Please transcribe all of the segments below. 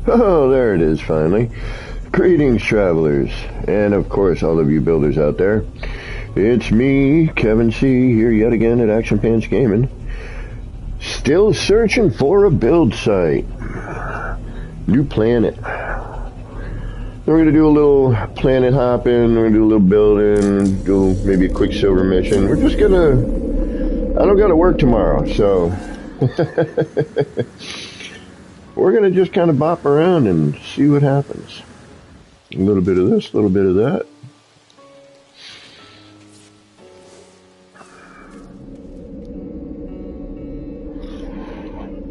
Oh, there it is finally. Greetings, travelers, and of course all of you builders out there. It's me, Kevin C, here yet again at Action Pants Gaming. Still searching for a build site. New planet. We're going to do a little planet hopping, we're going to do a little building, do maybe a quick silver mission. We're just going to... I don't got to work tomorrow, so... we're going to just kind of bop around and see what happens. A little bit of this, a little bit of that.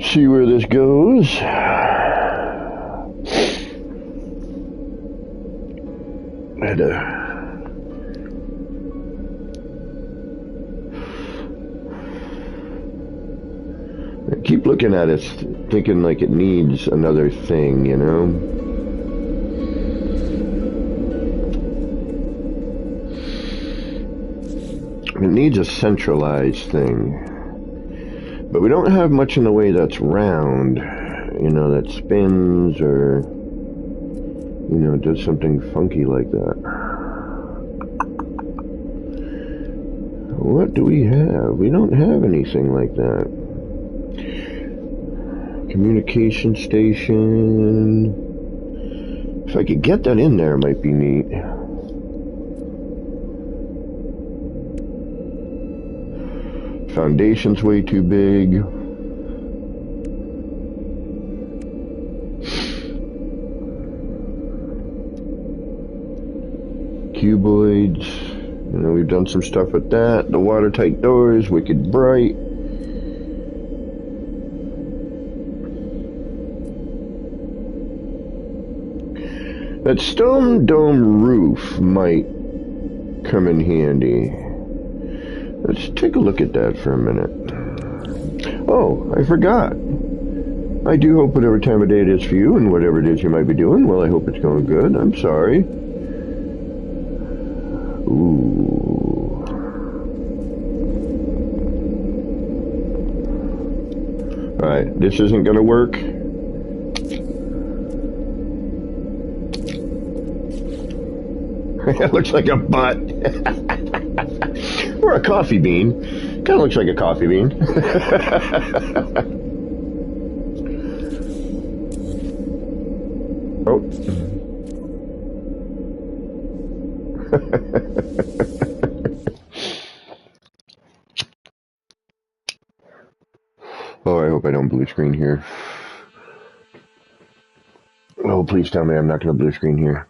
See where this goes. I keep looking at it, thinking like it needs another thing, you know? It needs a centralized thing. But we don't have much in the way that's round, you know, that spins or, you know, does something funky like that. What do we have? We don't have anything like that. Communication station. If I could get that in there, it might be neat. Foundation's way too big. Cuboids. You know, we've done some stuff with that. The watertight doors, wicked bright. That stone dome roof might come in handy. Let's take a look at that for a minute. Oh, I forgot. I do hope whatever time of day it is for you and whatever it is you might be doing, well, I hope it's going good. I'm sorry. Ooh. Alright, this isn't going to work. It looks like a butt. Or a coffee bean. Kind of looks like a coffee bean. Oh. Oh, I hope I don't blue screen here. Oh, please tell me I'm not going to blue screen here.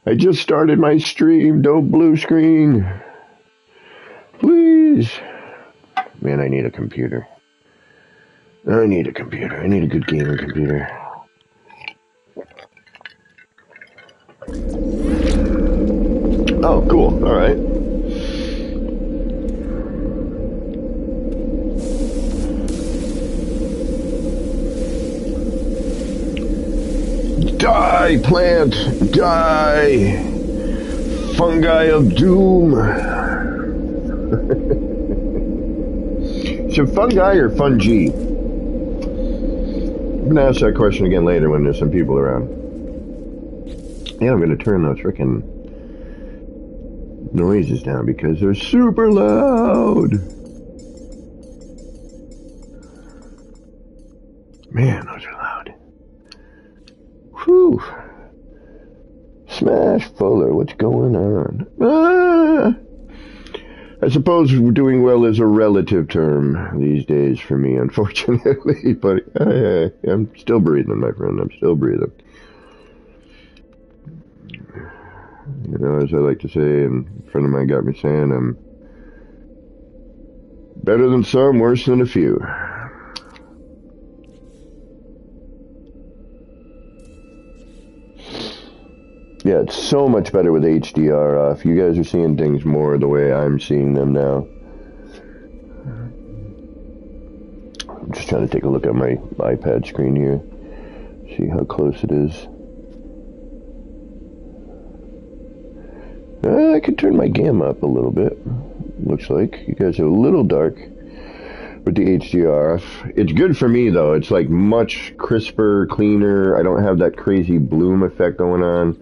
I just started my stream. Don't blue screen. Please. Man, I need a computer. I need a computer. I need a good gaming computer. Oh, cool. All right. Die, plant! Die! Fungi of doom! Is it fungi or fungi? I'm gonna ask that question again later when there's some people around. Yeah, I'm gonna turn those frickin' noises down because they're super loud! Man, those are loud. Whew. Smash Fuller, what's going on? Ah! I suppose doing well is a relative term these days for me, unfortunately, but I'm still breathing, my friend. I'm still breathing. You know, as I like to say, and a friend of mine got me saying, I'm better than some, worse than a few. Yeah, it's so much better with HDR off. You guys are seeing things more the way I'm seeing them now. I'm just trying to take a look at my iPad screen here. See how close it is. I could turn my gamma up a little bit. Looks like you guys are a little dark. with the HDR. It's good for me though. It's like much crisper, cleaner. I don't have that crazy bloom effect going on.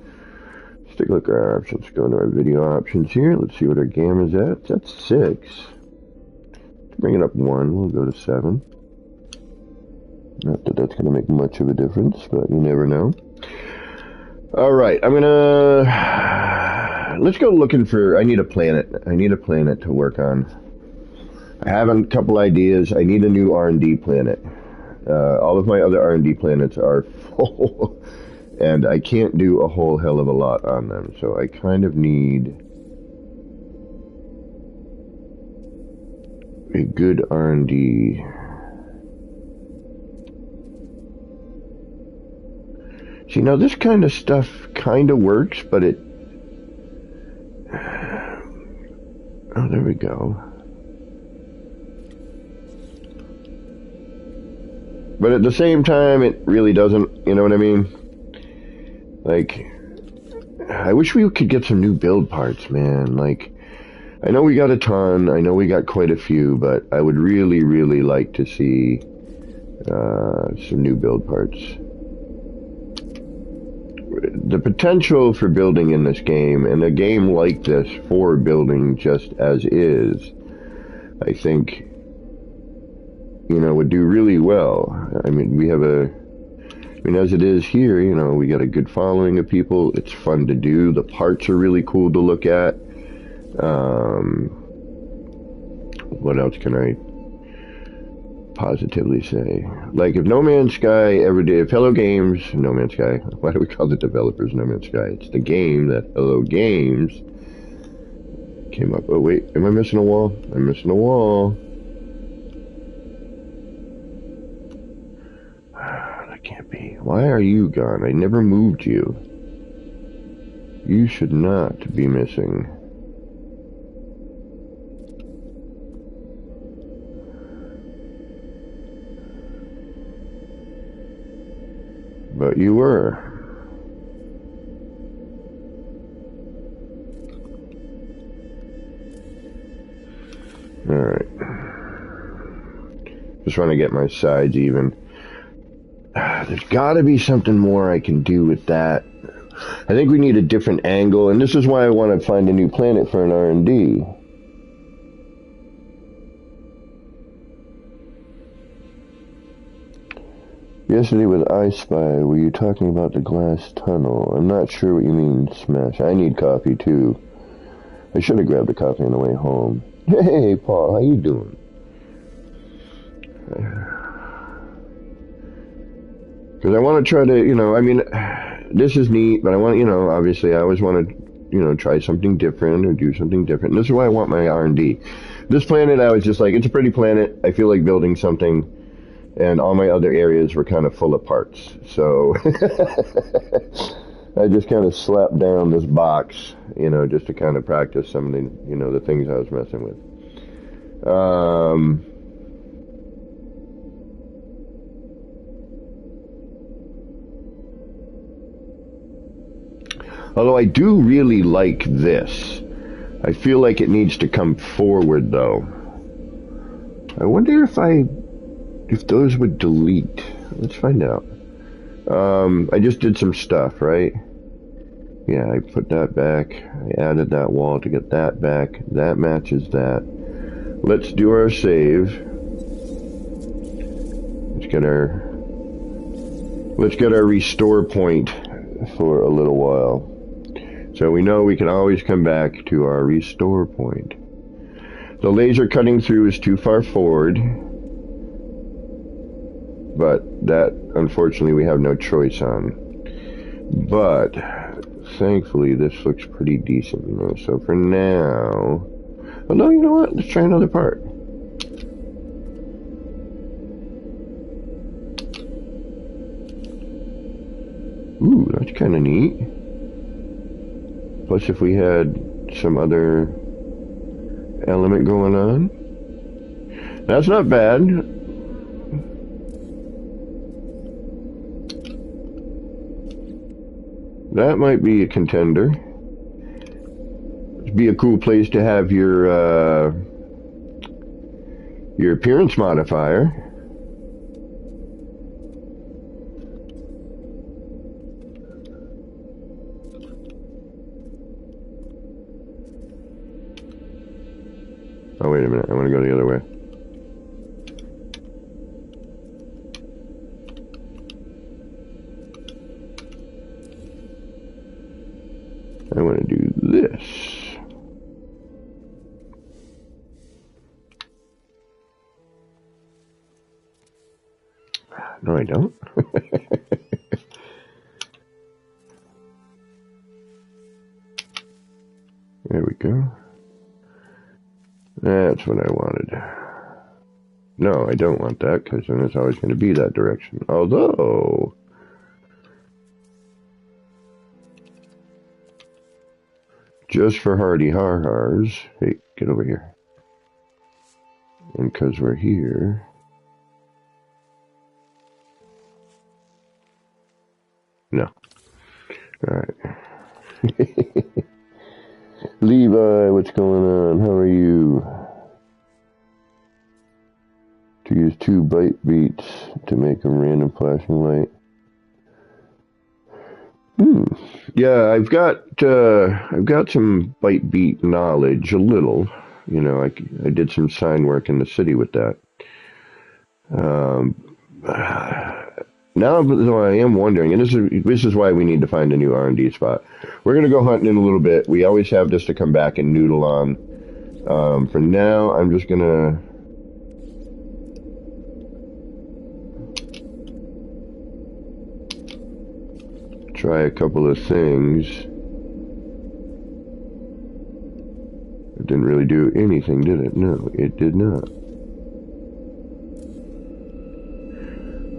Let's take a look at our options. Go into our video options here. Let's see what our gamma's at. That's 6. Bring it up 1. We'll go to 7. Not that that's going to make much of a difference, but you never know. Alright, I'm gonna... Let's go looking for... I need a planet. I need a planet to work on. I have a couple ideas. I need a new R&D planet. All of my other R&D planets are full, and I can't do a whole hell of a lot on them. So I kind of need a good R&D. See, now this kind of stuff kind of works, but it... Oh, there we go. But at the same time, it really doesn't, you know what I mean? Like, I wish we could get some new build parts, man. Like, I know we got a ton, I know we got quite a few, but I would really, really like to see some new build parts. The potential for building in this game, and a game like this for building just as is, I think, you know, would do really well. I mean, we have as it is here, you know, we got a good following of people. It's fun to do. The parts are really cool to look at. What else can I positively say? Like, if No Man's Sky ever did, if Hello Games, No Man's Sky, why do we call the developers No Man's Sky? It's the game that Hello Games came up. Oh, wait, am I missing a wall? I'm missing a wall. Can't be. Why are you gone? I never moved you. You should not be missing. But you were. Alright. Just want to get my sides even. There's got to be something more I can do with that. I think we need a different angle, and this is why I want to find a new planet for an R&D. Yesterday with I Spy, were you talking about the glass tunnel? I'm not sure what you mean, Smash. I need coffee, too. I should have grabbed a coffee on the way home. Hey, Paul, how you doing? Because I want to try to, you know, I mean, this is neat, but I want, you know, obviously I always want to, you know, try something different or do something different. And this is why I want my R&D. This planet, I was just like, it's a pretty planet. I feel like building something. And all my other areas were kind of full of parts. So I just kind of slapped down this box, you know, just to kind of practice some of the, you know, the things I was messing with. Although I do really like this. I feel like it needs to come forward, though. I wonder if those would delete. Let's find out. I just did some stuff, right? Yeah, I put that back. I added that wall to get that back. That matches that. Let's do our save. Let's get our restore point for a little while. So we know we can always come back to our restore point. The laser cutting through is too far forward, but that, unfortunately, we have no choice on. But, thankfully, this looks pretty decent, you know, so for now... Oh, no, you know what? Let's try another part. Ooh, that's kind of neat. Plus, if we had some other element going on. That's not bad. That might be a contender. It'd be a cool place to have your Your appearance modifier. Oh, wait a minute. I want to go the other way. I want to do this. No, I don't. There we go. That's what I wanted. No, I don't want that, because then it's always going to be that direction. Although... just for hardy har-hars... Hey, get over here. And because we're here... No. Alright. Levi, what's going on? How are you? To use 2 bite beats to make a random flashing light. Yeah, I've got some bite beat knowledge, a little. You know, I did some sign work in the city with that. Now, though, I am wondering, and this is why we need to find a new R&D spot. We're going to go hunting in a little bit. We always have this to come back and noodle on. For now, I'm just going to... try a couple of things. It didn't really do anything, did it? No, it did not.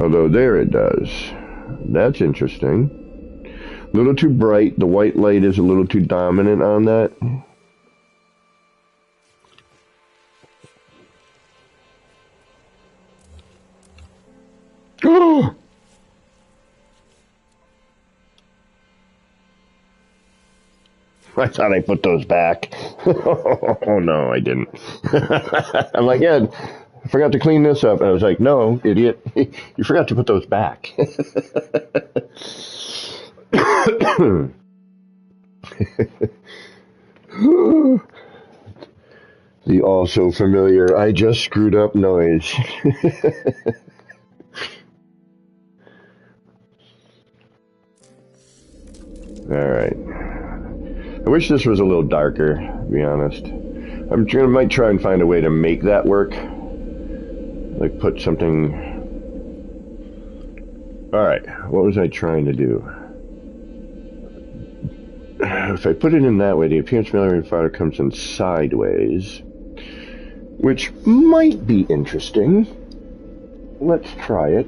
Although there it does. That's interesting. A little too bright. The white light is a little too dominant on that. Oh! I thought I put those back. Oh, no, I didn't. I'm like, yeah, I forgot to clean this up. And I was like, no, idiot. You forgot to put those back. The also familiar, I just screwed up noise. All right. I wish this was a little darker, to be honest. Might try and find a way to make that work. Like put something... Alright, what was I trying to do? If I put it in that way, the appearance modifier comes in sideways, which might be interesting. Let's try it.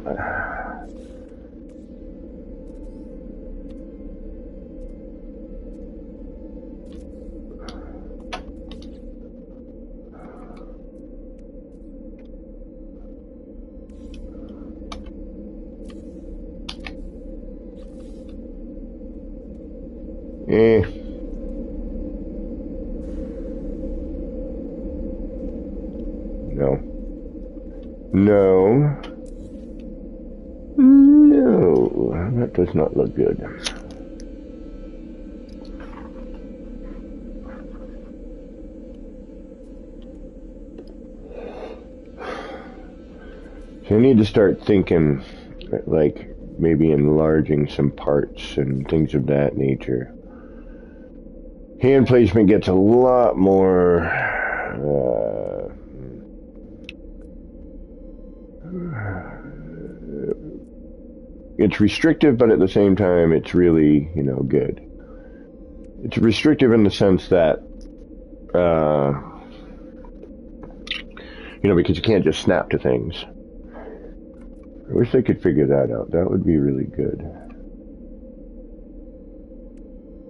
No, that does not look good. So I need to start thinking, like, maybe enlarging some parts and things of that nature. Hand placement gets a lot more... it's restrictive, but at the same time, it's really, you know, good. It's restrictive in the sense that, you know, because you can't just snap to things. I wish they could figure that out. That would be really good.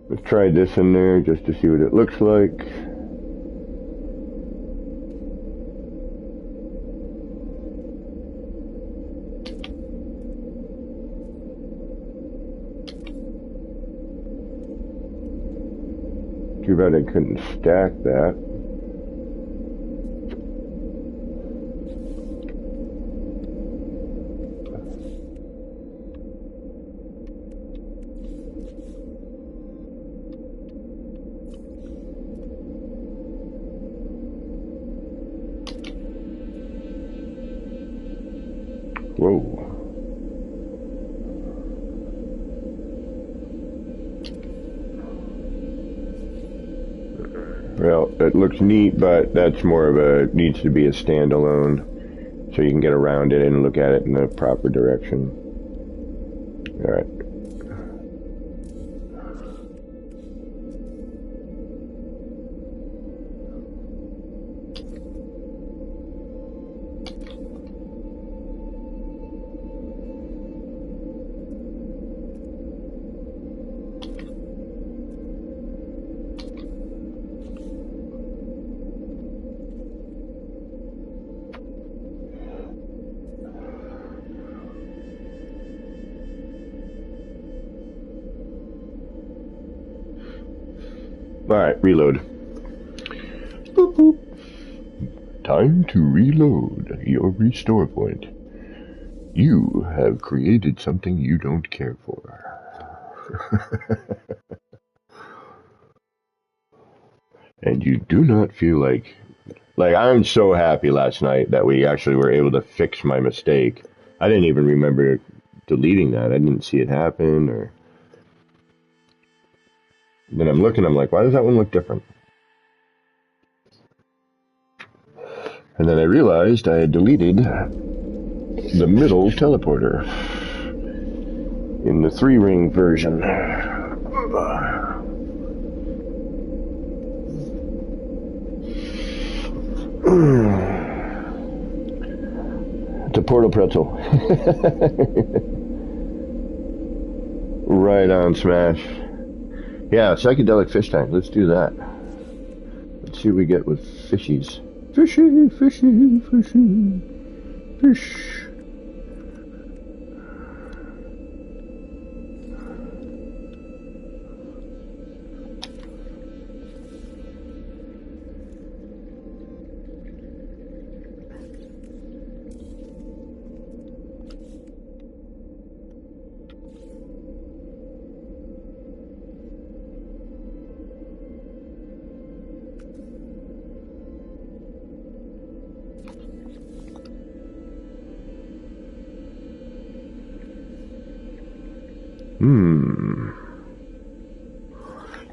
Let's try this in there just to see what it looks like. Too bad I couldn't stack that. It looks neat, but that's more of a, needs to be a standalone, so you can get around it and look at it in the proper direction. Alright. Alright, reload. Boop, boop. Time to reload your restore point. You have created something you don't care for. And you do not feel like I'm so happy last night that we actually were able to fix my mistake. I didn't even remember deleting that. I didn't see it happen, or then I'm looking, I'm like, why does that one look different? And then I realized I had deleted the middle teleporter in the 3-ring version. It's a portal pretzel. Right on, Smash. Yeah, psychedelic fish tank. Let's do that. Let's see what we get with fishies. Fishy, fishy, fishy, fish.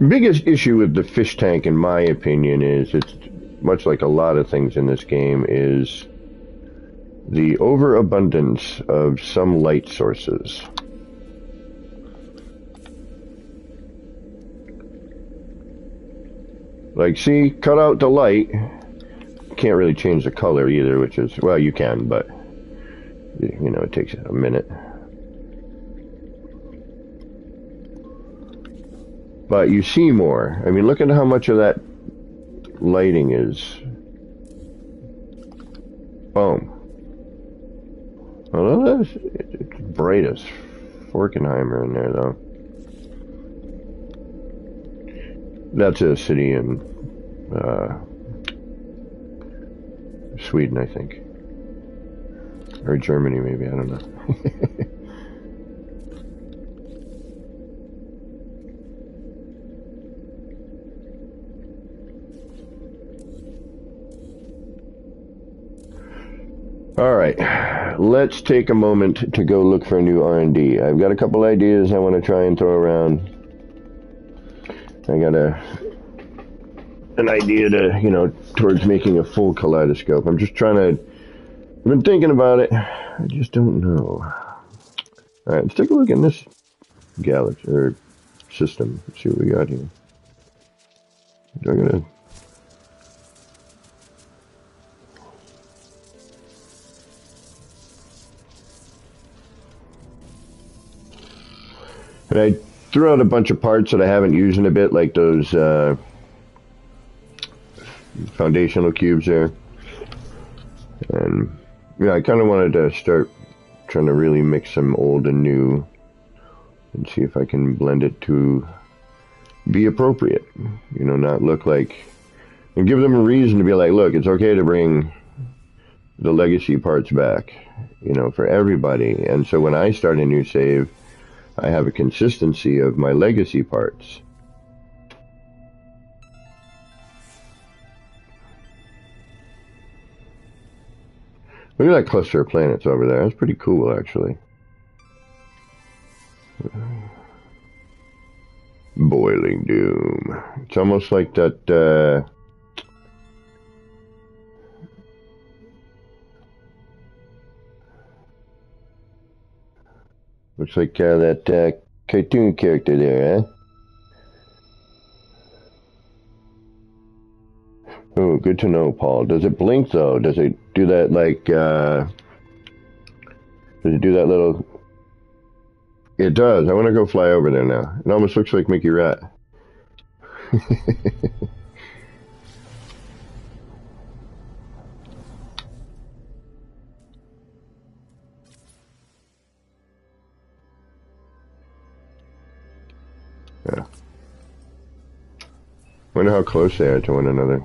Biggest issue with the fish tank, in my opinion, is it's much like a lot of things in this game, is the overabundance of some light sources. Like, see, cut out the light. Can't really change the color either, which is, well, you can, but, you know, it takes a minute. But you see more. I mean, look at how much of that lighting is. Boom. Well, it's bright as Forkenheimer in there, though. That's a city in Sweden, I think. Or Germany, maybe. I don't know. Alright, let's take a moment to go look for a new R&D. I've got a couple ideas I want to try and throw around. I got an idea to, you know, towards making a full kaleidoscope. I'm just trying to, I've been thinking about it. I just don't know. Alright, let's take a look in this galaxy, or system. Let's see what we got here. Do I gotta... And I threw out a bunch of parts that I haven't used in a bit, like those foundational cubes there. And yeah, I kind of wanted to start trying to really mix some old and new and see if I can blend it to be appropriate. You know, not look like... And give them a reason to be like, look, it's okay to bring the legacy parts back, you know, for everybody. And so when I start a new save, I have a consistency of my legacy parts. Look at that cluster of planets over there. That's pretty cool, actually. Boiling Doom. It's almost like that Looks like that cartoon character there, huh? Oh, good to know, Paul. Does it blink, though? Does it do that, like, does it do that little... It does. I want to go fly over there now. It almost looks like Mickey Rat. Yeah. Wonder how close they are to one another.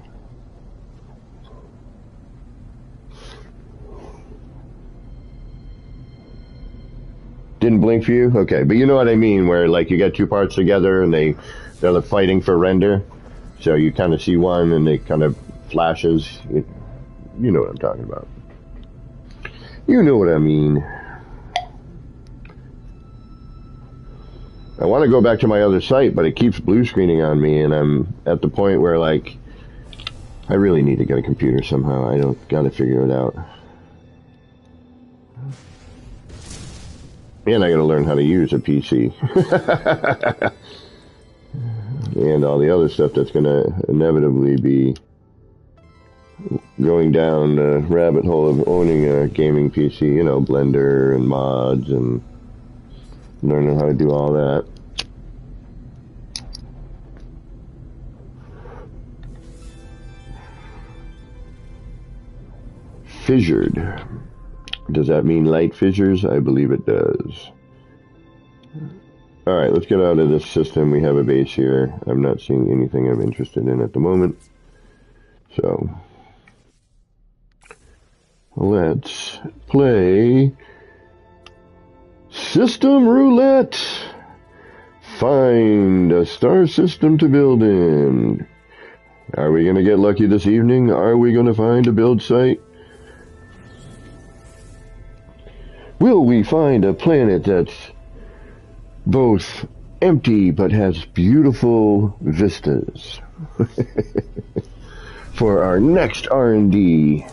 Didn't blink for you? Okay, but you know what I mean, where like you got two parts together and they're fighting for render. So you kind of see one and it kind of flashes. You know what I'm talking about. You know what I mean. I want to go back to my other site, but it keeps blue screening on me, and I'm at the point where, like, I really need to get a computer somehow. I don't got to figure it out. And I got to learn how to use a PC. And all the other stuff that's going to inevitably be going down the rabbit hole of owning a gaming PC, you know, Blender and mods and learning how to do all that. Fissured. Does that mean light fissures? I believe it does. Alright, let's get out of this system. We have a base here. I'm not seeing anything I'm interested in at the moment. So, let's play System Roulette. Find a star system to build in. Are we going to get lucky this evening? Are we going to find a build site? Will we find a planet that's both empty but has beautiful vistas for our next R&D?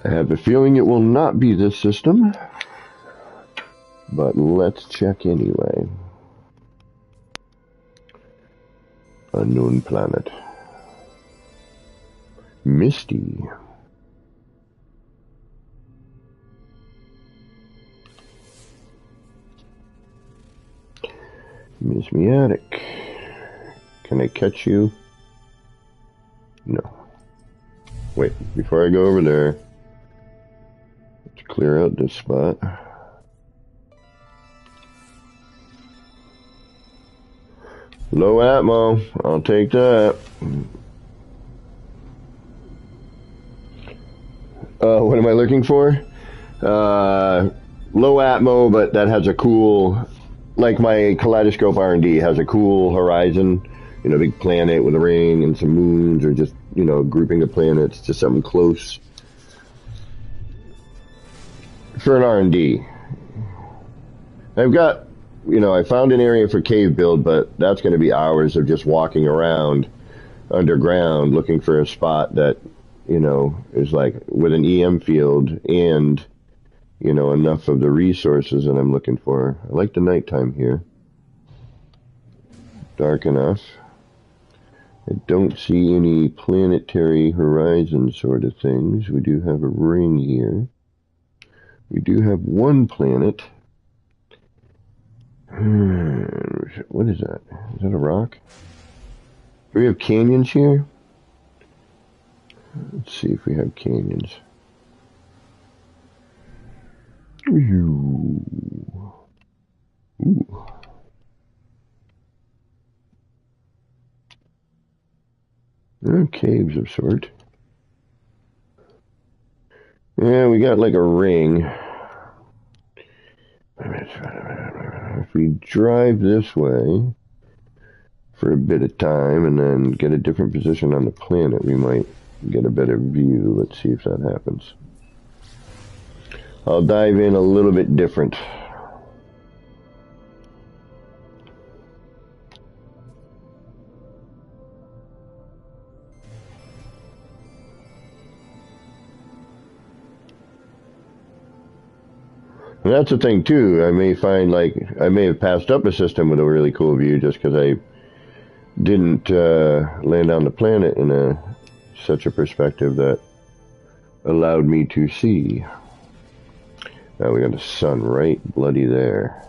I have a feeling it will not be this system, but let's check anyway. Unknown planet. Misty. Mismiatic. Can I catch you? No. Wait, before I go over there, let's clear out this spot. Low atmo, I'll take that. What am I looking for? Low atmo, but that has a cool, like my Kaleidoscope R&D has a cool horizon, you know, big planet with a ring and some moons, or just, you know, grouping of planets, just something close for an R&D. I've got, you know, I found an area for cave build, but that's going to be hours of just walking around underground looking for a spot that, you know, is like with an EM field and, you know, enough of the resources that I'm looking for. I like the nighttime here. Dark enough. I don't see any planetary horizon sort of things. We do have a ring here. We do have one planet. What is that? Is that a rock? Do we have canyons here? Let's see if we have canyons. Ooh. Ooh. Caves of sort. Yeah, we got like a ring. If we drive this way for a bit of time and then get a different position on the planet, we might get a better view. Let's see if that happens. I'll dive in a little bit different. And that's the thing too. I may find like I may have passed up a system with a really cool view just because I didn't land on the planet in such a perspective that allowed me to see. Now we got the sun right bloody there.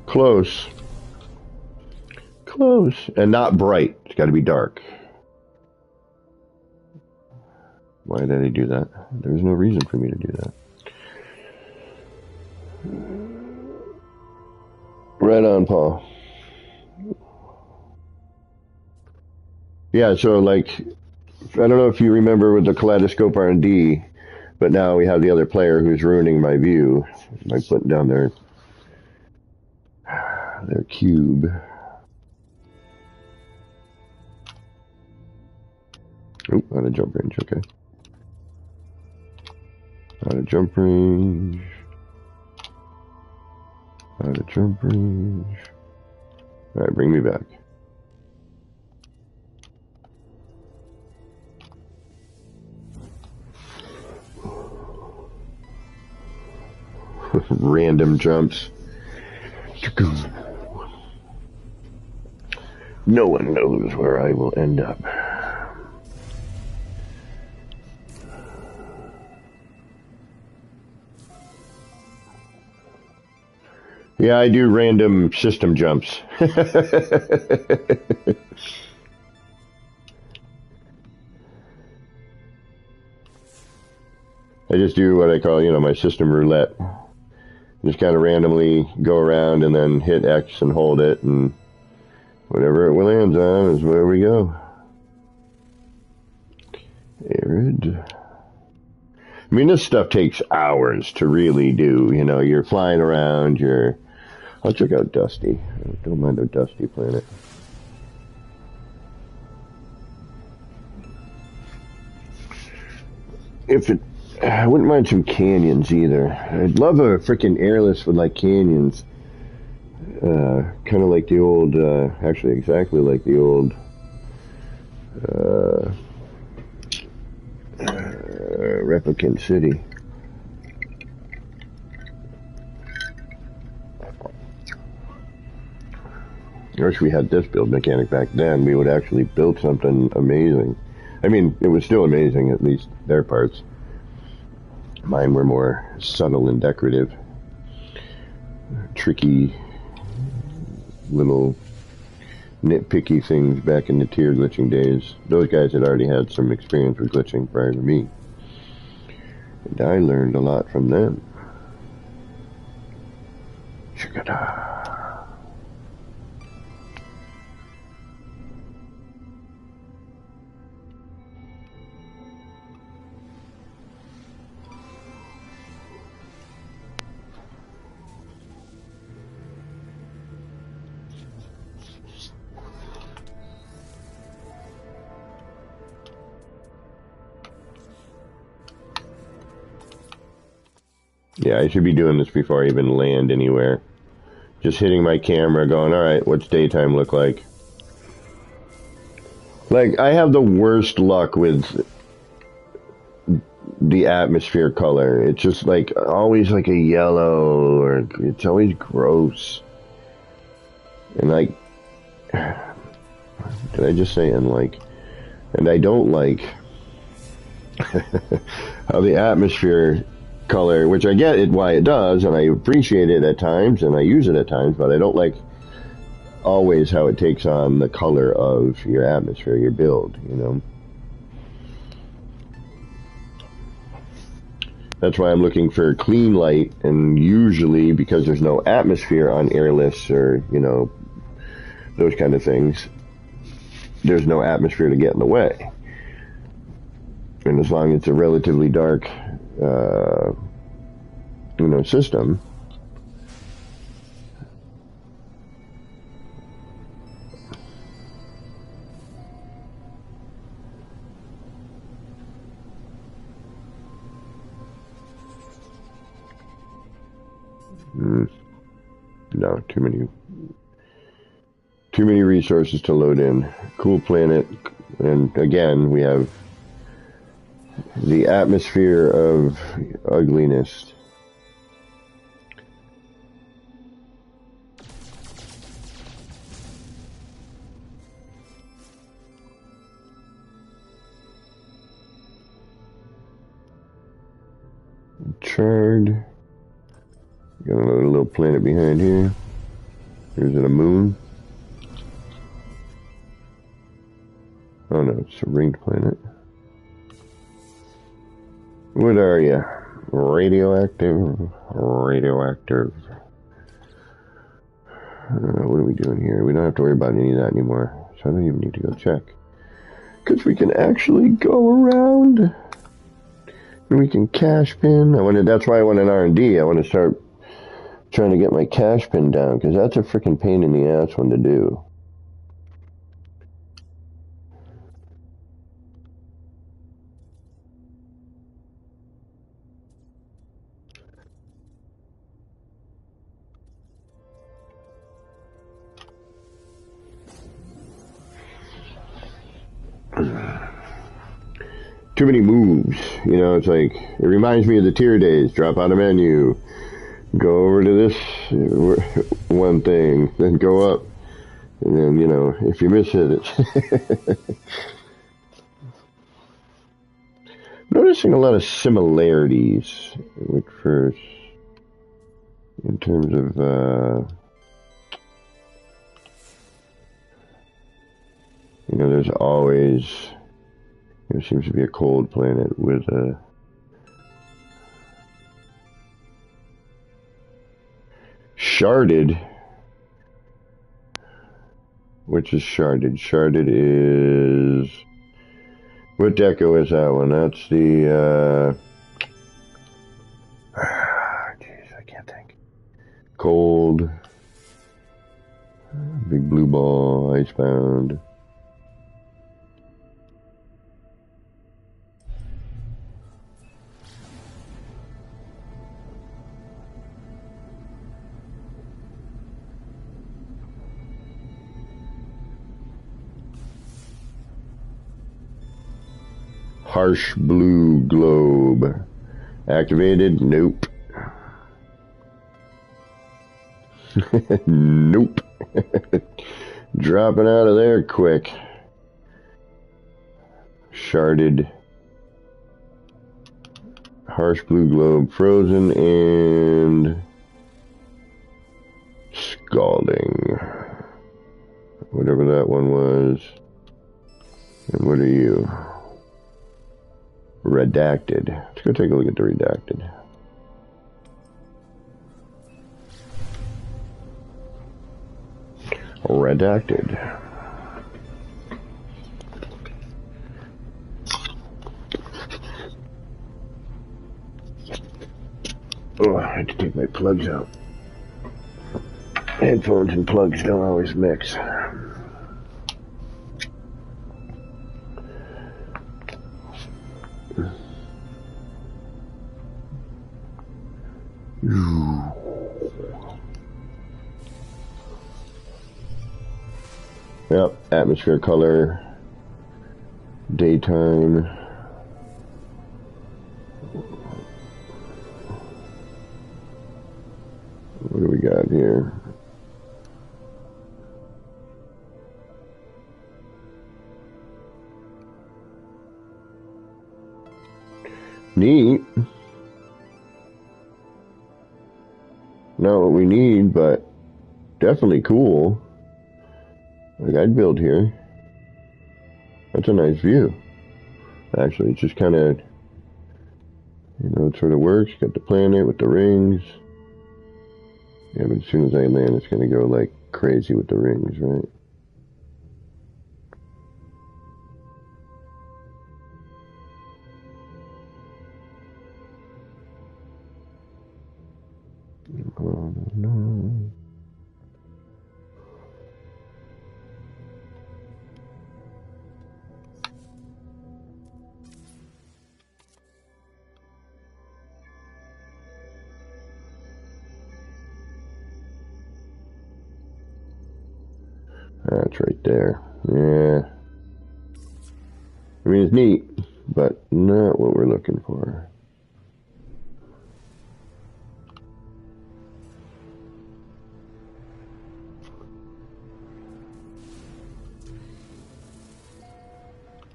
Close. Close. And not bright. It's got to be dark. Why did I do that? There's no reason for me to do that. Right on, Paul. Yeah, so like, I don't know if you remember with the kaleidoscope R&D, but now we have the other player who's ruining my view by putting down their cube. Oh, out of jump range, okay. Out of jump range. Out of jump range. Alright, bring me back. Random jumps. No one knows where I will end up. Yeah, I do random system jumps. I just do what I call, my system roulette. Just kind of randomly go around and then hit X and hold it, and whatever it lands on is where we go. Arid. I mean, this stuff takes hours to really do. You're flying around, I'll check out Dusty. I don't mind a Dusty planet. I wouldn't mind some canyons either. I'd love a freaking airless with like canyons. Kind of like the old, actually exactly like the old Replicant City. I wish we had this build mechanic back then. We would actually build something amazing. I mean, it was still amazing, at least their parts. Mine were more subtle and decorative. Tricky, little nitpicky things back in the tier glitching days. Those guys had already had some experience with glitching prior to me. And I learned a lot from them. Chugada. Yeah, I should be doing this before I even land anywhere. Just hitting my camera going, alright, what's daytime look like? Like, I have the worst luck with the atmosphere color. It's just like, always like a yellow, or it's always gross. And like, did I just say unlike? And I don't like how the atmosphere color, which I get it why it does, and I appreciate it at times, and I use it at times, but I don't like always how it takes on the color of your atmosphere, your build, That's why I'm looking for clean light, and usually, because there's no atmosphere on airless or, those kind of things, there's no atmosphere to get in the way. And as long as it's a relatively dark system. No, too Too many resources to load in. Cool planet. And again, we have the atmosphere of ugliness. Charred. Got another little planet behind here. Is it a moon? Oh no, it's a ringed planet. What are you? Radioactive? Radioactive. What are we doing here? We don't have to worry about any of that anymore. So I don't even need to go check. Because we can actually go around. And we can cash pin. That's why I want an R&D. I want to start trying to get my cash pin down. Because that's a freaking pain in the ass one to do. Too many moves, you know. It's like, it reminds me of the tier days. Drop out a menu, go over to this one thing, then go up, and then, you know, if you miss it, it's noticing a lot of similarities with first in terms of you know, there's always, there seems to be a cold planet with a sharded. Which is sharded? Sharded is, what deco is that one? That's the jeez, I can't think. Cold, big blue ball, icebound. Harsh blue globe. Activated? Nope. Nope. Dropping out of there quick. Sharded. Harsh blue globe. Frozen and scalding. Whatever that one was. And what are you? Redacted. Let's go take a look at the redacted. Redacted. Oh, I had to take my plugs out. Headphones and plugs don't always mix. Yep, atmosphere color, daytime. What do we got here? Neat. Not what we need, but definitely cool. Like, I'd build here. That's a nice view. Actually, it's just kind of, you know, it sort of works. Got the planet with the rings. Yeah, but as soon as I land, it's going to go like crazy with the rings, right? Oh, no. lights right there. Yeah. I mean, it's neat, but not what we're looking for.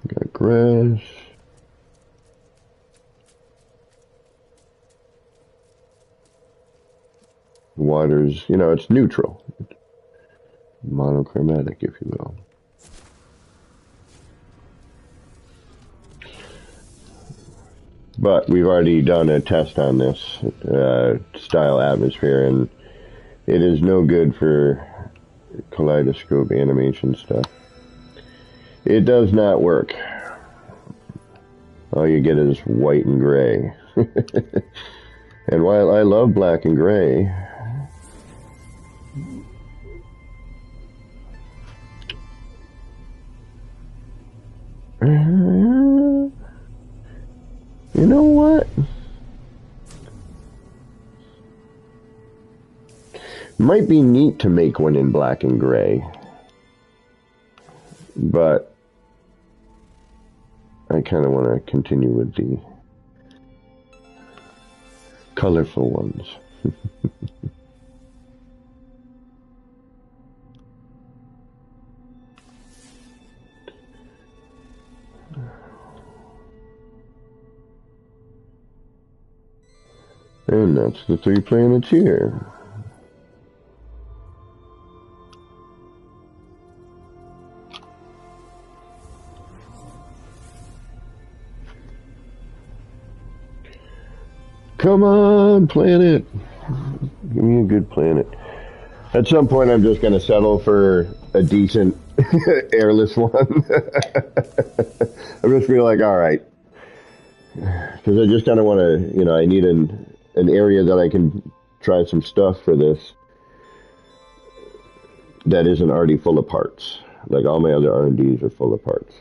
Got grass. Water's, you know, it's neutral. Monochromatic, if you will. But we've already done a test on this style atmosphere, and it is no good for kaleidoscope animation stuff. It does not work. All you get is white and gray. And while I love black and gray, you know what? Might be neat to make one in black and gray, but I kind of want to continue with the colorful ones. And that's the 3 planets here. Come on, planet. Give me a good planet. At some point, I'm just going to settle for a decent airless one. I just feel like, all right. Because I just kind of want to, you know, I need an area that I can try some stuff for this that isn't already full of parts. Like all my other R&Ds are full of parts.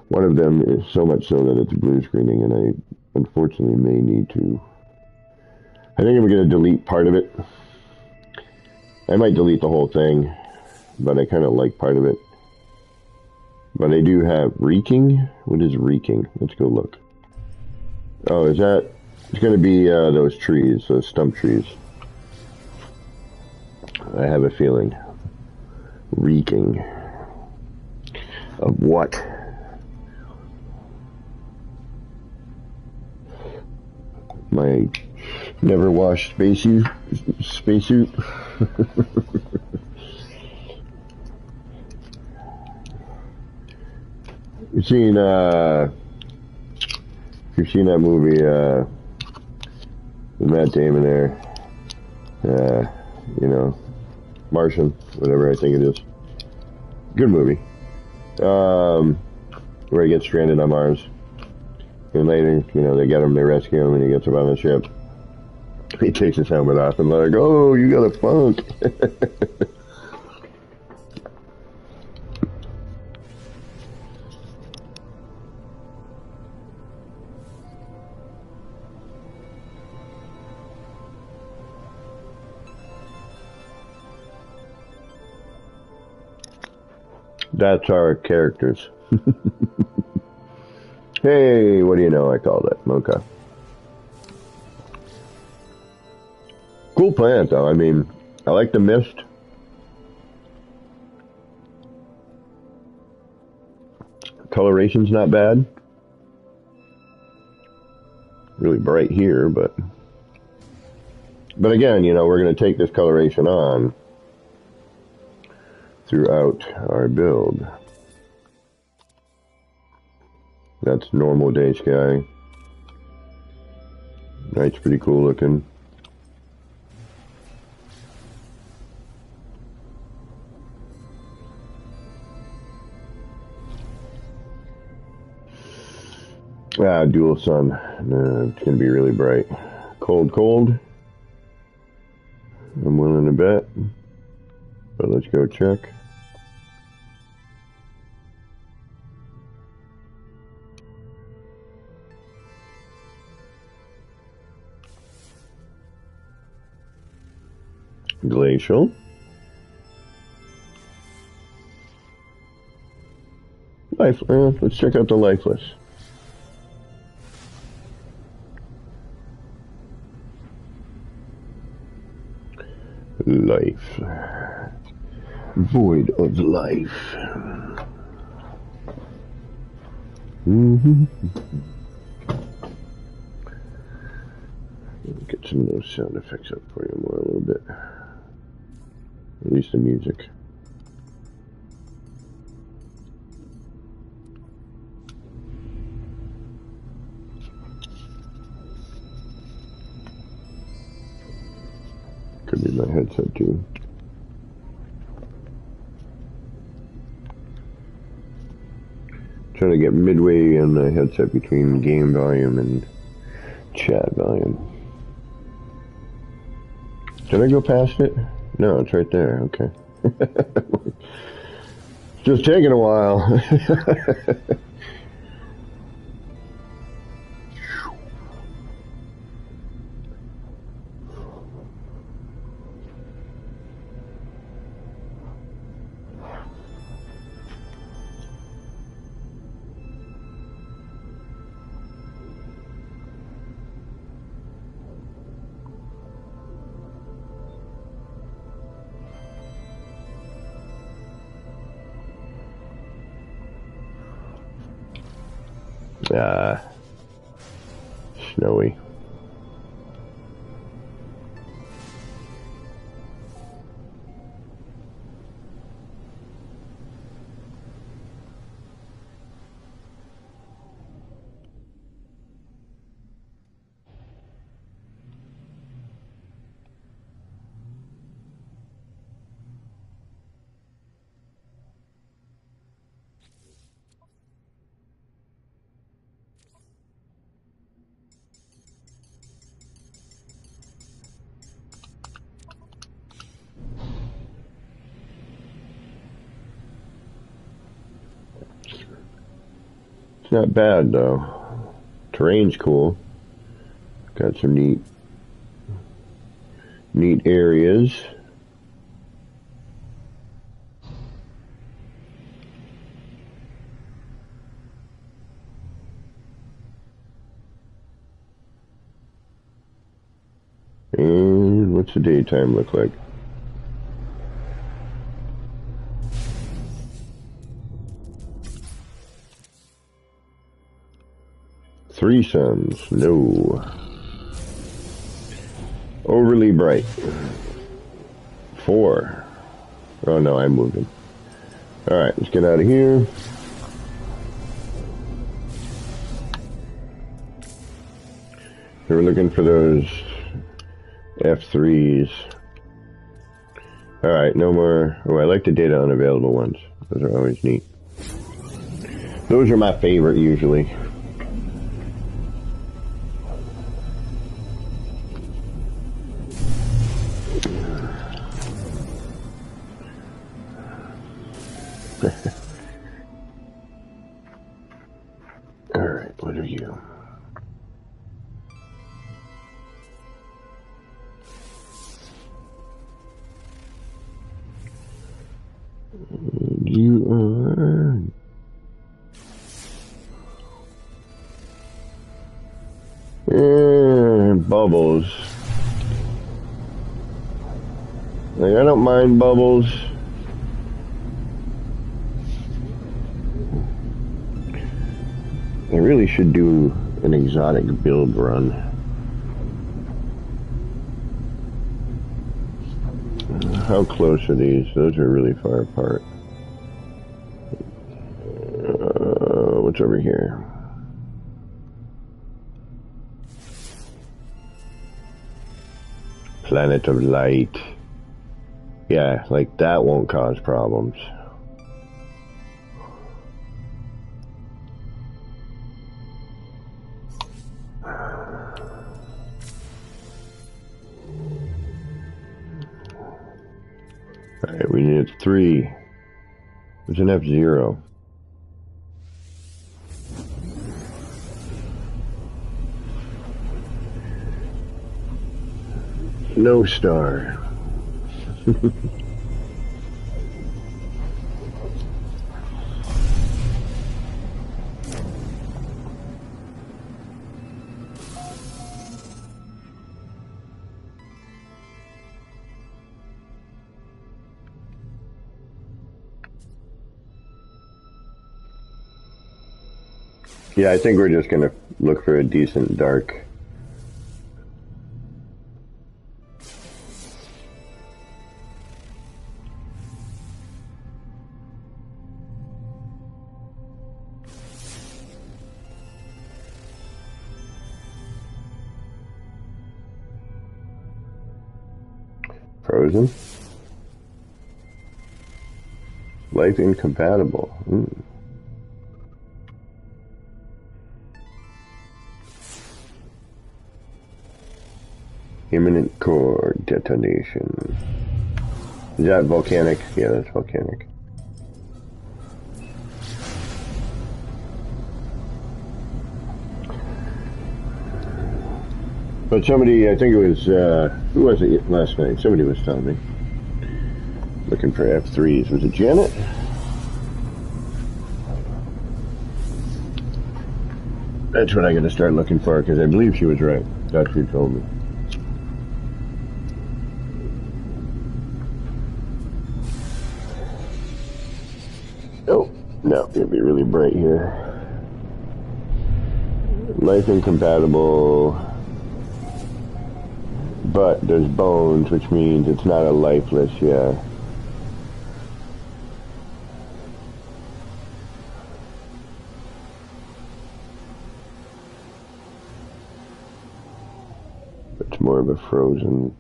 One of them is so much so that it's blue screening, and I unfortunately may need to. I think I'm going to delete part of it. I might delete the whole thing, but I kind of like part of it. But I do have reeking. What is reeking? Let's go look. Oh, is that? It's going to be those trees, those stump trees. I have a feeling. Reeking. Of what? My never washed spacesuit. You've seen that movie with Matt Damon there, you know, Martian, whatever I think it is. Good movie. Where he gets stranded on Mars. And later, you know, they get him, they rescue him, and he gets up on the ship. He takes his helmet off and let her go, oh, you got a funk. That's our characters. Hey, what do you know? I called it. Okay. Cool planet, though. I mean, I like the mist. Coloration's not bad. Really bright here, but again, you know, we're going to take this coloration on throughout our build. That's normal day sky. Night's pretty cool looking. Dual sun. No, it's going to be really bright. Cold, cold. I'm willing to bet. But let's go check. Glacial. Let's check out the lifeless. Life. Void of life. Get some of those sound effects up for you more a little bit. At least the music. Could be my headset too. Trying to get midway on the headset between game volume and chat volume. Did I go past it? No, it's right there. Okay. Just taking a while. Snowy. Not bad though. Terrain's cool. Got some neat areas. And what's the daytime look like? Three suns, no. Overly bright. 4. Oh no, I moved them. Alright, let's get out of here. So we're looking for those F3s. Alright, no more. Oh, I like the data unavailable ones. Those are always neat. Those are my favorite usually. Alright, what are you? You are... bubbles. Like, I don't mind bubbles. I really should do an exotic build run. How close are these? Those are really far apart. What's over here? Planet of Light. Yeah, like that won't cause problems. Alright, we need 3. There's an F0. No star. Yeah, I think we're just going to look for a decent dark. Frozen? Life incompatible. Imminent core detonation. Is that volcanic? Yeah, that's volcanic. But somebody, I think it was, who was it last night? Somebody was telling me. Looking for F3s. Was it Janet? That's what I got to start looking for, because I believe she was right. That's what she told me. Oh, no, it's going to be really bright here. Life incompatible, but there's bones, which means it's not a lifeless, yeah. It's more of a frozen.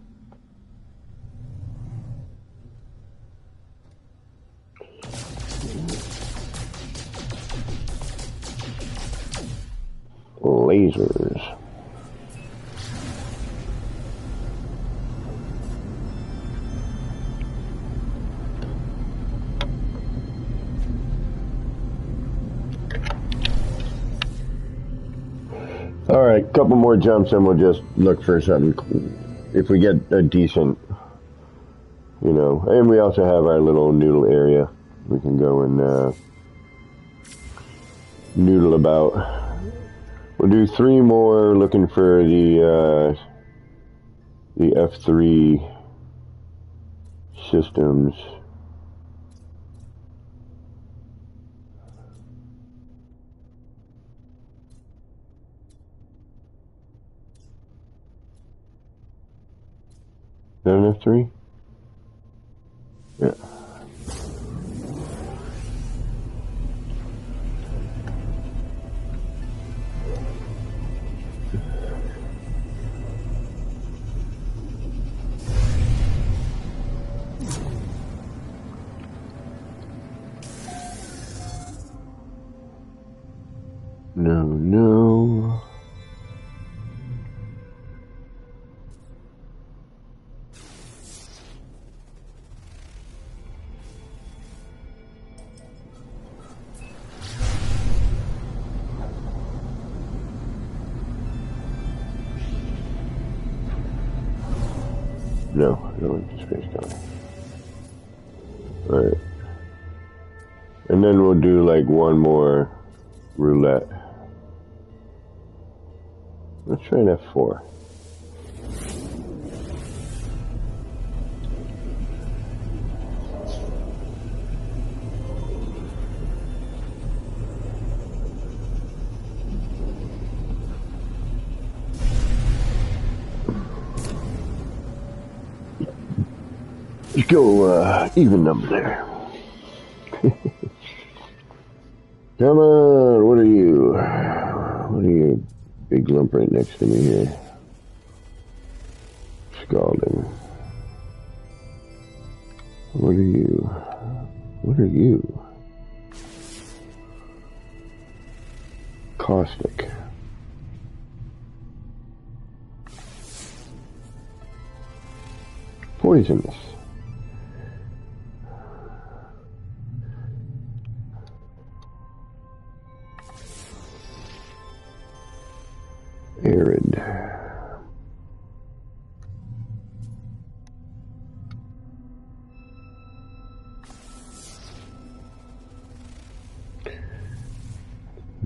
Lasers. All right, couple more jumps and we'll just look for something. If we get a decent, you know, and we also have our little noodle area. We can go and noodle about. We'll do 3 more looking for the F3 systems. Is that an F3? Yeah. No. No, I don't like the space gun. Alright. And then we'll do like one more roulette. Let's try an F4. Let's go even number there. Come on, what are you? What are you? Big lump right next to me here. Scalding. What are you? What are you? Caustic. Poisonous. Arid.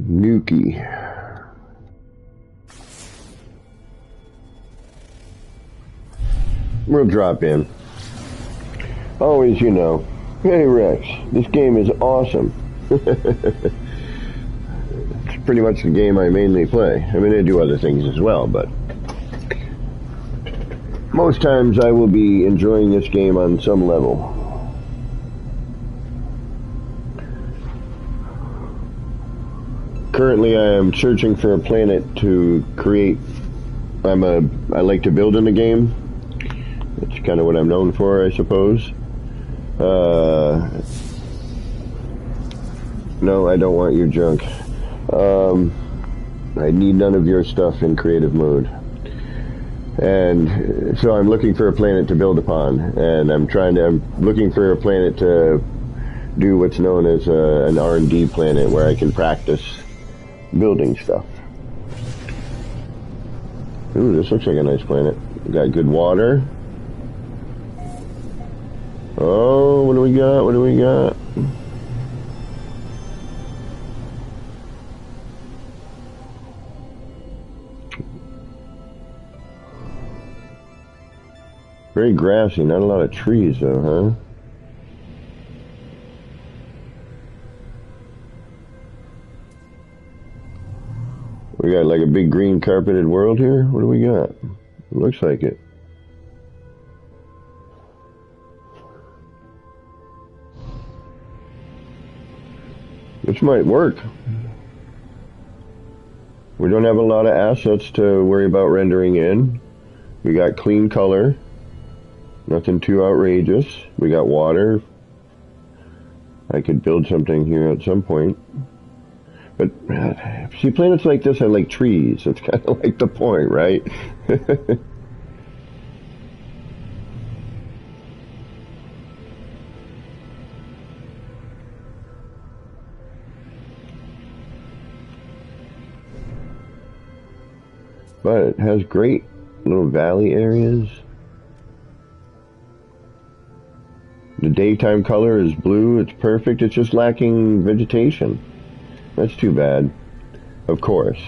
Nuki. We'll drop in. Always, you know. Hey Rex, this game is awesome. It's pretty much the game I mainly play. I mean, I do other things as well, but most times I will be enjoying this game on some level. Currently I am searching for a planet to create. I like to build in the game. That's kind of what I'm known for, I suppose. No, I don't want your junk. I need none of your stuff in creative mode. And so I'm looking for a planet to build upon, and I'm looking for a planet to do what's known as an R&D planet where I can practice building stuff. Ooh, this looks like a nice planet. We got good water. Oh, what do we got? What do we got? Very grassy, not a lot of trees though, huh? We got like a big green carpeted world here? What do we got? It looks like it. This might work. We don't have a lot of assets to worry about rendering in. We got clean color. Nothing too outrageous. We got water. I could build something here at some point. But, see, planets like this are like trees. That's kind of like the point, right? But it has great little valley areas. The daytime color is blue. It's perfect. It's just lacking vegetation. That's too bad. Of course.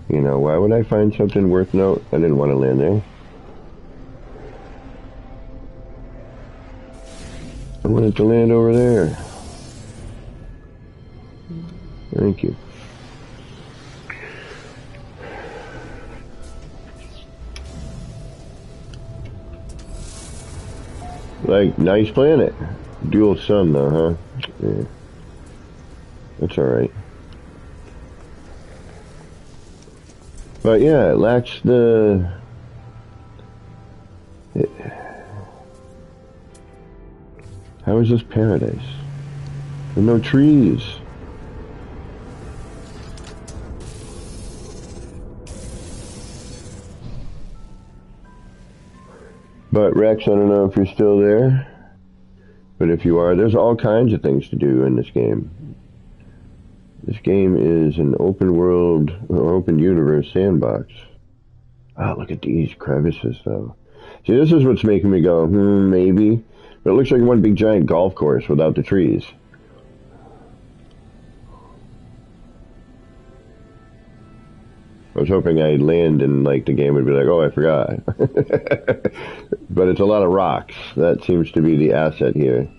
You know, why would I find something worth note? I didn't want to land there. I wanted to land over there. Thank you. Like, nice planet. Dual sun though, huh? Yeah. That's alright. But yeah, it lacks the... How is this paradise? There are no trees. But Rex, I don't know if you're still there. But if you are, there's all kinds of things to do in this game. This game is an open world, or open universe sandbox. Ah, look at these crevices, though. See, this is what's making me go, maybe. But it looks like one big giant golf course without the trees. I was hoping I'd land and, like, the game would be like, oh, I forgot. But it's a lot of rocks. That seems to be the asset here.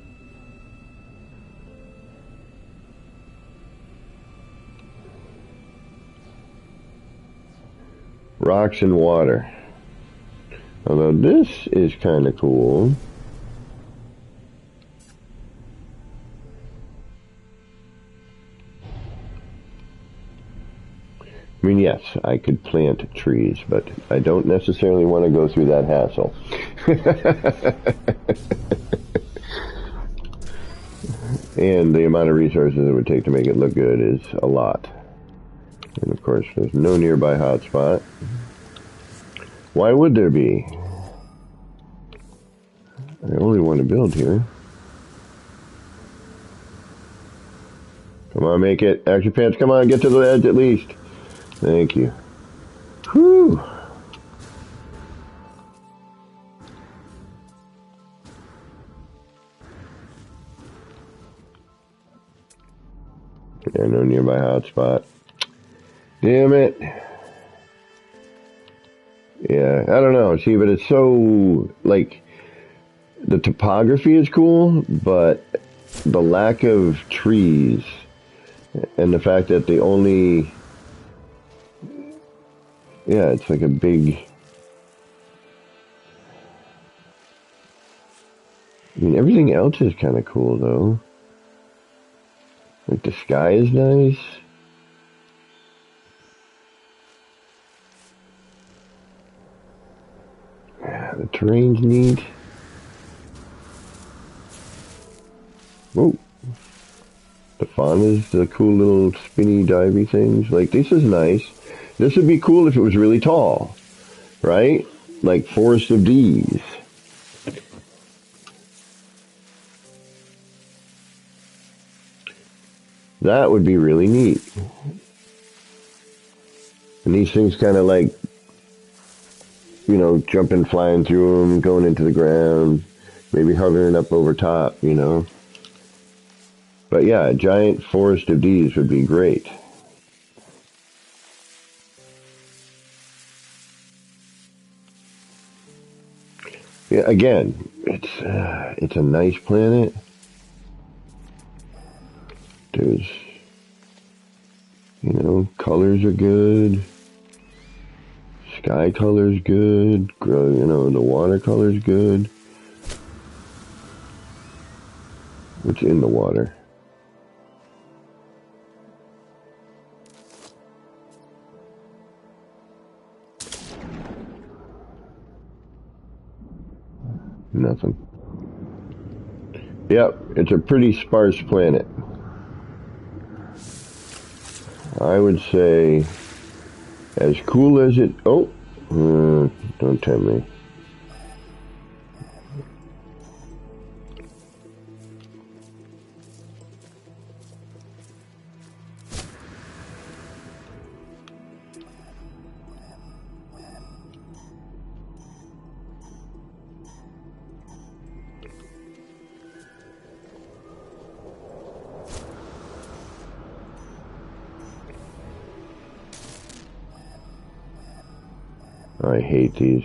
Rocks and water. Although this is kind of cool. I mean, yes, I could plant trees, but I don't necessarily want to go through that hassle. And the amount of resources it would take to make it look good is a lot. And of course, there's no nearby hotspot. Why would there be? I only want to build here. Come on, make it. Action pants, come on, get to the edge at least. Thank you. Whew. Yeah, no nearby hotspot. Damn it. Yeah, I don't know. See, but it's so, like, the topography is cool, but the lack of trees and the fact that they only, yeah, it's like a big, I mean, everything else is kind of cool, though. Like, the sky is nice. Yeah, the terrain's neat. Whoa. The fauna's the cool little spinny divey things. Like, this is nice. This would be cool if it was really tall, right? Like Forest of D's. That would be really neat. And these things kind of like, you know, jumping, flying through them, going into the ground, maybe hovering up over top, you know. But yeah, a giant Forest of D's would be great. Yeah, again, it's a nice planet. There's, you know, colors are good. Sky color's good. You know, the water color's good. What's in the water? Nothing. Yep, it's a pretty sparse planet. I would say as cool as it... Oh! Don't tempt me. I hate these.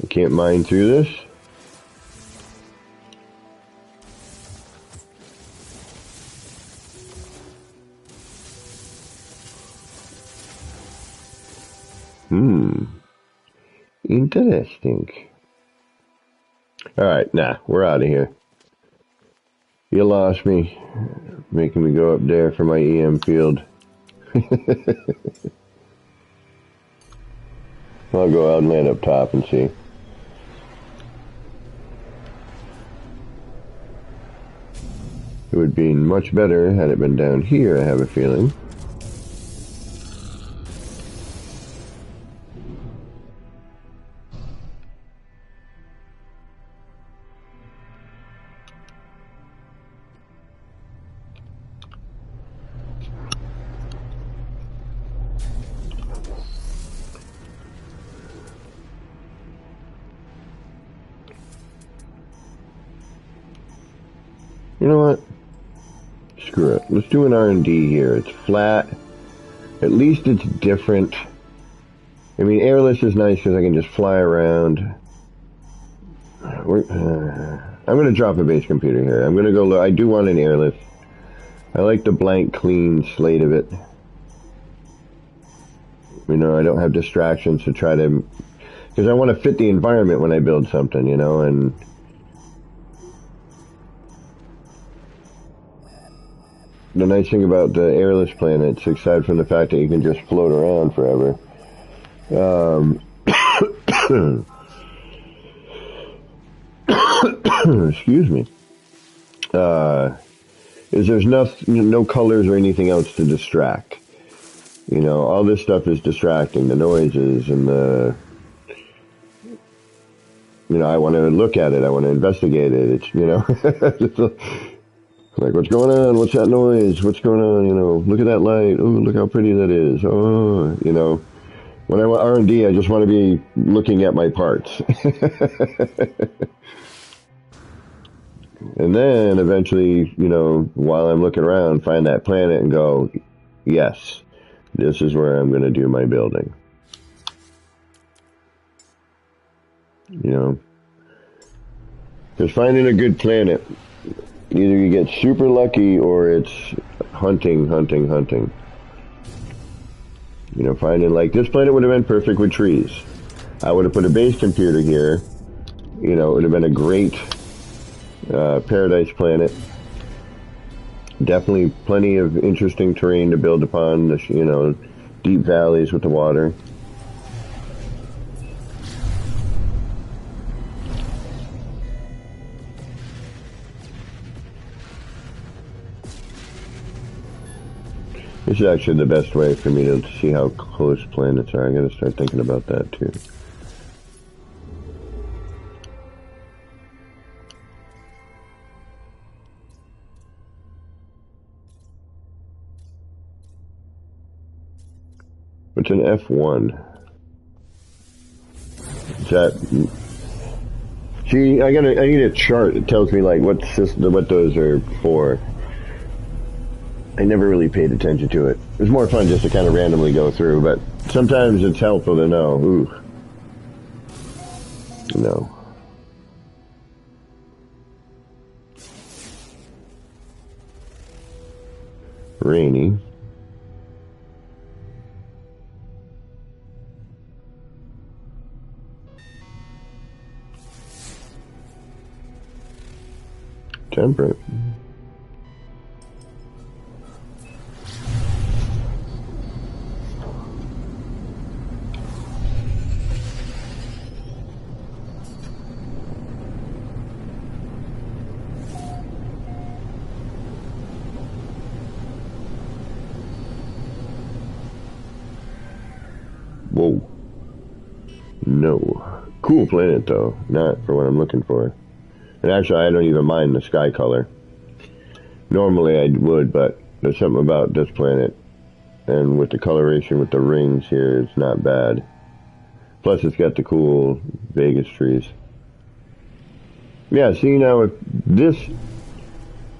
I can't mine through this. Interesting. Alright, nah, we're out of here. You lost me, making me go up there for my EM field. I'll go out and land up top and see. It would be much better had it been down here, I have a feeling. You know what? Screw it. Let's do an R&D here. It's flat. At least it's different. I mean, airless is nice because I can just fly around. I'm going to drop a base computer here. I'm going to go look. I do want an airless. I like the blank, clean slate of it. You know, I don't have distractions to try to... Because I want to fit the environment when I build something, you know, and... The nice thing about the airless planets, aside from the fact that you can just float around forever, excuse me, is there's no colors or anything else to distract. You know, all this stuff is distracting, the noises and the you know, I want to look at it. I want to investigate it. It's, you know, it's like, what's going on? What's that noise? What's going on? You know, look at that light. Oh, look how pretty that is. Oh, you know, when I want R&D, I just want to be looking at my parts. And then eventually, you know, while I'm looking around, find that planet and go, yes, this is where I'm going to do my building. You know, because finding a good planet, either you get super lucky or it's hunting. You know, finding, like, this planet would have been perfect with trees. I would have put a base computer here. You know, it would have been a great paradise planet. Definitely plenty of interesting terrain to build upon. You know, deep valleys with the water. This is actually the best way for me to see how close planets are. I gotta start thinking about that too. What's an F1? Is that... See, I need a chart that tells me, like, what those are for. I never really paid attention to it. It was more fun just to kind of randomly go through, but sometimes it's helpful to know. Ooh. No. Rainy. Temperate. Whoa. No. Cool planet, though. Not for what I'm looking for. And actually, I don't even mind the sky color. Normally I would, but there's something about this planet. And with the coloration with the rings here, it's not bad. Plus, it's got the cool Vegas trees. Yeah, see, now, if this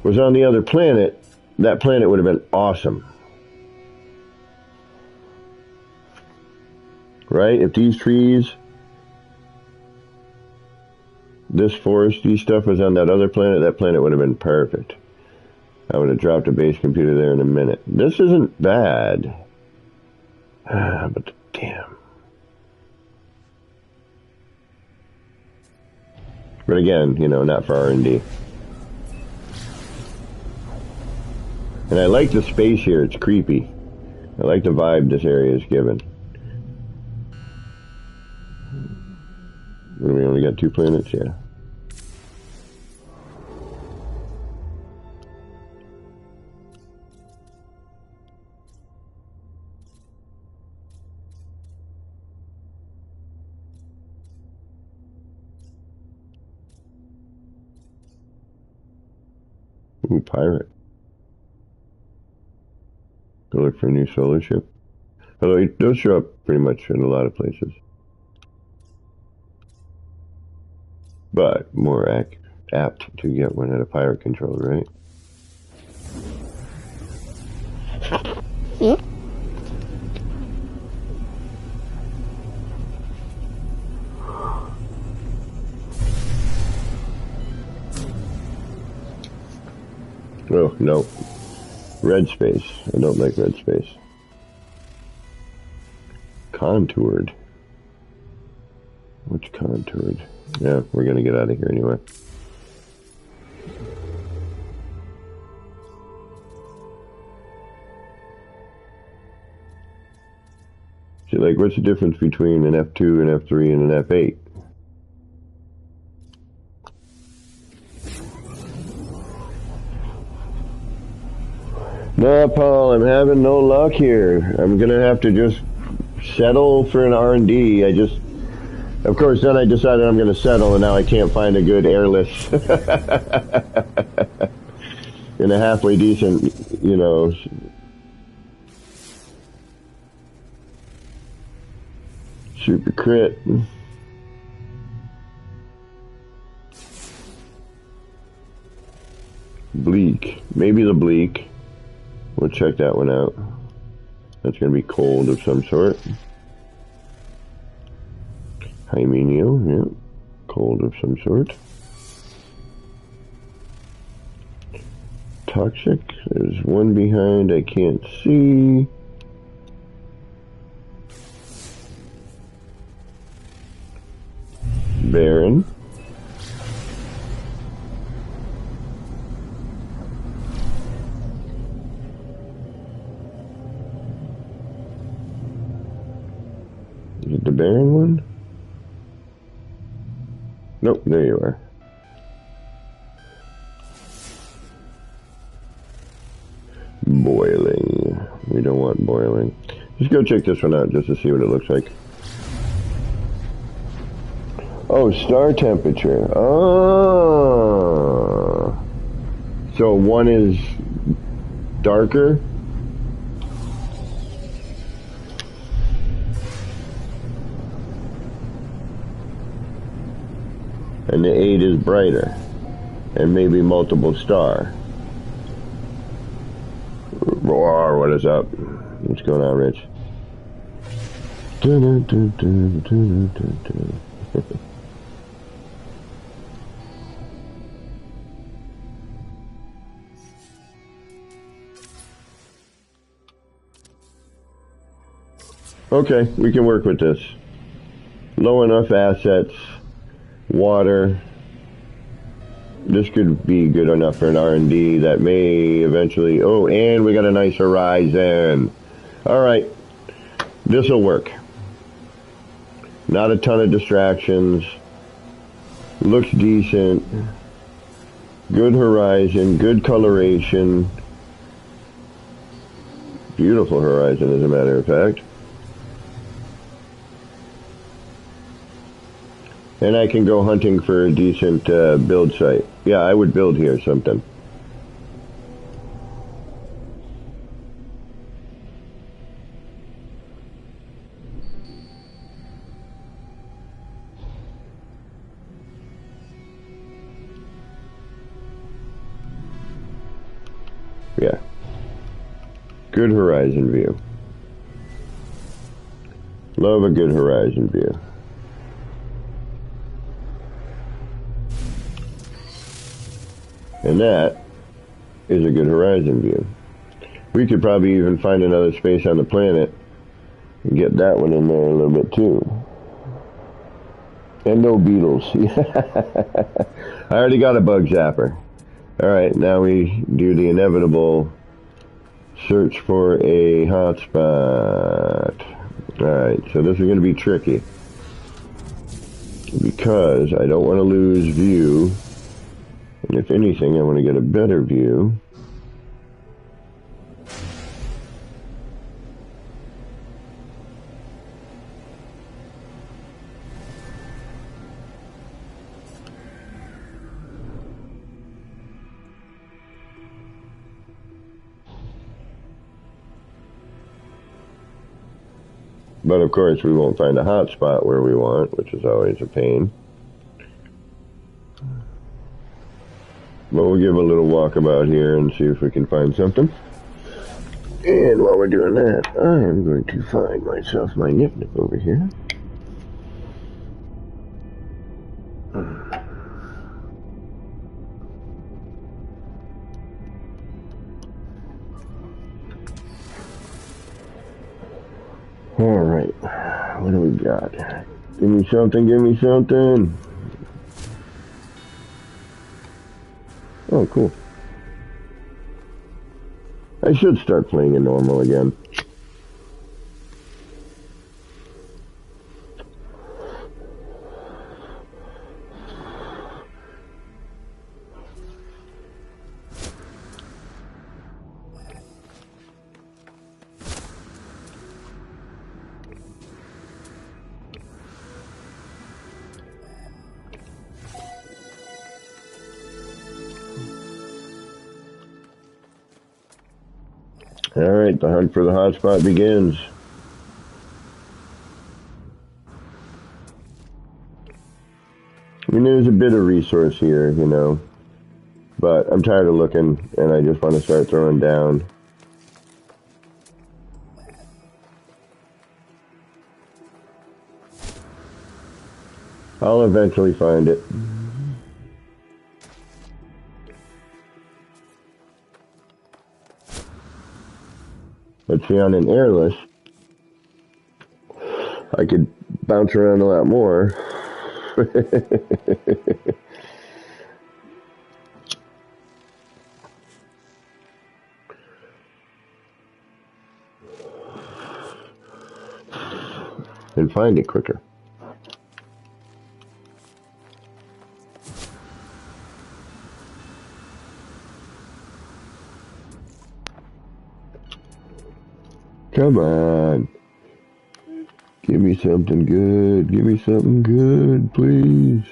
was on the other planet, that planet would have been awesome. Right? If these trees, this foresty stuff was on that other planet, that planet would have been perfect. I would have dropped a base computer there in a minute. This isn't bad. But damn. But again, you know, not for R&D. And I like the space here. It's creepy. I like the vibe this area is given. We only got 2 planets, yeah. Ooh, pirate. Go look for a new solar ship. Although it does show up pretty much in a lot of places. But more apt to get one at a pirate control, right? Hmm? Oh, no. Red space. I don't like red space. Contoured. What's contoured? Yeah, we're gonna get out of here anyway. See, like, what's the difference between an F2, an F3, and an F8? No, Paul, I'm having no luck here. I'm gonna have to just settle for an R&D. Of course, then I decided I'm going to settle, and now I can't find a good airless and a halfway decent, you know, super crit. Bleak. Maybe the bleak. We'll check that one out. That's going to be cold of some sort. Hymeneo, yeah. Cold of some sort. Toxic. There's one behind I can't see. Barren. Is it the Barren one? Nope, there you are. Boiling. We don't want boiling. Just go check this one out just to see what it looks like. Oh, star temperature. Oh. So one is darker. And the 8 is brighter. And maybe multiple star. Roar, what is up? What's going on, Rich? Okay, we can work with this. Low enough assets, water. This could be good enough for an R&D that may eventually... Oh, and we got a nice horizon. All right, this will work. Not a ton of distractions. Looks decent. Good horizon, good coloration. Beautiful horizon, as a matter of fact. And I can go hunting for a decent build site. Yeah, I would build here something. Yeah. Good horizon view. Love a good horizon view. And that is a good horizon view. We could probably even find another space on the planet and get that one in there a little bit too. And no beetles. I already got a bug zapper. Alright, now we do the inevitable search for a hotspot. Alright, so this is going to be tricky. Because I don't want to lose view. And if anything, I want to get a better view. But of course, we won't find a hot spot where we want, which is always a pain. But we'll give a little walkabout here and see if we can find something. And while we're doing that, I am going to find myself my nip-nip over here. Alright, what do we got? Give me something, give me something. Oh, cool. I should start playing in normal again. Alright, the hunt for the hotspot begins. I mean, there's a bit of resource here, you know, but I'm tired of looking, and I just want to start throwing down. I'll eventually find it. Let's see, on an airless, I could bounce around a lot more. And find it quicker. Come on. Give me something good. Give me something good, please.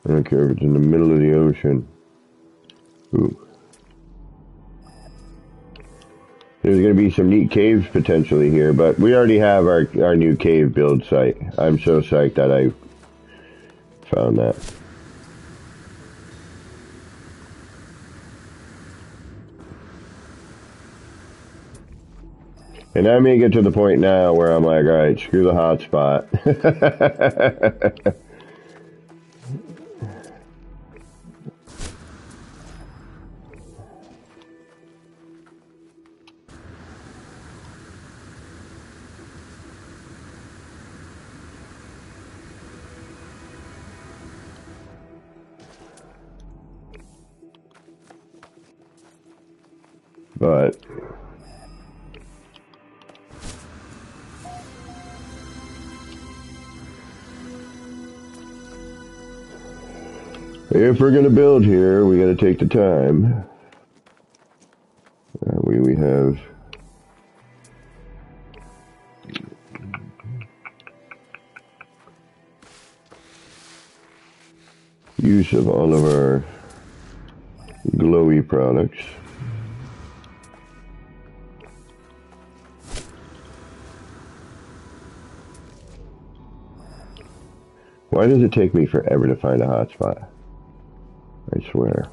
I don't care if it's in the middle of the ocean. Ooh. There's going to be some neat caves potentially here, but we already have our new cave build site. I'm so psyched that I found that. And I may get to the point now where I'm like, alright, screw the hotspot. But if we're going to build here, we got to take the time. We have use of all of our glowy products. Why does it take me forever to find a hotspot? I swear.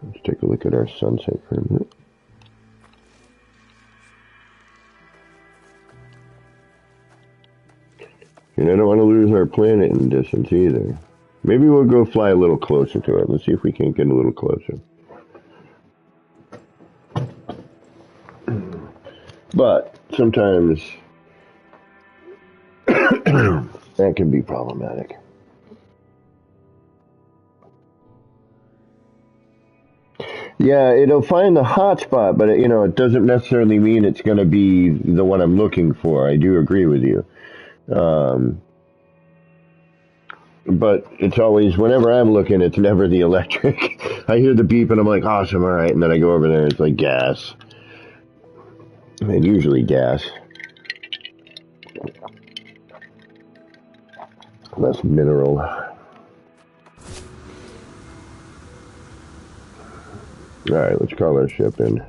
Let's take a look at our sunset for a minute. And I don't want to lose our planet in the distance either. Maybe we'll go fly a little closer to it. Let's see if we can't get a little closer. But sometimes that can be problematic. Yeah, it'll find the hotspot, but it doesn't necessarily mean it's going to be the one I'm looking for. I do agree with you. But it's always, whenever I'm looking, it's never the electric. I hear the beep and I'm like, awesome, all right. And then I go over there and it's like gas. And usually gas. Less mineral. Alright, let's call our ship in.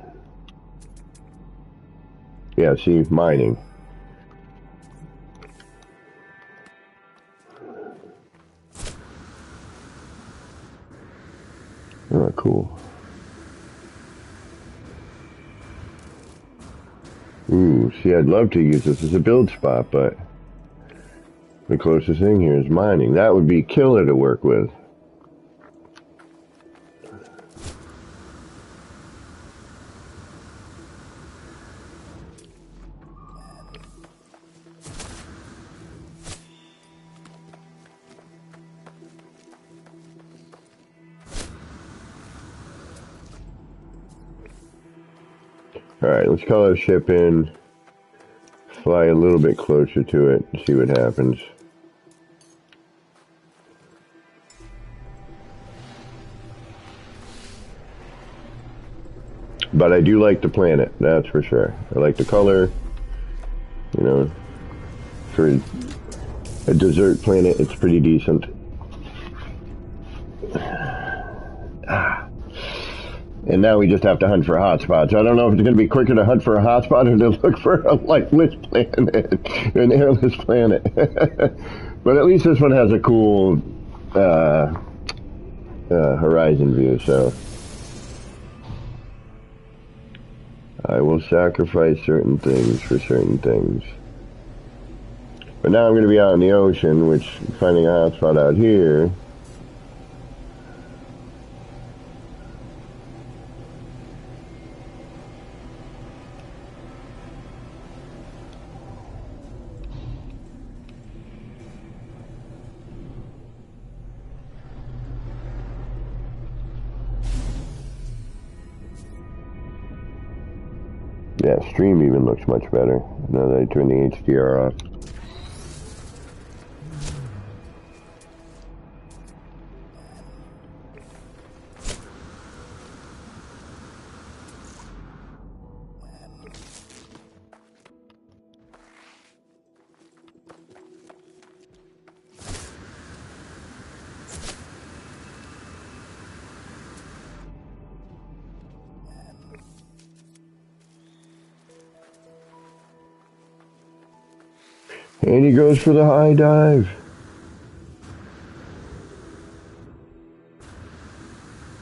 Yeah, see, mining. Oh, cool. See, I'd love to use this as a build spot, but the closest thing here is mining. That would be killer to work with. Alright, let's call our ship in, fly a little bit closer to it, and see what happens. But I do like the planet, that's for sure. I like the color, you know, for a desert planet, it's pretty decent. And now we just have to hunt for hotspots. I don't know if it's going to be quicker to hunt for a hotspot or to look for a lightless planet, an airless planet. But at least this one has a cool horizon view, so I will sacrifice certain things for certain things. But now I'm going to be out in the ocean, which finding a hotspot out here. Yeah, stream even looks much better now that I turn the HDR off. And he goes for the high dive.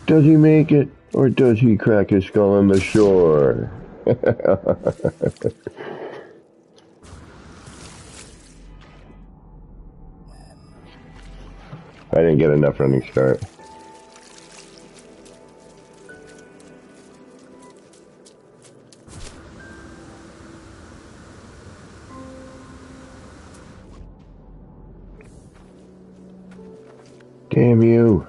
Does he make it, or does he crack his skull on the shore? I didn't get enough running start. Damn you.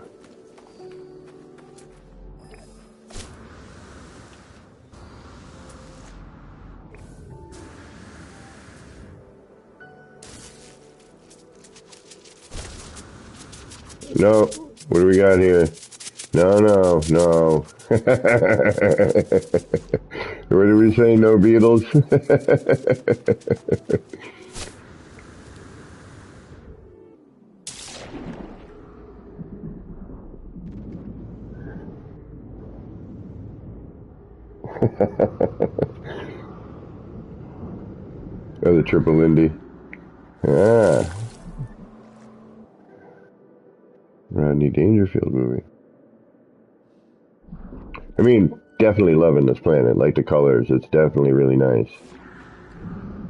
No, what do we got here? No. What did we say? No beetles? Oh, the triple Lindy. Ah. Rodney Dangerfield movie. I mean, definitely loving this planet. Like the colors, it's definitely really nice.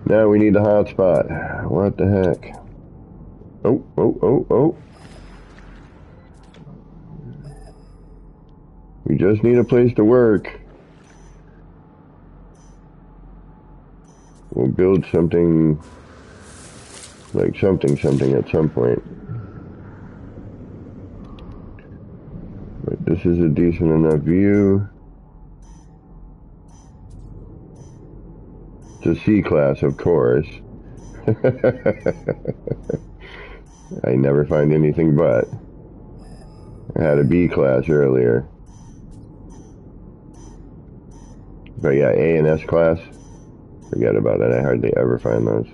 Now we need the hotspot. What the heck? Oh. We just need a place to work. We'll build something like something at some point. But this is a decent enough view. It's a C-class, of course. I never find anything but. I had a B-class earlier. But yeah, A and S class, forget about it. I hardly ever find those.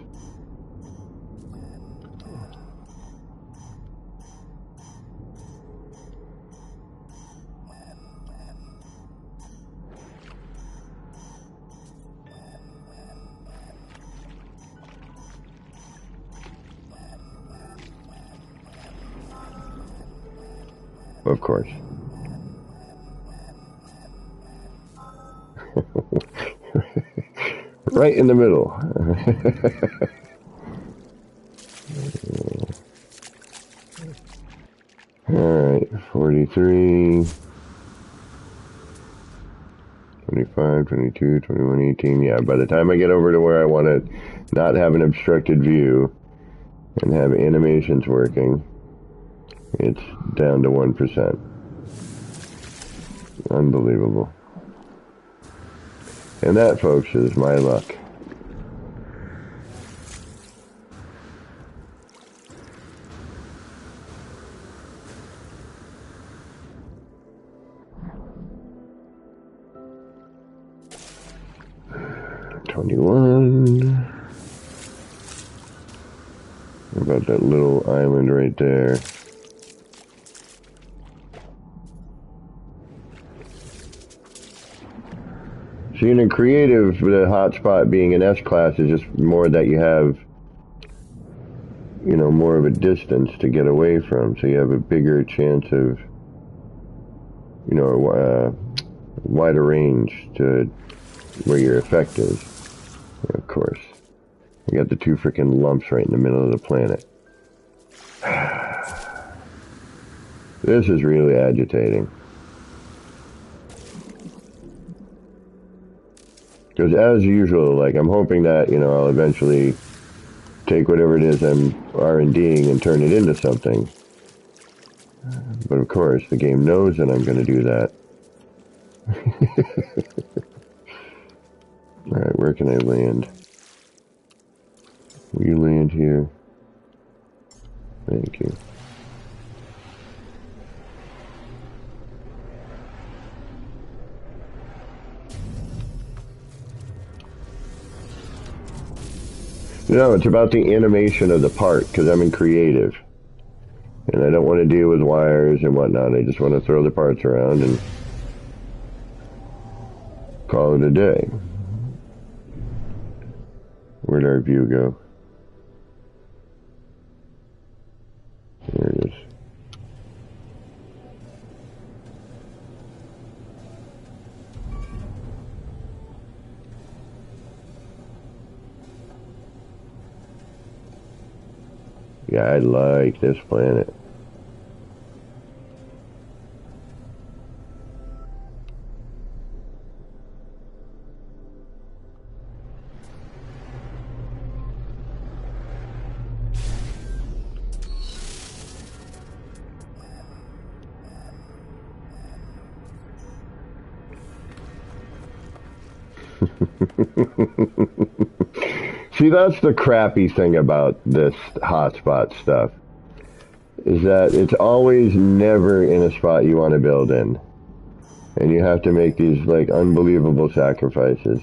Of course. Right in the middle. Alright, 43, 25, 22, 21, 18. Yeah, by the time I get over to where I want to not have an obstructed view and have animations working, it's down to 1%. Unbelievable. And that, folks, is my luck. What about that little island right there? See, in creative, the hotspot being an S-class is just more that you have, you know, more of a distance to get away from, so you have a bigger chance of, you know, wider range to where your effect is. Yeah, of course. You got the two freaking lumps right in the middle of the planet. This is really agitating. Because as usual, like, I'm hoping that, you know, I'll eventually take whatever it is I'm R&Ding and turn it into something. But of course, the game knows that I'm going to do that. Alright, where can I land? Will you land here? Thank you. No, it's about the animation of the part, because I'm in creative. And I don't want to deal with wires and whatnot. I just want to throw the parts around and call it a day. Where'd our view go? There it is. Yeah, I like this planet. See, that's the crappy thing about this hotspot stuff, is that it's always never in a spot you want to build in. And you have to make these, like, unbelievable sacrifices.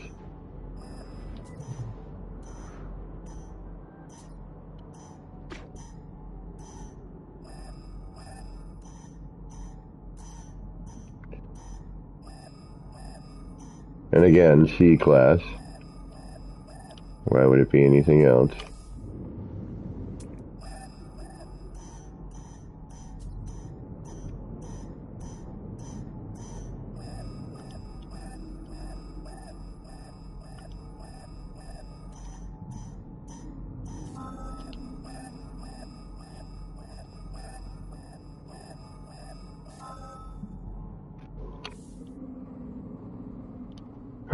And again, C-class. Why would it be anything else?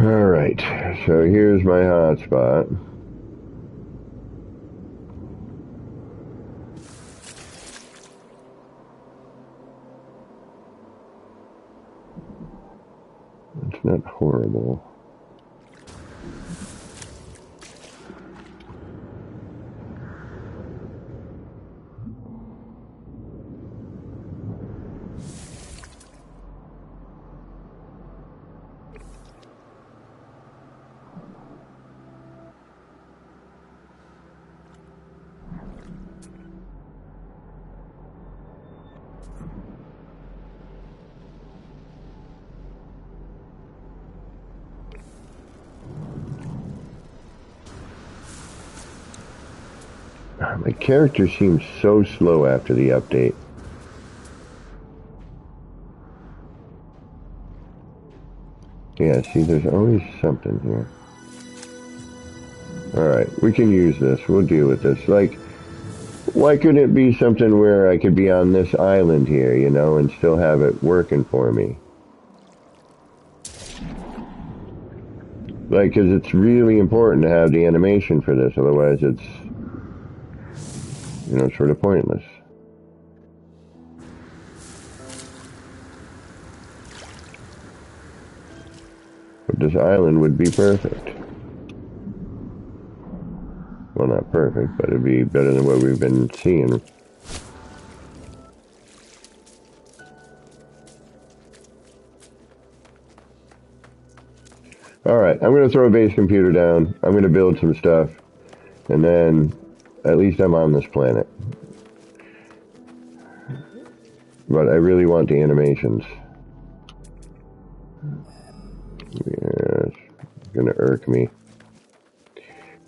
Alright, so here's my hotspot. It's not horrible. My character seems so slow after the update. Yeah, see, there's always something here. Alright, we can use this. We'll deal with this. Like, why couldn't it be something where I could be on this island here, you know, and still have it working for me? Like, because it's really important to have the animation for this, otherwise it's, you know, sort of pointless. But this island would be perfect. Well, not perfect, but it'd be better than what we've been seeing. Alright, I'm going to throw a base computer down. I'm going to build some stuff. And then, at least I'm on this planet. But I really want the animations. Yeah, it's going to irk me.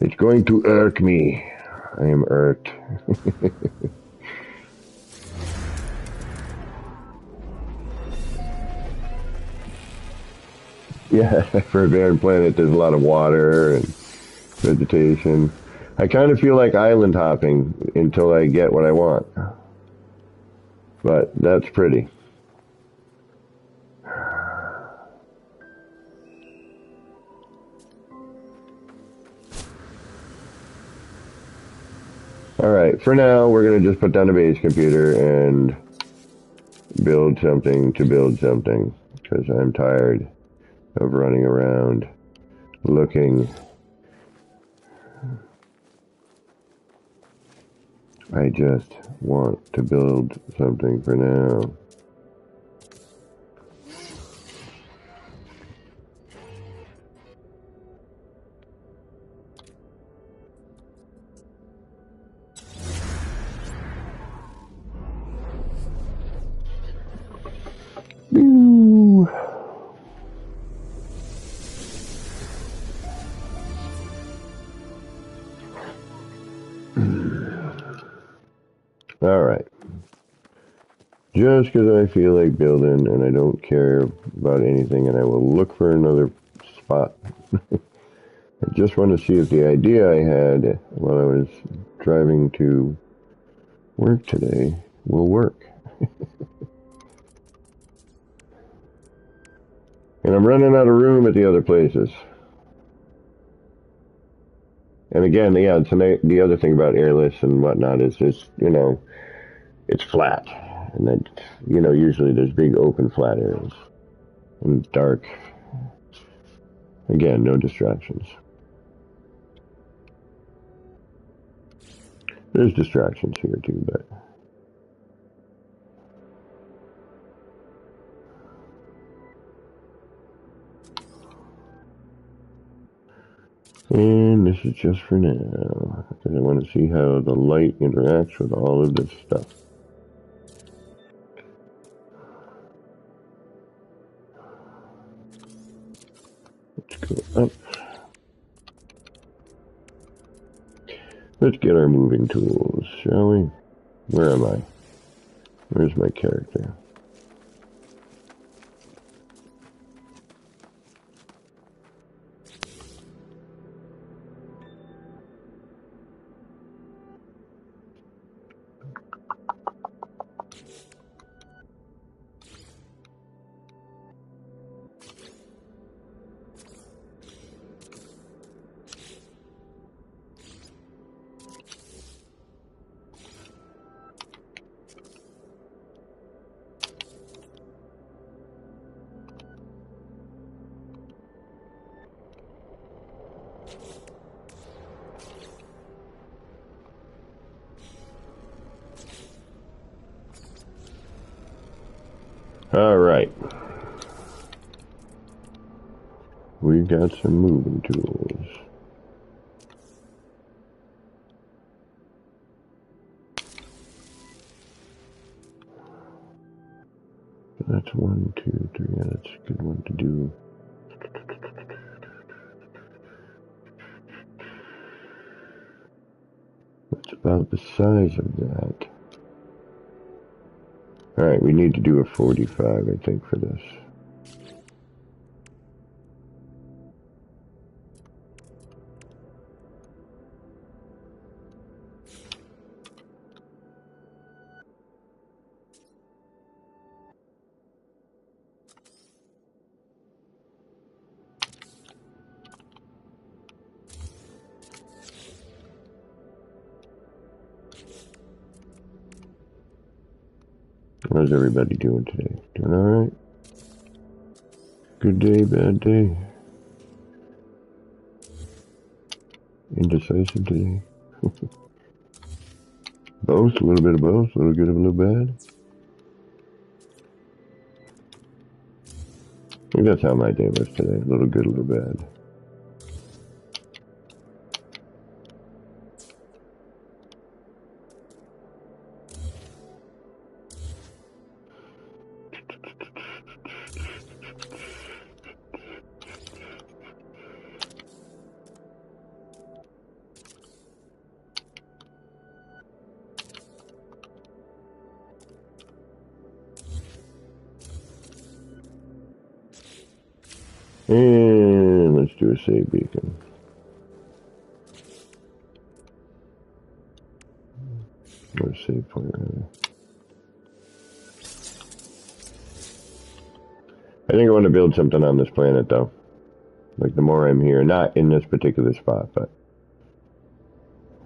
It's going to irk me. I am irked. Yeah, for a barren planet, there's a lot of water and vegetation. I kind of feel like island hopping until I get what I want. But that's pretty. Alright, for now, we're going to just put down a base computer and build something to build something. Because I'm tired of running around looking. I just want to build something for now. Ooh. Alright. Just because I feel like building and I don't care about anything and I will look for another spot. I just want to see if the idea I had while I was driving to work today will work. And I'm running out of room at the other places. And again, yeah, tonight, the other thing about airless and whatnot is just, you know, it's flat. And then, you know, usually there's big open flat areas. And dark. Again, no distractions. There's distractions here too, but... And this is just for now, because I want to see how the light interacts with all of this stuff. Let's go up. Let's get our moving tools, shall we? Where am I? Where's my character? Alright. We got some moving tools. That's 1, 2, 3. Yeah, that's a good one to do. That's about the size of that. Alright, we need to do a 45, I think, for this. How's everybody doing today? Doing alright? Good day, bad day? Indecisive today? Both? A little bit of both? A little good, a little bad? I think that's how my day was today. A little good, a little bad. And let's do a save beacon. Or a save point, rather. I think I want to build something on this planet, though. Like, the more I'm here, not in this particular spot, but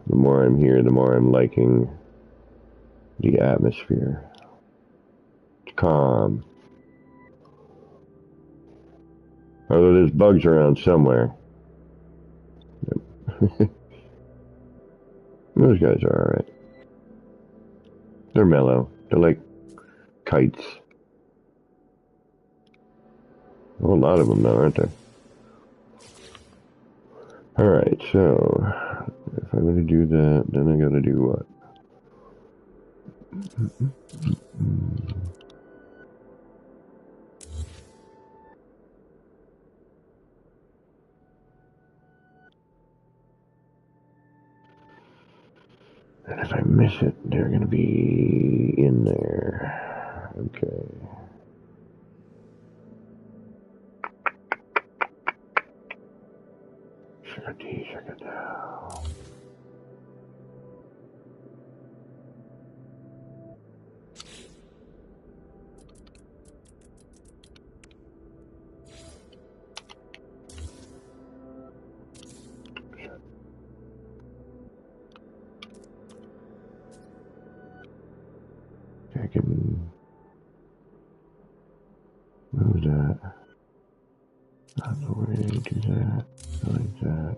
the more I'm here, the more I'm liking the atmosphere. It's calm. Although there's bugs around somewhere. Those guys are alright. They're mellow. They're like kites. A whole lot of them now, aren't there? Alright, so if I'm going to do that, then I got to do what? And if I miss it, they're going to be in there. Okay. Check it out. I can move that out of the way, do that, like that.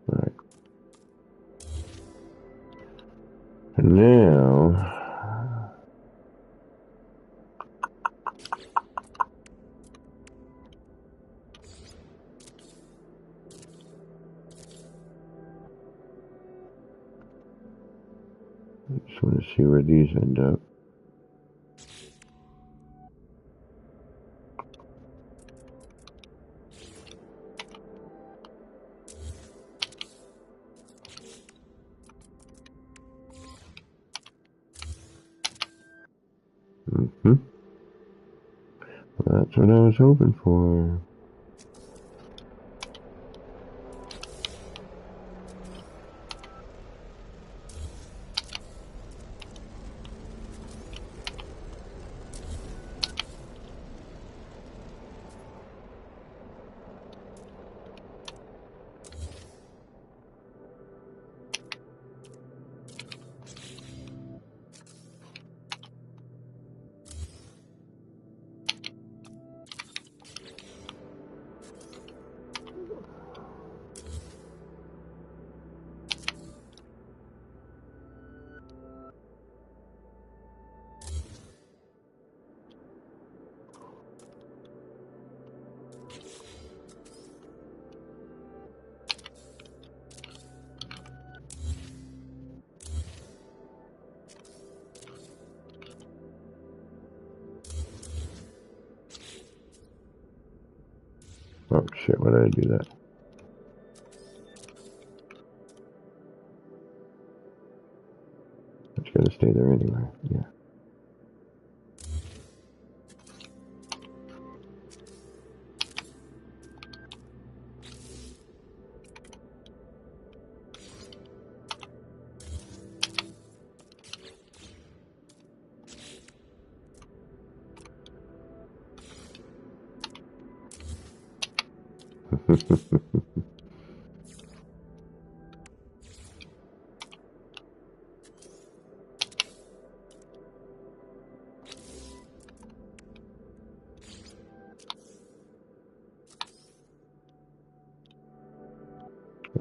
Right. And now, I just want to see where these end up. Well, that's what I was hoping for. Oh shit, why did I do that? It's gonna stay there anyway, yeah.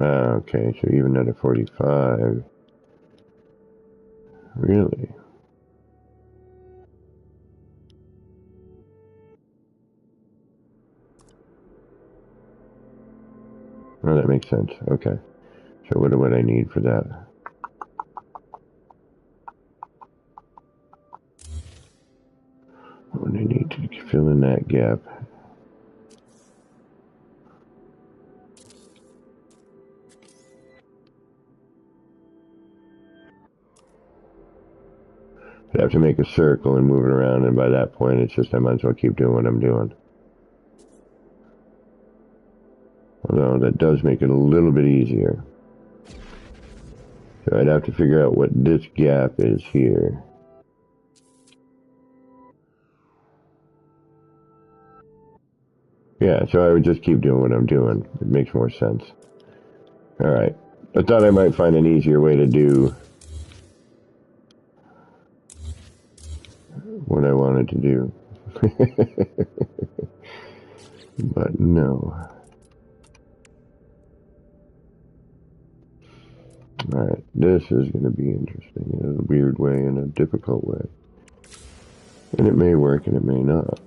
Okay, so even at a 45, really? Oh, that makes sense. Okay. So what would I need for that? What would I need to fill in that gap? I'd have to make a circle and move it around, and by that point, it's just I might as well keep doing what I'm doing. Although that does make it a little bit easier. So I'd have to figure out what this gap is here. Yeah, so I would just keep doing what I'm doing. It makes more sense. Alright. I thought I might find an easier way to do what I wanted to do. But no. Alright, this is going to be interesting in a weird way, in a difficult way. And it may work and it may not.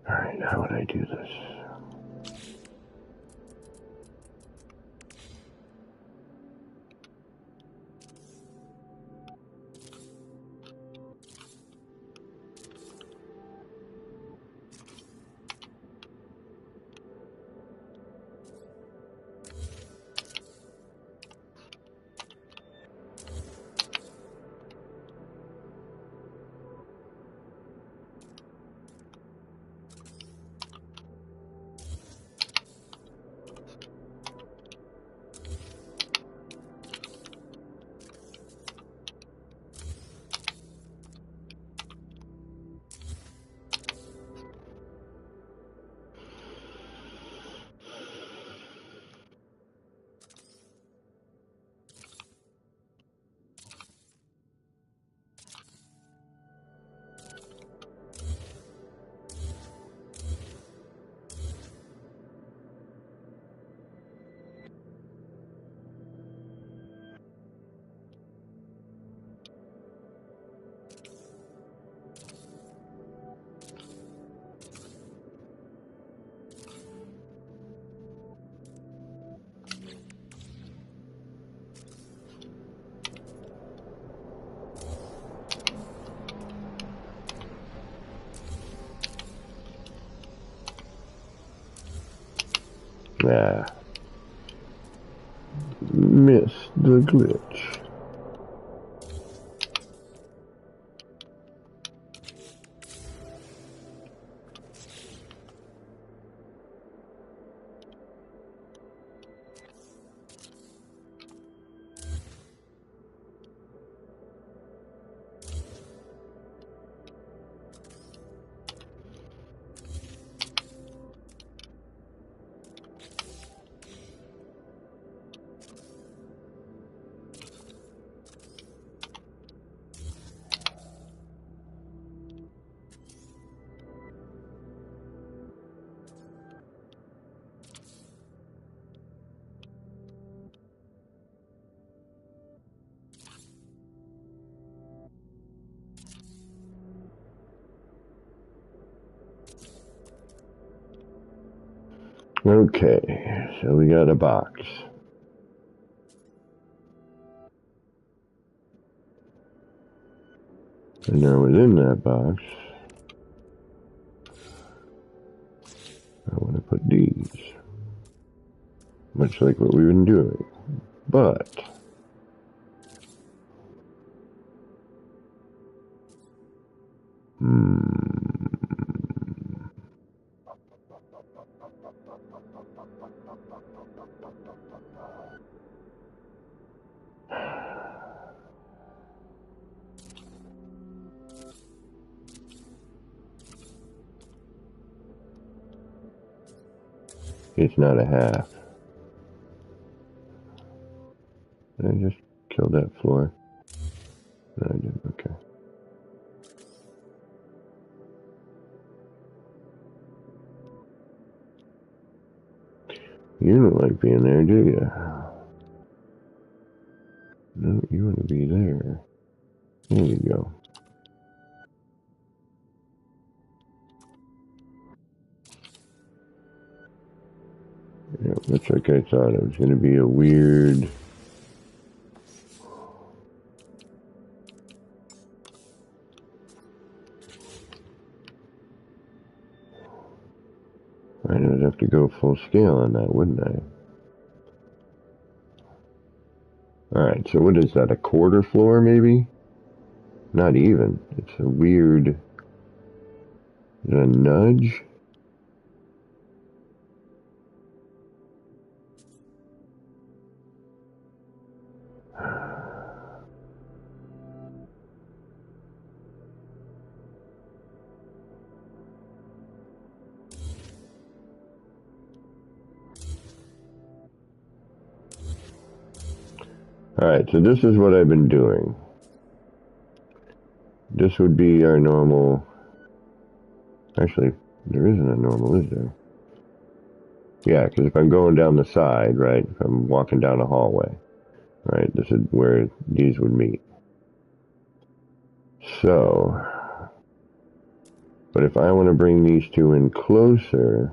Alright, how would I do this? Ah. Missed the glitch. Okay, so we got a box. And now within that box, I want to put these. Much like what we've been doing. But It's not a half. Did I just kill that floor? No, I didn't. Okay. You don't like being there, do you? No, you want to be there. There you go. Yeah, that's like I thought. It was going to be a weird... I'd have to go full scale on that, wouldn't I? Alright, so what is that, a quarter floor maybe? Not even. It's a weird... Is it a nudge? Alright, so this is what I've been doing. This would be our normal... Actually, there isn't a normal, is there? Yeah, because if I'm going down the side, right, if I'm walking down a hallway, right, this is where these would meet. So, but if I want to bring these two in closer...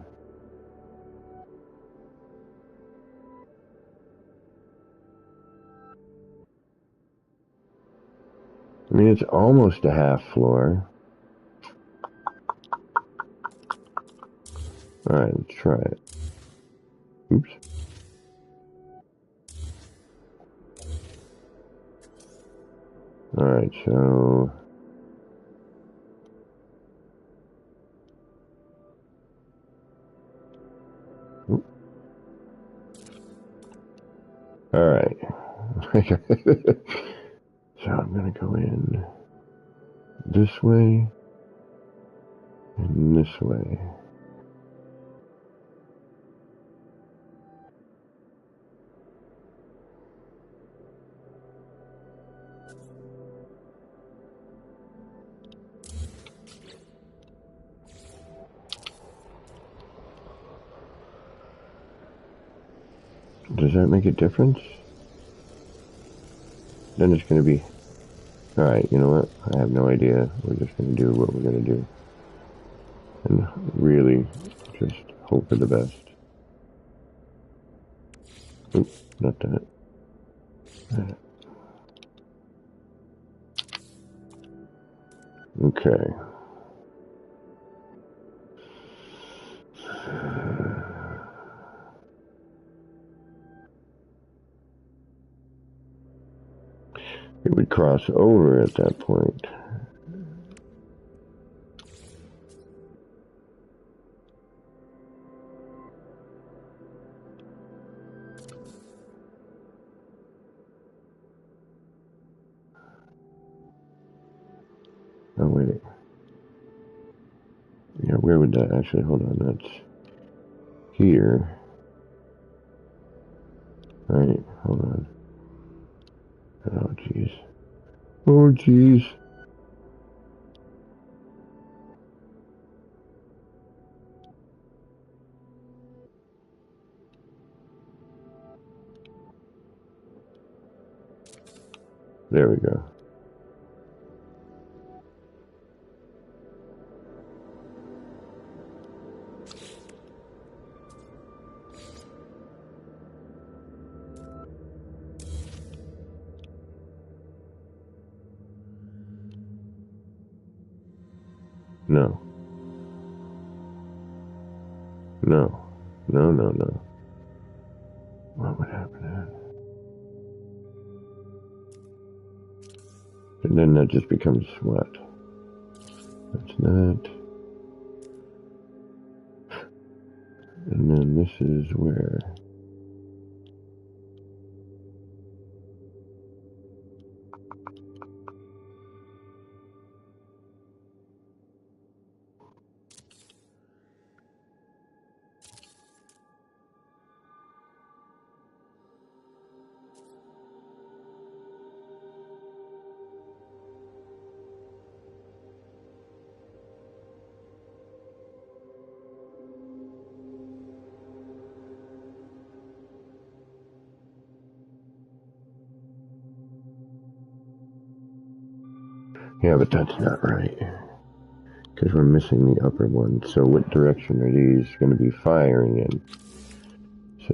I mean, it's almost a half floor. Alright, let's try it. Oops. Alright, so... Alright. So I'm gonna go in this way and this way. Does that make a difference? Then it's gonna be... Alright, you know what? I have no idea. We're just gonna do what we're gonna do. And really just hope for the best. Oop, not that. Okay. It would cross over at that point. Oh, wait. Yeah, where would that actually... Hold on, that's here. Alright, hold on. Oh, jeez. Oh, jeez. There we go. No. No. No, no, no. What would happen then? And then that just becomes what? That's that. And then this is where? Yeah, but that's not right. Because we're missing the upper one. So what direction are these going to be firing in? So...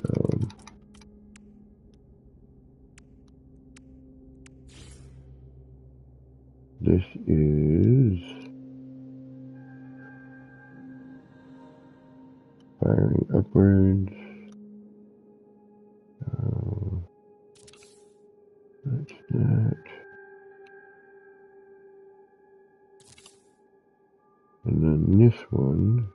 this is... firing upwards. That's that. And then this one...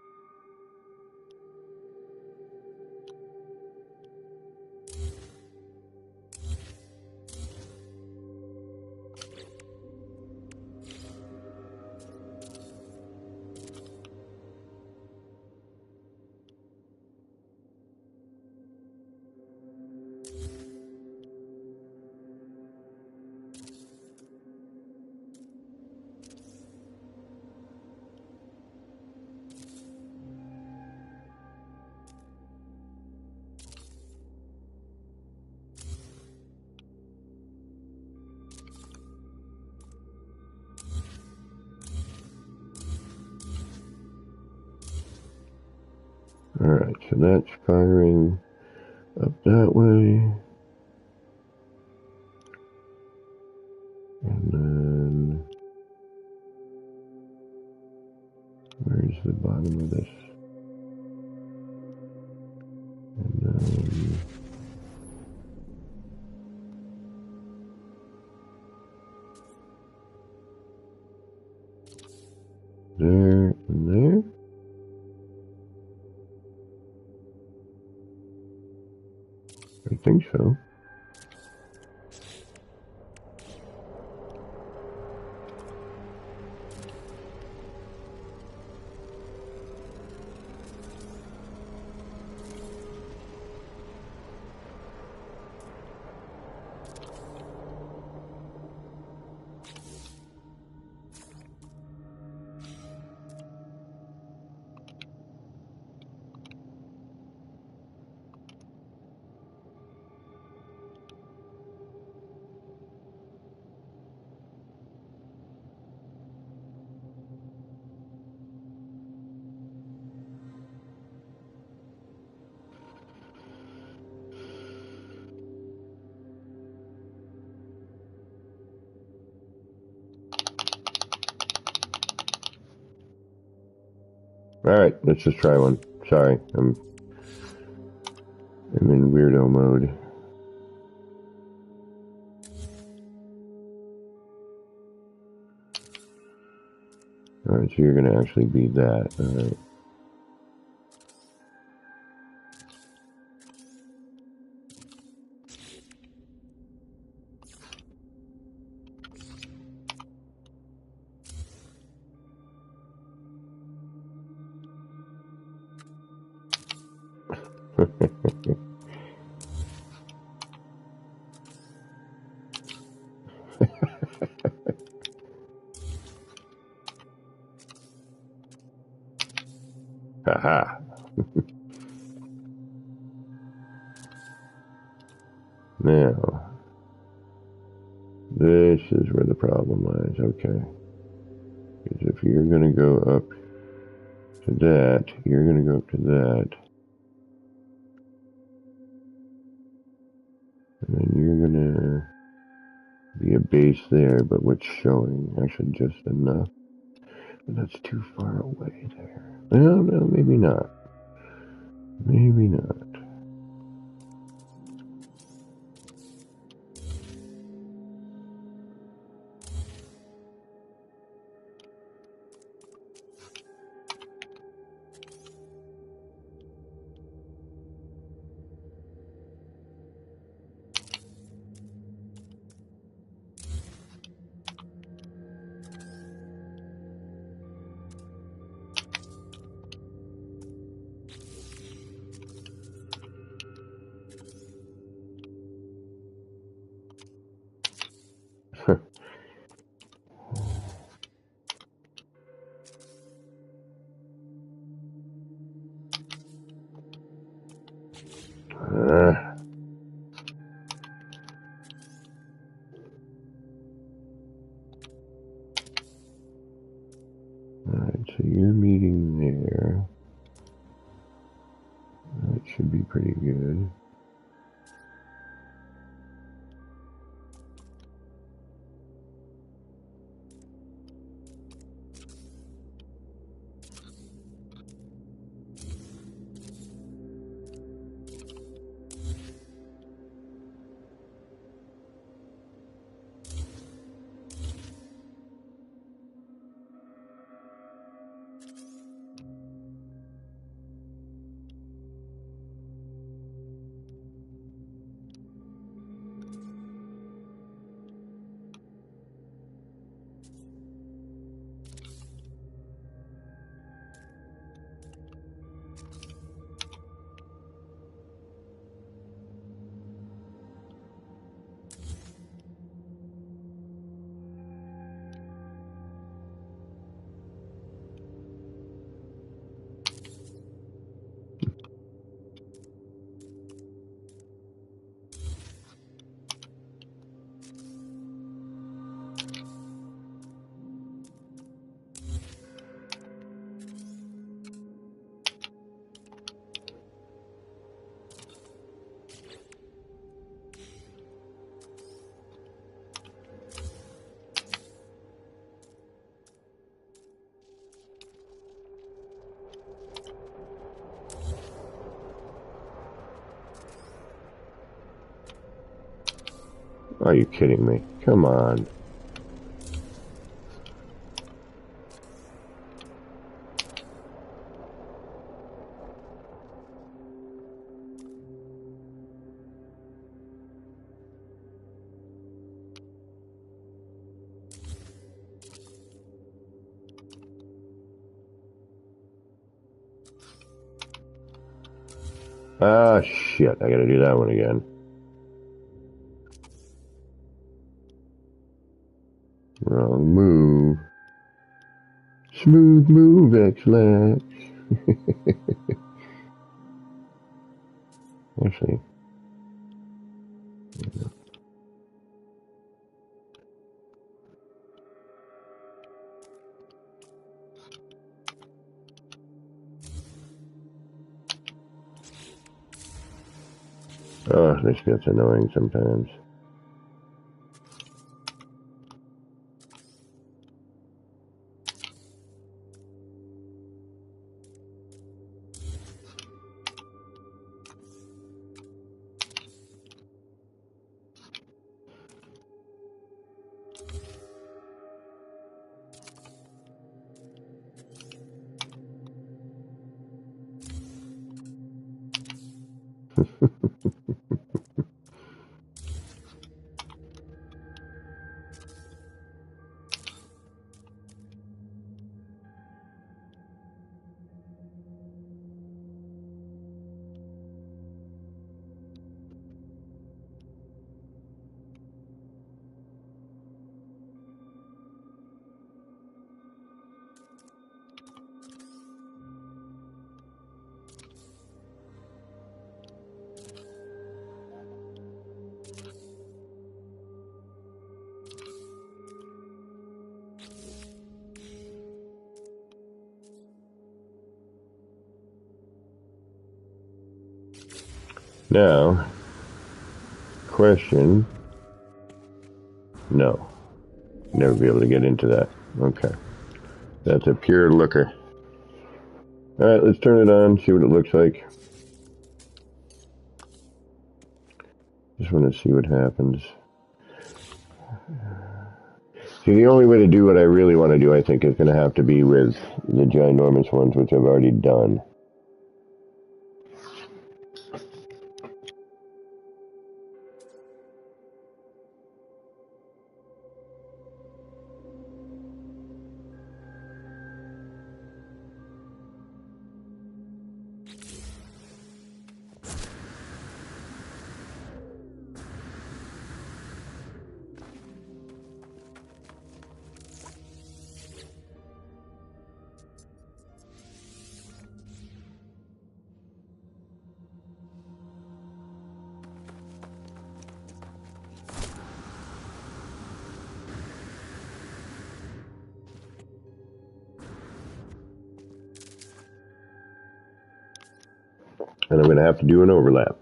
Alright, so that's firing up that way. And then... where's the bottom of this? And then... there and there? I think so. Alright, let's just try one. Sorry, I'm in weirdo mode. Alright, so you're gonna actually be that. Alright. Haha. Now, this is where the problem lies. Okay. Because if you're going to go up to that, you're going to go up to that. And then you're going to be a base there, but what's showing? Actually, just enough. But that's too far away there. No, maybe not. Maybe not. you're meeting there. That should be pretty good. Are you kidding me? Come on. Ah, shit. I gotta do that one again. Wrong move. Smooth move, X-Lax. Actually. Oh, this gets annoying sometimes. Now, question. No. Never be able to get into that. Okay. That's a pure looker. Alright, let's turn it on, see what it looks like. Just want to see what happens. See, the only way to do what I really want to do, I think, is going to have to be with the ginormous ones, which I've already done. And I'm going to have to do an overlap.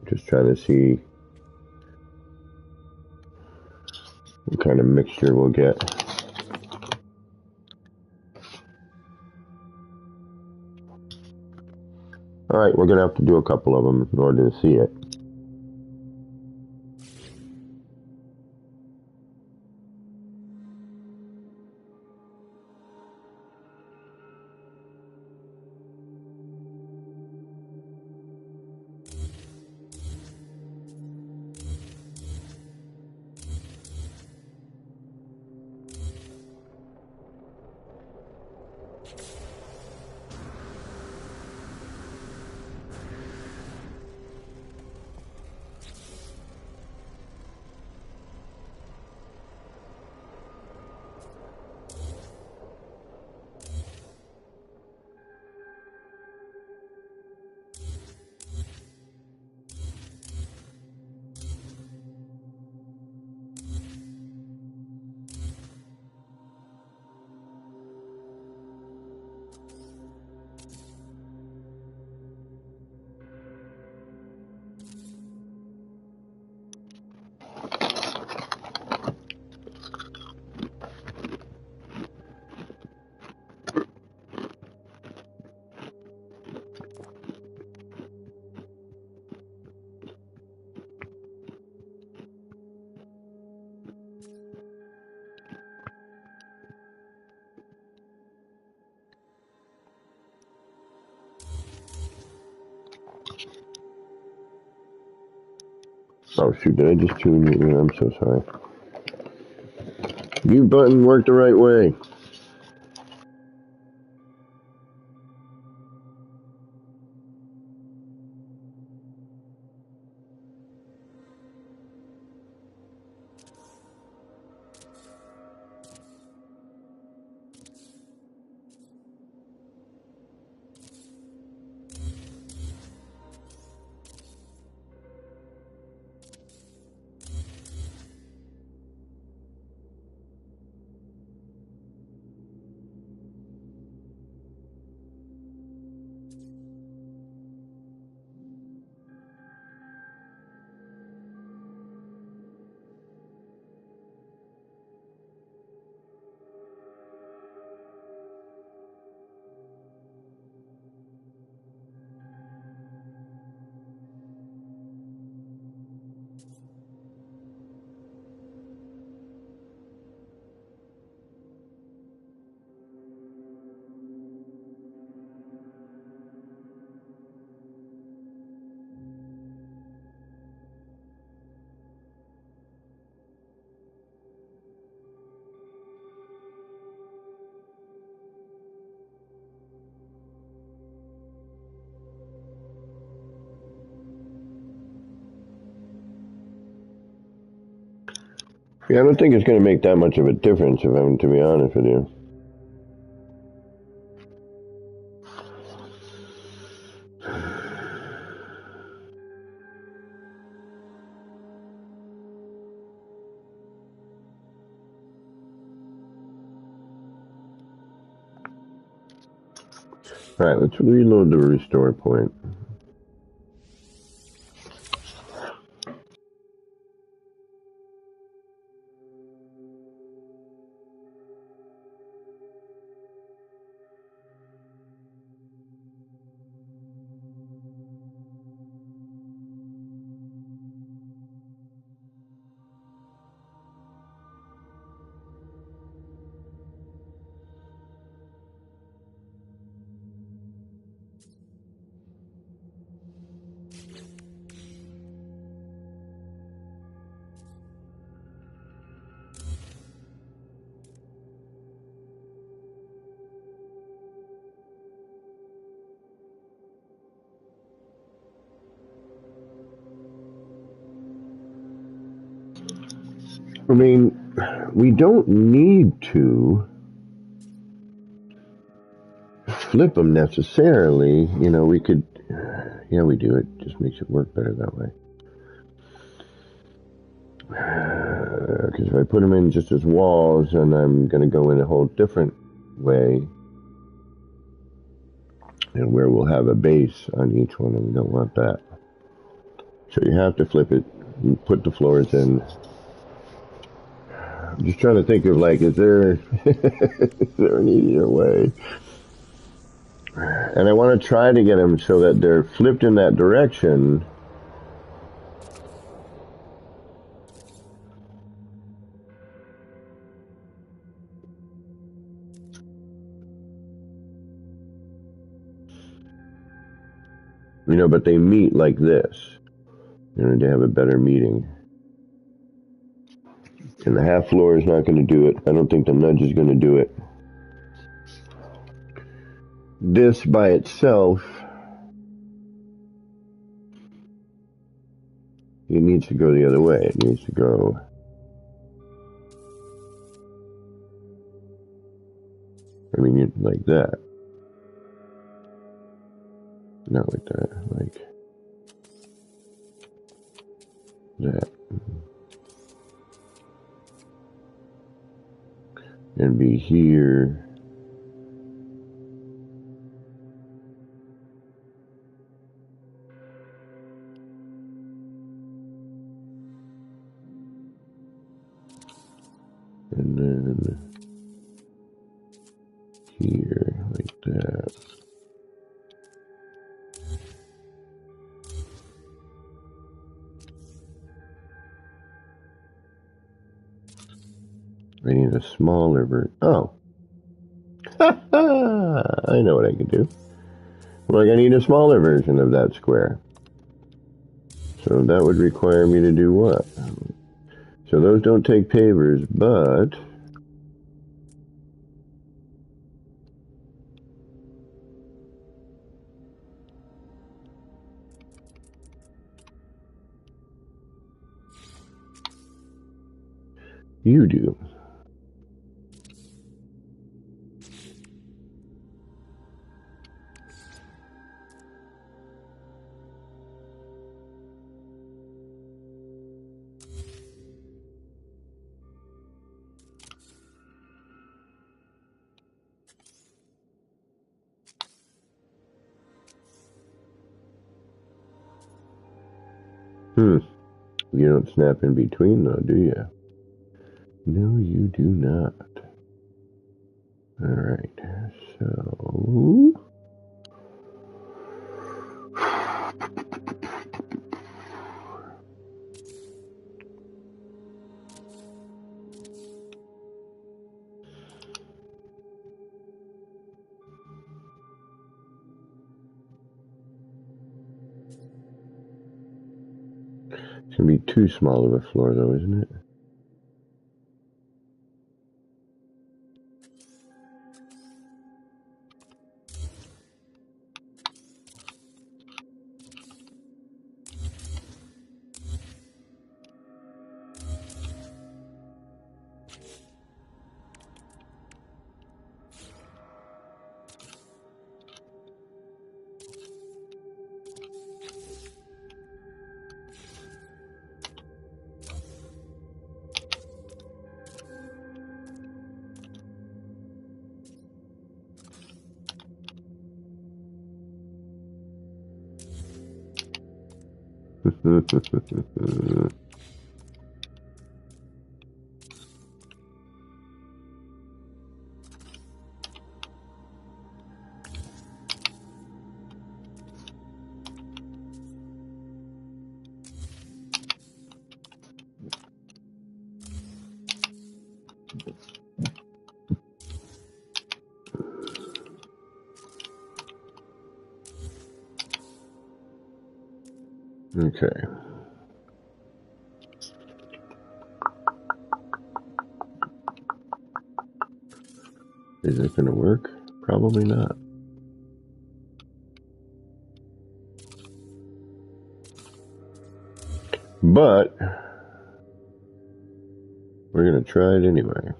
Just trying to see what kind of mixture we'll get. Alright, we're going to have to do a couple of them in order to see it. Oh shoot, did I just tune you in? I'm so sorry. Mute button worked the right way. Yeah, I don't think it's going to make that much of a difference, if I'm to be honest with you. Alright, let's reload the restore point. I mean, we don't need to flip them necessarily. You know, we could, yeah, we do. It just makes it work better that way. Because if I put them in just as walls, and I'm going to go in a whole different way, and where we'll have a base on each one, and we don't want that. So you have to flip it and put the floors in. I'm just trying to think of, like, is there an easier way? And I want to try to get them so that they're flipped in that direction. You know, but they meet like this. You know, to have a better meeting. And the half floor is not going to do it. I don't think the nudge is going to do it. This by itself, it needs to go the other way. It needs to go. I mean, like that. Not like that. Like that. And be here. And then here, like that. I need a smaller version. Oh. I know what I can do. Like, I need a smaller version of that square. So that would require me to do what? So those don't take pavers, but you do. You don't snap in between, though, do you? No, you do not. Alright, so... It's going to be too small of a floor, though, isn't it? Okay. Is it going to work? Probably not. But we're gonna try it anyway.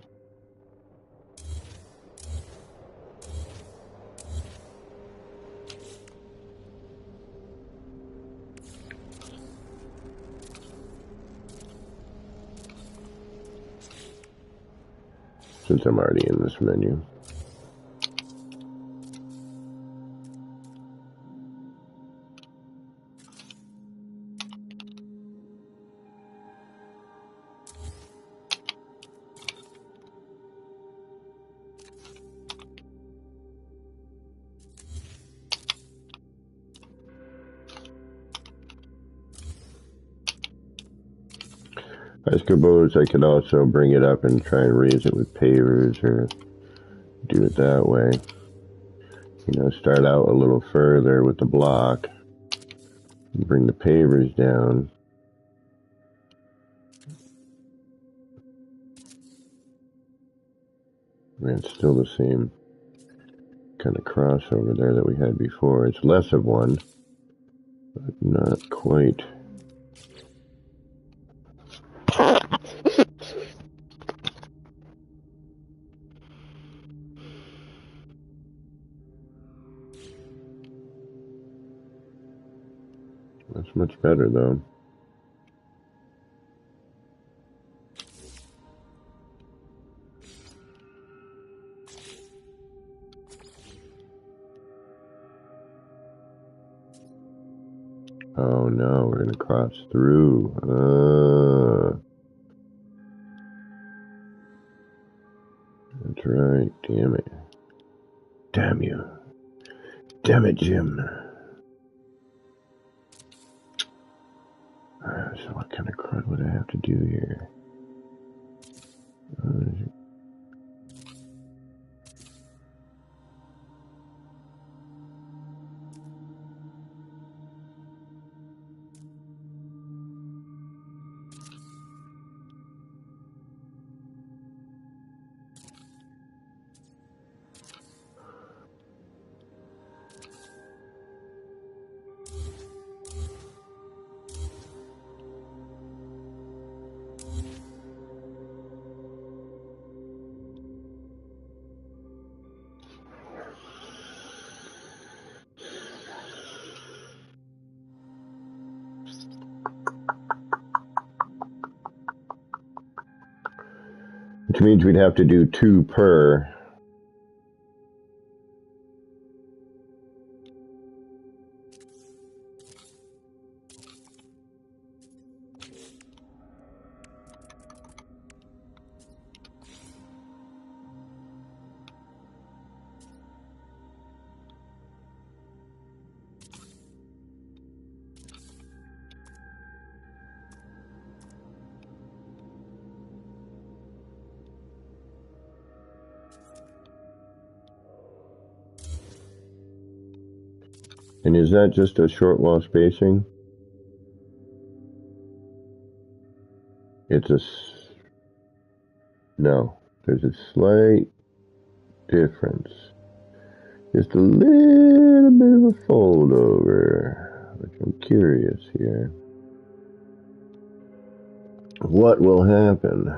Since I'm already in this menu. I suppose I could also bring it up and try and raise it with pavers, or do it that way. You know, start out a little further with the block, and bring the pavers down. Man, it's still the same kind of crossover there that we had before. It's less of one, but not quite. That's much better, though. Oh no, we're gonna cross through. That's right, damn it. Damn you. Damn it, Jim. So what kind of crud would I have to do here? Which means we'd have to do 2 per. And is that just a short wall spacing? It's no, there's a slight difference. Just a little bit of a fold over, which I'm curious here. What will happen?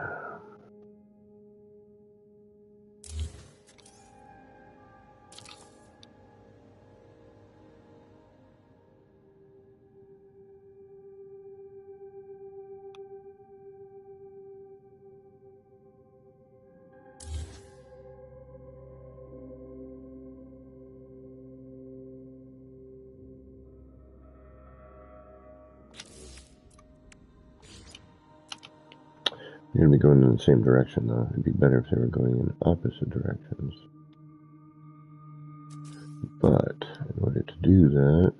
You're going to be going in the same direction, though. It'd be better if they were going in opposite directions. But in order to do that,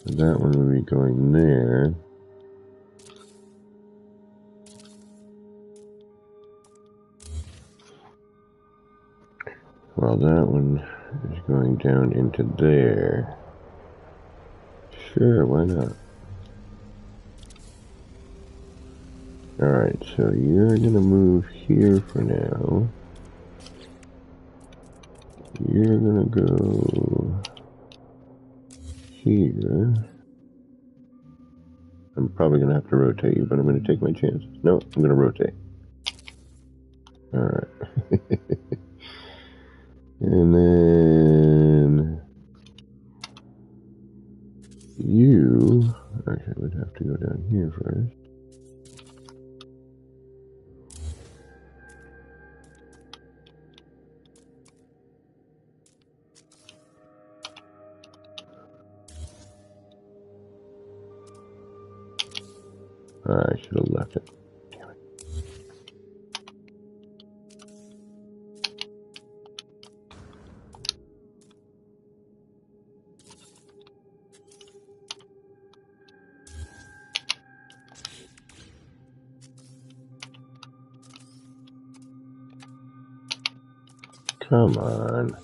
that one would be going there. While that one is going down into there. Sure, why not? Alright, so you're gonna move here for now. You're gonna go here. I'm probably going to have to rotate you, but I'm going to take my chances. No, I'm going to rotate. Alright. And then you actually would have to go down here first. I should have left it. Damn it. Come on.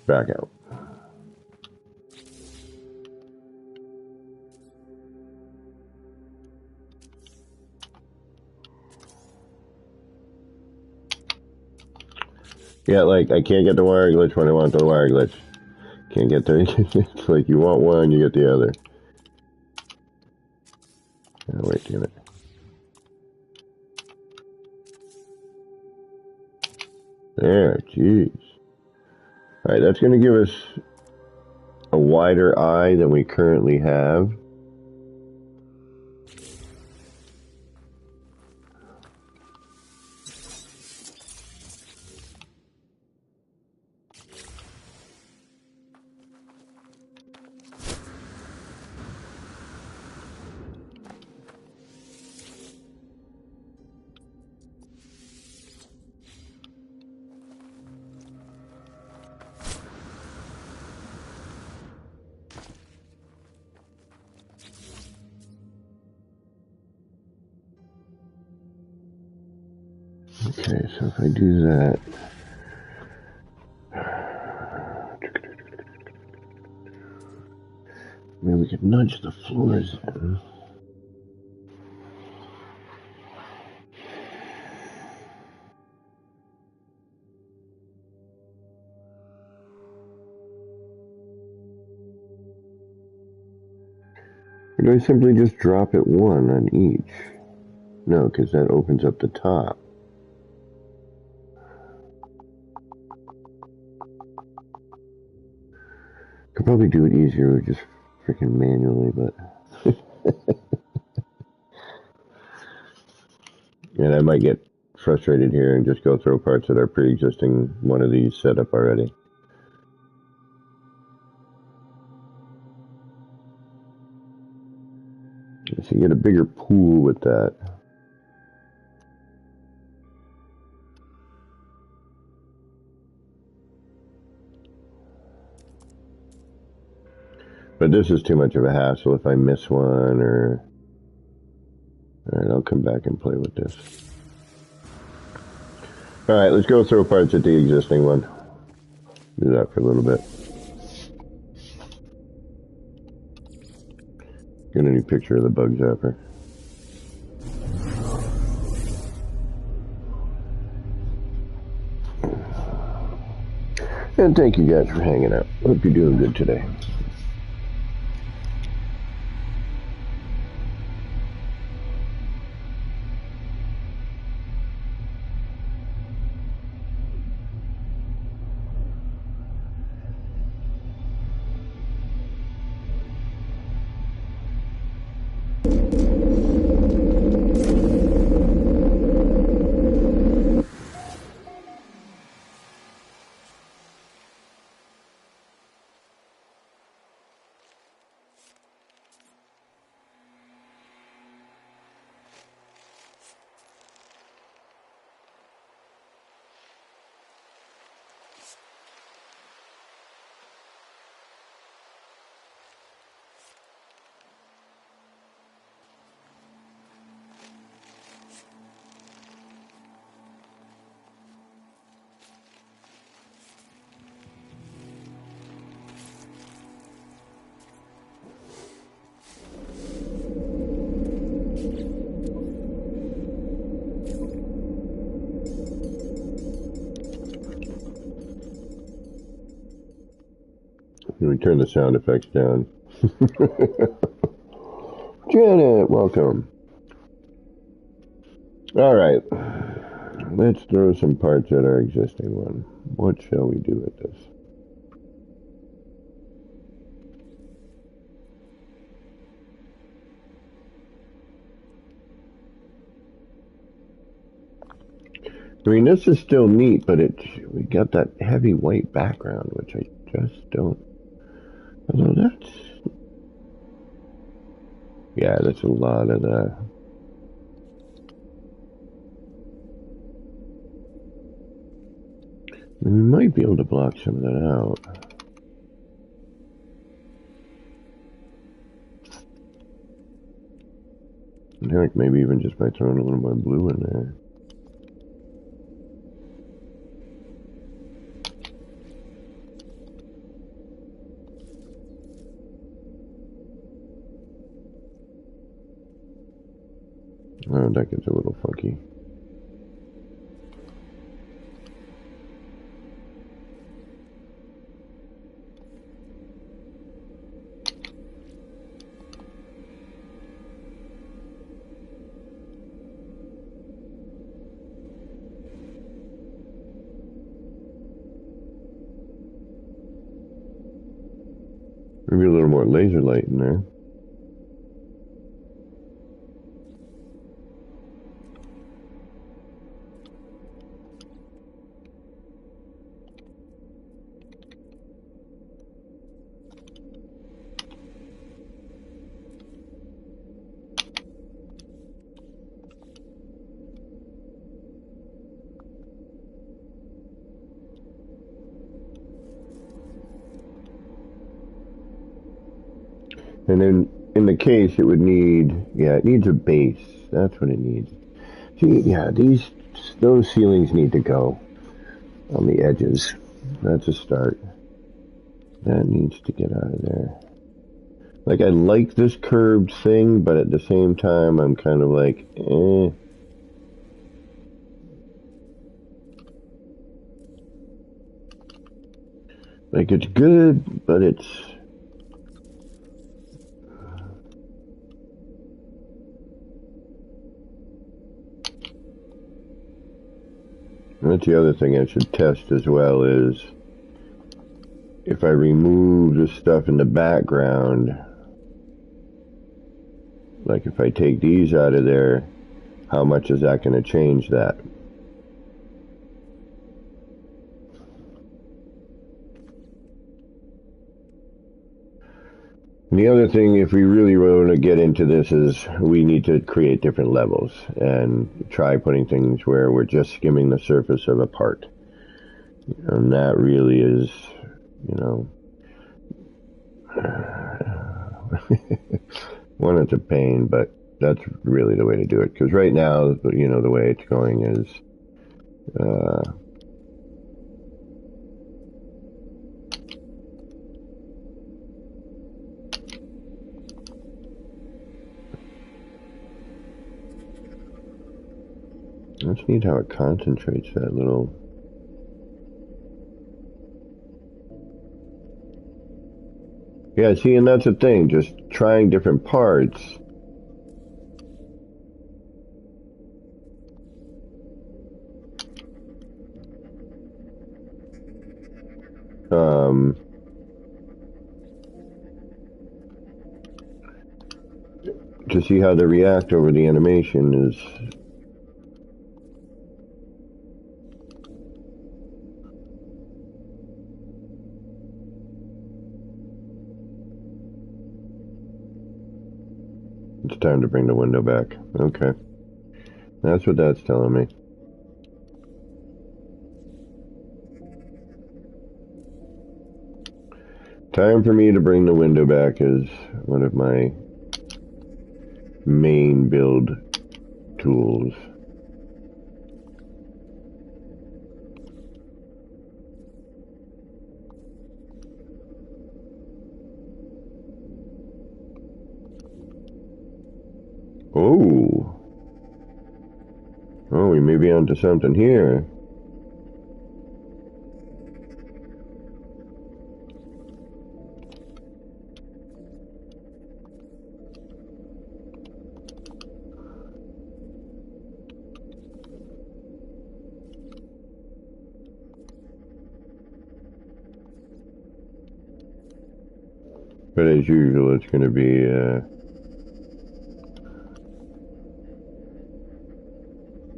Back out. Yeah, like, I can't get the wire glitch when I want the wire glitch. Can't get the... It's like you want one, you get the other. Oh, wait, damn it. There, jeez. Alright, that's going to give us a wider eye than we currently have. Okay, so if I do that, maybe we could nudge the floors in. Or do I simply just drop it one on each? No, because that opens up the top. Could probably do it easier with just freaking manually, but... And I might get frustrated here and just go throw parts that are pre-existing one of these set up already. So you get a bigger pool with that. But this is too much of a hassle if I miss one or... Alright, I'll come back and play with this. Alright, let's go throw parts at the existing one. Do that for a little bit. Get a new picture of the bug zapper. And thank you guys for hanging out. Hope you're doing good today. We turn the sound effects down. Janet, welcome. Alright. Let's throw some parts at our existing one. What shall we do with this? I mean, this is still neat, but we got that heavy white background, which I just don't. Although that's a lot of that. We might be able to block some of that out. Heck, maybe even just by throwing a little more blue in there. Oh, that gets a little funky. Maybe a little more laser light in there. And then in the case, it would need, it needs a base. That's what it needs. See, yeah, those ceilings need to go on the edges. That's a start. That needs to get out of there. Like, I like this curved thing, but at the same time, I'm kind of like, eh. Like, it's good, but it's... That's the other thing I should test as well is if I remove the stuff in the background, like if I take these out of there, how much is that going to change that? And the other thing, if we really want to get into this, is we need to create different levels and try putting things where we're just skimming the surface of a part. And that really is, one, it's a pain, but that's really the way to do it. Because right now, the way it's going is, it's neat how it concentrates that little... Yeah, see, and that's the thing, just trying different parts. To see how they react over the animation is... It's time to bring the window back. Okay. That's what that's telling me. Time for me to bring the window back is one of my main build tools. Oh, we may be onto something here. But as usual, it's going to be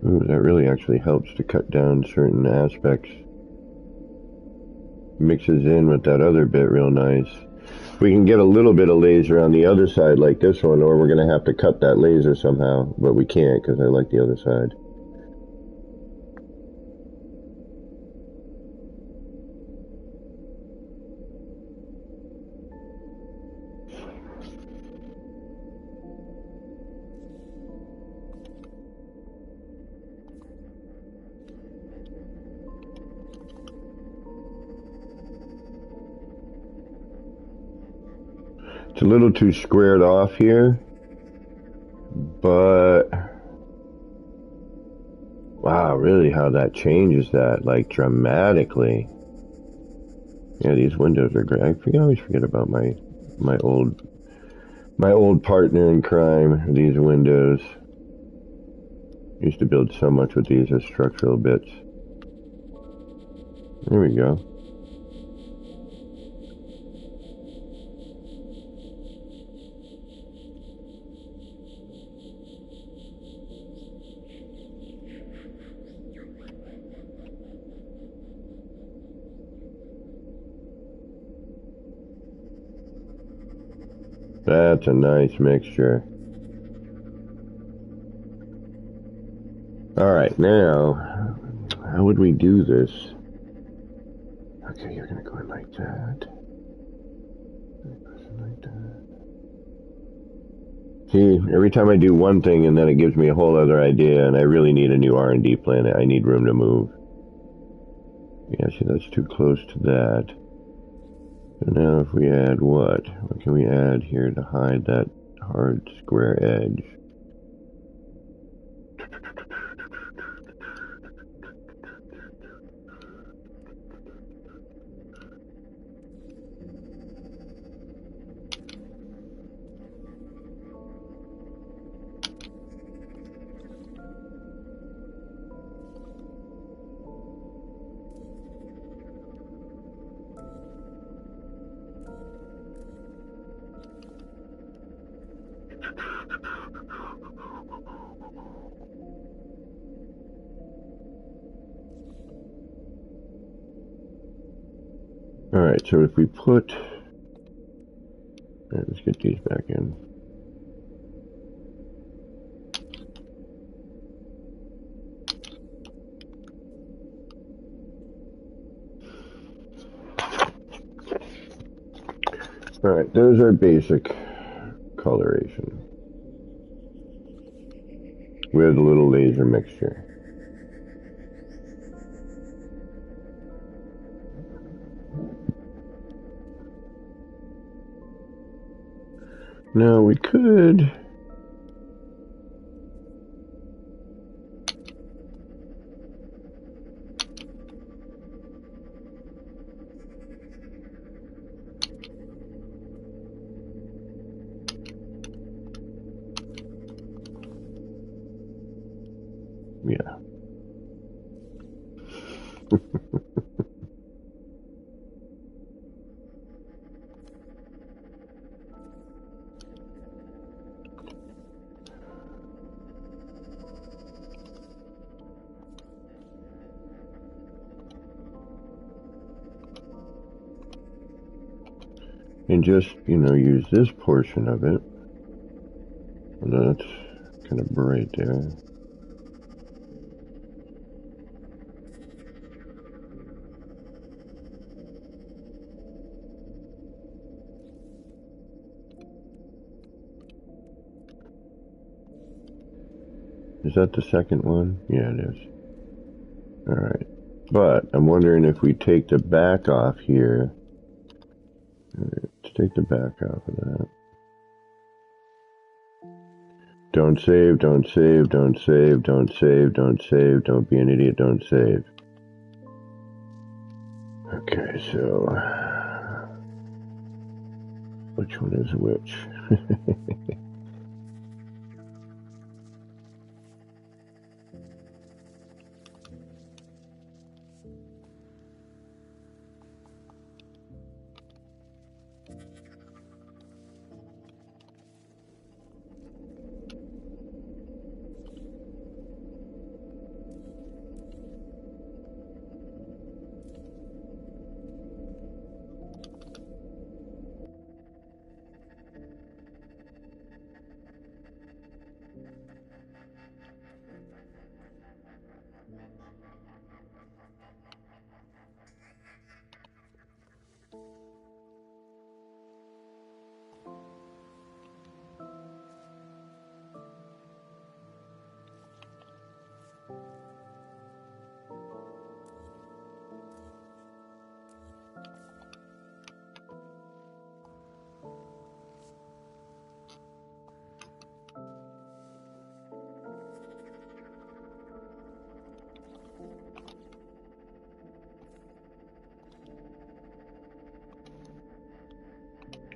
ooh, that really actually helps to cut down certain aspects. Mixes in with that other bit real nice. We can get a little bit of laser on the other side like this one, or we're going to have to cut that laser somehow, but we can't because I like the other side. It's a little too squared off here, but wow, really how that changes that, like, dramatically. Yeah, these windows are great. I always forget about my old partner in crime, these windows. Used to build so much with these as structural bits. There we go. That's a nice mixture. Alright, now, how would we do this? Okay, you're gonna go in like that. Like that. See, every time I do one thing and then it gives me a whole other idea, and I really need a new R&D planet. I need room to move. Yeah, see, that's too close to that. So now if we add what? What can we add here to hide that hard square edge? Alright, so if we put... Alright, let's get these back in. Alright, those are basic coloration with a little laser mixture. Now we could... Yeah. And just, use this portion of it. Although that's kind of bright there. Is that the second one? Yeah, it is. Alright. But I'm wondering if we take the back off here. Let's take the back off of that. Don't save, don't save, don't save, don't save, don't save, don't be an idiot, don't save. Okay, so... which one is which?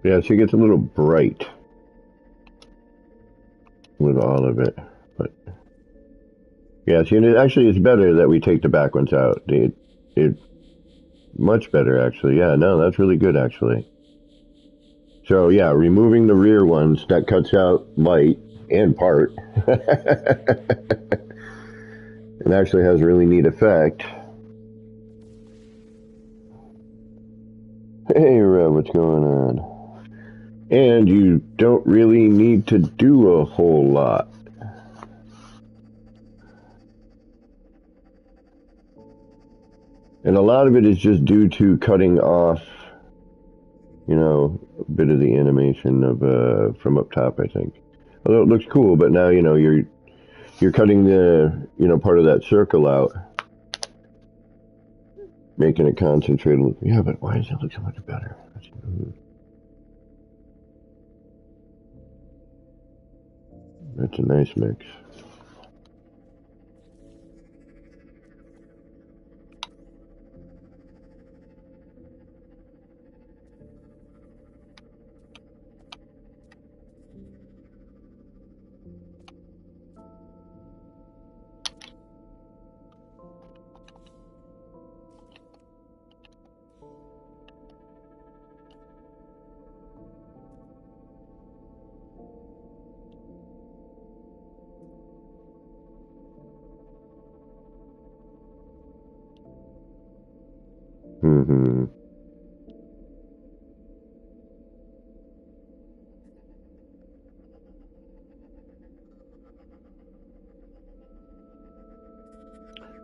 Yeah, so it gets a little bright with all of it. But yeah, see, and it actually is better that we take the back ones out. It much better actually. Yeah, no, that's really good actually. So yeah, removing the rear ones, that cuts out light and part. It actually has a really neat effect. Hey Rob, what's going on? And you don't really need to do a whole lot. And a lot of it is just due to cutting off, you know, a bit of the animation of from up top, I think. Although it looks cool, but now, you know, you're cutting the, you know, part of that circle out, making it concentrate. Yeah, but why does it look so much better? That's a nice mix. Mm-hmm.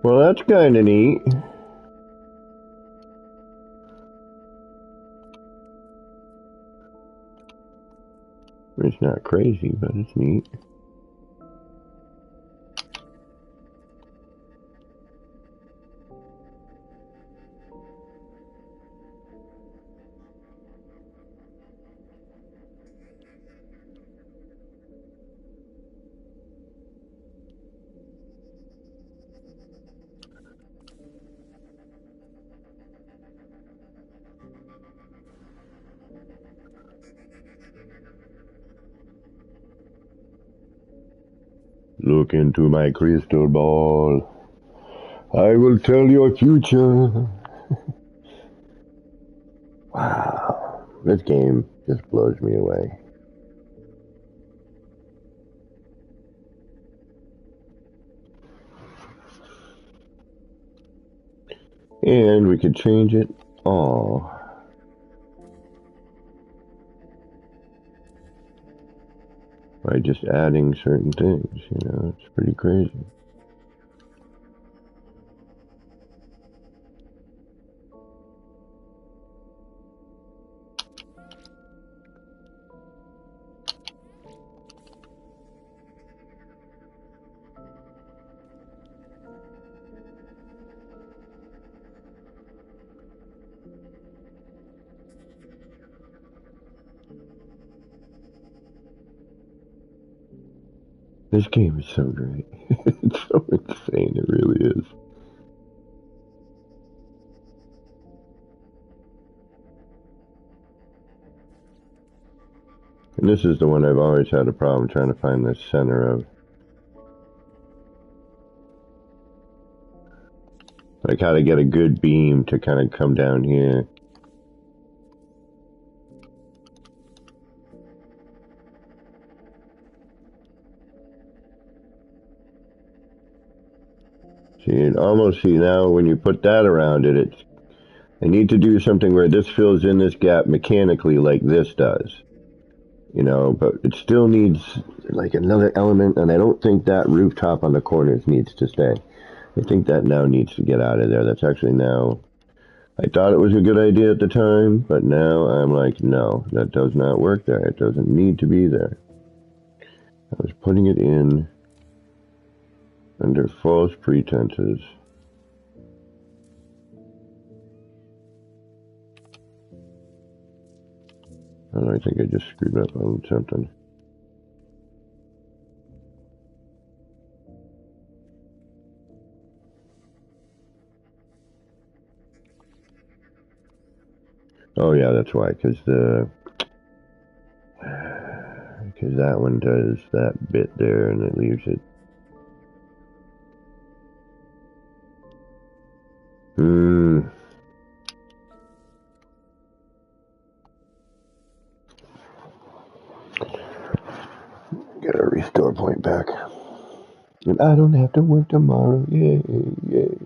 Well, that's kind of neat. It's not crazy, but it's neat. Look into my crystal ball. I will tell your future. Wow. This game just blows me away. And we could change it all by just adding certain things, you know, it's pretty crazy. This game is so great. It's so insane, it really is. And this is the one I've always had a problem trying to find the center of. Like how to get a good beam to kind of come down here. See, almost see now when you put that around it, I need to do something where this fills in this gap mechanically like this does. You know, but it still needs like another element, and I don't think that rooftop on the corners needs to stay. I think that now needs to get out of there. That's actually now, I thought it was a good idea at the time, but now I'm like, no, that does not work there. It doesn't need to be there. I was putting it in under false pretenses. Oh, I think I just screwed up on something. Oh yeah, that's why, because the that one does that bit there and it leaves it. Get our restore point back. And I don't have to work tomorrow. Yay, yay.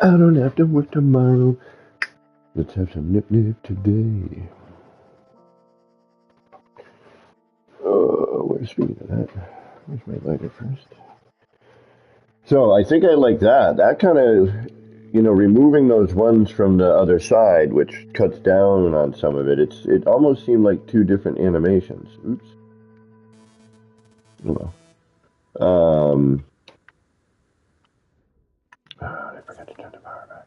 I don't have to work tomorrow. Let's have some nip-nip today. Speaking of that, where's my lighter first? So I think I like that. That kind of, removing those ones from the other side, which cuts down on some of it. It almost seemed like two different animations. Oops. Oh, well. I forgot to turn the power back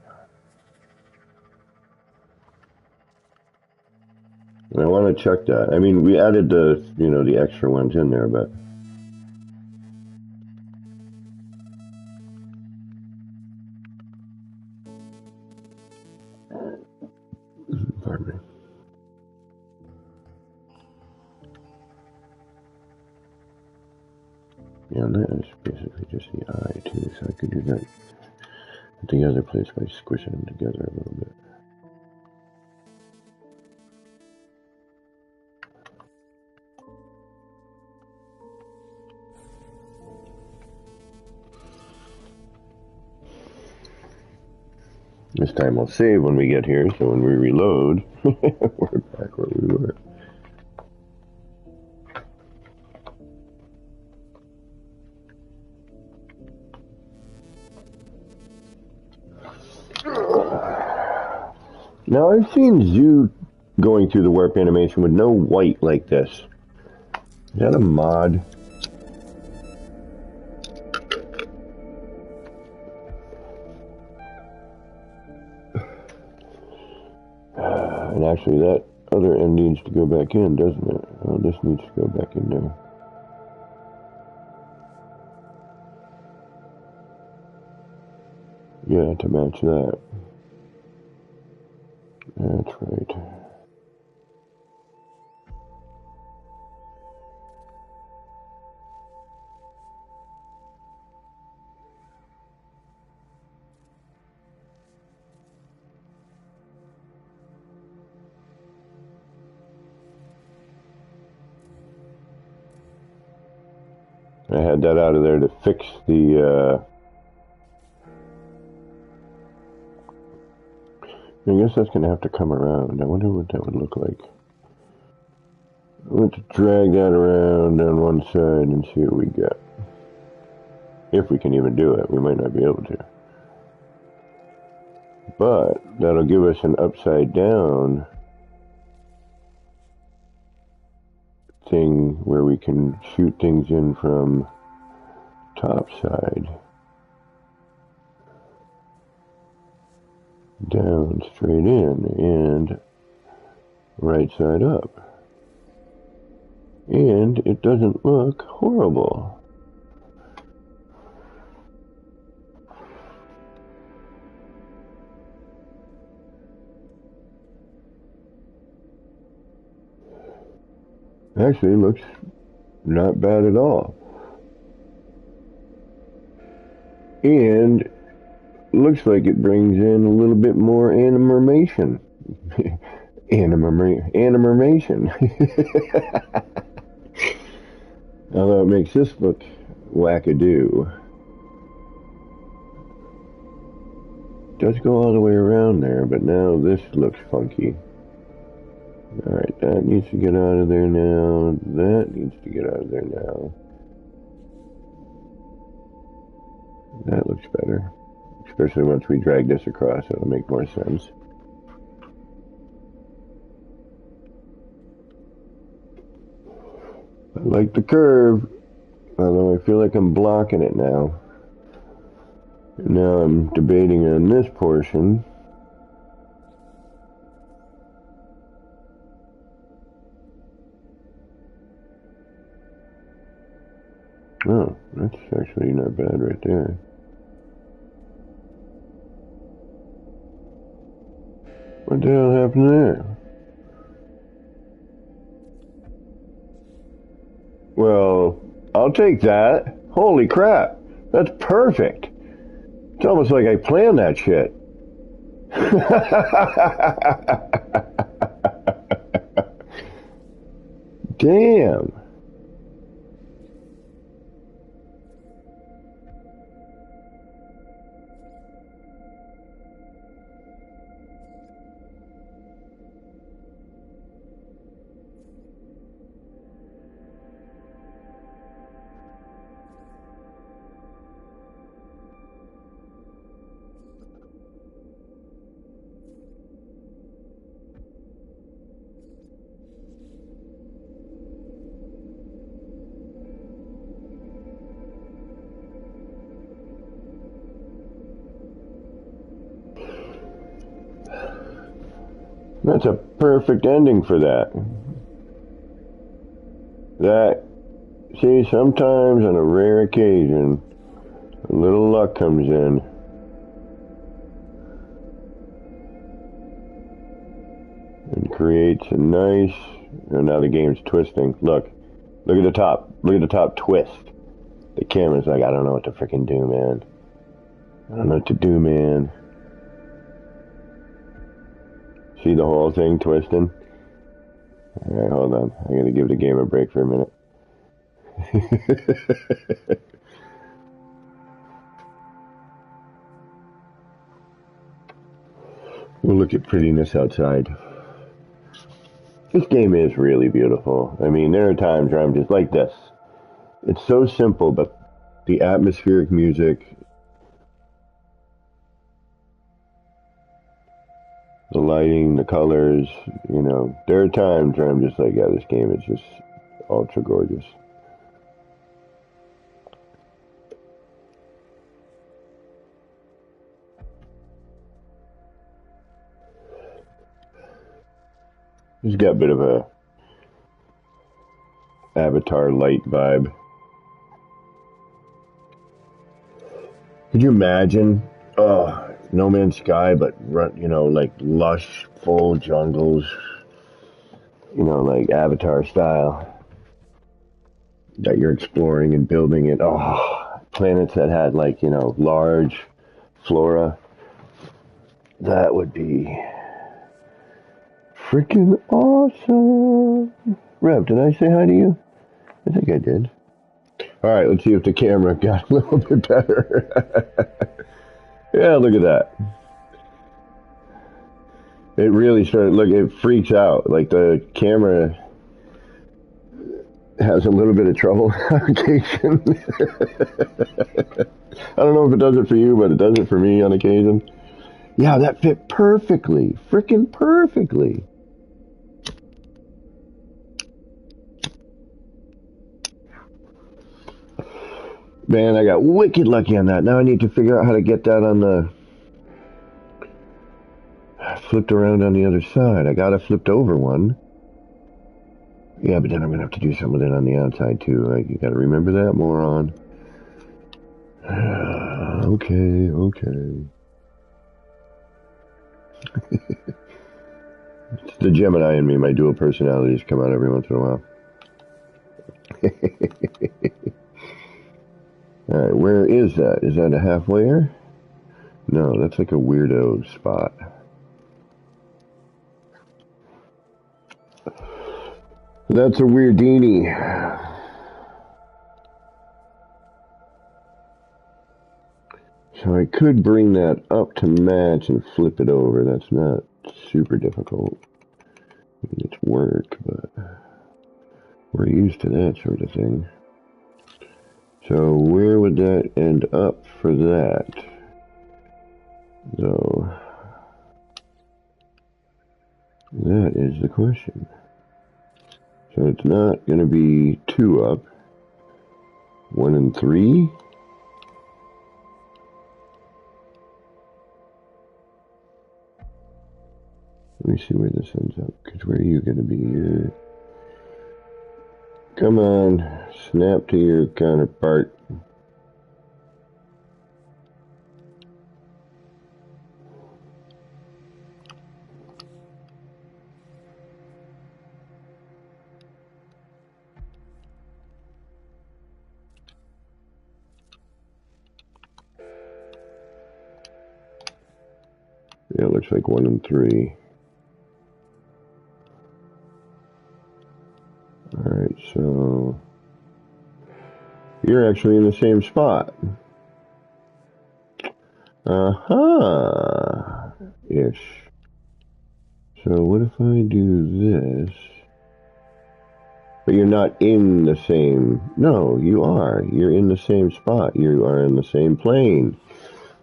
on. I want to check that. I mean, we added the extra ones in there, but. Pardon me. Yeah, and that is basically just the eye too, so I could do that at the other place by squishing them together a little bit. This time we'll save when we get here, so when we reload, we're back where we were. Now I've seen Zoo going through the warp animation with no white like this. Is that a mod? And actually that other end needs to go back in, doesn't it? Oh, this needs to go back in there. Yeah, to match that. That's right. I had that out of there to fix the, I guess that's going to have to come around. I wonder what that would look like. I'm going to drag that around on one side and see what we get. If we can even do it. We might not be able to. But that'll give us an upside down thing where we can shoot things in from top side down straight in and right side up, and it doesn't look horrible. Actually, it looks not bad at all. And looks like it brings in a little bit more animation. Animation. Although it makes this look wackadoo. Does go all the way around there, but now this looks funky. Alright, that needs to get out of there now. That needs to get out of there now. That looks better. Especially once we drag this across, it'll make more sense. I like the curve, although I feel like I'm blocking it now. Now I'm debating on this portion. Oh, that's actually not bad right there. What the hell happened there? Well, I'll take that. Holy crap. That's perfect. It's almost like I planned that shit. Damn. That's a perfect ending for that. See, sometimes on a rare occasion, a little luck comes in. And creates a nice, now the game's twisting. Look at the top. Look at the top twist. The camera's like, I don't know what to freaking do, man. I don't know what to do, man. See the whole thing twisting? Alright, hold on. I gotta give the game a break for a minute. We'll look at prettiness outside. This game is really beautiful. I mean, there are times where I'm just like this. It's so simple, but the atmospheric music, the lighting, the colors, there are times where I'm just like, yeah, this game is just ultra gorgeous. It's got a bit of a Avatar light vibe. Could you imagine? No Man's Sky, but like lush, full jungles, like Avatar style that you're exploring and building it. Planets that had large flora. That would be freaking awesome. Rev, did I say hi to you? I think I did. Alright, let's see if the camera got a little bit better. Yeah, look at that. It really started, look, it freaks out. Like the camera has a little bit of trouble on occasion. I don't know if it does it for you, but it does it for me on occasion. Yeah, that fit perfectly. Freaking perfectly. Man, I got wicked lucky on that. Now I need to figure out how to get that on the... flipped around on the other side. I got a flipped over one. Yeah, but then I'm going to have to do something with it on the outside too. Like, you got to remember that, moron. Okay. It's the Gemini in me. My dual personalities come out every once in a while. Alright, where is that? Is that a halfwayer? No, that's like a weirdo spot. That's a weirdini. So I could bring that up to match and flip it over. That's not super difficult. I mean, it's work, but we're used to that sort of thing. So where would that end up for that? So that is the question. So it's not going to be 2 up. 1 and 3. Let me see where this ends up. Because where are you going to be here? Come on. Snap to your counterpart. Yeah, it looks like 1 and 3. Alright, so you're actually in the same spot. Ish. So what if I do this? But you're not in the same... No, you are. You're in the same spot. You are in the same plane.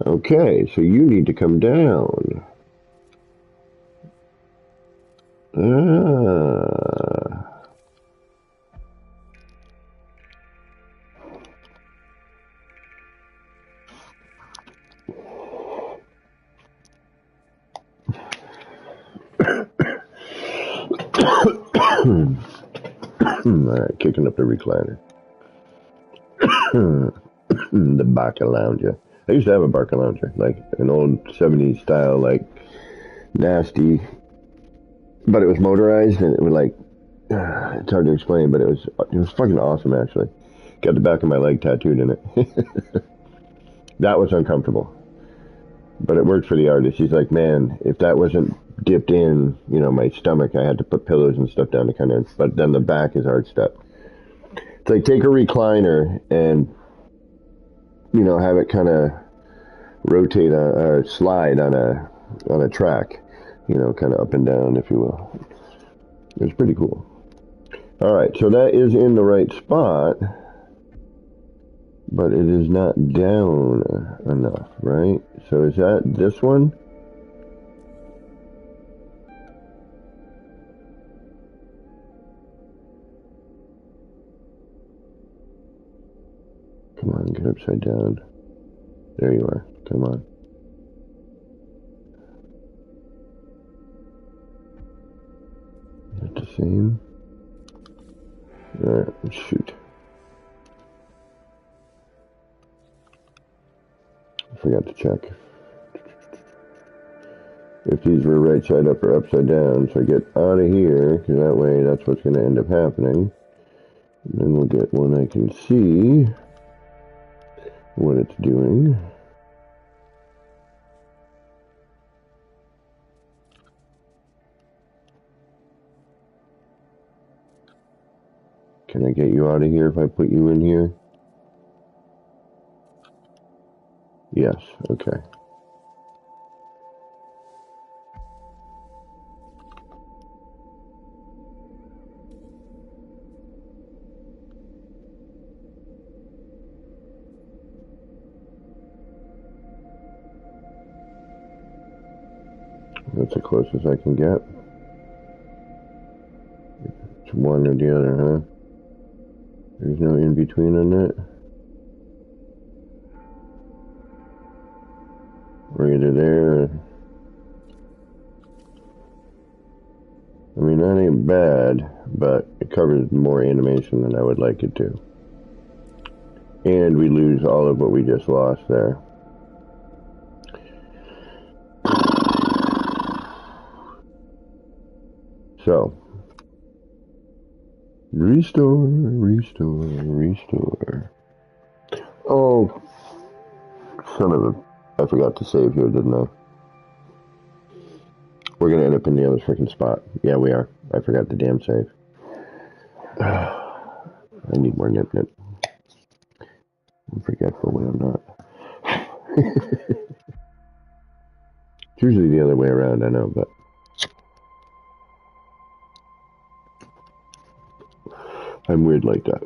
Okay, so you need to come down. Alright, kicking up the recliner. The Barca Lounger. I used to have a Barca Lounger, like an old 70s style, like nasty, but it was motorized and it would like, it's hard to explain, but it was fucking awesome actually. Got the back of my leg tattooed in it. That was uncomfortable, but it worked for the artist. He's like, man, if that wasn't dipped in, you know, my stomach, I had to put pillows and stuff down to kind of, but then the back is hard stuff. It's like take a recliner and, you know, have it kind of rotate or slide on a track, you know, kind of up and down, if you will. It's pretty cool. All right, so that is in the right spot, but it is not down enough, right? So is that this one? Come on, get upside down. There you are. Come on. Is that the same? Alright, shoot. I forgot to check if these were right side up or upside down. So get out of here, because that way that's what's going to end up happening. And then we'll get one I can see what it's doing. Can I get you out of here if I put you in here? Yes, okay. That's the closest I can get. It's one or the other, huh? There's no in-between on that? Or either there or... I mean, that ain't bad, but it covers more animation than I would like it to. And we lose all of what we just lost there. So, restore. Oh, son of a... I forgot to save here, didn't I? We're going to end up in the other freaking spot. Yeah, we are. I forgot the damn save. I need more nip-nip. I'm forgetful when I'm not. It's usually the other way around, I know, but... I'm weird like that.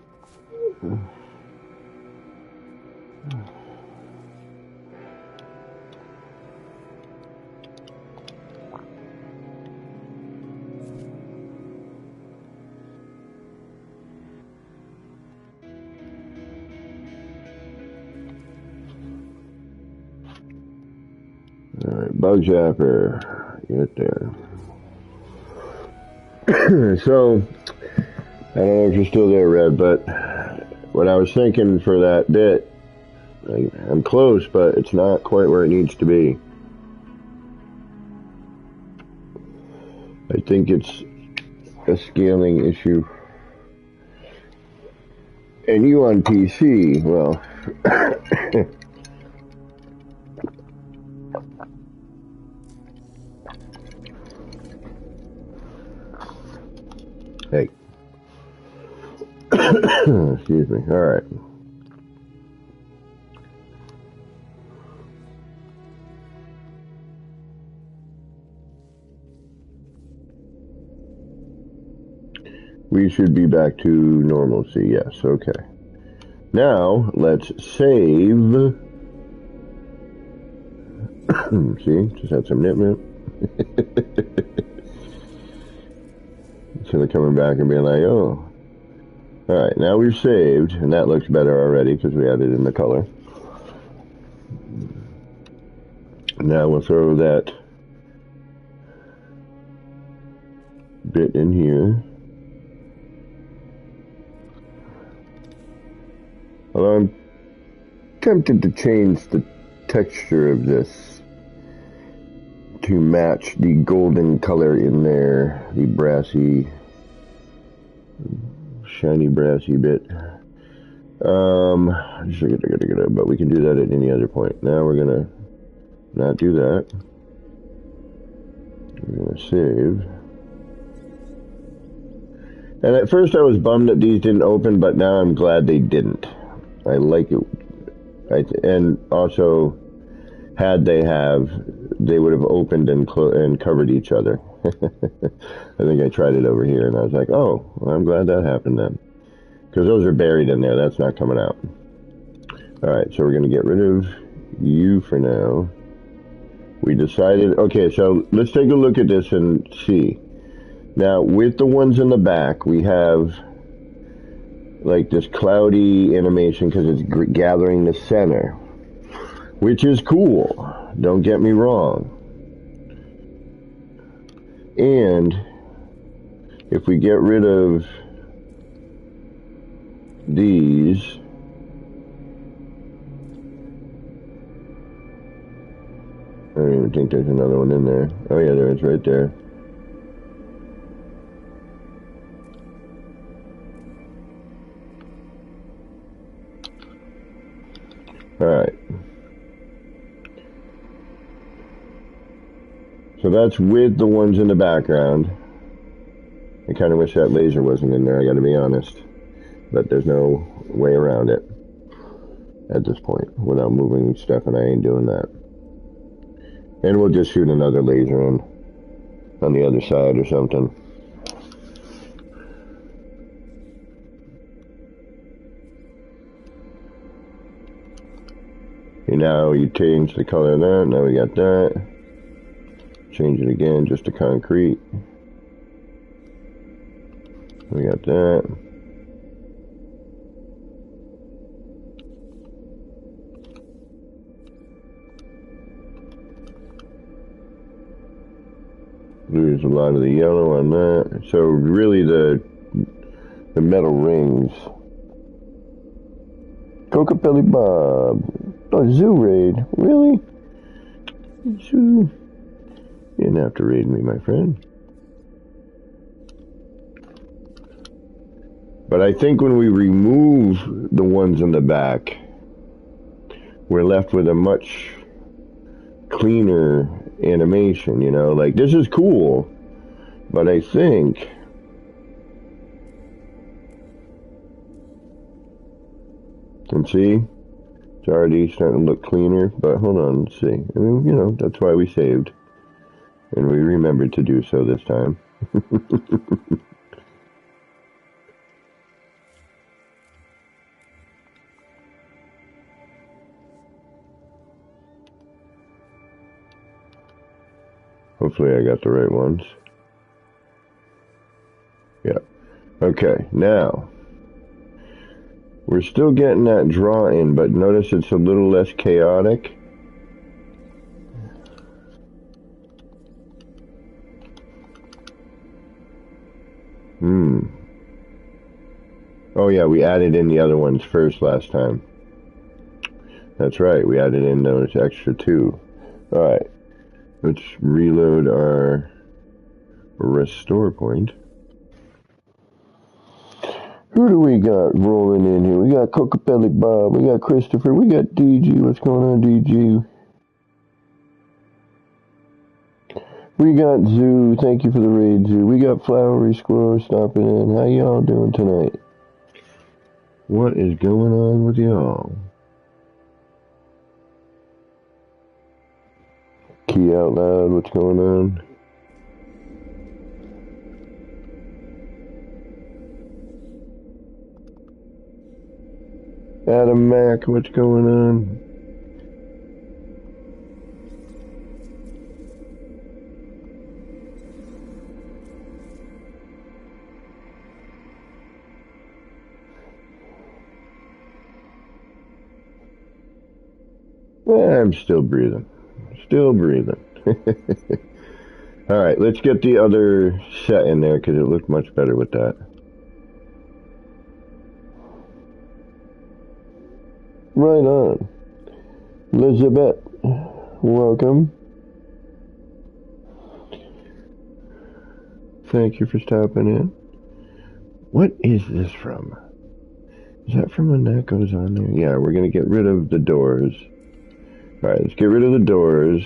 Alright, bug zapper. Get there. So, I don't know if you're still there, Red, but what I was thinking for that bit, I'm close, but it's not quite where it needs to be. I think it's a scaling issue. And you on PC, well... Excuse me. All right. We should be back to normalcy. Yes. Okay. Now let's save. See, just had some nip. Instead of coming back and being like, oh. Alright, now we've saved, and that looks better already because we added in the color. Now we'll throw that bit in here. Although I'm tempted to change the texture of this to match the golden color in there, the brassy, shiny brassy bit. But we can do that at any other point. Now we're gonna not do that. We're gonna save. And at first I was bummed that these didn't open, but now I'm glad they didn't. I like it. And also, had they would have opened and covered each other. I think I tried it over here, and I was like, oh, well, I'm glad that happened then. Because those are buried in there. That's not coming out. Alright, so we're going to get rid of you for now. We decided... Okay, so let's take a look at this and see. Now, with the ones in the back, we have like this cloudy animation because it's gathering the center, which is cool. Don't get me wrong. And if we get rid of these, I don't even think there's another one in there. Oh yeah, there is right there. Alright. So that's with the ones in the background. I kind of wish that laser wasn't in there, I gotta be honest. But there's no way around it at this point without moving stuff, and I ain't doing that. And we'll just shoot another laser in on the other side or something. And now you change the color of that. Now we got that. Change it again just to concrete. We got that. Lose a lot of the yellow on that. So really the metal rings. Coca-Belly Bob. Oh, Zoo Raid. Really? Zoo. You didn't have to raid me, my friend. But I think when we remove the ones in the back, we're left with a much cleaner animation, you know? Like, this is cool, but I think... And see? It's already starting to look cleaner, but hold on, let's see. I mean, you know, that's why we saved. And we remembered to do so this time. Hopefully I got the right ones. Yeah. Okay, now... We're still getting that draw in, but notice it's a little less chaotic. Oh yeah, we added in the other ones first last time. That's right, we added in those extra two. Alright, let's reload our restore point. Who do we got rolling in here? We got Coca-Belly Bob, we got Christopher, we got DG. What's going on, DG? We got Zoo. Thank you for the raid, Zoo. We got Flowery Squirrel stopping in. How y'all doing tonight? What is going on with y'all? Key out loud, what's going on? Adam Mac, what's going on? I'm still breathing. Still breathing. Alright, let's get the other set in there because it looked much better with that. Right on. Elizabeth, welcome. Thank you for stopping in. What is this from? Is that from when that goes on there? Yeah, we're going to get rid of the doors. Alright, let's get rid of the doors.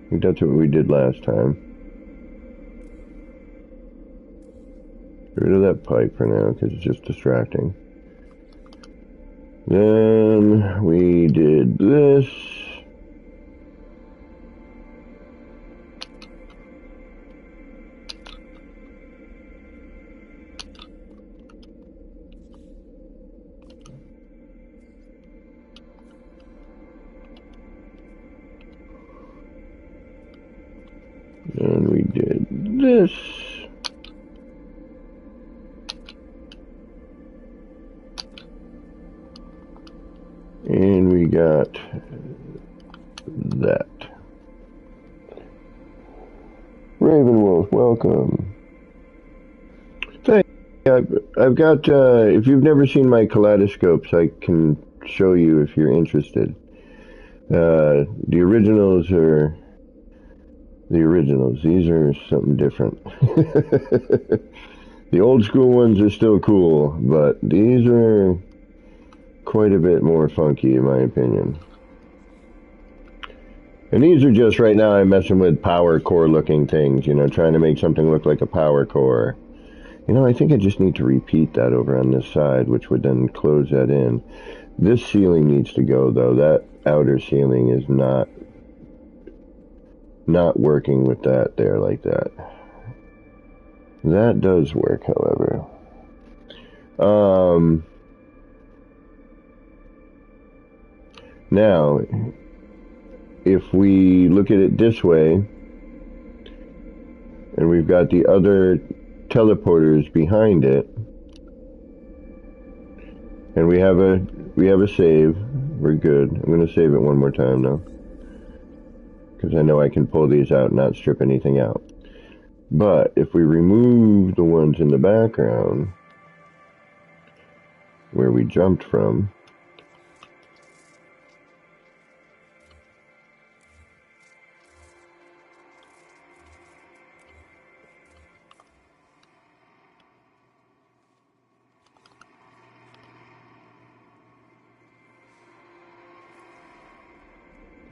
I think that's what we did last time. Get rid of that pipe for now because it's just distracting. Then we did this. And we did this. And we got that. Ravenwolf, welcome. Thank you. I've got, if you've never seen my kaleidoscopes, I can show you if you're interested. The originals are the originals. These are something different. The old school ones are still cool, but these are quite a bit more funky in my opinion. And these are just, right now I'm messing with power core looking things, you know, trying to make something look like a power core. You know, I think I just need to repeat that over on this side, which would then close that in. This ceiling needs to go though. That outer ceiling is not working with that there like that. That does work, however. Now, if we look at it this way, and we've got the other teleporters behind it, and we have a save, we're good. I'm going to save it one more time now, because I know I can pull these out and not strip anything out. But if we remove the ones in the background, where we jumped from,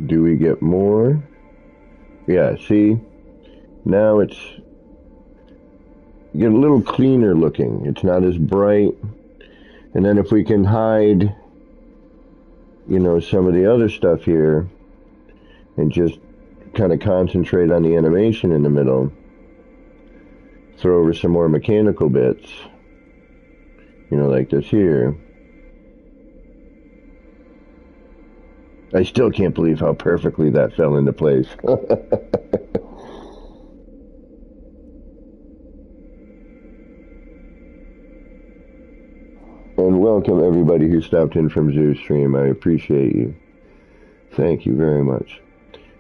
do we get more? Yeah, see? Now it's get a little cleaner looking. It's not as bright. And then if we can hide, you know, some of the other stuff here and just kind of concentrate on the animation in the middle, throw over some more mechanical bits, you know, like this here. I still can't believe how perfectly that fell into place. And welcome everybody who stopped in from Zoo Stream. I appreciate you. Thank you very much.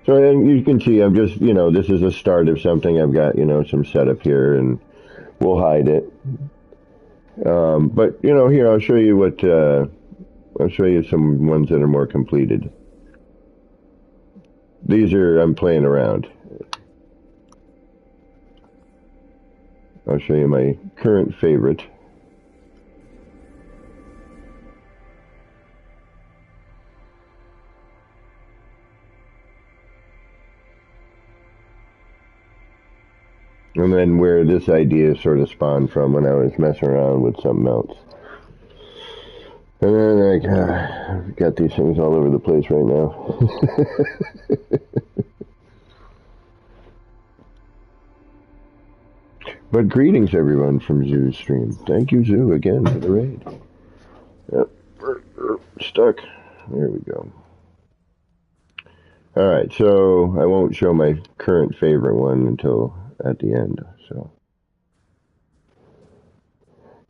So and you can see I'm just, you know, this is a start of something. I've got, you know, some setup here and we'll hide it. But, you know, here I'll show you what, I'll show you some ones that are more completed. These are, I'm playing around. I'll show you my current favorite. And then where this idea sort of spawned from when I was messing around with something else. And then I've got these things all over the place right now. But greetings everyone from Zoo's stream. Thank you, Zoo, again for the raid. Yep, we're stuck. There we go. Alright, so I won't show my current favorite one until at the end. So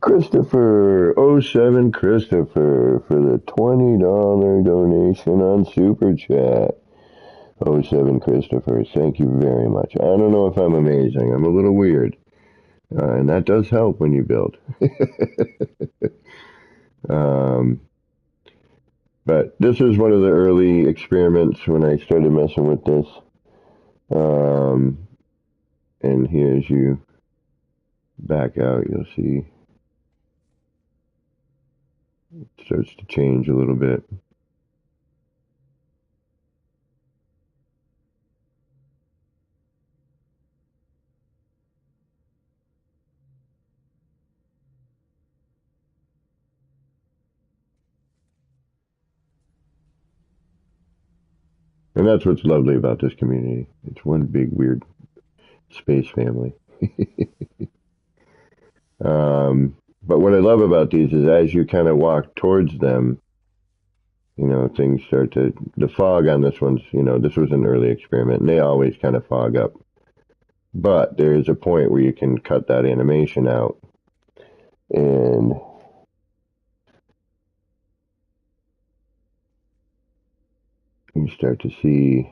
Christopher, 07 Christopher, for the $20 donation on Super Chat. 07 Christopher, thank you very much. I don't know if I'm amazing. I'm a little weird. And that does help when you build. But this is one of the early experiments when I started messing with this. And here, as you back out, you'll see it starts to change a little bit. And that's what's lovely about this community. It's one big weird space family. But what I love about these is as you kind of walk towards them, things start to, the fog on this one's, this was an early experiment, and they always kind of fog up. But there is a point where you can cut that animation out, and you start to see,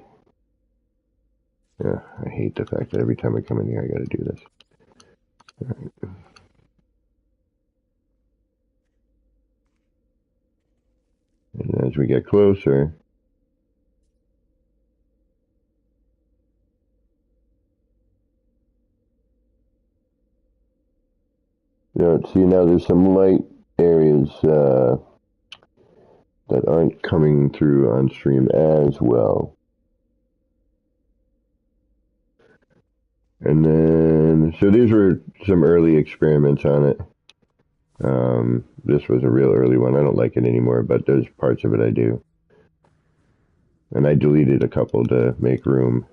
I hate the fact that every time I come in here I got to do this. All right. And as we get closer, see now there's some light areas that aren't coming through on stream as well. And then, so these were some early experiments on it. This was a real early one. I don't like it anymore, but there's parts of it I do. And I deleted a couple to make room.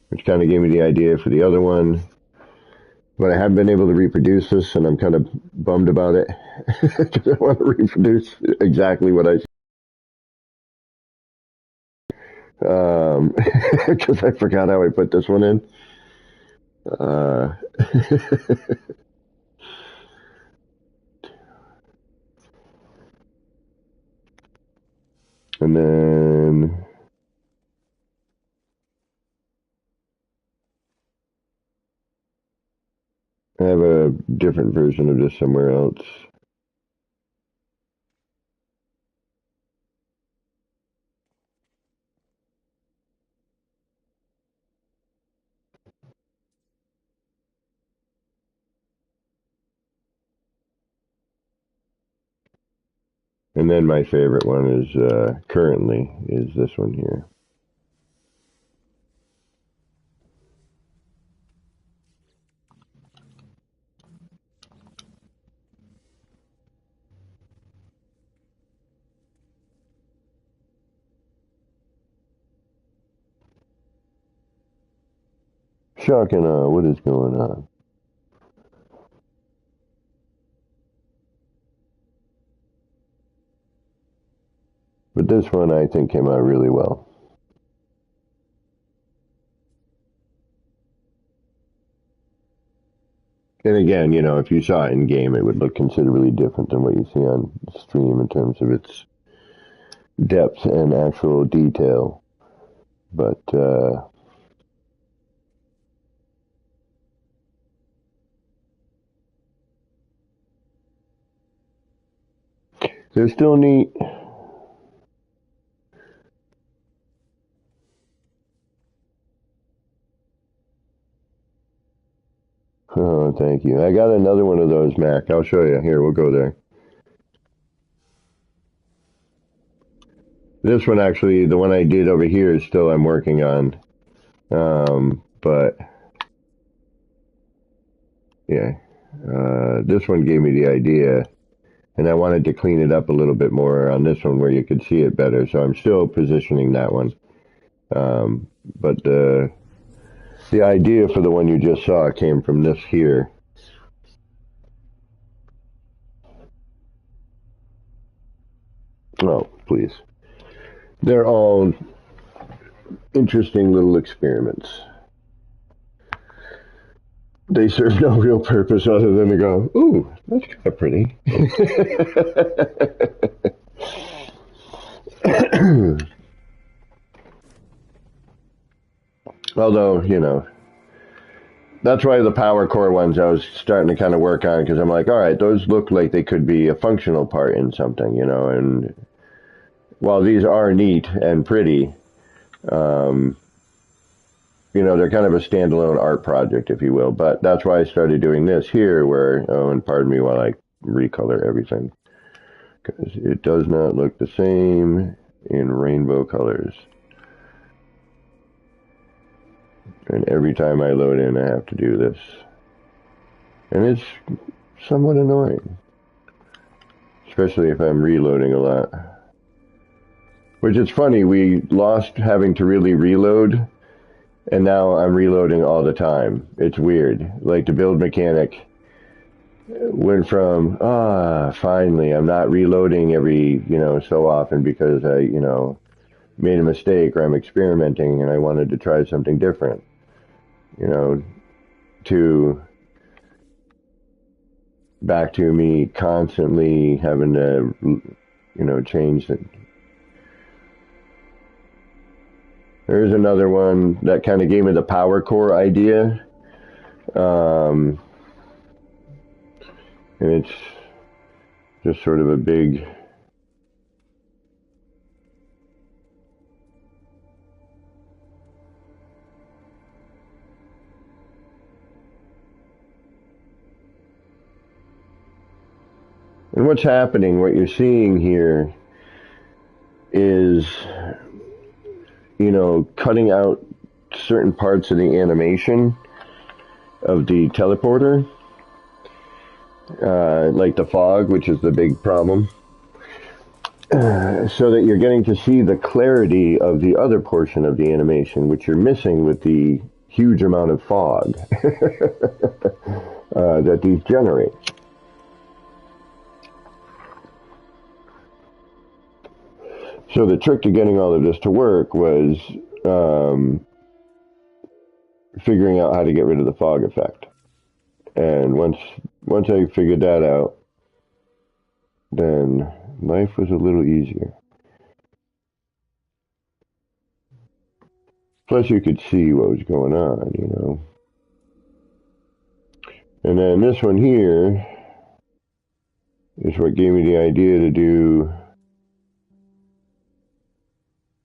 Which kind of gave me the idea for the other one. But I haven't been able to reproduce this, and I'm kind of bummed about it. Because I want to reproduce exactly what I because I forgot how I put this one in. And then I have a different version of this somewhere else. And then my favorite one is currently is this one here. Shock and awe, what is going on? But this one I think came out really well. And again, if you saw it in game, it would look considerably different than what you see on stream in terms of its depth and actual detail. But they're still neat. Oh, thank you. I got another one of those, Mac. I'll show you. Here, we'll go there. This one actually, the one I did over here is still I'm working on. But yeah, this one gave me the idea, and I wanted to clean it up a little bit more on this one where you could see it better. So I'm still positioning that one. But the idea for the one you just saw came from this here. Oh, please. They're all interesting little experiments. They serve no real purpose other than to go, ooh, that's kind of pretty. Although, you know, that's why the power core ones I was starting to kind of work on, because I'm like, all right, those look like they could be a functional part in something, you know, and while these are neat and pretty, you know, they're kind of a standalone art project, if you will. But that's why I started doing this here, where, oh, and pardon me while I recolor everything, because it does not look the same in rainbow colors. And every time I load in, I have to do this. And it's somewhat annoying, especially if I'm reloading a lot. Which is funny, we lost having to really reload, and now I'm reloading all the time. It's weird. Like, the build mechanic went from, finally, I'm not reloading every, you know, so often because I, you know, made a mistake or I'm experimenting and I wanted to try something different, you know, to back to me constantly having to, you know, change it. There's another one that kind of gave me the power core idea. And it's just sort of a big and what's happening, what you're seeing here is, you know, cutting out certain parts of the animation of the teleporter, like the fog, which is the big problem, so that you're getting to see the clarity of the other portion of the animation, which you're missing with the huge amount of fog that these generate. So the trick to getting all of this to work was figuring out how to get rid of the fog effect. And once I figured that out, then life was a little easier. Plus you could see what was going on, you know. And then this one here is what gave me the idea to do,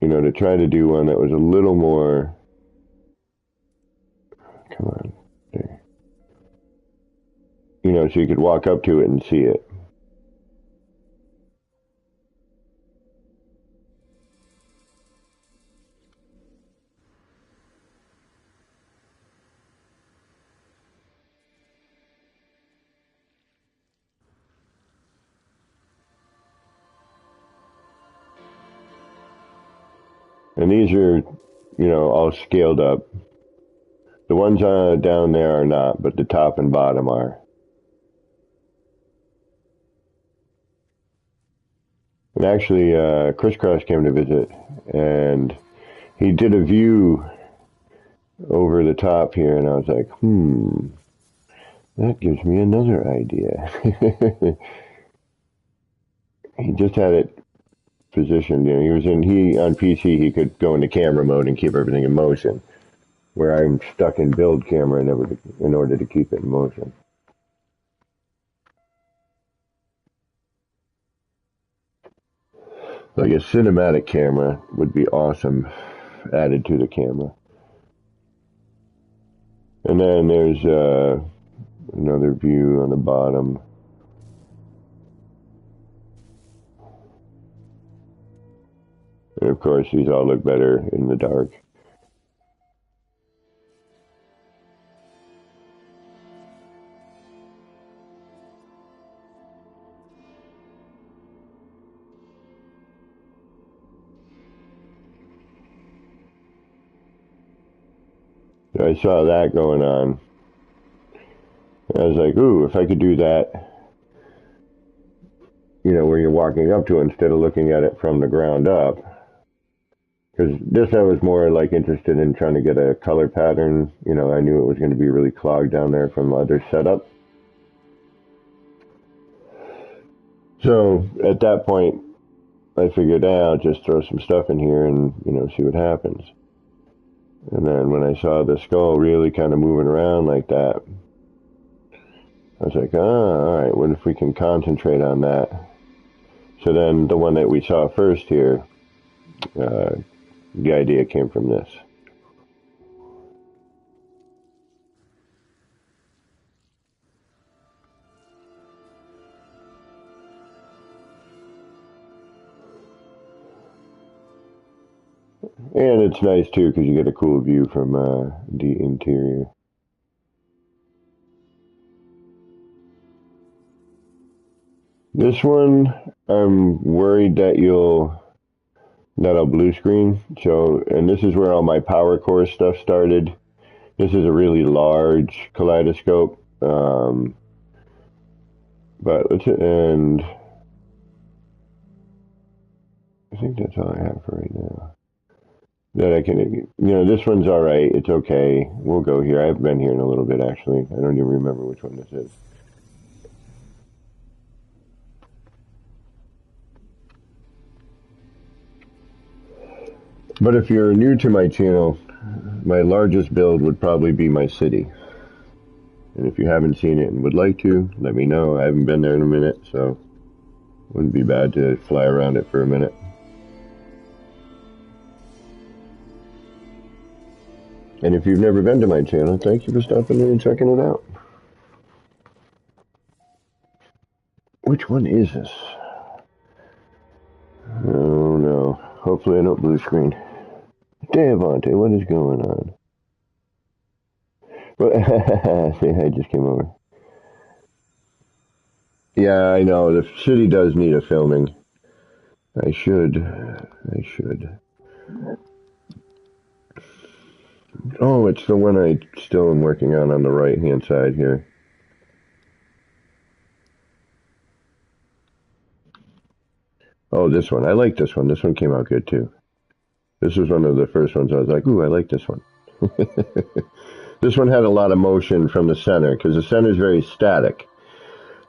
you know, to try to do one that was a little more, come on, there. You know, so you could walk up to it and see it. And these are, you know, all scaled up. The ones down there are not, but the top and bottom are. And actually, Crisscross came to visit, and he did a view over the top here, and I was like, that gives me another idea. He just had it positioned, you know, on PC, he could go into camera mode and keep everything in motion, where I'm stuck in build camera in order to keep it in motion. Like a cinematic camera would be awesome added to the camera. And then there's another view on the bottom. And of course, these all look better in the dark. So I saw that going on. I was like, ooh, if I could do that, where you're walking up to it instead of looking at it from the ground up. Because this I was more like interested in trying to get a color pattern. I knew it was going to be really clogged down there from other setup. So at that point, I figured, I'll just throw some stuff in here and, see what happens. And then when I saw the skull really kind of moving around like that, I was like, all right, what if we can concentrate on that? So then the one that we saw first here, the idea came from this. And it's nice too because you get a cool view from the interior. This one, I'm worried that that'll blue screen. So, and this is where all my power core stuff started. This is a really large kaleidoscope. And I think that's all I have for right now. That I can, this one's all right. It's okay. We'll go here. I haven't been here in a little bit, actually. I don't even remember which one this is. But if you're new to my channel, my largest build would probably be my city. And if you haven't seen it and would like to, let me know. I haven't been there in a minute, so it wouldn't be bad to fly around it for a minute. And if you've never been to my channel, thank you for stopping in and checking it out. Which one is this? Oh no. Hopefully I don't blue screen. Devontae, what is going on? Say hi, just came over. Yeah, I know. The city does need a filming. I should. Oh, it's the one I still am working on the right-hand side here. Oh, this one. I like this one. This one came out good, too. This was one of the first ones I was like, ooh, I like this one. This one had a lot of motion from the center, because the center is very static.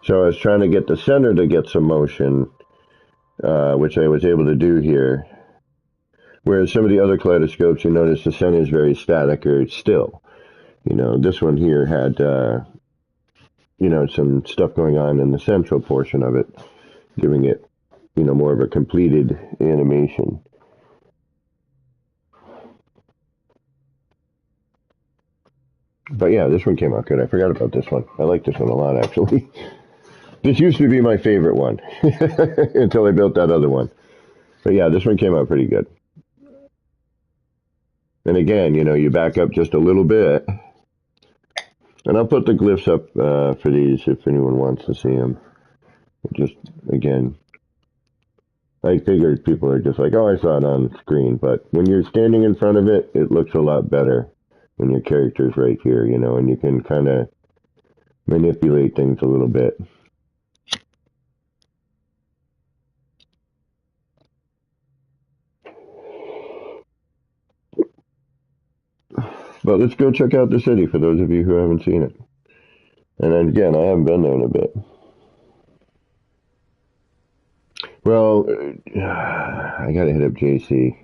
So I was trying to get the center to get some motion, which I was able to do here. Whereas some of the other kaleidoscopes, you notice the center is very static or still. This one here had, some stuff going on in the central portion of it, giving it, more of a completed animation. But yeah, this one came out good. I forgot about this one. I like this one a lot, actually. This used to be my favorite one until I built that other one. But yeah, this one came out pretty good. And again, you back up just a little bit. And I'll put the glyphs up for these if anyone wants to see them. Just, again, I figured people are just like, oh, I saw it on screen. But when you're standing in front of it, it looks a lot better when your character's right here, and you can kind of manipulate things a little bit. But let's go check out the city for those of you who haven't seen it. And again, I haven't been there in a bit. Well, I gotta hit up JC.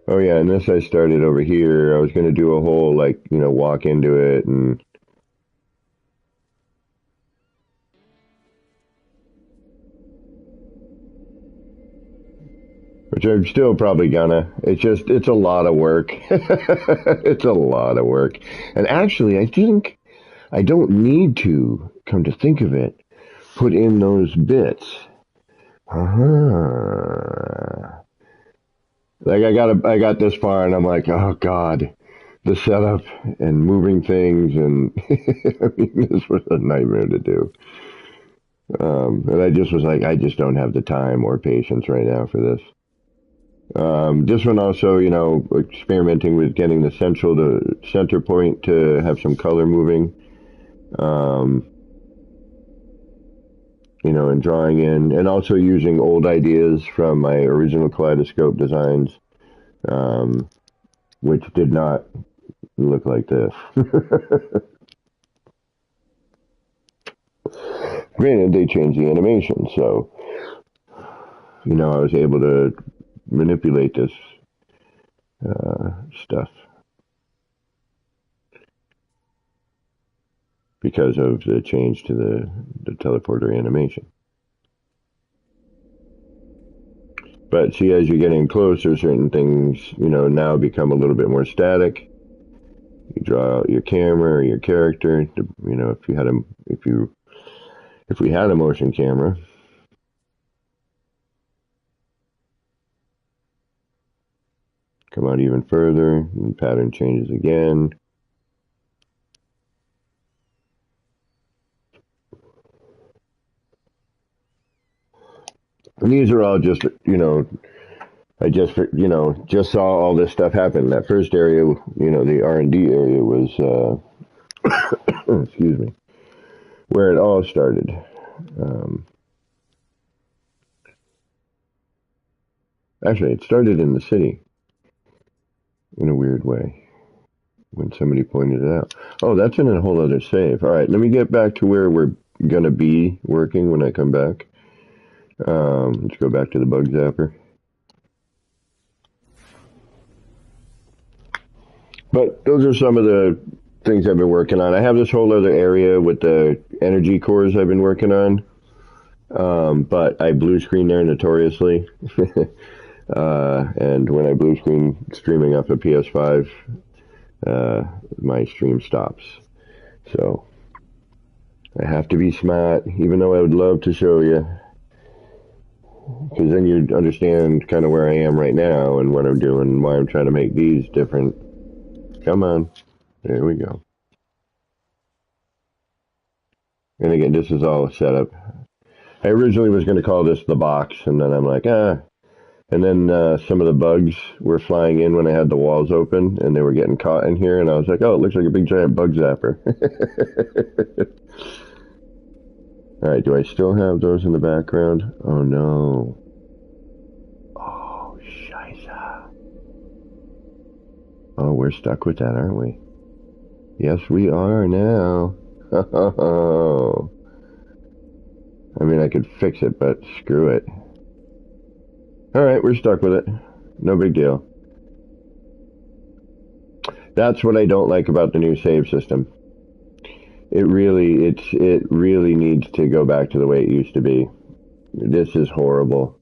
Oh yeah, and this I started over here. I was gonna do a whole, walk into it and... Which I'm still probably gonna. It's a lot of work. It's a lot of work. And actually, I think I don't need to, come to think of it, put in those bits Like I got this far and I'm like, oh God, the setup and moving things and I mean, this was a nightmare to do. And I just was like, I just don't have the time or patience right now for this. This one also, you know, experimenting with getting the center point to have some color moving. Um, you know, and drawing in, and also using old ideas from my original kaleidoscope designs, um, which did not look like this. Granted, they changed the animation, so, you know, I was able to manipulate this stuff because of the change to the teleporter animation. But see, as you're getting closer, certain things, you know, now become a little bit more static. You draw out your camera or your character. You know, if we had a motion camera, come out even further, and the pattern changes again. And these are all just, you know, I just, you know, just saw all this stuff happen. That first area, you know, the R&D area was, excuse me, where it all started. Actually, it started in the city in a weird way when somebody pointed it out. Oh, that's in a whole other save. All right, let me get back to where we're going to be working when I come back. Let's go back to the bug zapper. But those are some of the things I've been working on. I have this whole other area with the energy cores I've been working on. But I blue screen there notoriously. And when I blue screen streaming off a PS5, my stream stops. So I have to be smart, even though I would love to show you. Because then you'd understand kind of where I am right now and what I'm doing and why I'm trying to make these different. Come on. There we go. And again, this is all set up. I originally was going to call this the box, and then I'm like, ah. And then some of the bugs were flying in when I had the walls open, and they were getting caught in here, and I was like, oh, it looks like a big giant bug zapper. All right, do I still have those in the background? Oh, no. Oh, scheisse. Oh, we're stuck with that, aren't we? Yes, we are now. Oh. I mean, I could fix it, but screw it. All right, we're stuck with it. No big deal. That's what I don't like about the new save system. It really needs to go back to the way it used to be. This is horrible.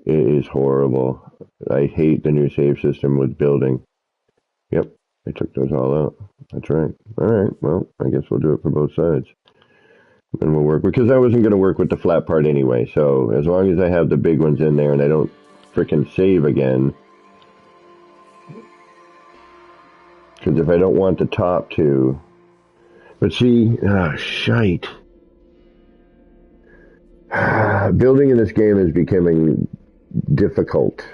It is horrible. I hate the new save system with building. Yep, I took those all out. That's right. All right, well, I guess we'll do it for both sides. And we'll work, because I wasn't going to work with the flat part anyway, so as long as I have the big ones in there and I don't frickin' save again. Because if I don't want the top to... But see, shite. Building in this game is becoming difficult.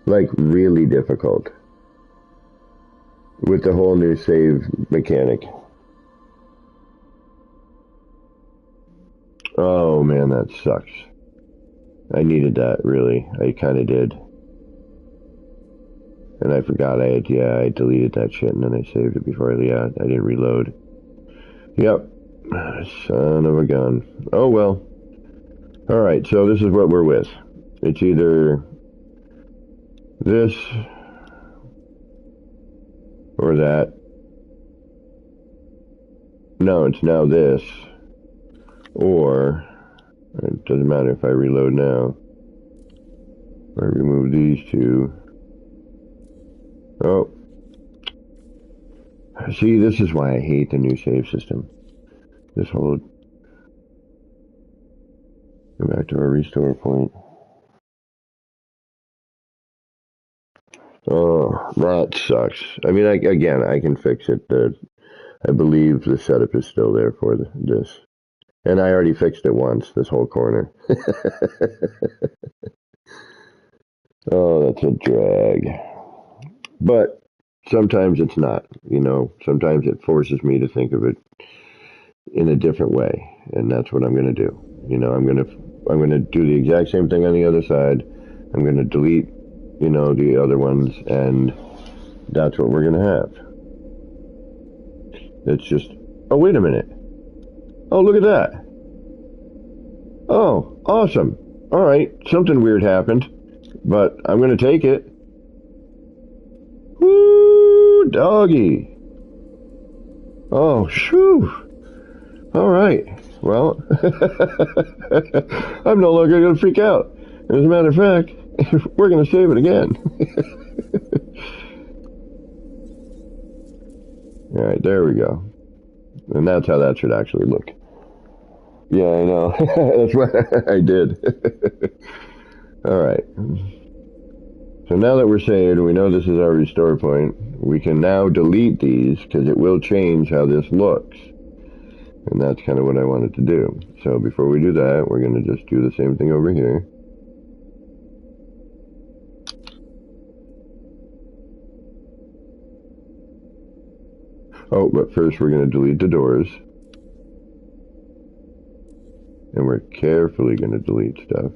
Like, really difficult. With the whole new save mechanic. Oh man, that sucks. I needed that, really. I kind of did. And I forgot I deleted that shit and then I saved it before I didn't reload. Yep. Son of a gun. Oh well. Alright, so this is what we're with. It's either this or that. No, it's now this. Or, it doesn't matter if I reload now. If I remove these two. Oh. See, this is why I hate the new save system. This whole... Go back to our restore point. Oh, that sucks. I mean, again, I can fix it. I believe the setup is still there for this. And I already fixed it once, this whole corner. Oh, that's a drag. But sometimes it's not, you know. Sometimes it forces me to think of it in a different way, and that's what I'm going to do. You know, I'm going to do the exact same thing on the other side. I'm going to delete, you know, the other ones, and that's what we're going to have. It's just, oh, wait a minute. Oh, look at that. Oh, awesome. All right, something weird happened, but I'm going to take it. Woo, doggy. Oh, shoo. All right. Well, I'm no longer going to freak out. As a matter of fact, we're going to save it again. All right, there we go. And that's how that should actually look. Yeah, I know. That's what I did. All right. So now that we're saved, we know this is our restore point, we can now delete these because it will change how this looks. And that's kind of what I wanted to do. So before we do that, we're going to just do the same thing over here. Oh, but first we're going to delete the doors. And we're carefully going to delete stuff.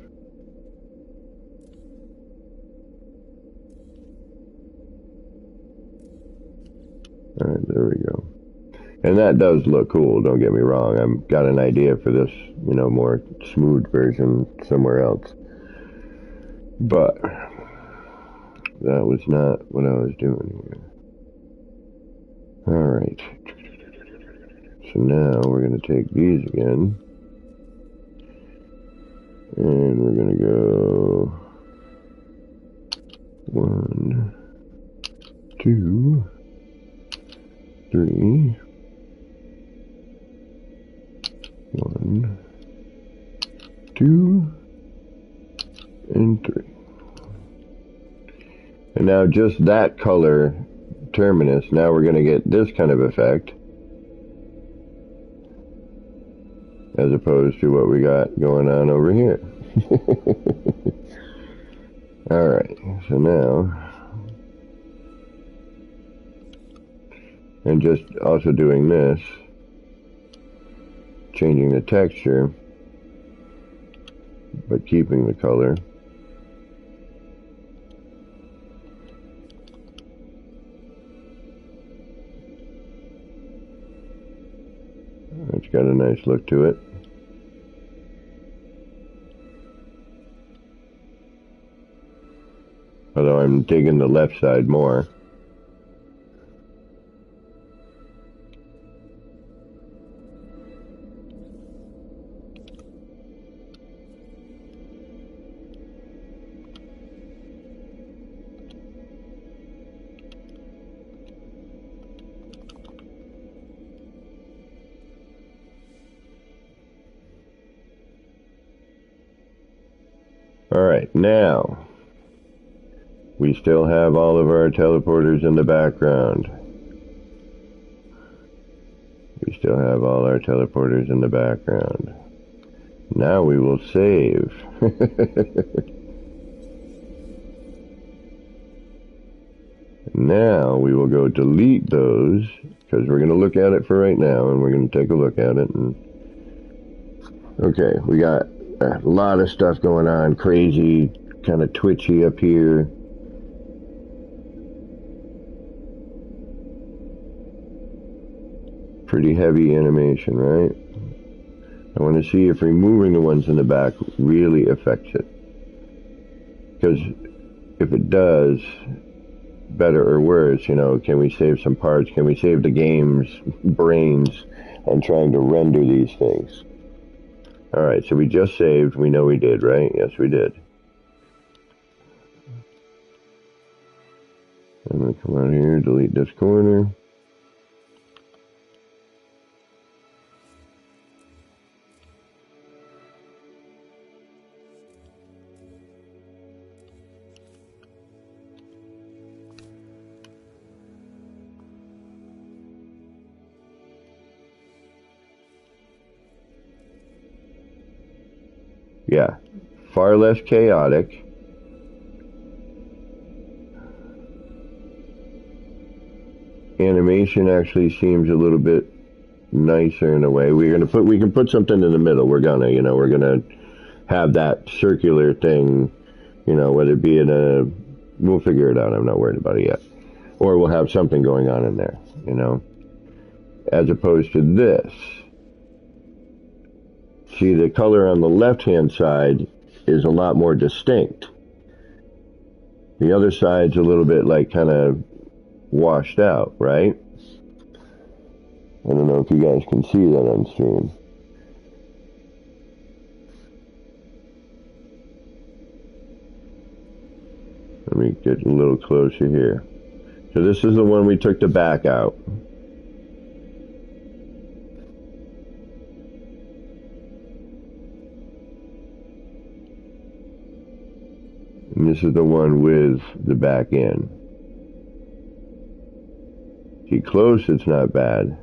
Alright, there we go. And that does look cool, don't get me wrong. I've got an idea for this, you know, more smooth version somewhere else. But that was not what I was doing here. Alright. So now we're going to take these again. And we're going to go 1, 2, 3. 1, 2, and 3. And now just that color terminus, now we're going to get this kind of effect. As opposed to what we got going on over here. Alright, so now, and just also doing this, changing the texture, but keeping the color. It's got a nice look to it. Although I'm digging the left side more. Alright, now we still have all of our teleporters in the background. We still have all our teleporters in the background. Now we will save. Now we will go delete those, because we're going to look at it for right now, and we're going to take a look at it. And okay, we got a lot of stuff going on, crazy, kind of twitchy up here. Pretty heavy animation, right? I want to see if removing the ones in the back really affects it. Because if it does, better or worse, you know, can we save some parts? Can we save the game's brains on trying to render these things? Alright, so we just saved. We know we did, right? Yes, we did. I'm going to come out here, delete this corner. Yeah, far less chaotic. Animation actually seems a little bit nicer in a way. We can put something in the middle. We're gonna have that circular thing, whether it be we'll figure it out. I'm not worried about it yet. Or we'll have something going on in there, as opposed to this. See, the color on the left-hand side is a lot more distinct. The other side's a little bit like kind of washed out, right? I don't know if you guys can see that on stream. Let me get a little closer here. So this is the one we took the back out. And this is the one with the back in. See, close, it's not bad.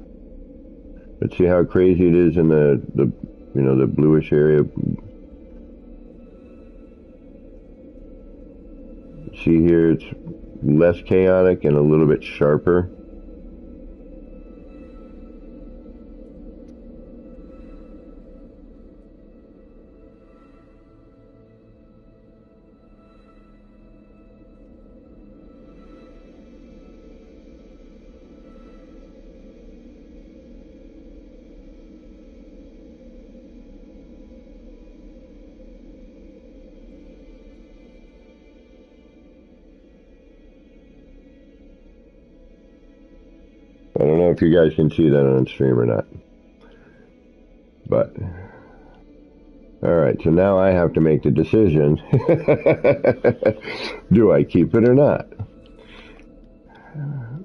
But see how crazy it is in the bluish area? See here, it's less chaotic and a little bit sharper. I don't know if you guys can see that on stream or not. But, alright, so now I have to make the decision. Do I keep it or not?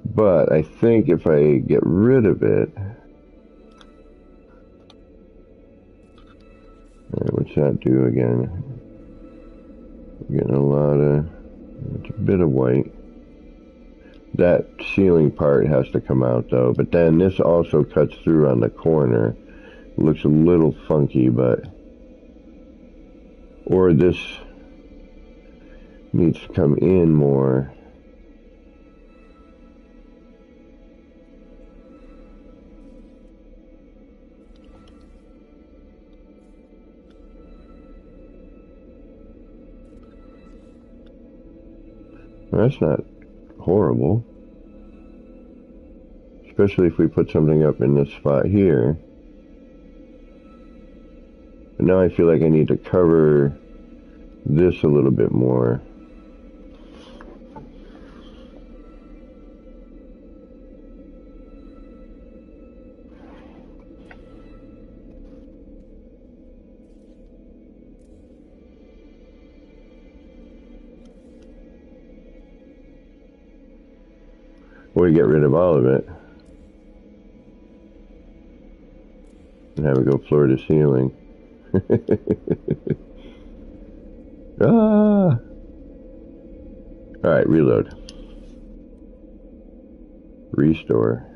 But I think if I get rid of it... Alright, what's that do again? I'm getting a lot of... It's a bit of white. That ceiling part has to come out though, but then this also cuts through on the corner. It looks a little funky, but... Or this needs to come in more. That's not horrible. Especially if we put something up in this spot here. But now I feel like I need to cover this a little bit more. Or get rid of all of it. And have it go floor to ceiling. Ah! Alright, reload. Restore.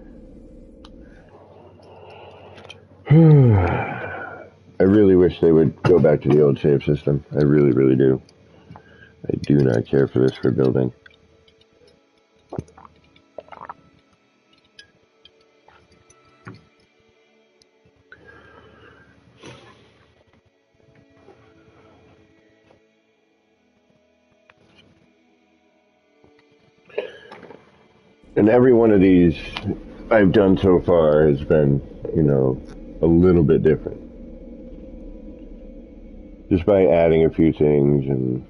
I really wish they would go back to the old save system. I really, really do. I do not care for this for building. And every one of these I've done so far has been, a little bit different. Just by adding a few things and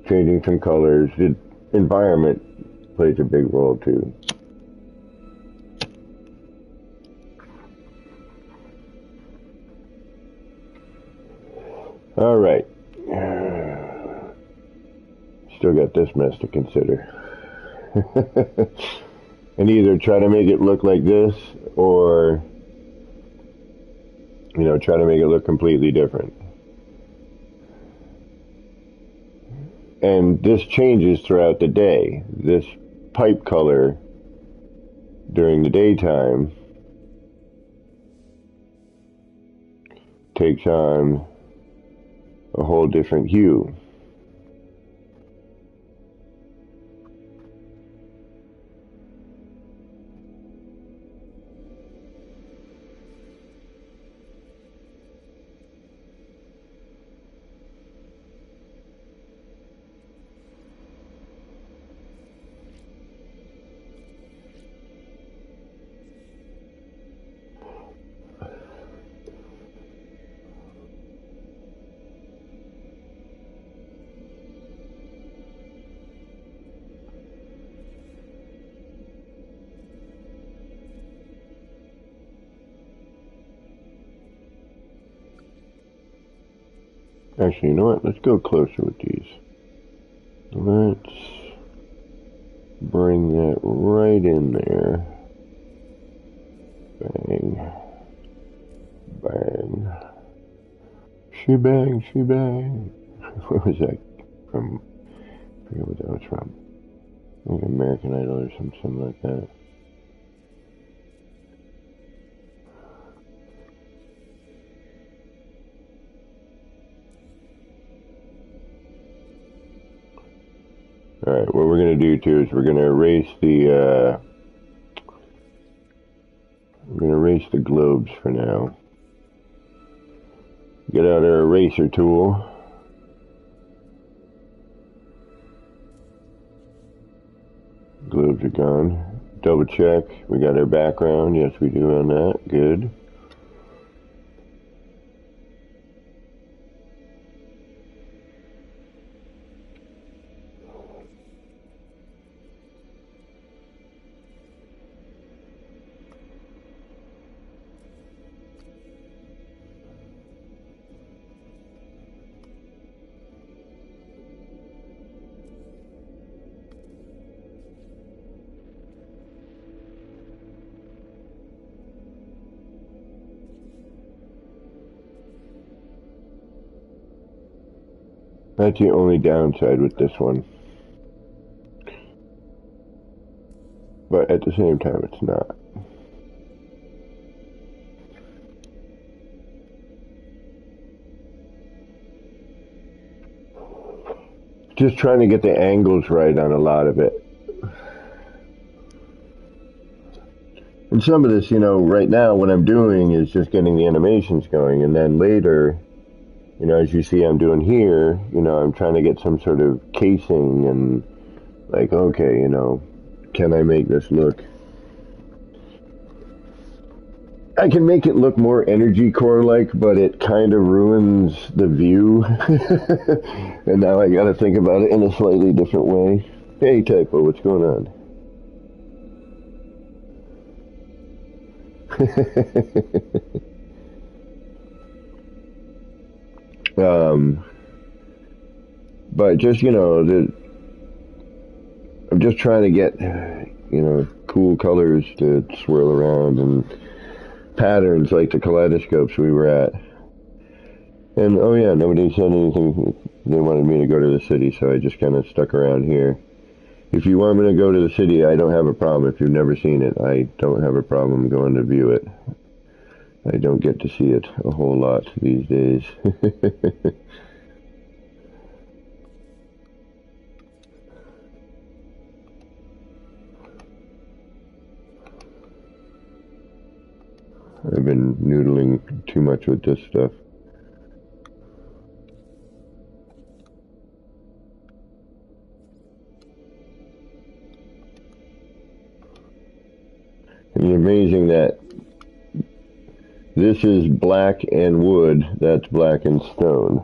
changing some colors. The environment plays a big role too. All right. Still got this mess to consider. And either try to make it look like this or, try to make it look completely different. And this changes throughout the day. This pipe color during the daytime takes on a whole different hue. Actually, you know what? Let's go closer with these. Let's bring that right in there. Bang. Bang. She-bang, she-bang. Where was that from? I forget what that was from. I think American Idol or something like that. Alright, what we're going to do too is we're going to erase the globes for now. Get out our eraser tool. Globes are gone. Double check. We got our background. Yes, we do on that. Good. That's the only downside with this one. But at the same time, it's not. Just trying to get the angles right on a lot of it. And some of this, you know, right now what I'm doing is just getting the animations going, and then later, you know, as you see I'm doing here, you know, I'm trying to get some sort of casing and like, okay, you know, can I make this look? I can make it look more energy core like, but it kind of ruins the view. And now I gotta think about it in a slightly different way. Hey Typo, what's going on? But just, you know, I'm just trying to get, you know, cool colors to swirl around and patterns like the kaleidoscopes we were at. And, oh yeah, nobody said anything. They wanted me to go to the city, so I just kind of stuck around here. If you want me to go to the city, I don't have a problem. If you've never seen it, I don't have a problem going to view it. I don't get to see it a whole lot these days. I've been noodling too much with this stuff. It's amazing that this is black and wood, that's black and stone.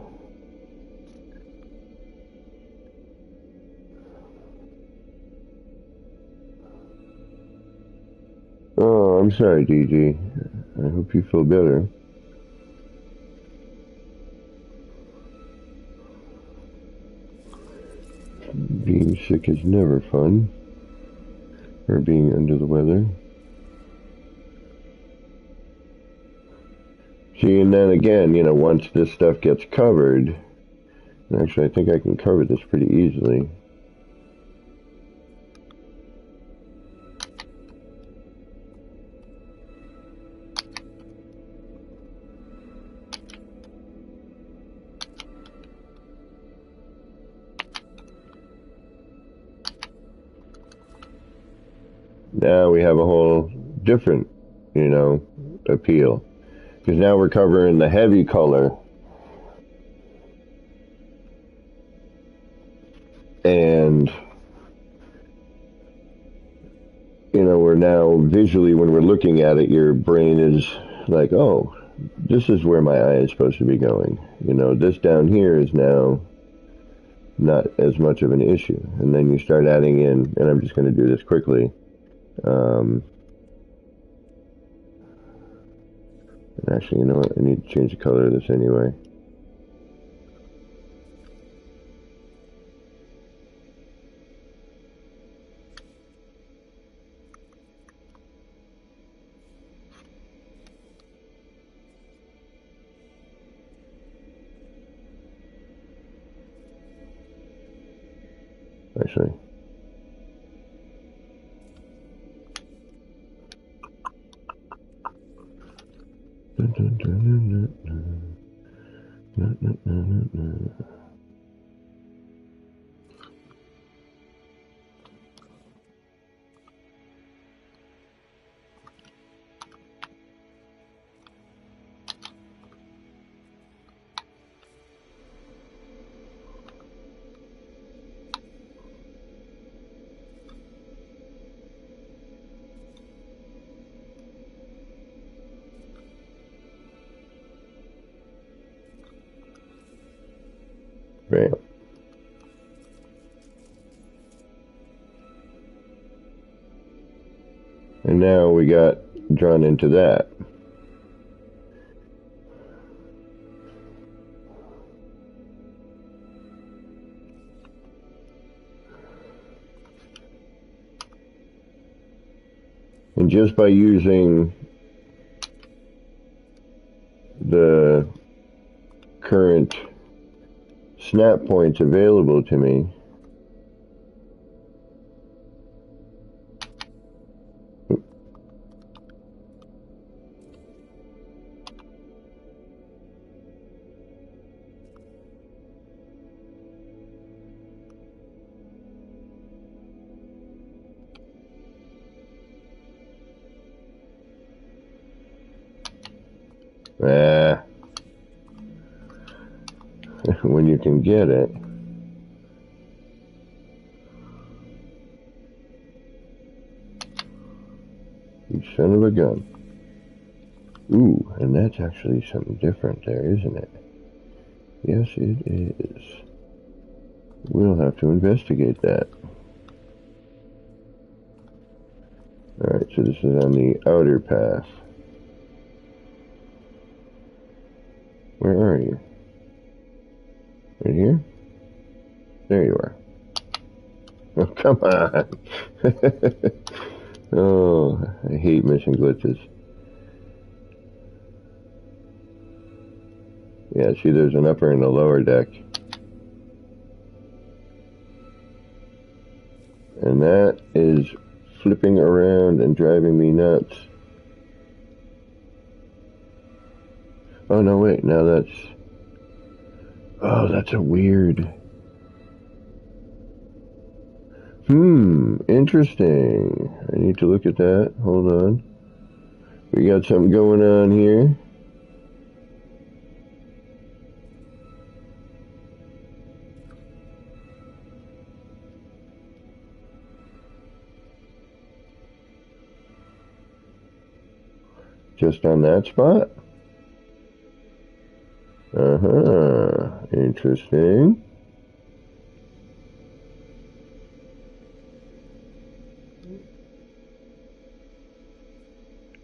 Oh, I'm sorry, DG. I hope you feel better. Being sick is never fun. Or being under the weather. See, and then again, you know, once this stuff gets covered, and actually I think I can cover this pretty easily. now we have a whole different, you know, appeal. Because now we're covering the heavy color. And, you know, we're now visually, when we're looking at it, your brain is like, oh, this is where my eye is supposed to be going. You know, this down here is now not as much of an issue. And then you start adding in, and I'm just going to do this quickly. Actually, you know what? I need to change the color of this anyway. Actually. Bam. And now we got drawn into that. And just by using the current snap points available to me, when you can get it. You son of a gun. Ooh, and that's actually something different there, isn't it? Yes, it is. We'll have to investigate that. Alright, so this is on the outer path. Where are you? Right here? There you are. Oh, come on. Oh, I hate mission glitches. Yeah, see, there's an upper and a lower deck. And that is flipping around and driving me nuts. Oh, no, wait, now that's... Oh, that's a weird... Interesting. I need to look at that. Hold on. We got something going on here. Just on that spot? Interesting.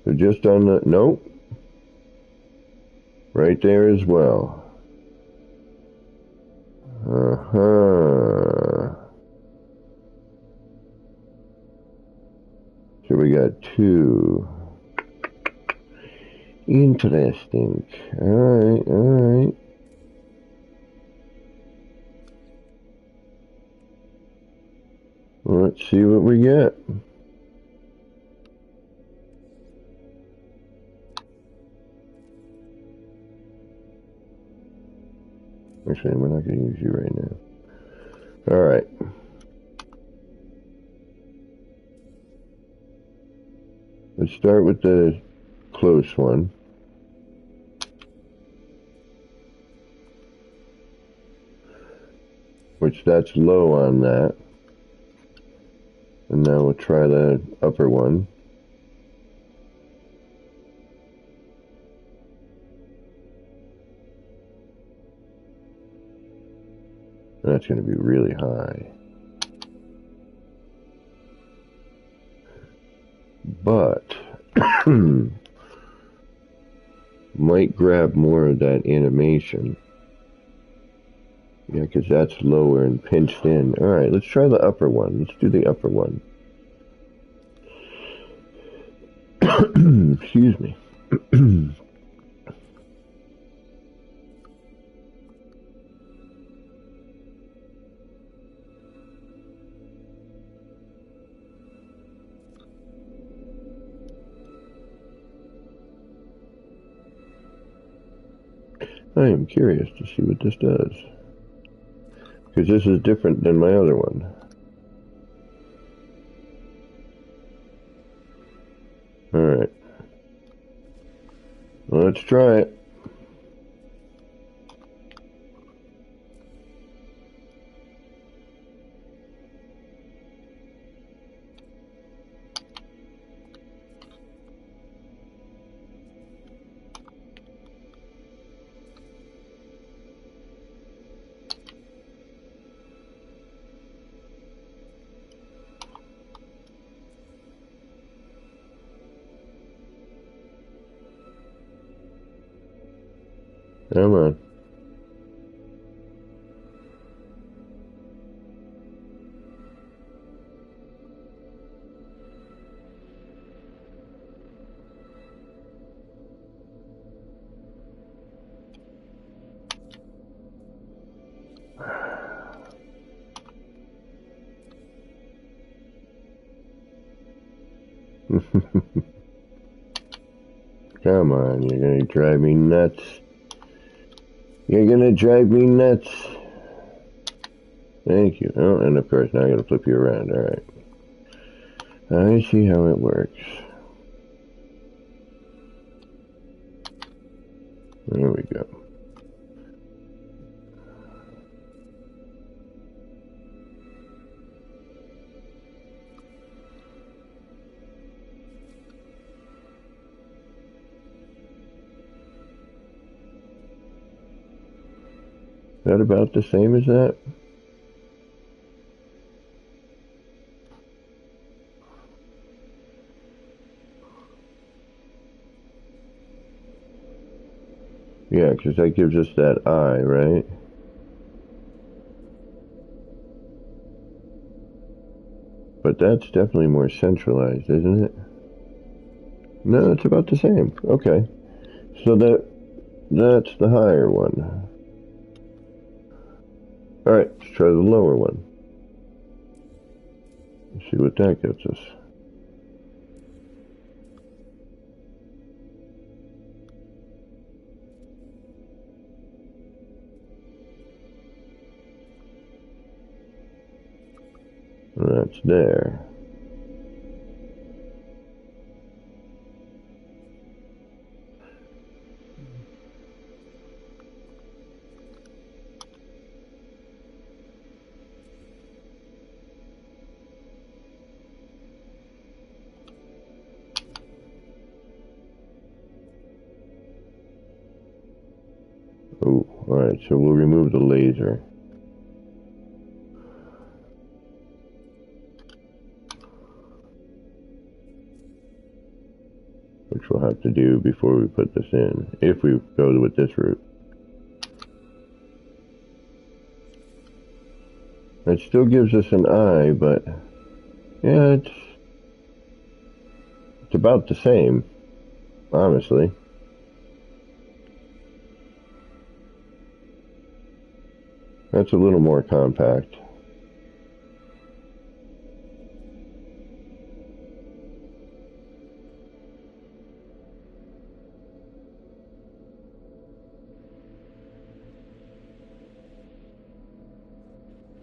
So just on the... Nope. Right there as well. So we got two. Interesting. Alright, alright. Let's see what we get. Actually, we're not going to use you right now. Alright. Let's start with the close one. Which that's low on that. And now we'll try the upper one. That's going to be really high. But might grab more of that animation. Yeah, because that's lower and pinched in. Alright, let's try the upper one. Let's do the upper one. Excuse me. I am curious to see what this does. Because this is different than my other one. Alright. Let's try it. Come on. Come on, you're gonna drive me nuts. You're gonna drive me nuts. Thank you. Oh, and of course, now I'm gonna flip you around. Alright. I see how it works. There we go. Is that about the same as that? Yeah, because that gives us that eye, right? But that's definitely more centralized, isn't it? No, it's about the same. Okay. So that's the higher one. Alright, let's try the lower one. Let's see what that gets us. That's there. Oh, alright, so we'll remove the laser. Which we'll have to do before we put this in, if we go with this route. It still gives us an eye, but yeah, it's about the same, honestly. That's a little more compact.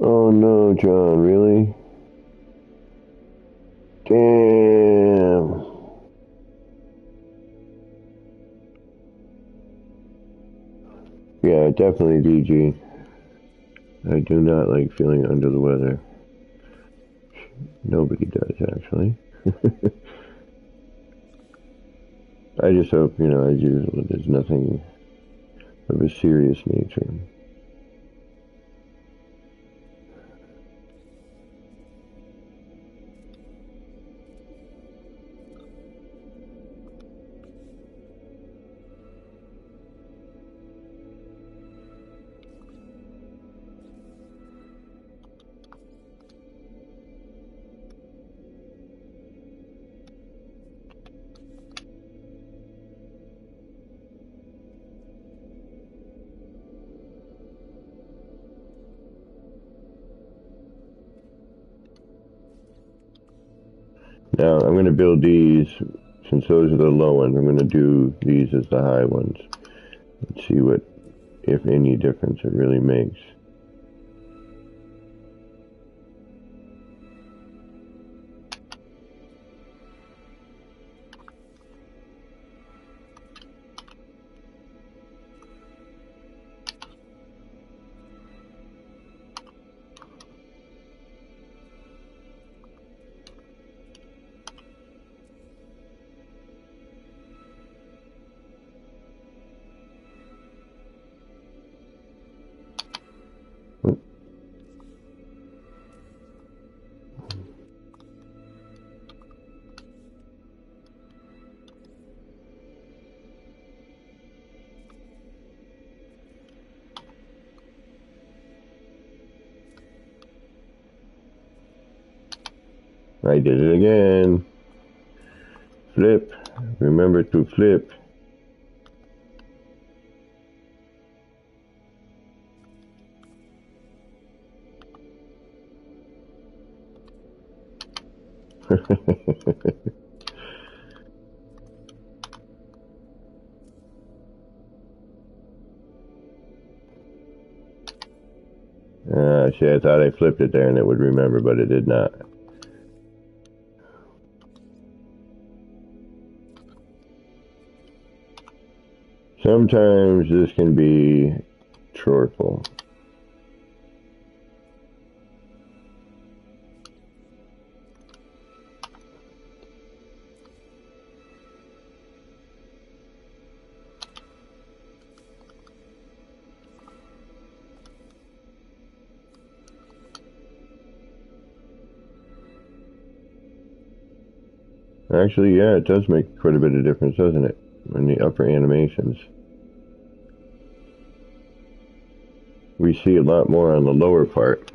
Oh no, John, really? Damn. definitely DG. I do not like feeling under the weather. Nobody does, actually. I just hope, as usual, there's nothing of a serious nature. Now, I'm going to build these, since those are the low ones, I'm going to do these as the high ones. Let's see what, if any, difference it really makes. I did it again. Flip. Remember to flip. See, I thought I flipped it there and it would remember, but it did not. Sometimes this can be choreful. Actually, yeah, it does make quite a bit of difference, doesn't it? In the upper animations. We see a lot more on the lower part.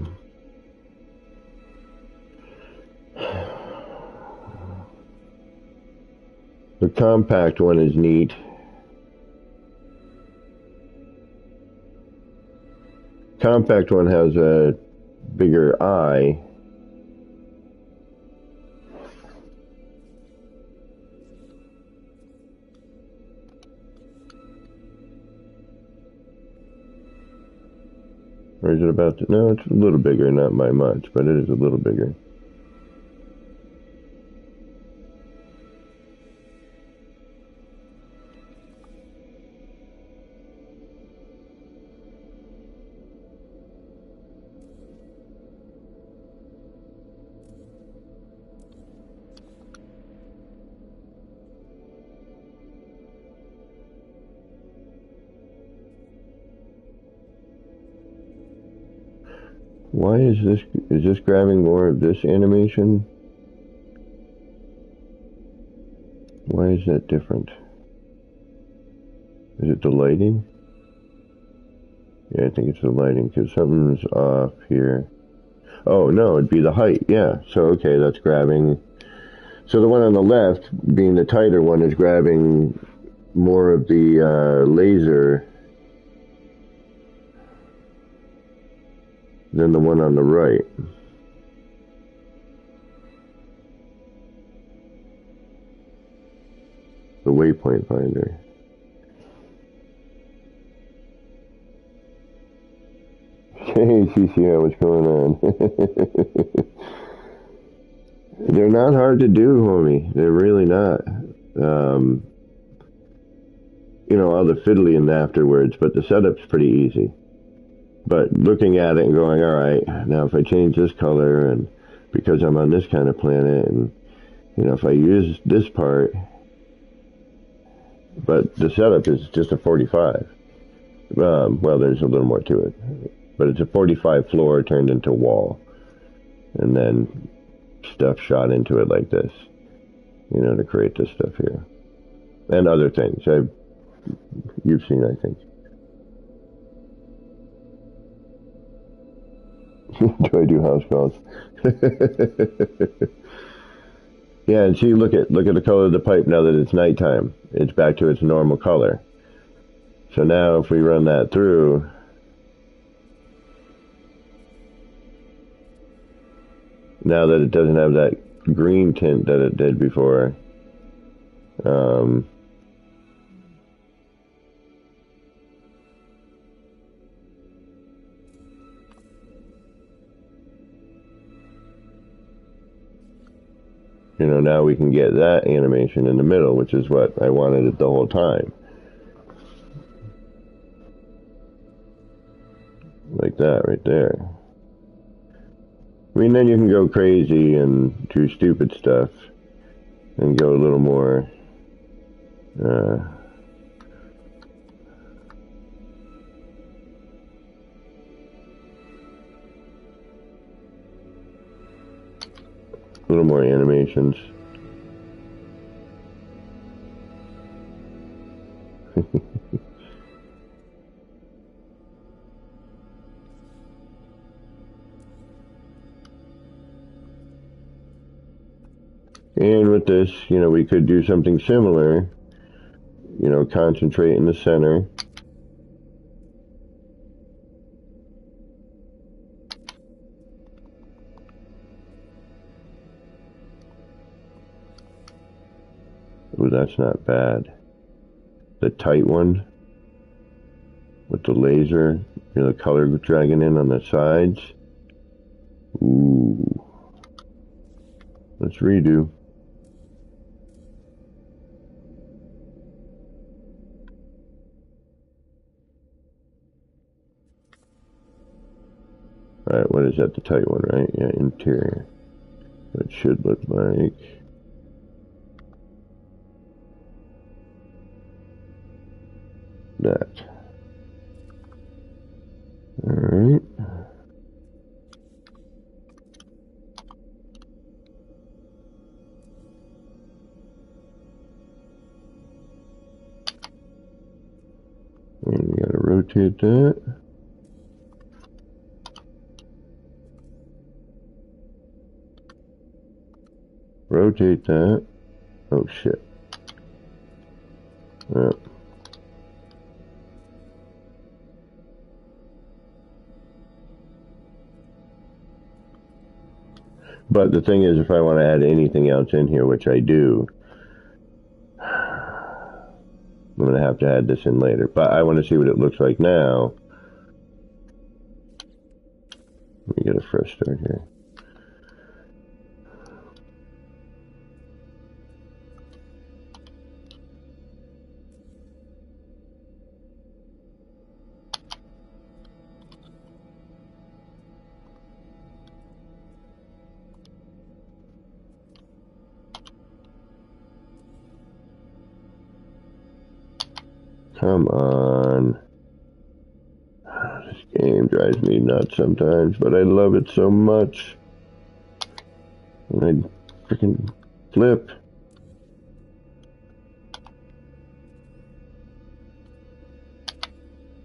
The compact one is neat. Compact one has a bigger eye. Or is it about to? No, it's a little bigger, not by much, but it is a little bigger. Why is this grabbing more of this animation? Why is that different? Is it the lighting? Yeah, I think it's the lighting, because something's off here. Oh, no, it'd be the height, yeah. So, okay, that's grabbing. So the one on the left, being the tighter one, is grabbing more of the laser than the one on the right. The waypoint finder. Hey, CCR, what's going on? They're not hard to do, homie. They're really not. you know, all the fiddling afterwards, but the setup's pretty easy. But looking at it and going, all right, now if I change this color, and because I'm on this kind of planet, and, you know, if I use this part, but the setup is just a 45. Well, there's a little more to it, but it's a 45 floor turned into wall, and then stuff shot into it like this, you know, to create this stuff here, and other things you've seen, I think. Do I do house calls? Yeah, and see, look at the color of the pipe now that it's nighttime. It's back to its normal color. So now if we run that through, now that it doesn't have that green tint that it did before, you know, now we can get that animation in the middle, which is what I wanted it the whole time. Like that right there. I mean, then you can go crazy and do stupid stuff and go a little more, a little more animations. And with this, you know, we could do something similar, you know, concentrate in the center. Oh, that's not bad. The tight one with the laser, you know, the color dragging in on the sides. Ooh. Let's redo. Alright, what is that? The tight one, right? Yeah, interior. It should look like that. Alright. And we gotta rotate that. Rotate that. Oh shit. Yep. But the thing is, if I want to add anything else in here, which I do, I'm going to have to add this in later. But I want to see what it looks like now. Let me get a fresh start here. Come on. This game drives me nuts sometimes, but I love it so much. And I freaking flip.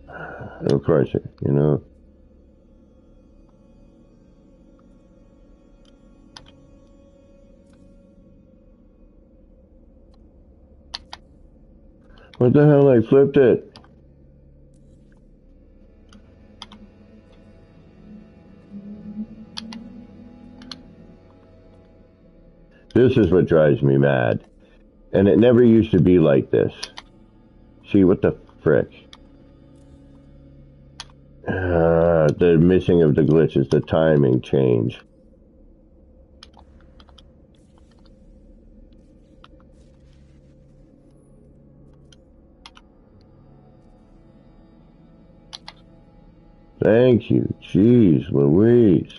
Of course, you know. What the hell? I flipped it. This is what drives me mad. And it never used to be like this. See, what the frick? The missing of the glitch is the timing change. Thank you. Jeez Louise.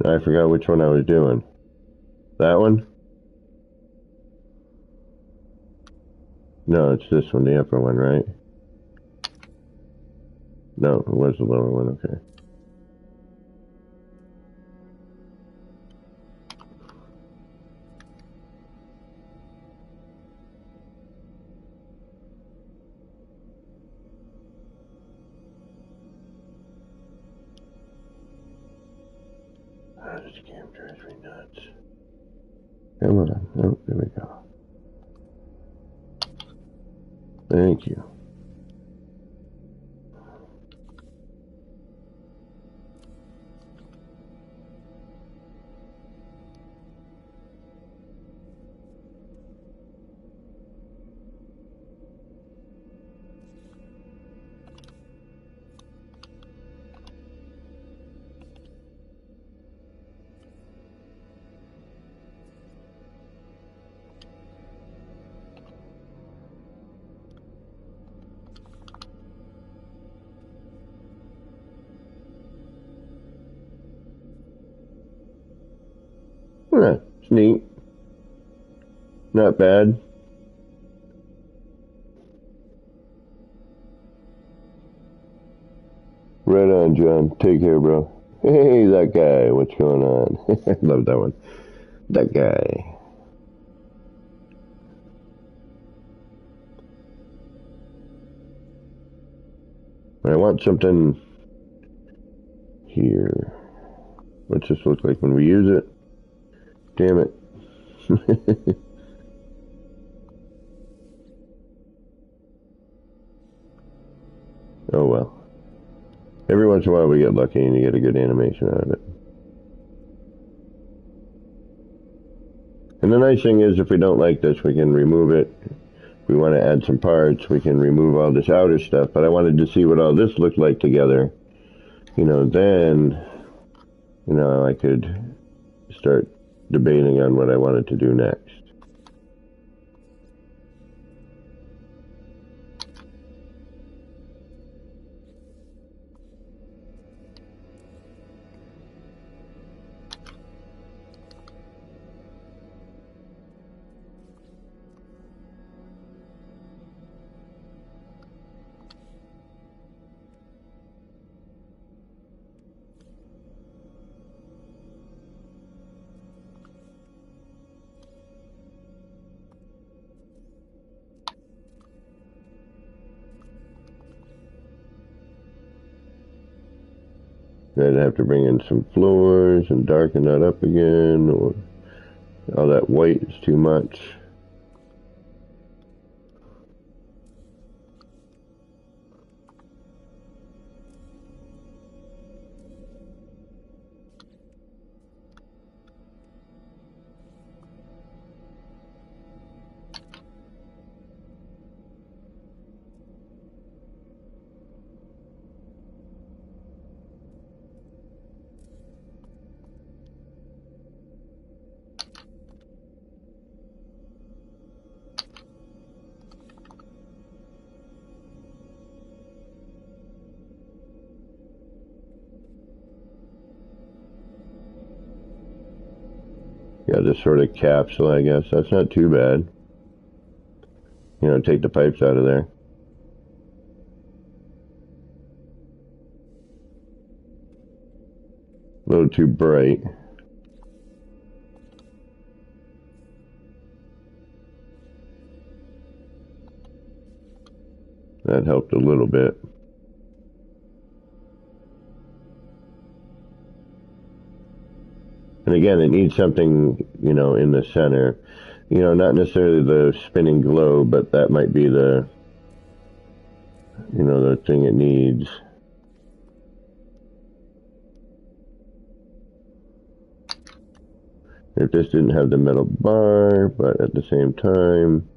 I forgot which one I was doing. That one? No, it's this one, the upper one, right? No, it was the lower one, okay. This game drives me nuts. Come on. Oh, there we go. Thank you. Yeah, it's neat. Not bad. Right on, John. Take care, bro. Hey, that guy. What's going on? Love that one. That guy. I want something here. What's this look like when we use it? Damn it. Oh well. Every once in a while we get lucky and you get a good animation out of it. And the nice thing is if we don't like this, we can remove it. If we want to add some parts, we can remove all this outer stuff. But I wanted to see what all this looked like together. Then, I could start debating on what I wanted to do next. I'd have to bring in some floors and darken that up again, or all that white is too much. Yeah, this sort of capsule, I guess. That's not too bad. Take the pipes out of there. A little too bright. That helped a little bit. And again, it needs something, in the center. Not necessarily the spinning globe, but that might be the thing it needs. If this didn't have the metal bar, but at the same time,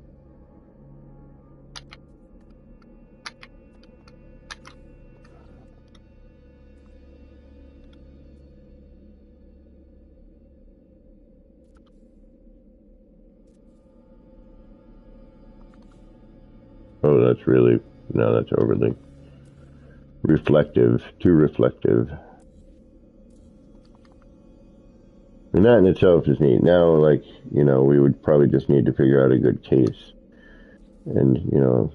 Oh, that's really, no, that's overly reflective, too reflective. And that in itself is neat. Now, like, you know, we would probably just need to figure out a good case. And, you know,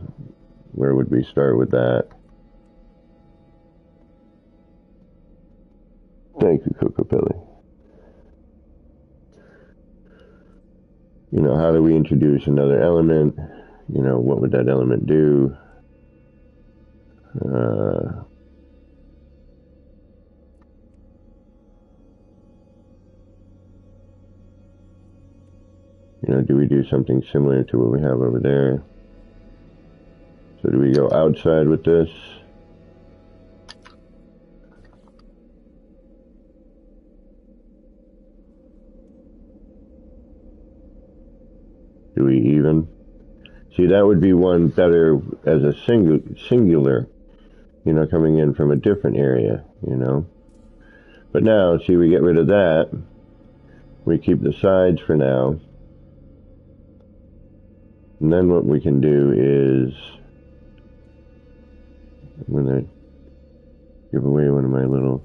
where would we start with that? Thank you, Coco Pelli. You know, how do we introduce another element? You know, what would that element do? You know, do we do something similar to what we have over there? So do we go outside with this? Do we even? See, that would be one better as a singular, you know, coming in from a different area, you know. But now, see, we get rid of that. We keep the sides for now. And then what we can do is, I'm going to give away one of my little,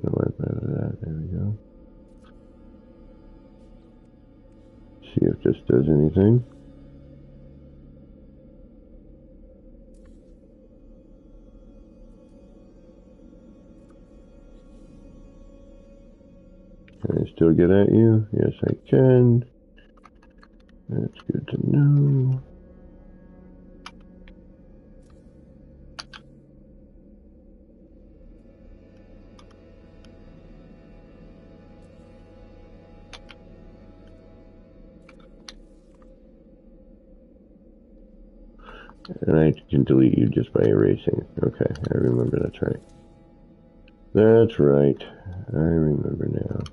wipe out of that. There we go. See if this does anything. Can I still get at you? Yes, I can. That's good to know. And I can delete you just by erasing. Okay, I remember, that's right. That's right. I remember now.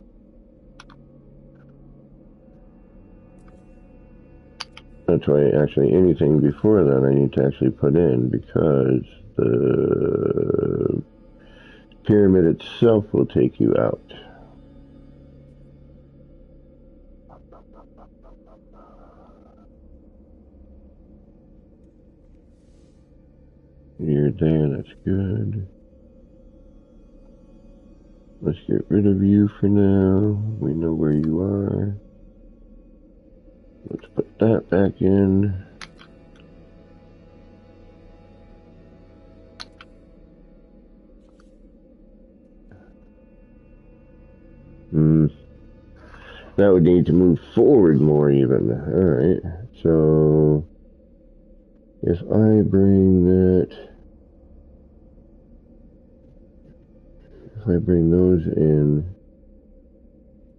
That's why actually anything before that I need to actually put in, because the pyramid itself will take you out. You're there, that's good. Let's get rid of you for now. We know where you are. Let's put that back in. That would need to move forward more even. Alright, so if I bring that, if I bring those in,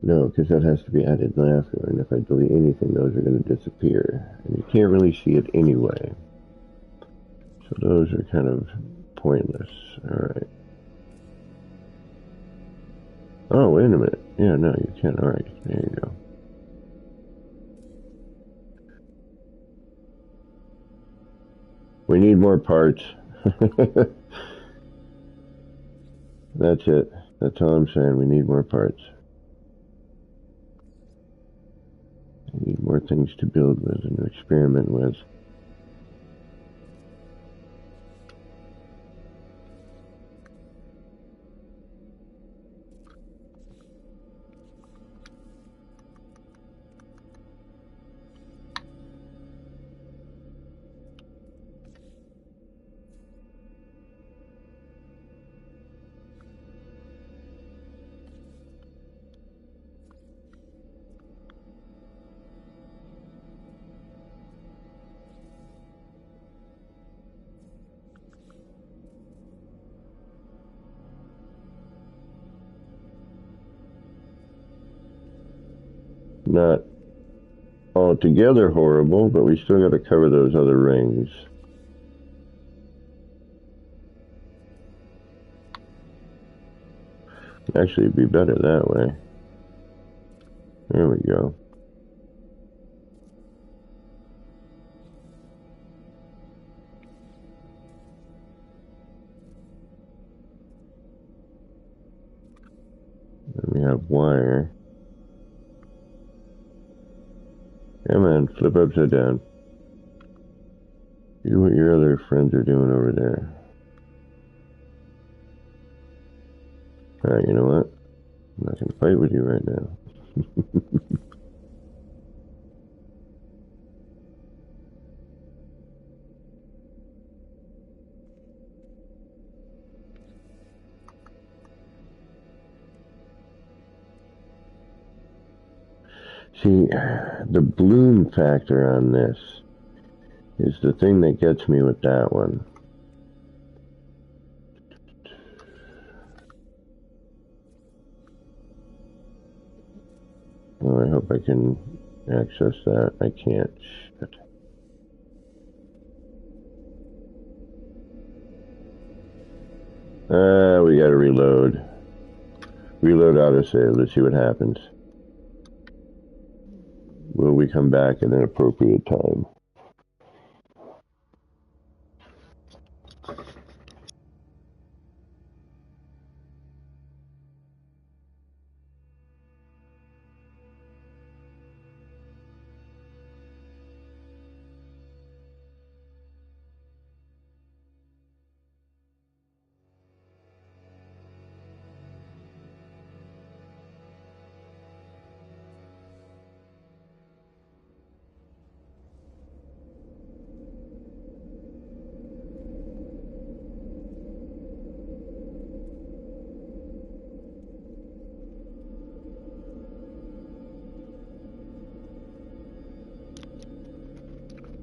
no, because that has to be added after, and if I delete anything, those are going to disappear. And you can't really see it anyway. So those are kind of pointless. Alright. Oh, wait a minute. Yeah, no, you can't. Alright, there you go. We need more parts. That's it. That's all I'm saying. We need more parts. We need more things to build with and experiment with. Not altogether horrible, but we still got to cover those other rings. Actually, it'd be better that way. There we go. Then we have wire. Come on, flip upside down. Do what your other friends are doing over there. Alright, you know what? I'm not gonna fight with you right now. See, the bloom factor on this is the thing that gets me with that one. Oh, I hope I can access that. I can't. Shit. We gotta reload. Reload autosave. Let's see what happens. Will we come back at an appropriate time?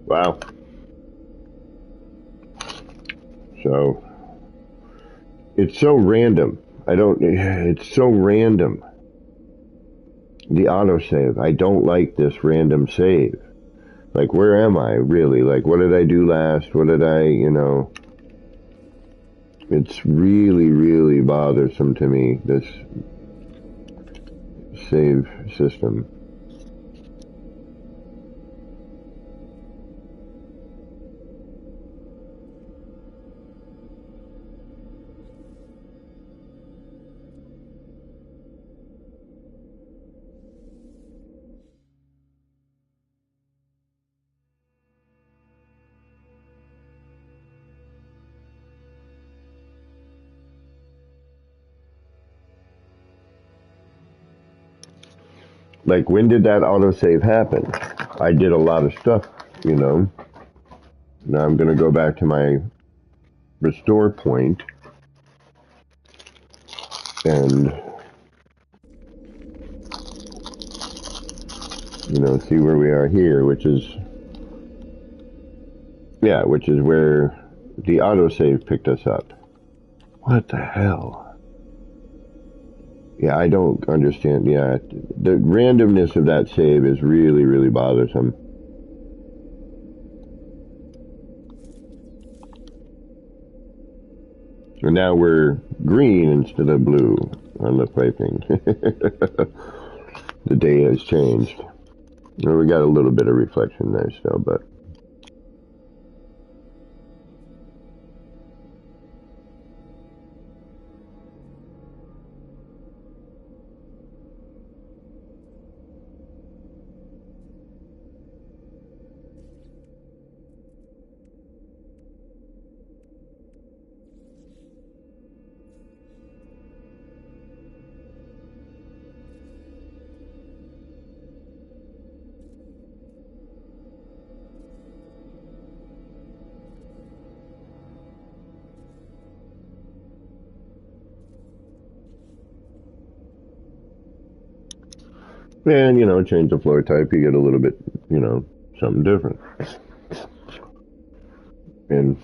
Wow. So, it's so random. It's so random. The autosave. I don't like this random save. Like, where am I, really? Like, what did I do last? What did I, It's really, really bothersome to me, this save system. Like, when did that autosave happen? I did a lot of stuff, Now I'm going to go back to my restore point and, see where we are here, which is where the autosave picked us up. What the hell? Yeah, I don't understand. Yeah, the randomness of that save is really, really bothersome. And now we're green instead of blue on the piping. The day has changed. Well, we got a little bit of reflection there still, but and, change the floor type, you get a little bit, something different. And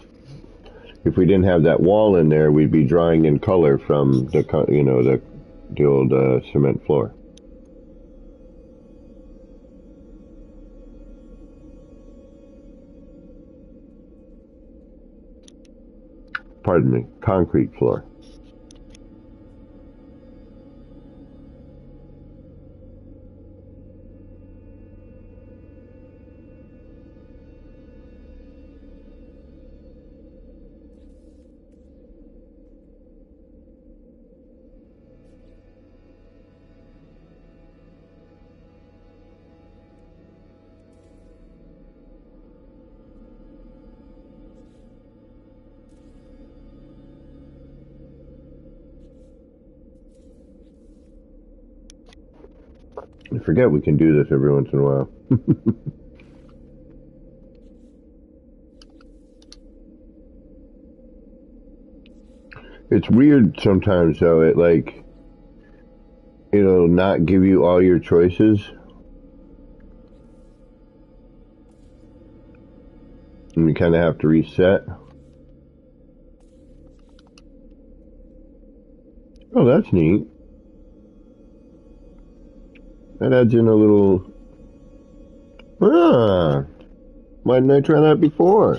if we didn't have that wall in there, we'd be drawing in color from the old cement floor. Pardon me, concrete floor. I forget we can do this every once in a while. It's weird sometimes though, it'll not give you all your choices. And you kind of have to reset. Oh, that's neat. That adds in a little... Ah! Why didn't I try that before?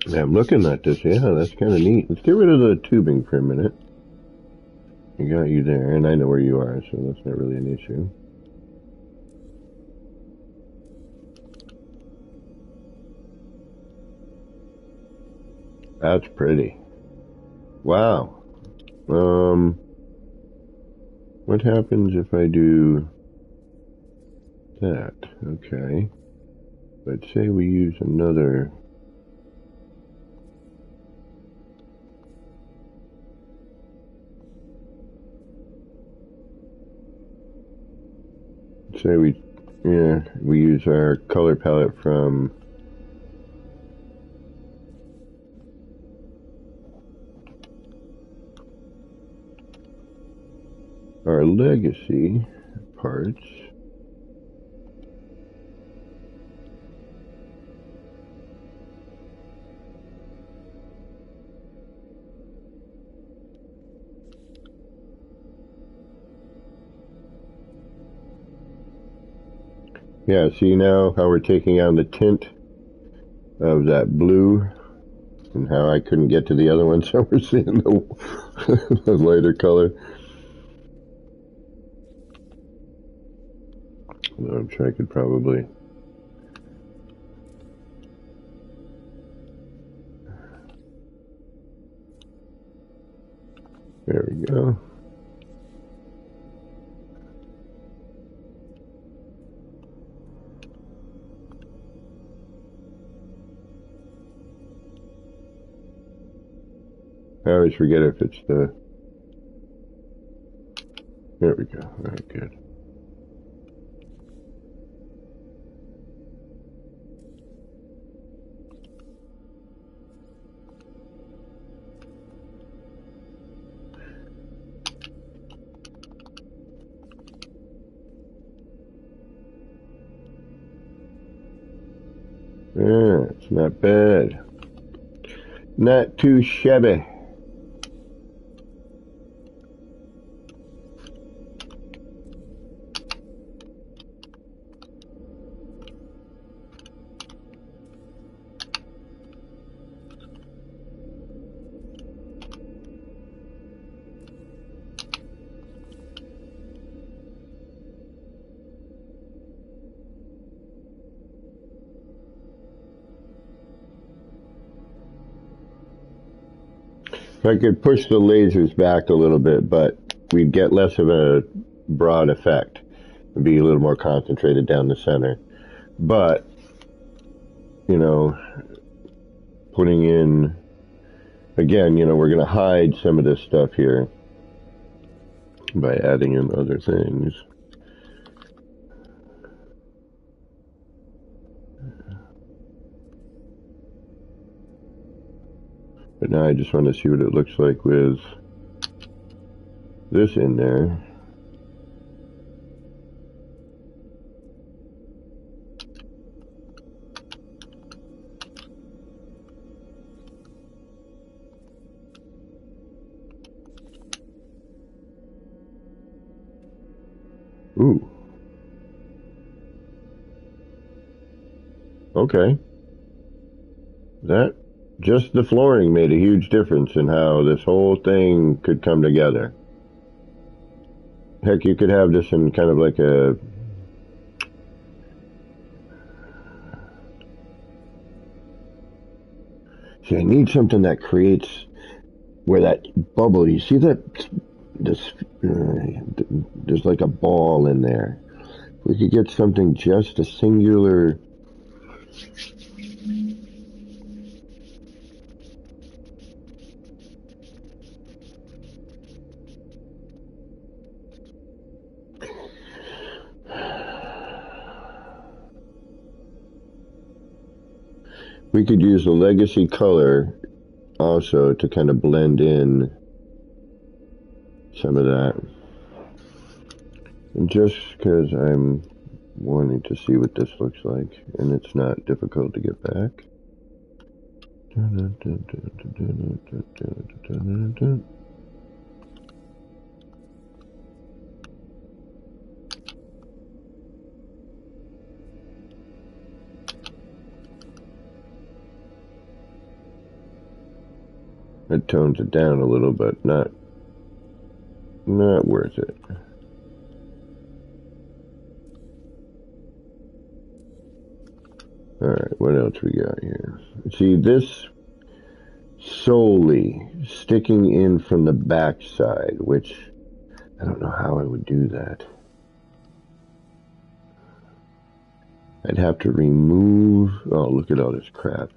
Yeah, I'm looking at this. Yeah, that's kind of neat. Let's get rid of the tubing for a minute. I got you there, and I know where you are, so that's not really an issue. That's pretty. Wow. What happens if I do that? Okay. Let's say we use another... Say we use our color palette from our legacy parts. Yeah, see now how we're taking on the tint of that blue and how I couldn't get to the other one, so we're seeing the, the lighter color. I'm sure I could probably... There we go. I always forget if it's the... There we go. All right, good. Yeah, it's not bad. Not too shabby. I could push the lasers back a little bit, but we'd get less of a broad effect. It'd be a little more concentrated down the center. But, you know, putting in, again, you know, we're going to hide some of this stuff here by adding in other things. But now I just want to see what it looks like with this in there. Ooh. Okay. That, just the flooring made a huge difference in how this whole thing could come together. Heck, you could have this in kind of like a... See, I need something that creates where that bubble, you see that, this, there's like a ball in there. We could get something just a singular... We could use the legacy color also to kind of blend in some of that. And just because I'm wanting to see what this looks like, and it's not difficult to get back. It tones it down a little, but not worth it. Alright, what else we got here? See, this solely sticking in from the back side, which I don't know how I would do that. I'd have to remove... Oh, look at all this crap.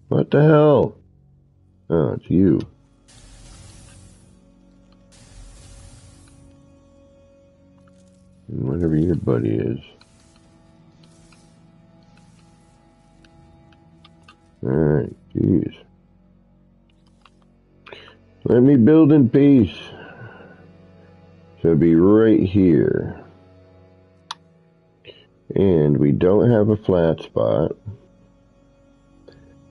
What the hell? Oh, it's you. And whatever your buddy is. Alright, jeez. Let me build in peace. So it'll be right here. And we don't have a flat spot.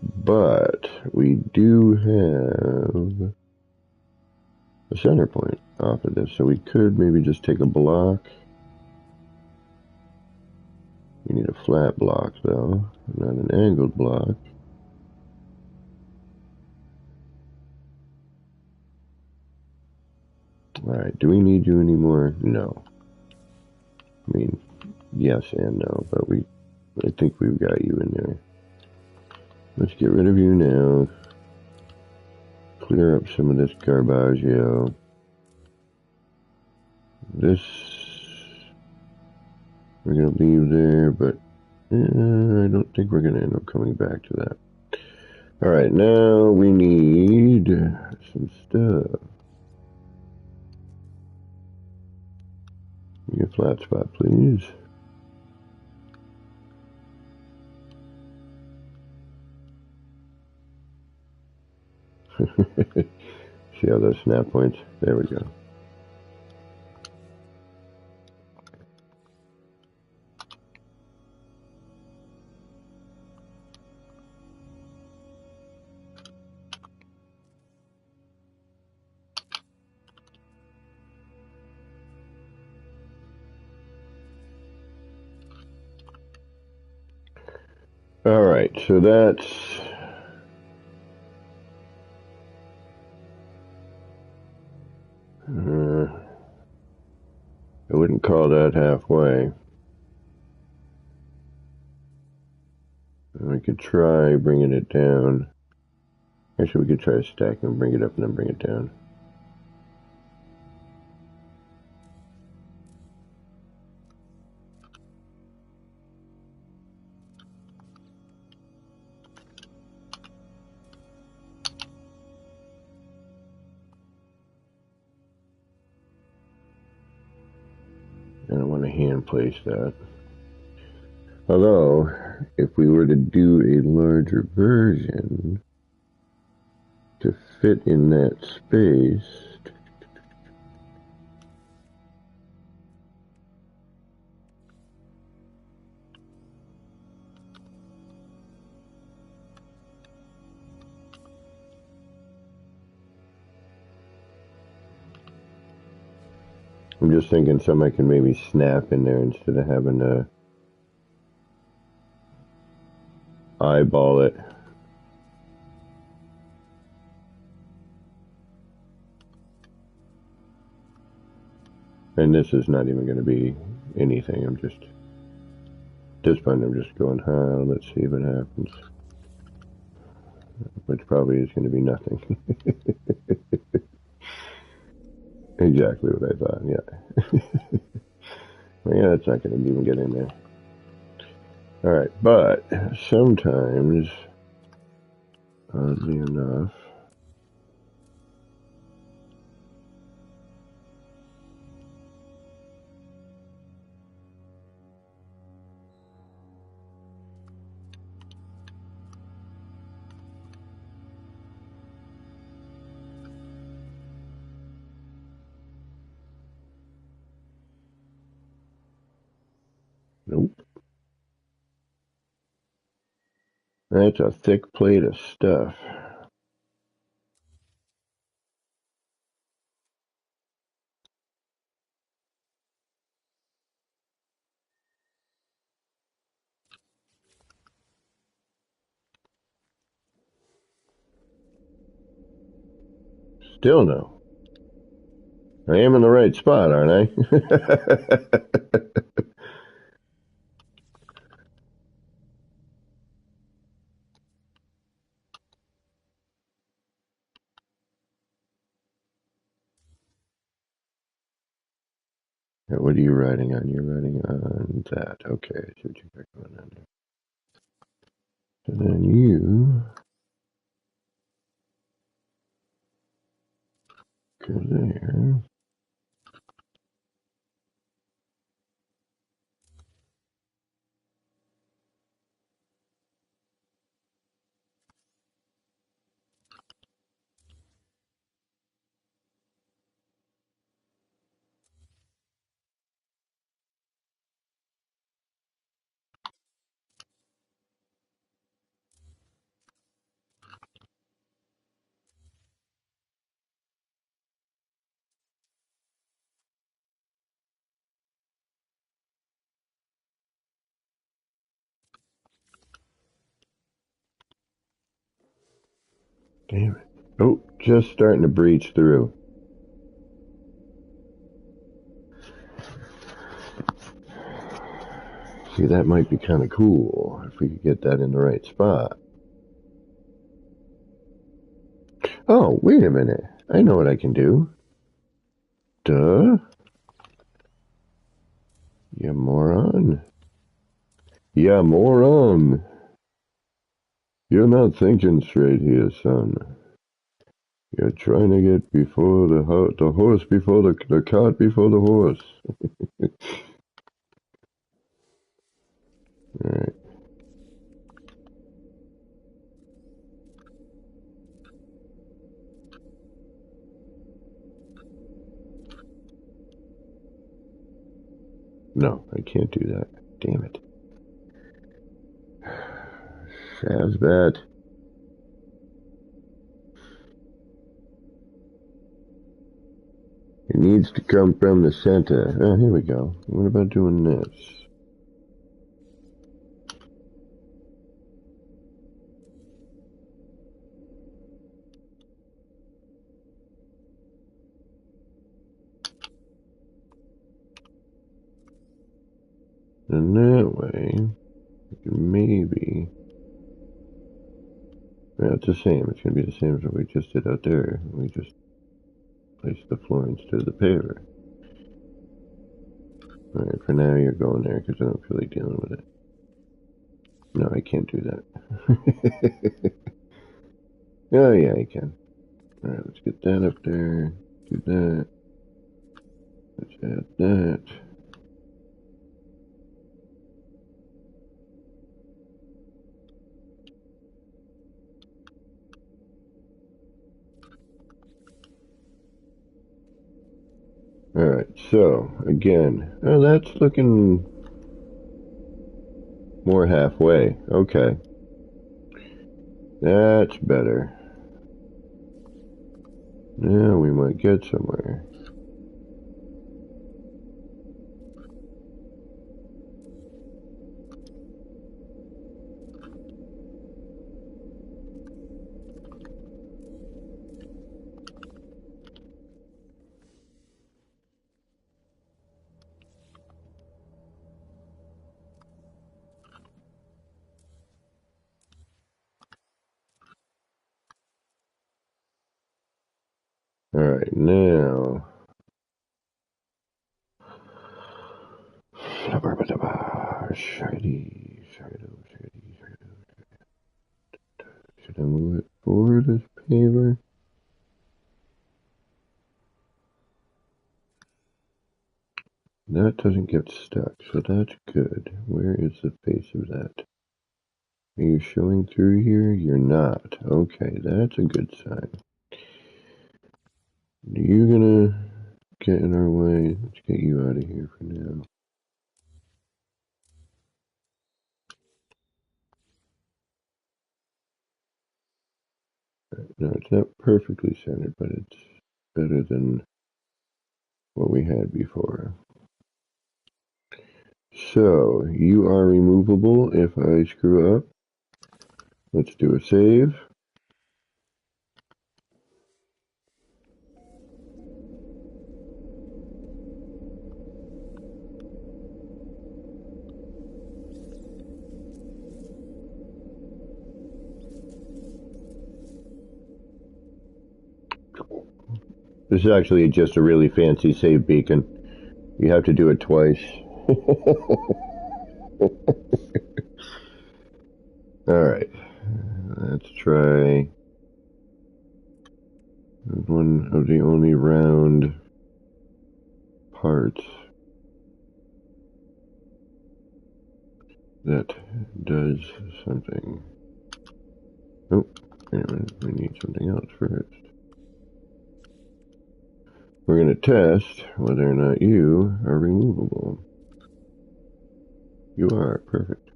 But we do have a center point off of this. So we could maybe just take a block. We need a flat block though, not an angled block. Alright, do we need you anymore? No. I mean, yes and no, but I think we've got you in there. Let's get rid of you now. Clear up some of this garbaggio. This we're going to leave there, but I don't think we're going to end up coming back to that. Alright, now we need some stuff. Give me a flat spot, please. See how those snap points? There we go. Alright, so that's... I wouldn't call that halfway. We could try bringing it down. Actually, we could try a stack and bring it up and then bring it down. I don't want to hand place that. Although, if we were to do a larger version to fit in that space, I'm just thinking some I can maybe snap in there instead of having to eyeball it. And this is not even going to be anything. I'm just, at this point, I'm just going, let's see what happens. Which probably is going to be nothing. Exactly what I thought, yeah. Yeah, it's not going to even get in there. Alright, but sometimes, oddly enough, nope. That's a thick plate of stuff. Still no. I am in the right spot, aren't I? What are you writing on? You're writing on that. Okay, I see what you're going on there. So then you go there. Damn it. Oh, just starting to breach through. See, that might be kind of cool if we could get that in the right spot. Oh, wait a minute. I know what I can do. Duh. You moron. Yeah, moron. You're not thinking straight here, son. You're trying to get before the horse before the cart before the horse. Alright. No, I can't do that. Damn it. Shazbat. It needs to come from the center. Oh, here we go. What about doing this? And that way, we can maybe... Yeah, it's the same. It's going to be the same as what we just did out there. We just placed the floor instead of the paver. Alright, for now you're going there because I don't feel like dealing with it. No, I can't do that. Oh, yeah, I can. Alright, let's get that up there. Do that. Let's add that. Alright, so, again, oh, that's looking more halfway. Okay. That's better. Now we might get somewhere. Alright, now. Shiny. Should I move it forward as paver? That doesn't get stuck, so that's good. Where is the face of that? Are you showing through here? You're not. Okay, that's a good sign. You're gonna get in our way. Let's get you out of here for now. No, it's not perfectly centered, but it's better than what we had before. So, you are removable if I screw up. Let's do a save. This is actually just a really fancy save beacon. You have to do it twice. Alright, let's try one of the only round parts that does something. Oh, anyway, we need something else first. We're going to test whether or not you are removable. You are. Perfect.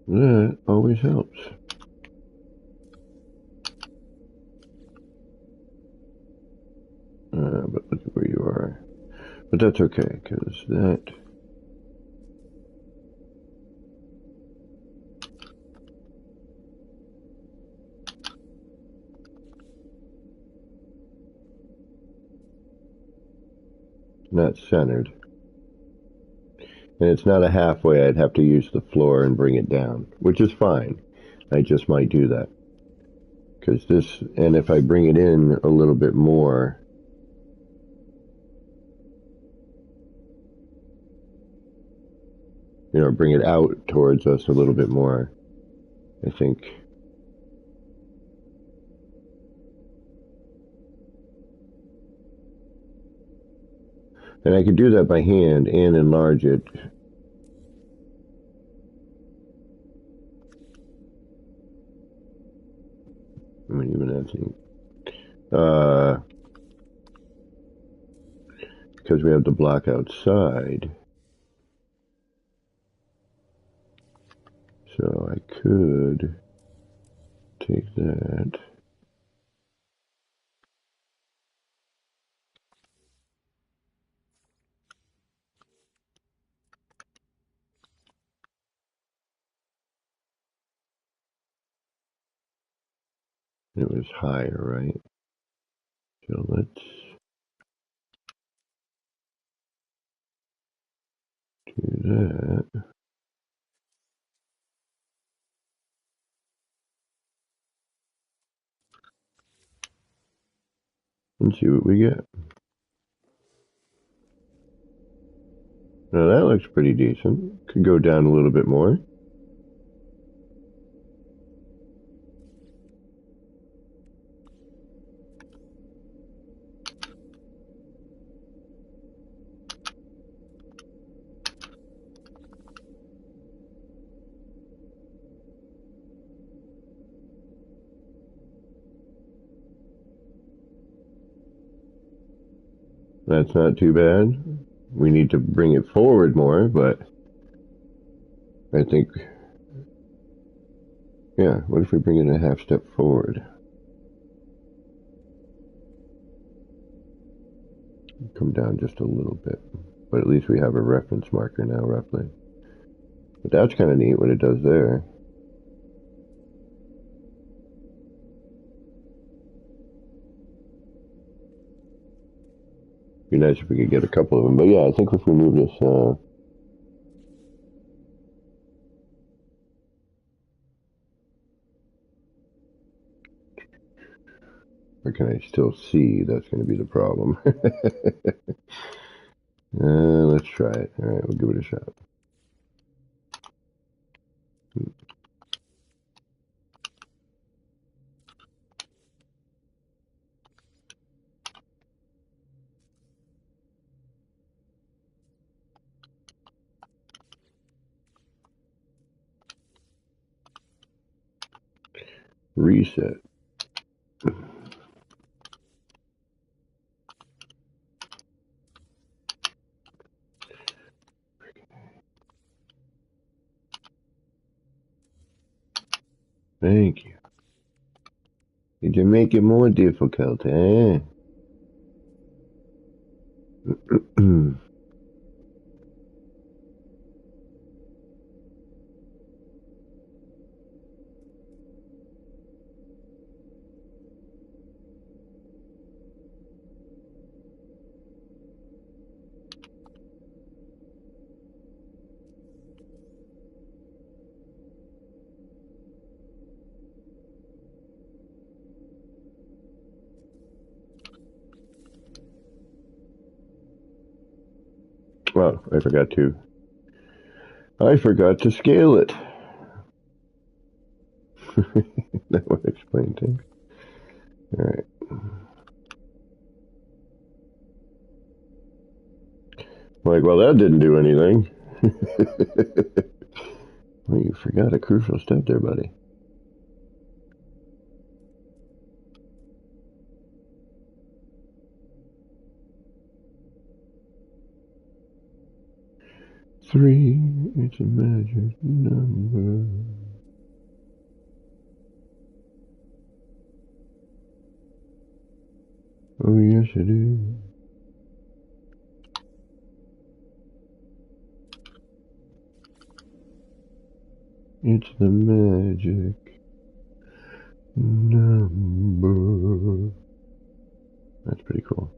That always helps. But look at where you are. But that's okay, because that... not centered. And it's not a halfway. I'd have to use the floor and bring it down, which is fine. I just might do that. Because this, and if I bring it in a little bit more, you know, bring it out towards us a little bit more, I think. And I could do that by hand and enlarge it. I mean, even that's neat. Because we have the block outside. So I could take that. It was higher, right? So let's do that. And see what we get. Now that looks pretty decent. Could go down a little bit more. That's not too bad. We need to bring it forward more, but I think, yeah, what if we bring it a half step forward? Come down just a little bit. But at least we have a reference marker now, roughly. But that's kind of neat what it does there. Be nice if we could get a couple of them. But yeah, I think if we move this, can I still see? That's going to be the problem. Let's try it. All right, we'll give it a shot. Reset. Thank you. Did you make it more difficult, eh? Well, I forgot to scale it. That would explain things. All right. Like, well, that didn't do anything. Well, you forgot a crucial step there, buddy. Three, it's a magic number. Oh, yes, it is. It's the magic number. That's pretty cool.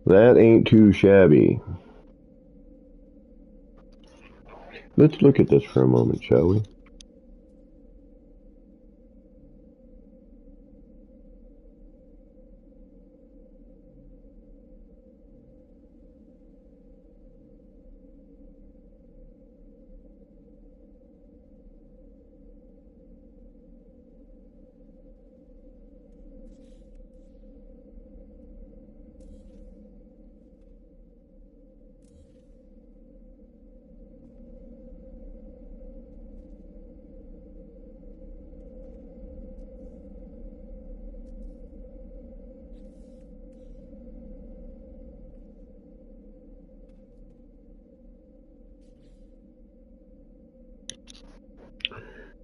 That ain't too shabby. Let's look at this for a moment, shall we?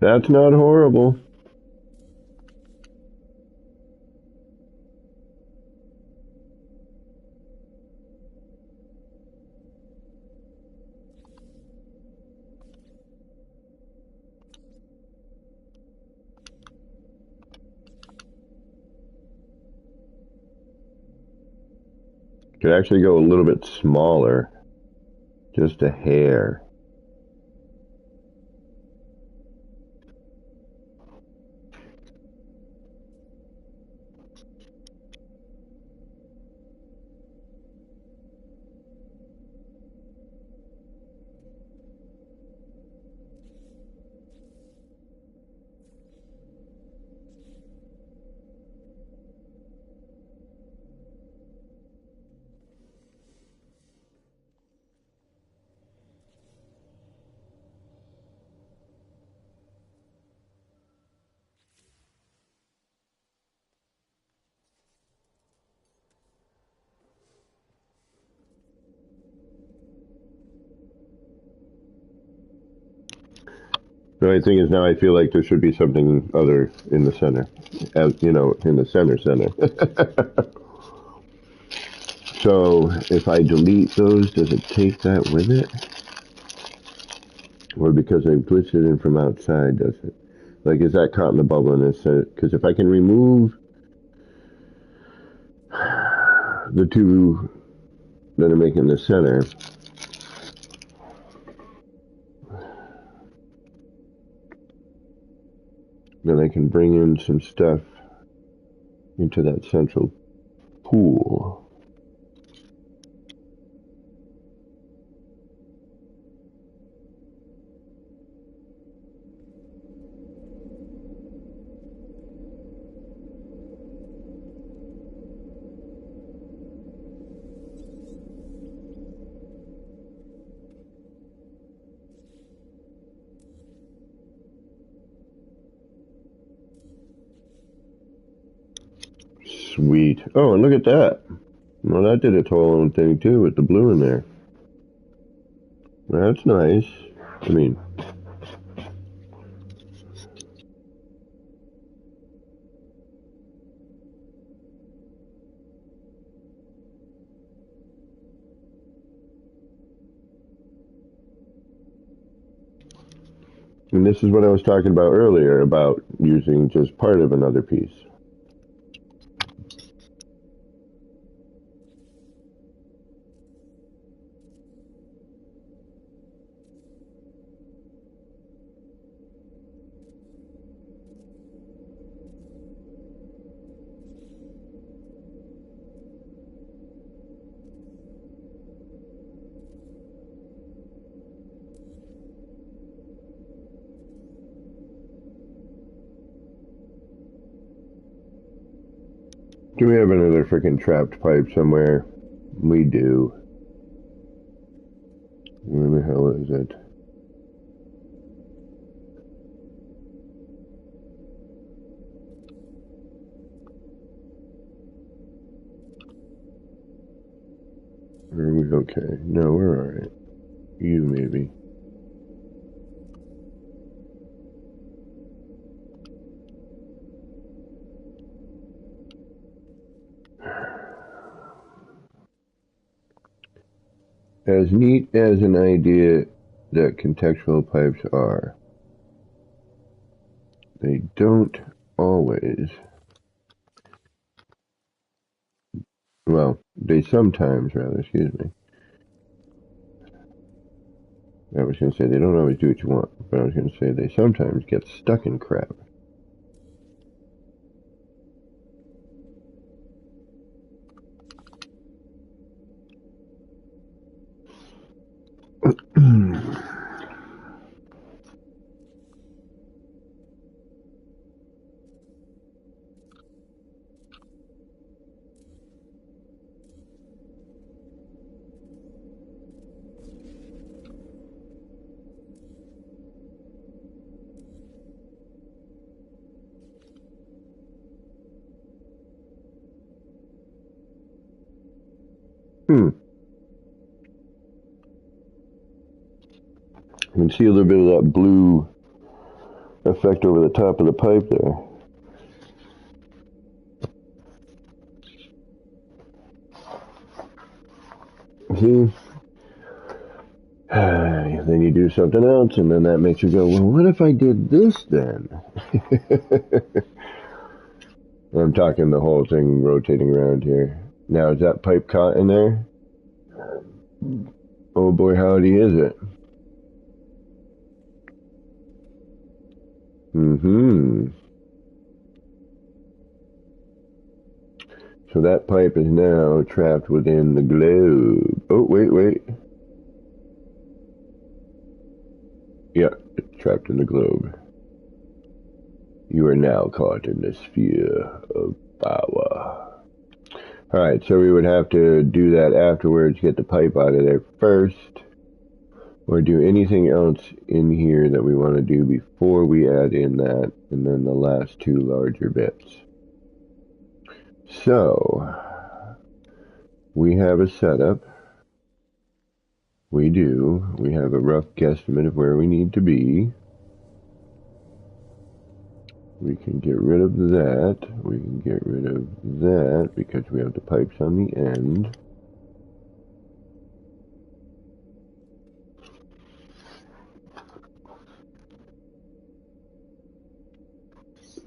That's not horrible. Could actually go a little bit smaller. Just a hair. The only thing is now I feel like there should be something other in the center. As you know, in the center. So if I delete those, does it take that with it? Or because I glitched it in from outside, does it? Like, is that caught in the bubble in this? Because if I can remove the two that are making the center. Then I can bring in some stuff into that central pool. Sweet. Oh, and look at that. Well, that did its whole own thing too with the blue in there. That's nice. I mean, and this is what I was talking about earlier about using just part of another piece. Do we have another freaking trapped pipe somewhere? We do. Where the hell is it? Are we okay? No, we're alright. You maybe. As neat as an idea that contextual pipes are, they don't always, well, they sometimes, rather, excuse me. I was going to say they don't always do what you want, but I was going to say they sometimes get stuck in crap. You can see a little bit of that blue effect over the top of the pipe there. See? Then you do something else, and then that makes you go, well, what if I did this then? I'm talking the whole thing rotating around here. Now, is that pipe caught in there? Oh boy, howdy is it? So that pipe is now trapped within the globe. Oh, wait. Yeah, it's trapped in the globe. You are now caught in the sphere of power. Alright, so we would have to do that afterwards, get the pipe out of there first, or do anything else in here that we want to do before we add in that, and then the last two larger bits. So, we have a setup. We do. We have a rough guesstimate of where we need to be. We can get rid of that. We can get rid of that because we have the pipes on the end.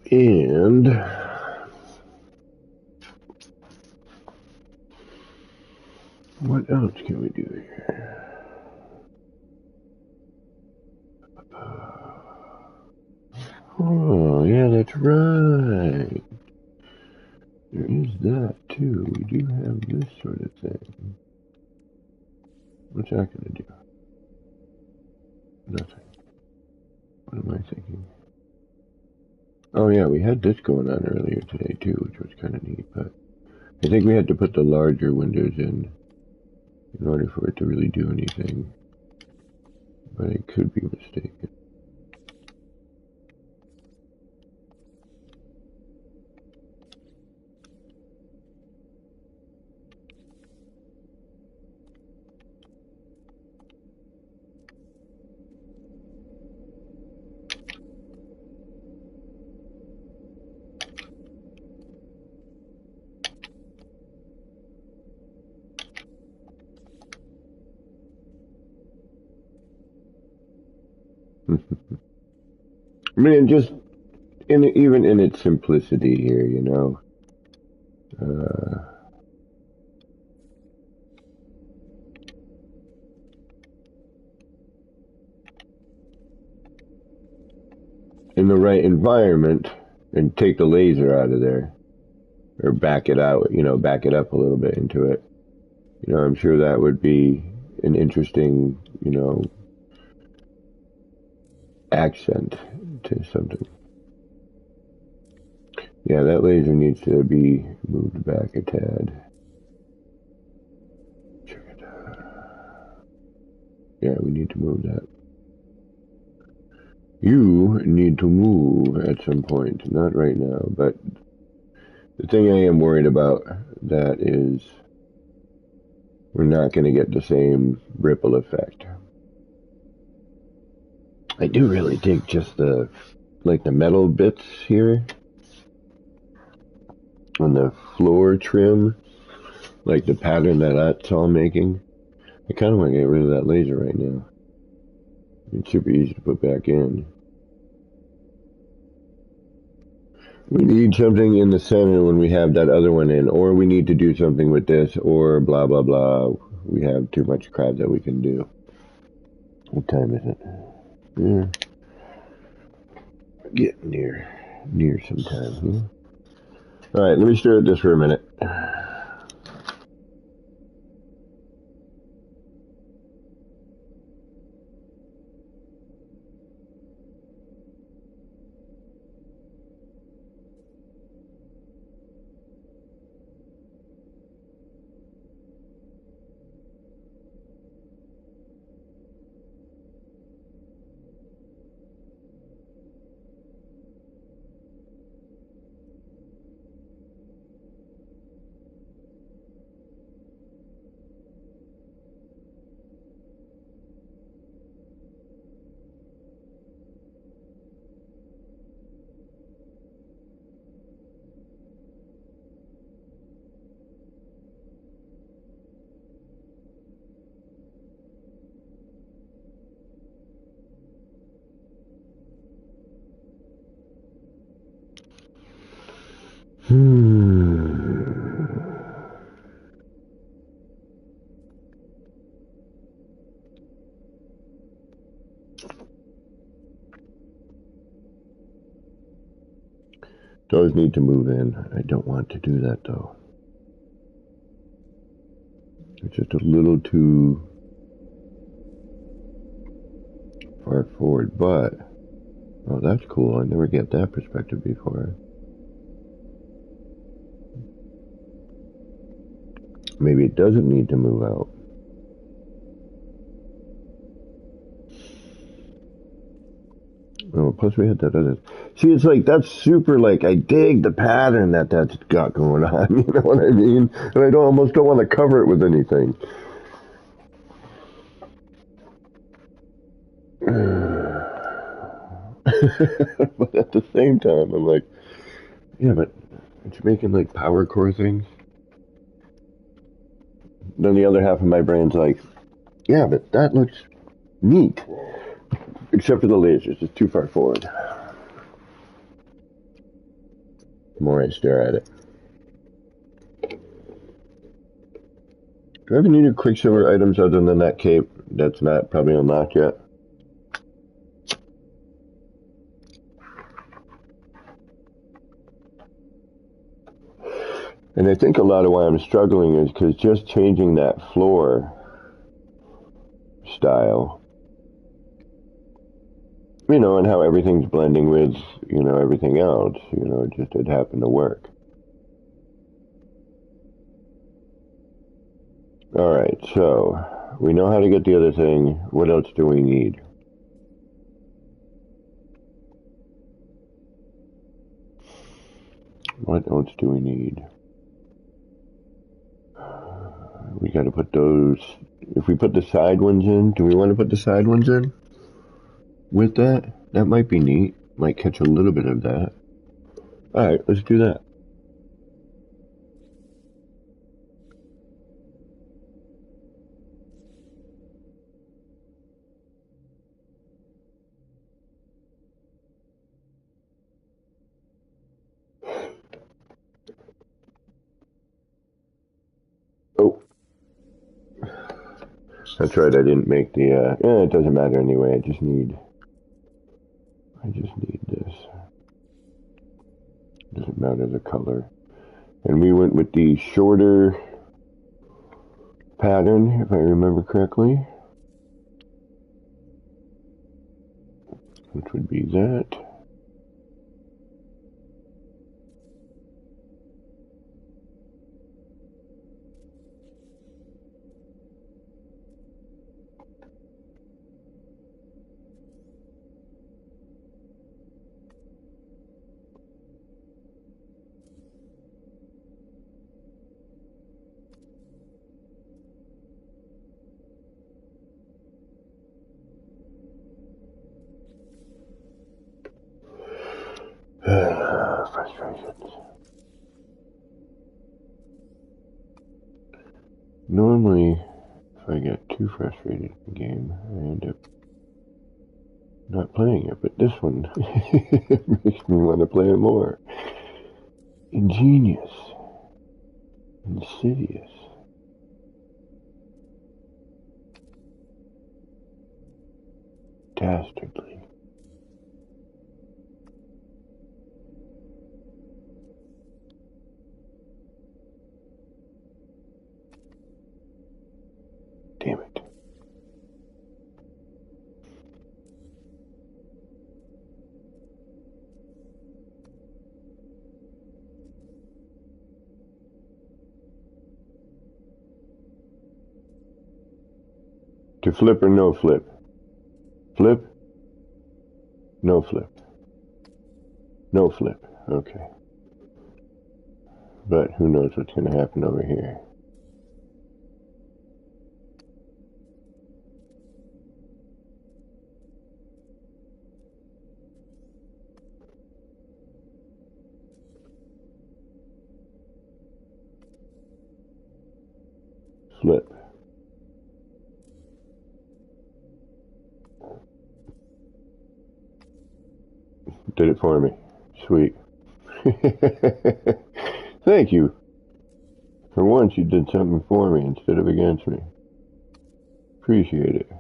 And What else can we do here? Oh, yeah, that's right. There is that, too. We do have this sort of thing. What's that going to do? Nothing. What am I thinking? Oh, yeah, we had this going on earlier today, too, which was kind of neat, but I think we had to put the larger windows in order for it to really do anything. But I could be mistaken. I mean, just even in its simplicity here, you know. In the right environment, and take the laser out of there, or back it out, you know, back it up a little bit into it. You know, I'm sure that would be an interesting, you know, accent to something. Yeah, that laser needs to be moved back a tad. Check it out. Yeah, we need to move that. You need to move at some point, not right now, but the thing I am worried about that is we're not going to get the same ripple effect. I do really dig just the metal bits here on the floor trim, like the pattern that's all making. I kind of want to get rid of that laser right now. It's super easy to put back in. We need something in the center when we have that other one in, or we need to do something with this, or blah blah blah. We have too much crap that we can do. What time is it? Yeah. Getting near sometime. Huh? Alright, let me stare at this for a minute. Those need to move in. I don't want to do that though. It's just a little too far forward, but oh, that's cool. I never get that perspective before. Maybe it doesn't need to move out. Oh, plus we had that other. See, it's like that's super. Like I dig the pattern that's got going on. You know what I mean? And I almost don't want to cover it with anything. But at the same time, I'm like, yeah, but it's making like power core things. Then the other half of my brain's like, yeah, but that looks neat. Except for the lasers, it's too far forward. The more I stare at it. Do I have any new Quicksilver items other than that cape that's not probably unlocked yet? And I think a lot of why I'm struggling is because just changing that floor style, you know, and how everything's blending with, you know, everything else, you know, it happened to work. Alright, so we know how to get the other thing. What else do we need? What else do we need? We gotta put those... If we put the side ones in, do we want to put the side ones in? With that? That might be neat. Might catch a little bit of that. Alright, let's do that. Oh. That's right, I didn't make the, it doesn't matter anyway, I just need this. Doesn't matter the color. And we went with the shorter pattern, if I remember correctly. Which would be that. Frustrations. Normally, if I get too frustrated in the game, I end up not playing it, but this one makes me want to play it more. Ingenious. Insidious. Dastardly. Damn it. To flip or no flip? Flip? No flip. No flip. Okay. But who knows what's going to happen over here. Flip. Did it for me. Sweet. Thank you. For once you did something for me instead of against me. Appreciate it.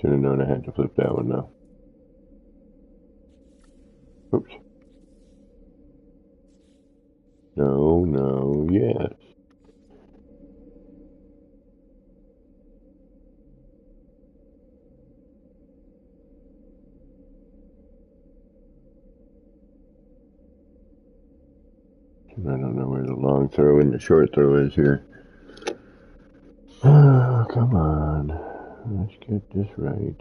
Should have known I had to flip that one though. Oops. No, no, yes. I don't know where the long throw and the short throw is here. Oh, come on. Let's get this right.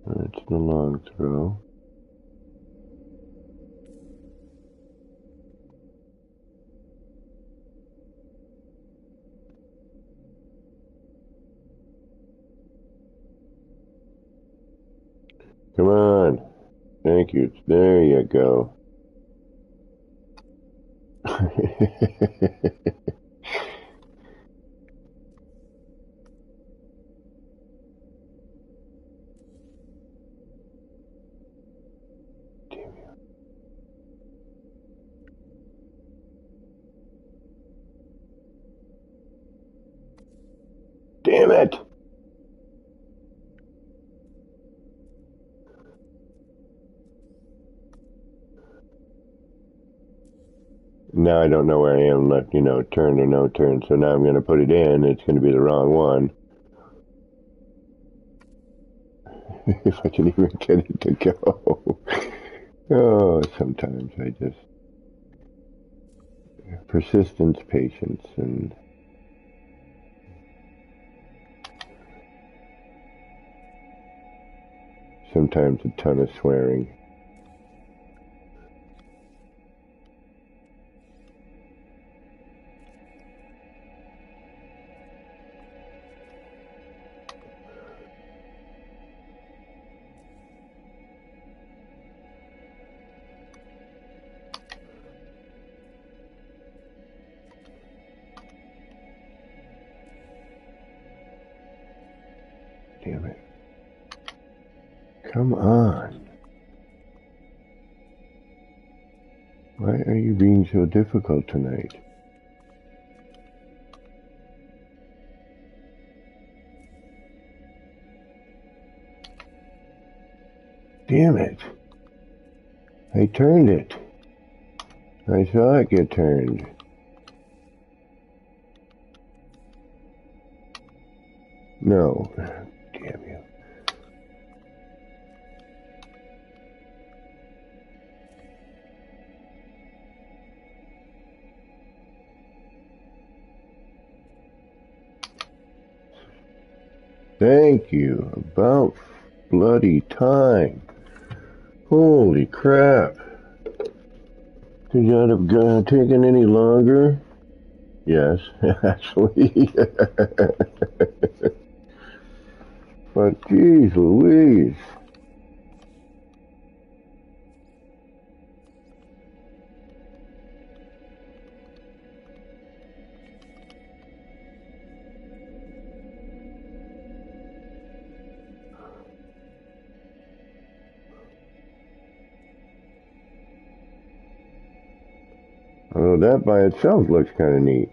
That's the long throw. Come on. Thank you. There you go. Damn it! Now I don't know where I am, left, turn or no turn. So now I'm going to put it in. It's going to be the wrong one. If I can even get it to go. Oh, sometimes I just... Persistence, patience, and... sometimes a ton of swearing. Damn it. Come on. Why are you being so difficult tonight? Damn it. I turned it. I saw it get turned. No. Damn you. Thank you. About bloody time. Holy crap. Could not have taken any longer? Yes, actually. But geez Louise. Although that by itself looks kind of neat.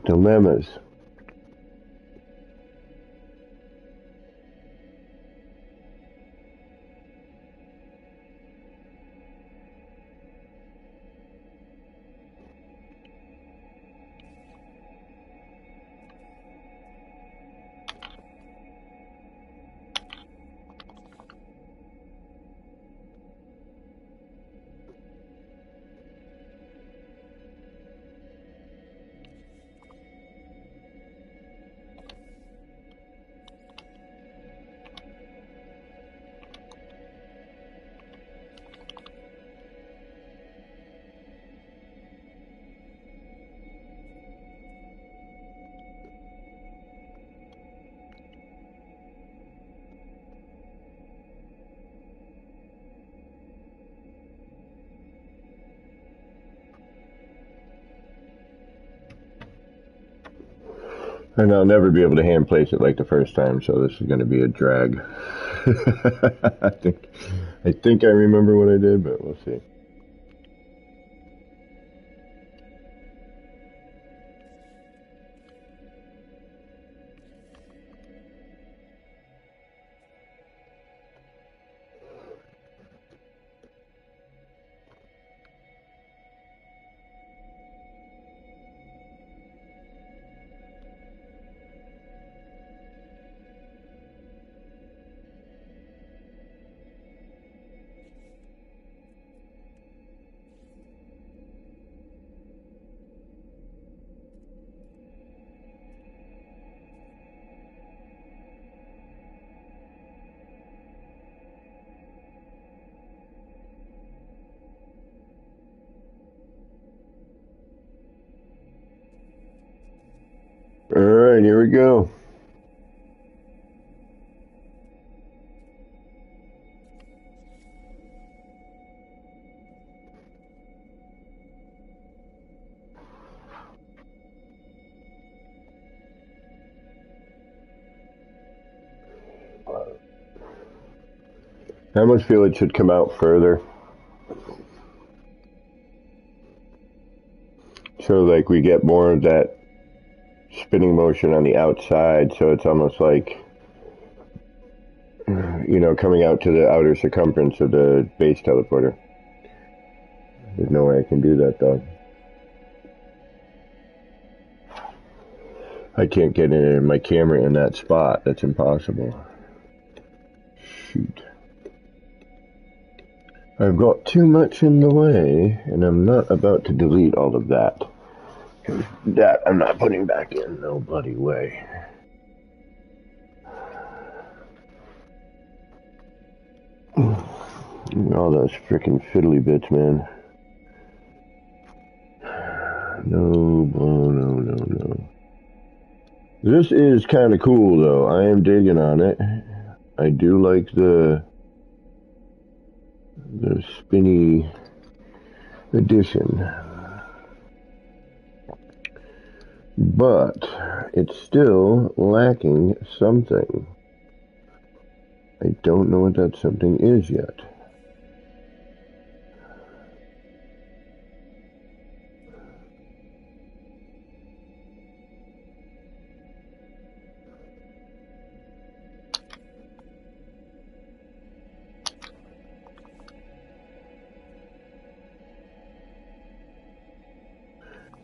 Dilemmas. And I'll never be able to hand place it like the first time, so this is going to be a drag. I think I remember what I did, but we'll see. here we go. I almost feel it should come out further. So like we get more of that spinning motion on the outside, so it's almost like, you know, coming out to the outer circumference of the base teleporter. There's no way I can do that though. I can't get my camera in that spot. That's impossible. Shoot. I've got too much in the way, and I'm not about to delete all of that. That I'm not putting back in, no bloody way. All those frickin' fiddly bits, man. No, oh, no. This is kind of cool, though. I am digging on it. I do like the spinny addition. But it's still lacking something. I don't know what that something is yet.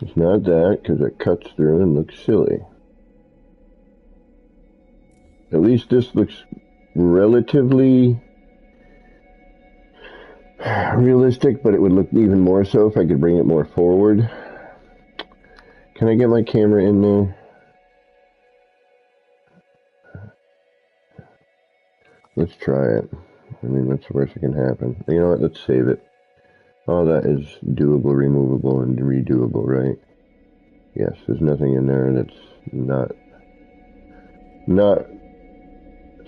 It's not that, because it cuts through and looks silly. At least this looks relatively realistic, but it would look even more so if I could bring it more forward. Can I get my camera in there? Let's try it. I mean, that's the worst that can happen. You know what? Let's save it. All that is doable, removable, and redoable, right? Yes, there's nothing in there that's not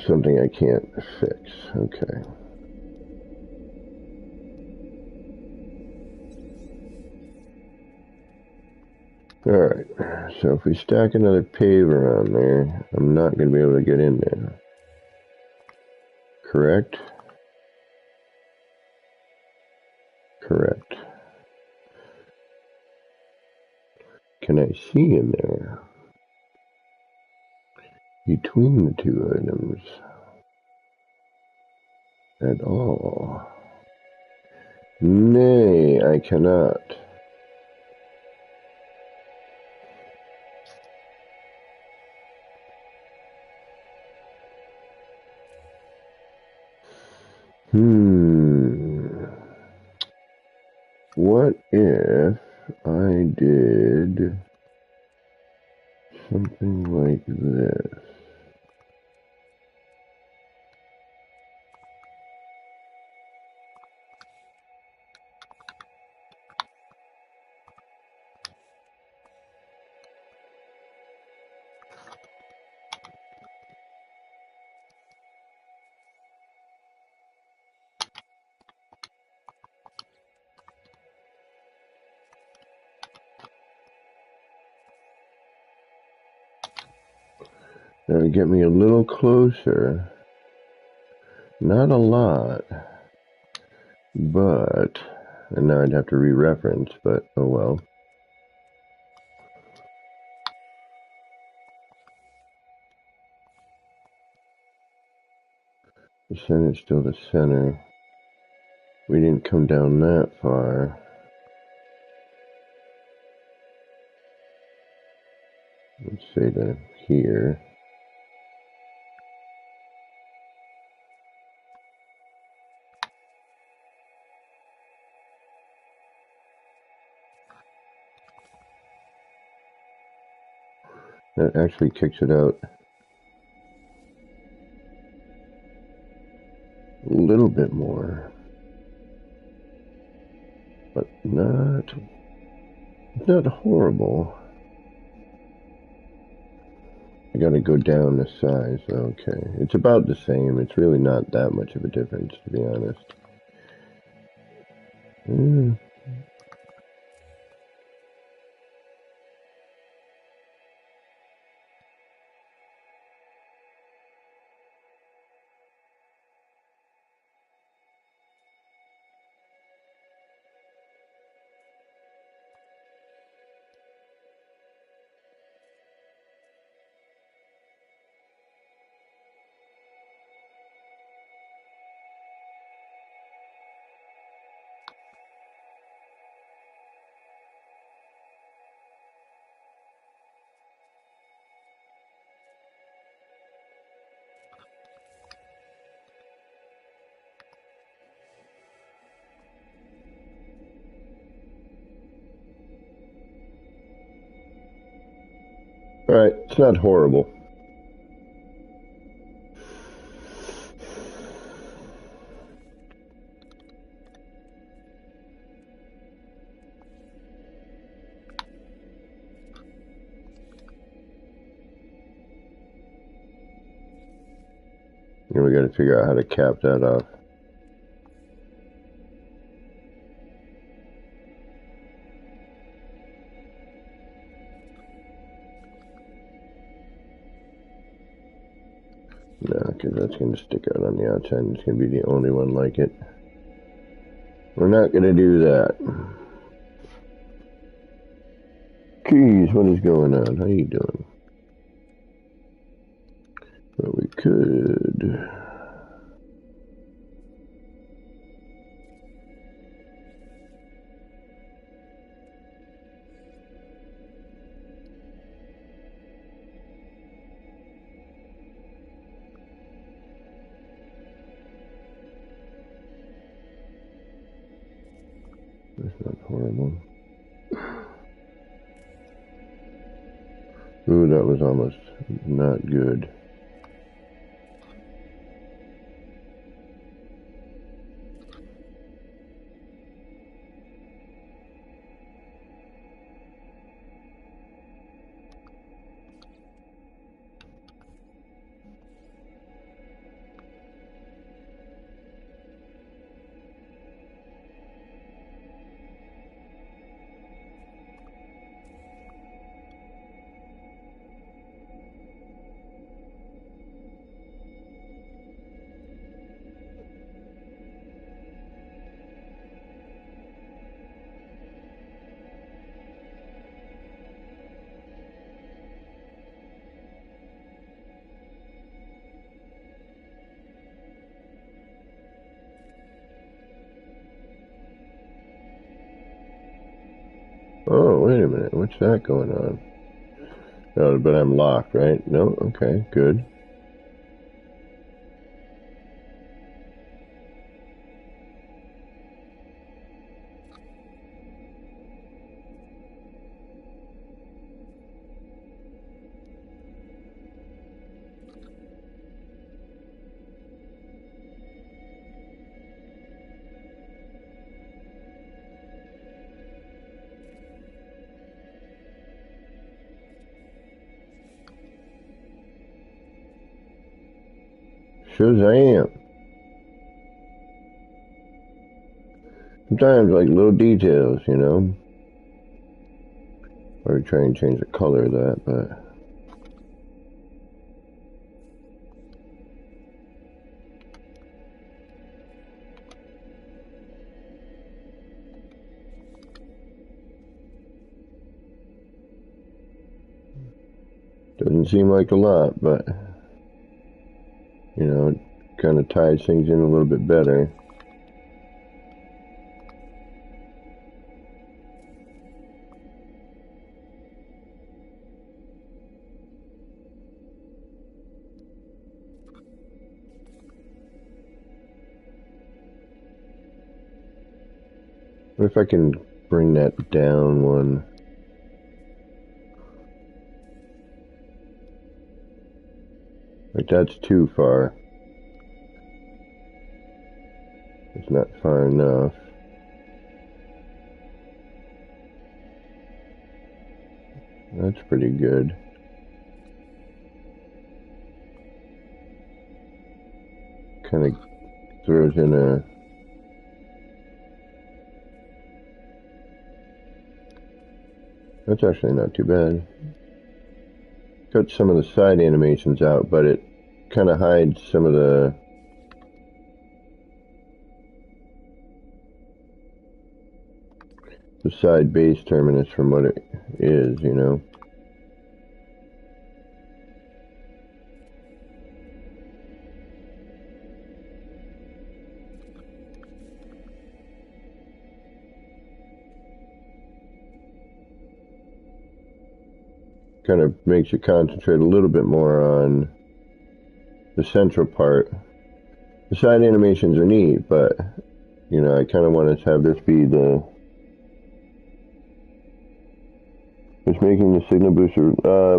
something I can't fix. Okay. Alright, so if we stack another paver on there, I'm not going to be able to get in there. Correct? Correct. Can I see in there? Between the two items? At all? Nay, I cannot. What if I did something like this? That would get me a little closer. Not a lot. But, and now I'd have to re-reference, but oh well. The center's still the center. We didn't come down that far. Let's say to here. That actually kicks it out a little bit more, but not horrible. I gotta go down the size. Okay. It's about the same. It's really not that much of a difference, to be honest. Alright, it's not horrible. And we gotta figure out how to cap that off. No, because that's going to stick out on the outside and it's going to be the only one like it. We're not going to do that. Keys, what is going on? How you doing? Well, we could... That's not horrible. Ooh, that was almost not good. Oh, wait a minute. What's that going on? Oh, but I'm locked, right? No? Okay, good. Shows I am. Sometimes, like, little details, you know? Or try and change the color of that, but... Doesn't seem like a lot, but... You know, it kind of ties things in a little bit better. What if I can bring that down one? Like, that's too far. It's not far enough. That's pretty good. kind of throws in a... That's actually not too bad. Cut some of the side animations out, but it kind of hides some of the side base terminus from what it is, you know. Kind of makes you concentrate a little bit more on the central part. The side animations are neat, but, you know, I kind of want to have this be the... It's making the signal booster,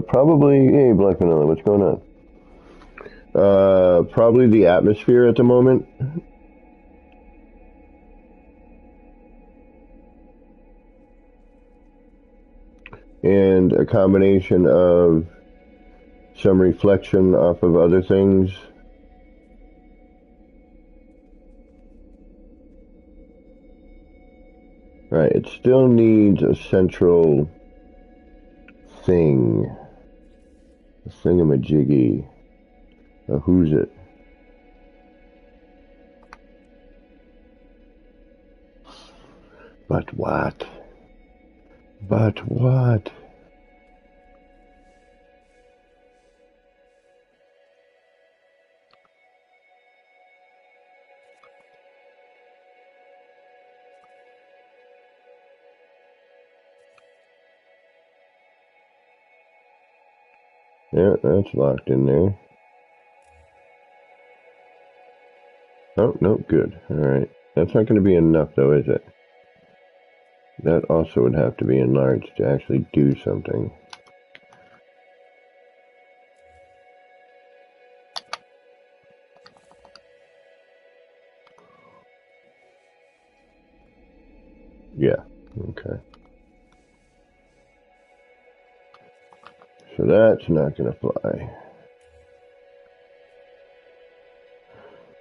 probably, hey, Black Vanilla, what's going on? Probably the atmosphere at the moment. And a combination of some reflection off of other things. Right, it still needs a central thing. A thingamajiggy. Who's it? But what? But what? Yeah, that's locked in there. Oh, no, good. Alright. That's not going to be enough, though, is it? That also would have to be enlarged to actually do something. Yeah, okay. So that's not going to fly.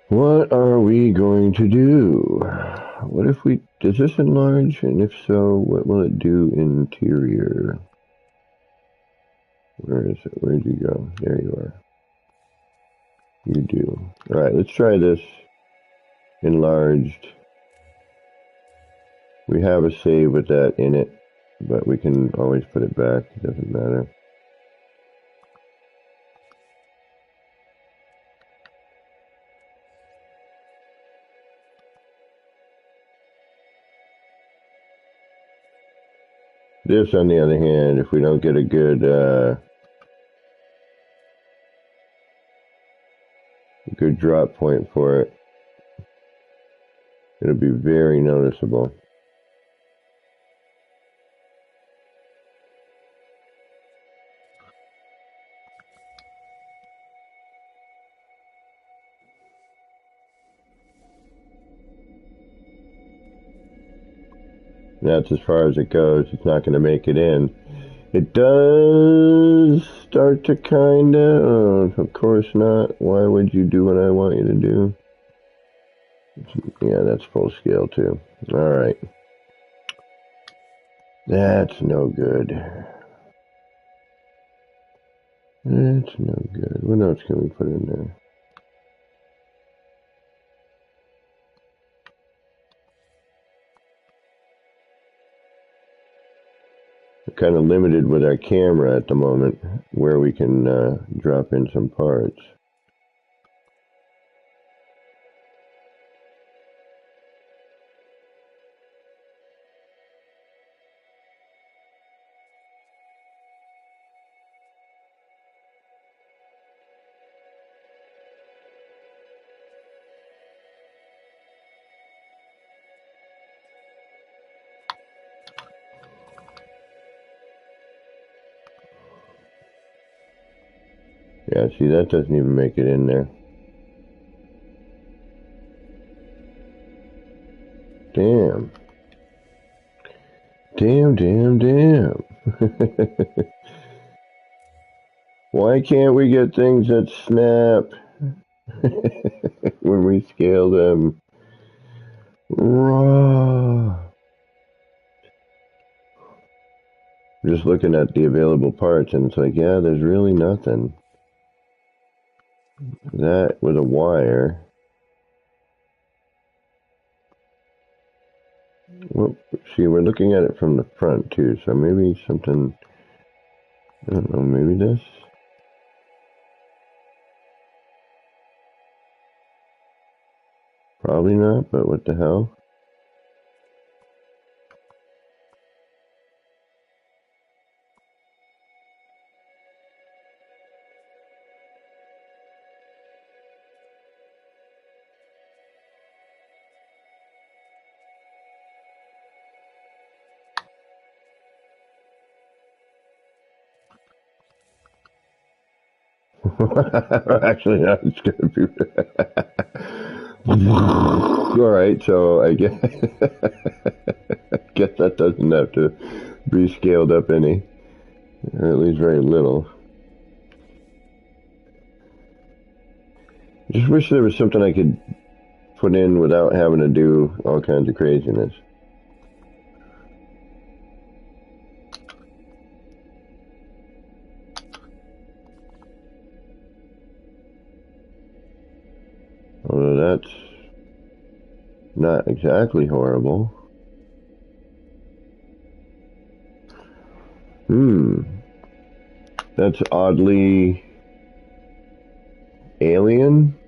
What are we going to do? What if we... Does this enlarge? And if so, what will it do interior? Where is it? Where'd you go? There you are. You do. Alright, let's try this enlarged. We have a save with that in it, but we can always put it back. It doesn't matter. This, on the other hand, if we don't get a good drop point for it, it'll be very noticeable. That's as far as it goes. It's not going to make it in. It does start to kind of... of course not. Why would you do what I want you to do? Yeah, that's full scale too. Alright. That's no good. That's no good. What else can we put in there? We're kind of limited with our camera at the moment, where we can drop in some parts. Yeah, see, that doesn't even make it in there. Damn. Damn. Why can't we get things that snap? when we scale them raw. Just looking at the available parts, and it's like, yeah, there's really nothing. That with a wire. Well, see, we're looking at it from the front too, so maybe something, I don't know, maybe this? Probably not, but what the hell? Actually, no, it's gonna be. Alright, so I guess, guess that doesn't have to be scaled up any, or at least very little. Just wish there was something I could put in without having to do all kinds of craziness. Although that's not exactly horrible. That's oddly alien.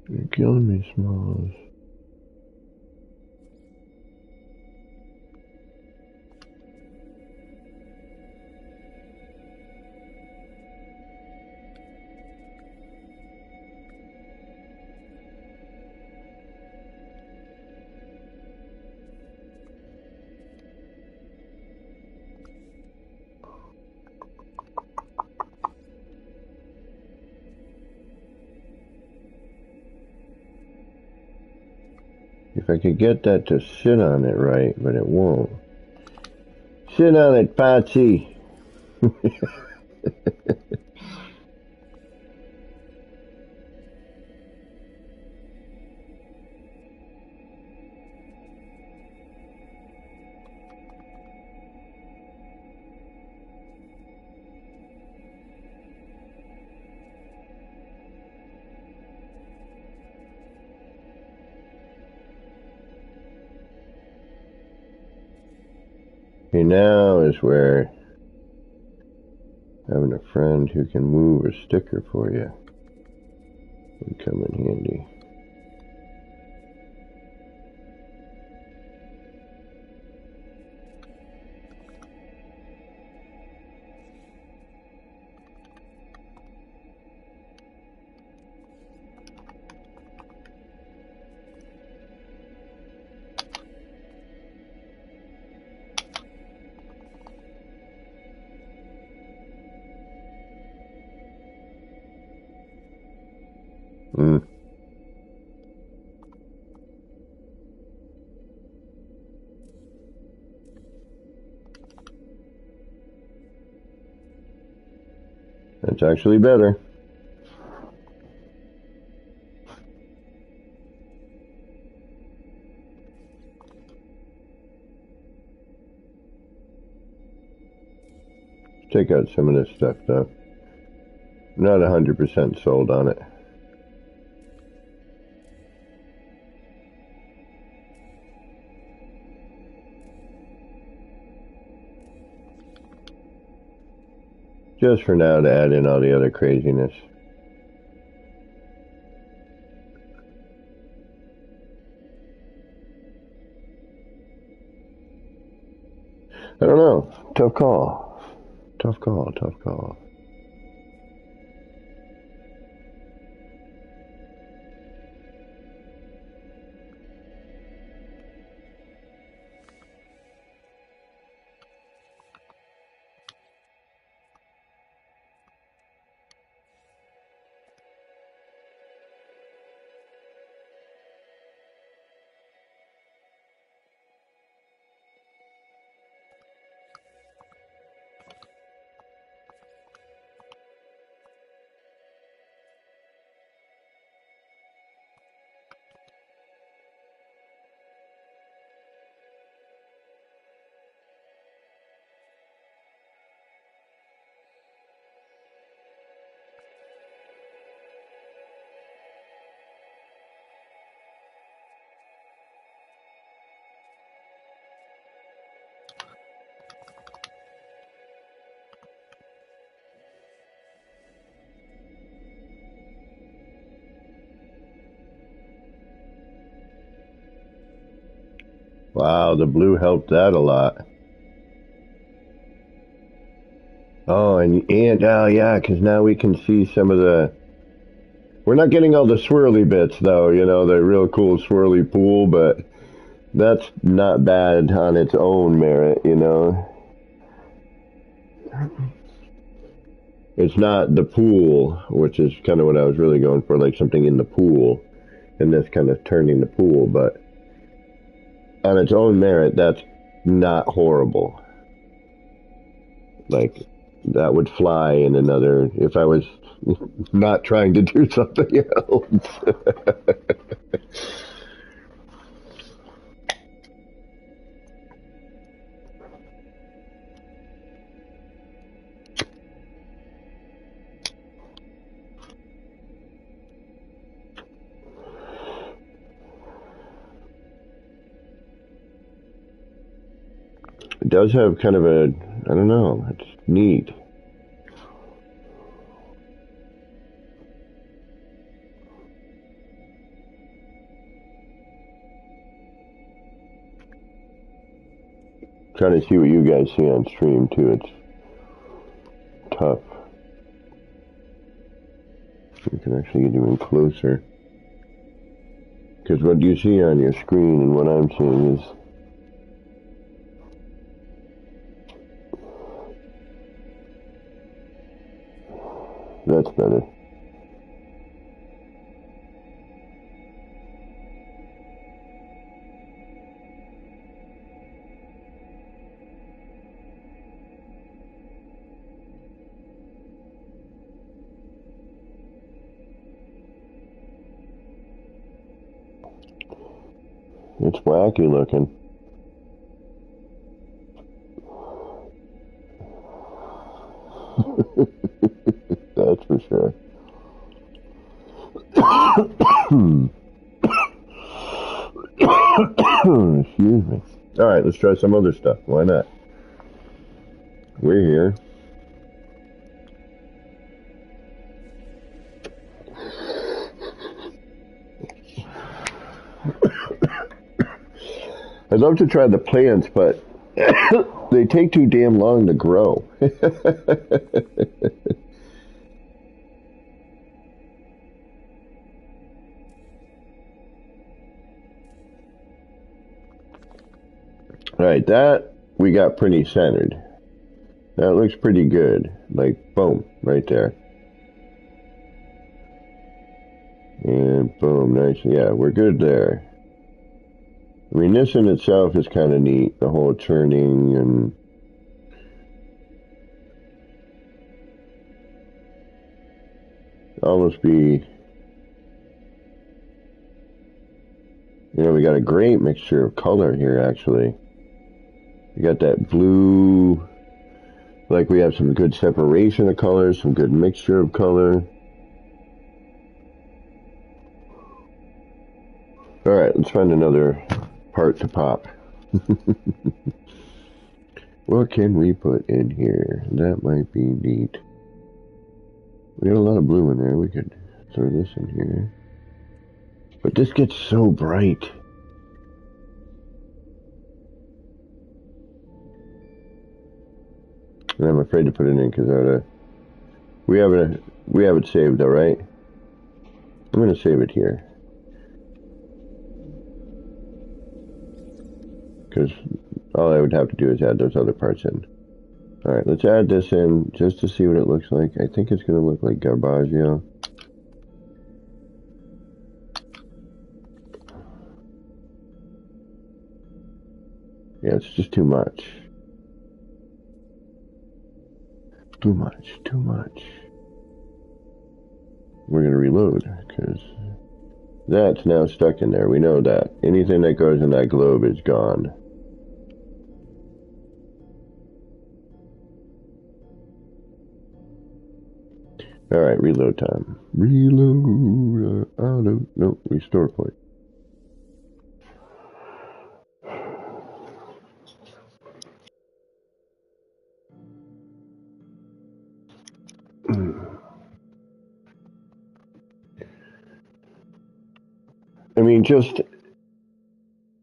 You're killing me, Smalls. If I could get that to sit on it right, but it won't. Sit on it, Patsy. Okay, now is where having a friend who can move a sticker for you would come in handy. It's actually better. Check out some of this stuff though. Not 100% sold on it. Just for now to add in all the other craziness. I don't know. Tough call. Tough call, tough call. Wow, the blue helped that a lot. Oh, and oh yeah, because now we can see some of the... We're not getting all the swirly bits, though, you know, the real cool swirly pool, but that's not bad on its own merit, you know. It's not the pool, which is kind of what I was really going for, like something in the pool, and this kind of turning the pool, but on its own merit, that's not horrible. Like, that would fly in another, if I was not trying to do something else. It does have kind of a, I don't know, it's neat. Trying to see what you guys see on stream too. It's tough. You can actually get even closer. Because what you see on your screen and what I'm seeing is that's better. It's wacky looking. That's for sure. Excuse me. Alright, let's try some other stuff. Why not? We're here. I'd love to try the plants, but they take too damn long to grow. Alright, that we got pretty centered. That looks pretty good. Like, boom, right there. And boom, nice. Yeah, we're good there. I mean, this in itself is kind of neat, the whole turning and... almost be, you know, we got a great mixture of color here, actually. We got that blue, like we have some good separation of colors, some good mixture of color. Alright, let's find another part to pop. What can we put in here? That might be neat. We got a lot of blue in there. We could throw this in here. But this gets so bright. And I'm afraid to put it in because we have it saved though, right? I'm gonna save it here. Because all I would have to do is add those other parts in. Alright, let's add this in just to see what it looks like. I think it's going to look like Garbaggio. Yeah, it's just too much. Too much, too much. We're going to reload because that's now stuck in there. We know that. Anything that goes in that globe is gone. Alright, reload time. Reload. No, restore point. I mean,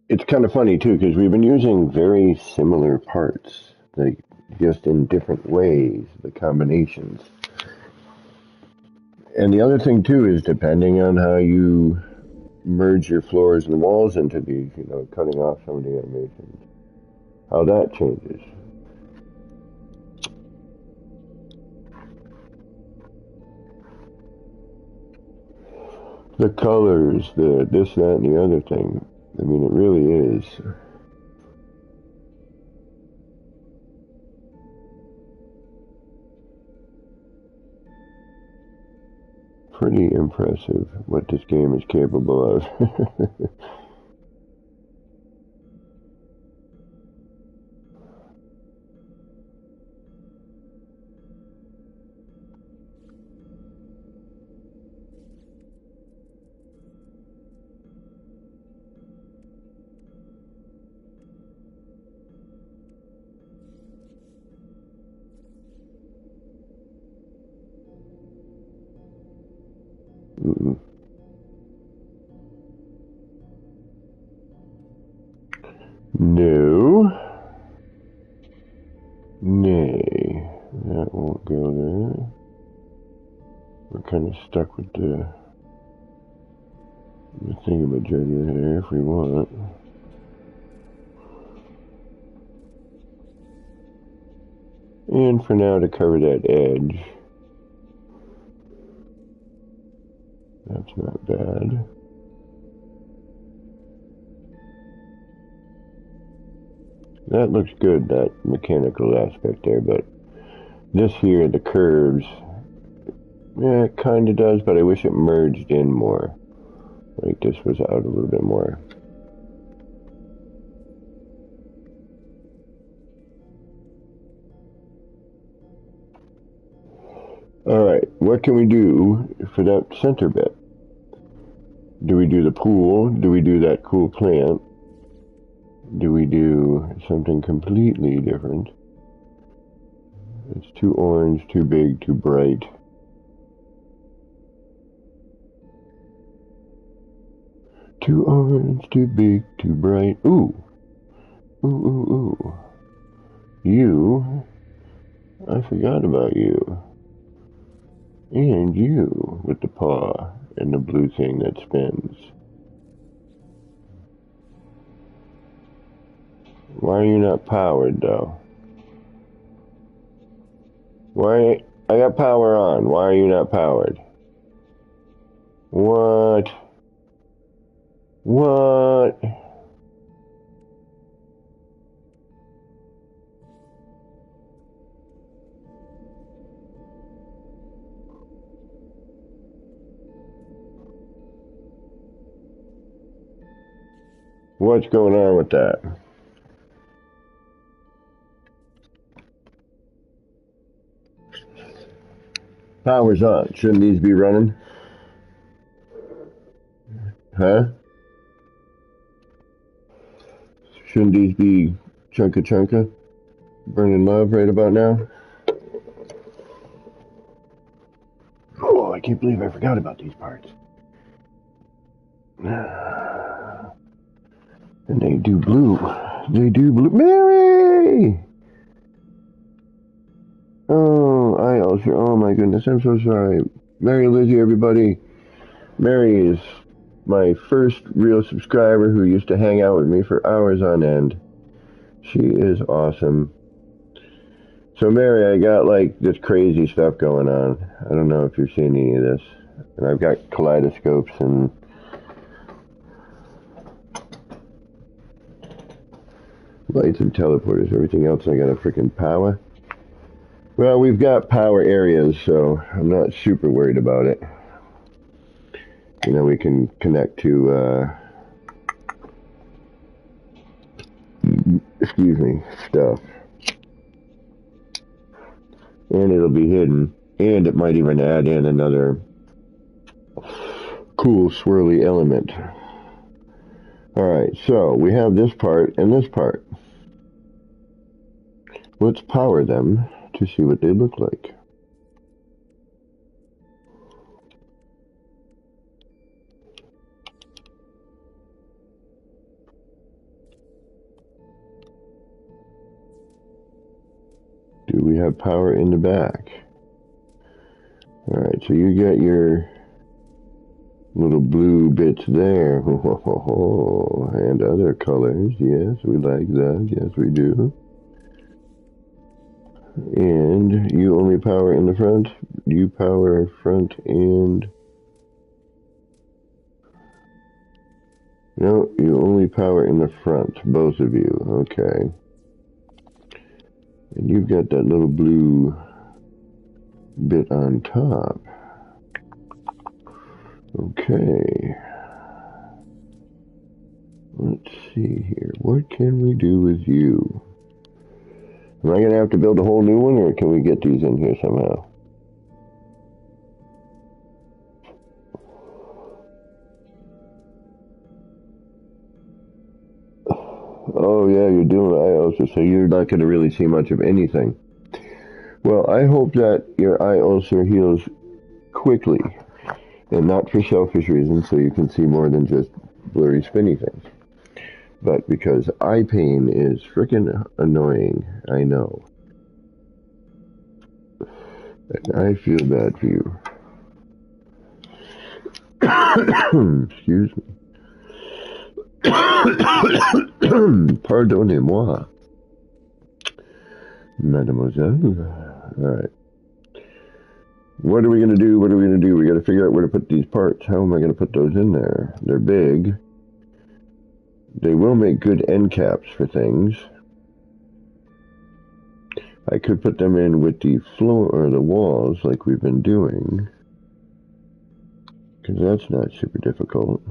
it's kind of funny too, because we've been using very similar parts, like just in different ways, the combinations. And the other thing too is depending on how you merge your floors and walls into these, you know, cutting off some of the animations, how that changes. The colors, the this, that, and the other thing. I mean, it really is. Pretty impressive what this game is capable of. No. Nay. That won't go there. We're kind of stuck with the thingamajigger here if we want. And for now, to cover that edge. That's not bad. That looks good, that mechanical aspect there, but this here, the curves, yeah, it kind of does, but I wish it merged in more. Like this was out a little bit more. Alright, what can we do for that center bit? Do we do the pool? Do we do that cool plant? Do we do something completely different? It's too orange, too big, too bright. Too orange, too big, too bright. Ooh. Ooh, ooh, ooh. You. I forgot about you. And you with the paw and the blue thing that spins. Why are you not powered, though? Why? I got power on. Why are you not powered? What? What? What's going on with that? Power's on. Shouldn't these be running? Huh? Shouldn't these be chunka burning love right about now? Oh, I can't believe I forgot about these parts. And they do blue. They do blue. Mary! Oh, I also. Oh my goodness, I'm so sorry. Mary Lizzie, everybody. Mary is my first real subscriber who used to hang out with me for hours on end. She is awesome. So Mary, I got like this crazy stuff going on. I don't know if you're seeing any of this. And I've got kaleidoscopes and lights and teleporters, everything else. I got a freaking power. Well, we've got power areas, so I'm not super worried about it. You know, we can connect to, excuse me, stuff. And it'll be hidden. And it might even add in another cool swirly element. Alright, so we have this part and this part. Let's power them to see what they look like. Do we have power in the back? Alright, so you got your little blue bits there. And other colors. Yes, we like that. Yes, we do. And you only power in the front? You power front and... No, you only power in the front, both of you. Okay. And you've got that little blue bit on top. Okay. Let's see here. What can we do with you? Am I going to have to build a whole new one, or can we get these in here somehow? Oh yeah, you're doing eye ulcer, so you're not going to really see much of anything. Well, I hope that your eye ulcer heals quickly, and not for selfish reasons, so you can see more than just blurry, spinny things. But because eye pain is freaking annoying, I know. And I feel bad for you. Excuse me. Pardonnez-moi, mademoiselle. Alright. What are we going to do? What are we going to do? We got to figure out where to put these parts. How am I going to put those in there? They're big. They will make good end caps for things. I could put them in with the floor or the walls like we've been doing, because that's not super difficult.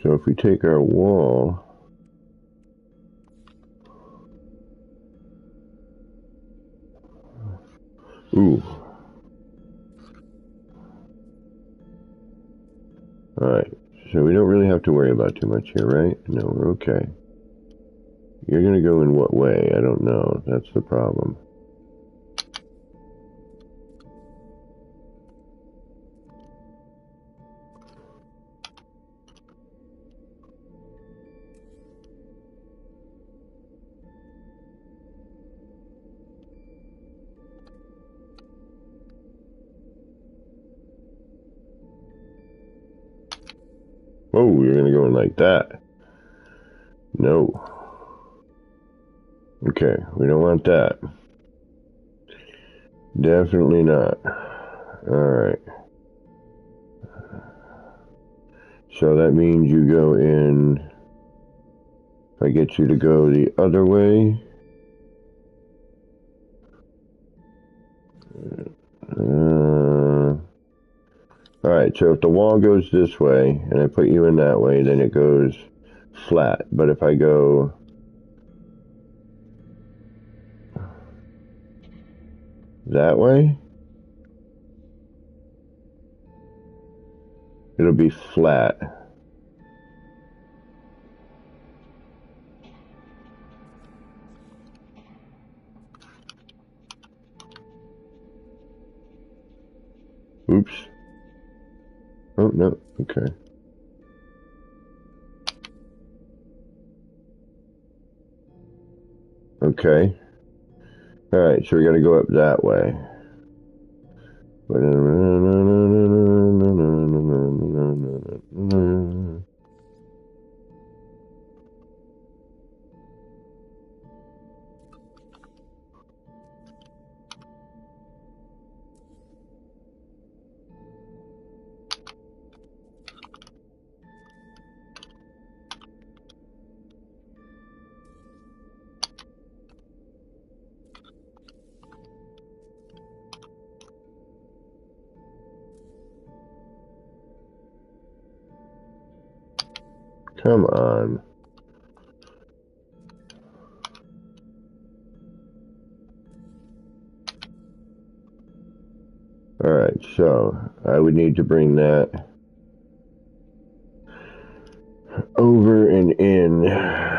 So if we take our wall, ooh. Alright, so we don't really have to worry about too much here, right? No, we're okay. You're gonna go in what way? I don't know. That's the problem. Oh, you're gonna go in like that. No. Okay, we don't want that. Definitely not. Alright. So that means you go in... If I get you to go the other way... Alright, so if the wall goes this way, and I put you in that way, then it goes flat. But if I go that way, it'll be flat. Oops. Oh, no. Okay. Okay. Alright, so we gotta go up that way. Come on. Alright, so I would need to bring that over and in.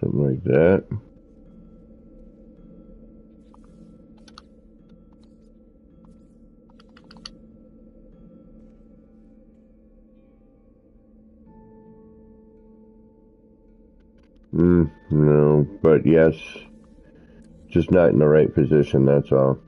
Something like that. No, but yes, just not in the right position, that's all.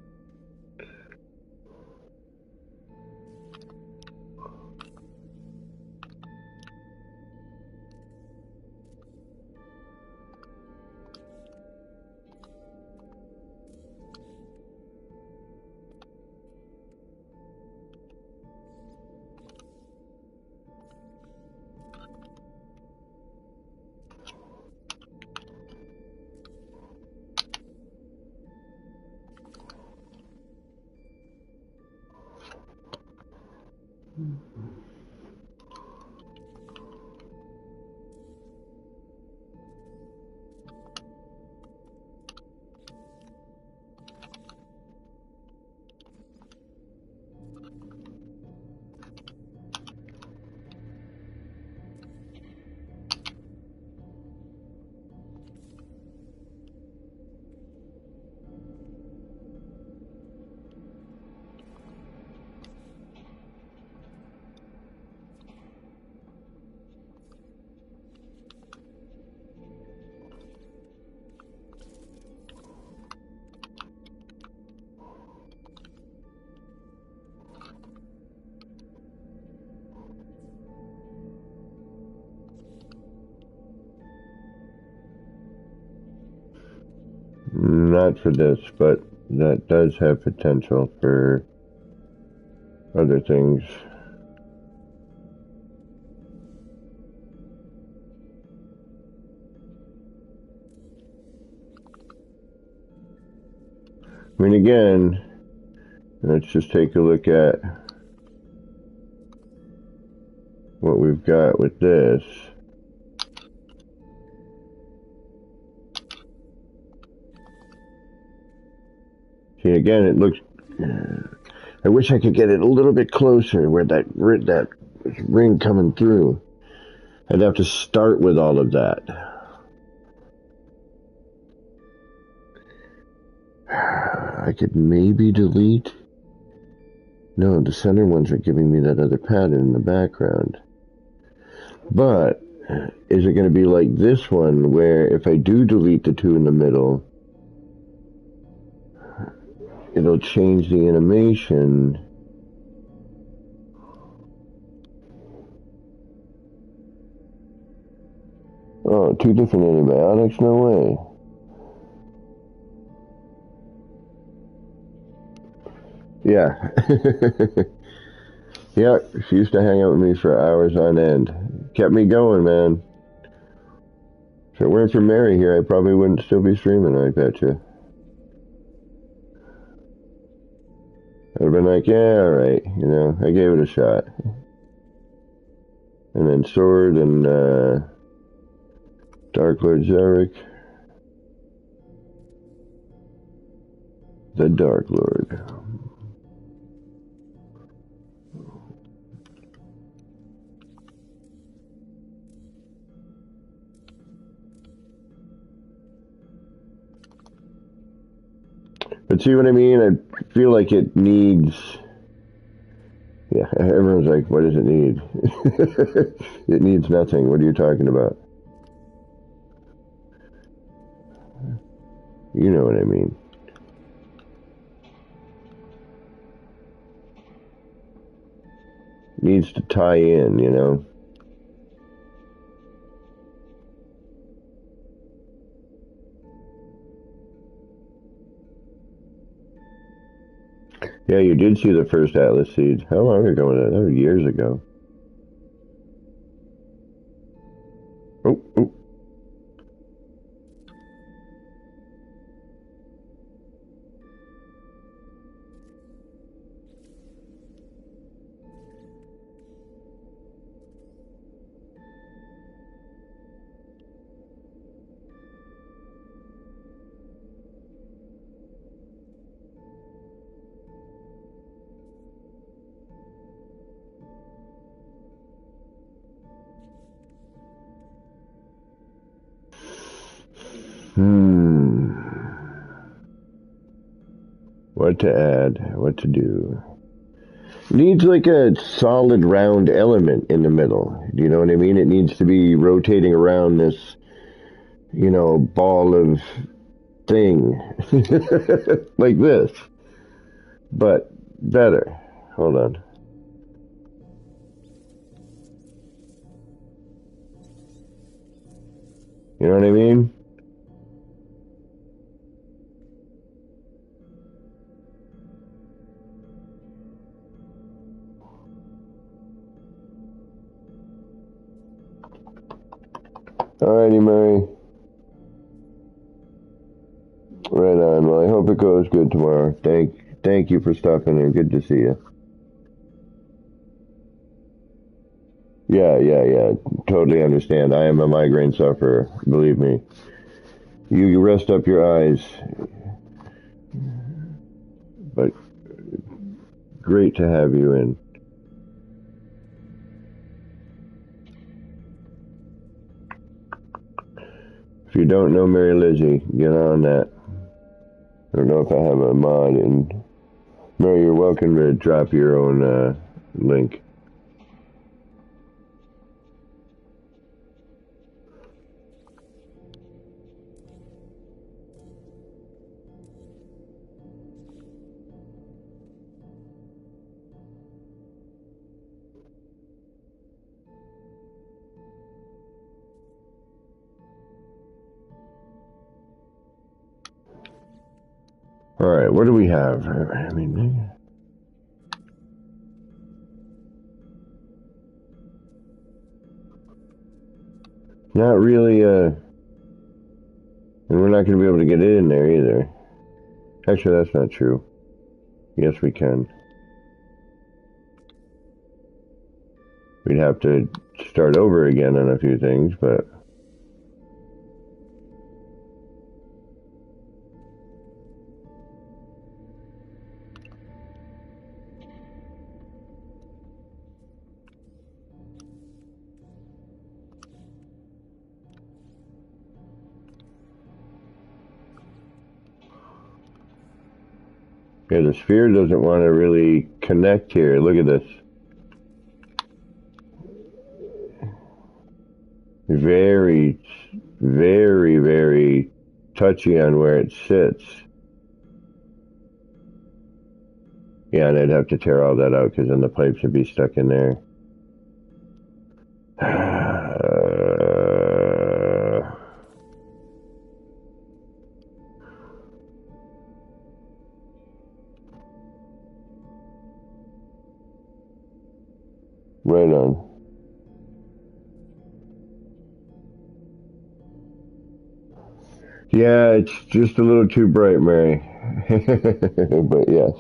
Not for this, but that does have potential for other things. I mean, again, let's just take a look at what we've got with this. See, again, it looks... I wish I could get it a little bit closer where that ring coming through. I'd have to start with all of that. I could maybe delete. No, the center ones are giving me that other pattern in the background. But is it going to be like this one where if I do delete the two in the middle, it'll change the animation? Oh, two different antibiotics? No way. Yeah. Yeah, she used to hang out with me for hours on end. Kept me going, man. If it weren't for Mary here, I probably wouldn't still be streaming, I bet you. I'd have been like, yeah, alright, you know, I gave it a shot. And then Sword and Dark Lord Zarek. The Dark Lord. But see what I mean? I feel like it needs... Yeah, everyone's like, what does it need? It needs nothing. What are you talking about? You know what I mean. Needs to tie in, you know? Yeah, you did see the first Atlas seed. How long ago was that? That was years ago. Oh, oh. What to add, what to do. Needs like a solid round element in the middle. Do you know what I mean? It needs to be rotating around this, you know, ball of thing. Like this. But better. Hold on. You know what I mean? Alrighty, Mary. Right on. Well, I hope it goes good tomorrow. Thank you for stopping in. Good to see you. Yeah. Totally understand. I am a migraine sufferer. Believe me. You rest up your eyes. But great to have you in. If you don't know Mary Lizzie, get on that. I don't know if I have a mod. And Mary, you're welcome to drop your own link. All right, what do we have? I mean, not really, and we're not going to be able to get it in there either. Actually, that's not true. Yes, we can. We'd have to start over again on a few things, but... Yeah, the sphere doesn't want to really connect here. Look at this. Very, very, very touchy on where it sits. Yeah, and I'd have to tear all that out because then the pipes would be stuck in there. Right on. Yeah, it's just a little too bright, Mary. But yes.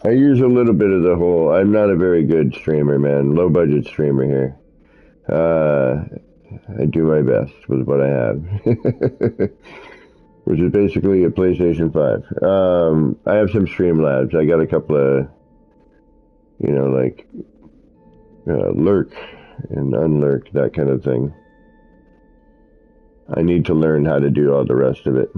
I use a little bit of the whole, I'm not a very good streamer, man. Low budget streamer here. I do my best with what I have. Which is basically a PlayStation 5. I have some Streamlabs. I got a couple of, like lurk and unlurk, that kind of thing. I need to learn how to do all the rest of it.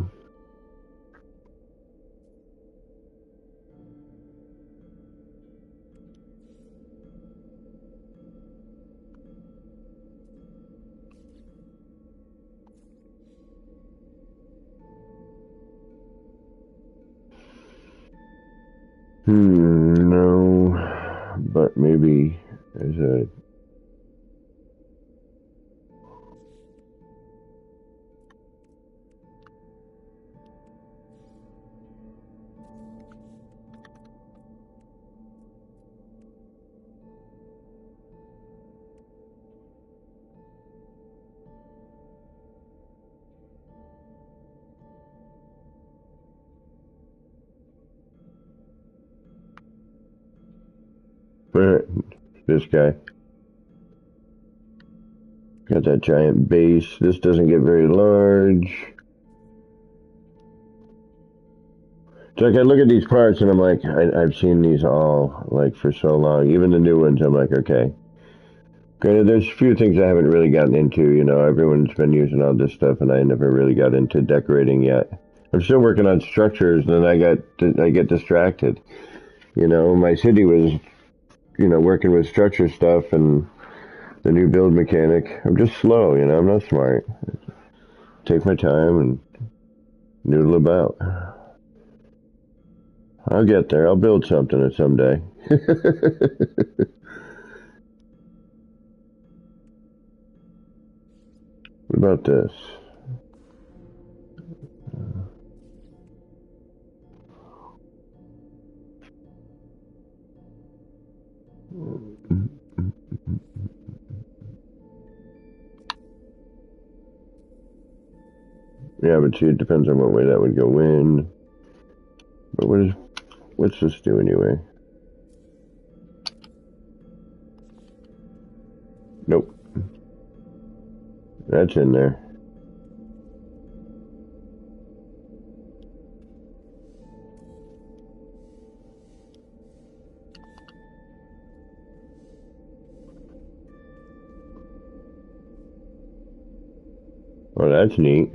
No, but maybe as a this guy got that giant base. This doesn't get very large. It's like I look at these parts and I'm like, I've seen these all like for so long. Even the new ones, I'm like, okay. Granted, there's a few things I haven't really gotten into. Everyone's been using all this stuff, and I never really got into decorating yet. I'm still working on structures, and then I get distracted. My city was, working with structure stuff and the new build mechanic. I'm just slow, I'm not smart. Take my time and noodle about. I'll get there. I'll build something someday. What about this? Yeah, but see, it depends on what way that would go in. But what's this do anyway? Nope. That's in there. Oh, that's neat.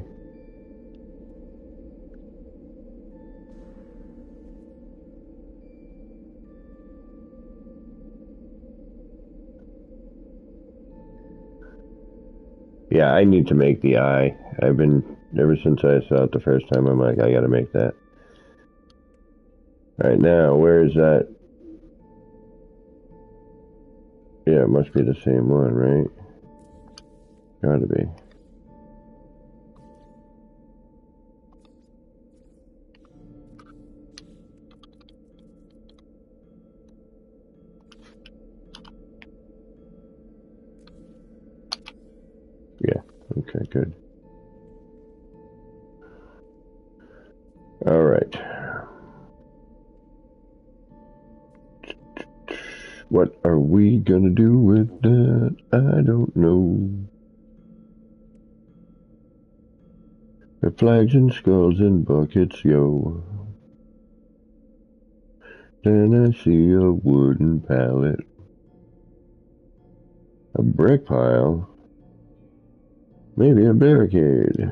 Yeah, I need to make the eye. Ever since I saw it the first time, I'm like, I gotta make that. Alright, now, where is that? Yeah, it must be the same one, right? Gotta be. Yeah, okay, good. Alright. What are we gonna do with that? I don't know. The flags and skulls and buckets, yo. Then I see a wooden pallet. A brick pile. Maybe a barricade.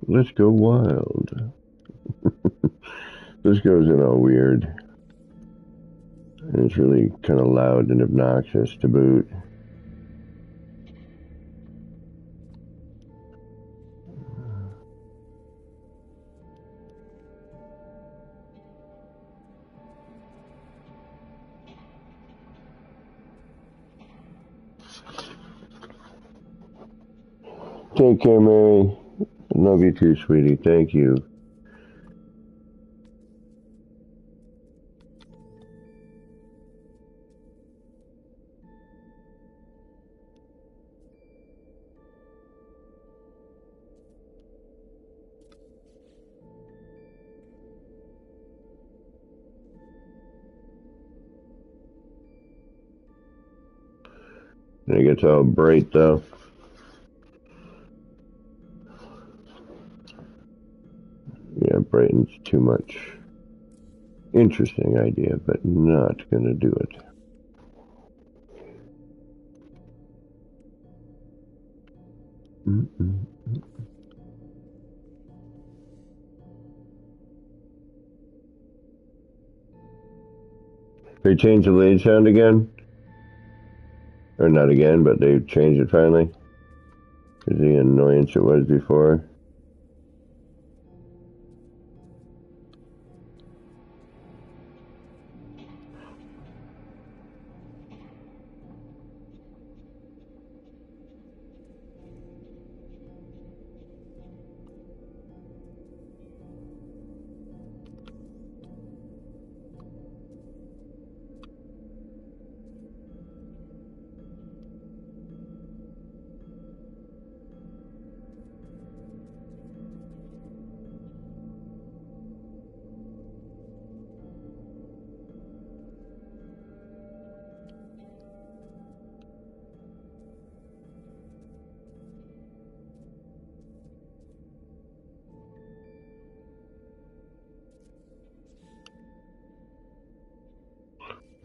Let's go wild. This goes in all weird. And it's really kind of loud and obnoxious to boot. Take care, Mary. Love you too, sweetie. Thank you. And it gets all bright though. Yeah, brightens too much. Interesting idea, but not gonna do it. They changed the blade sound again? Or not again, but they changed it finally? Because the annoyance it was before.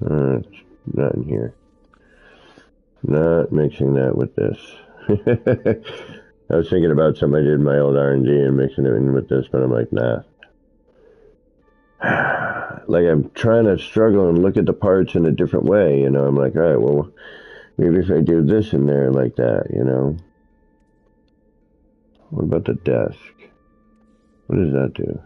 It's not in here. Not mixing that with this. I was thinking about something I did in my old R&D and mixing it in with this, but I'm like, nah. Like I'm trying to struggle and look at the parts in a different way, you know. I'm like, all right, well, maybe if I do this in there like that, you know. What about the desk? What does that do?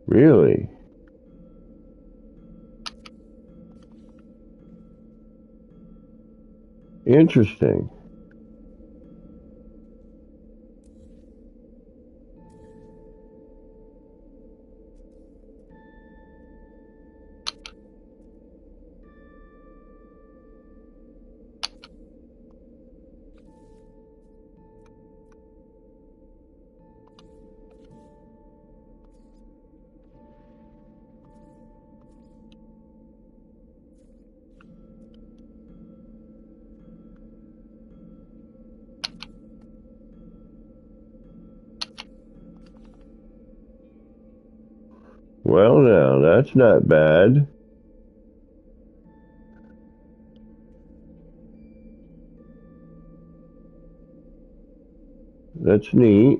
Really? Interesting. Well, now, that's not bad. That's neat.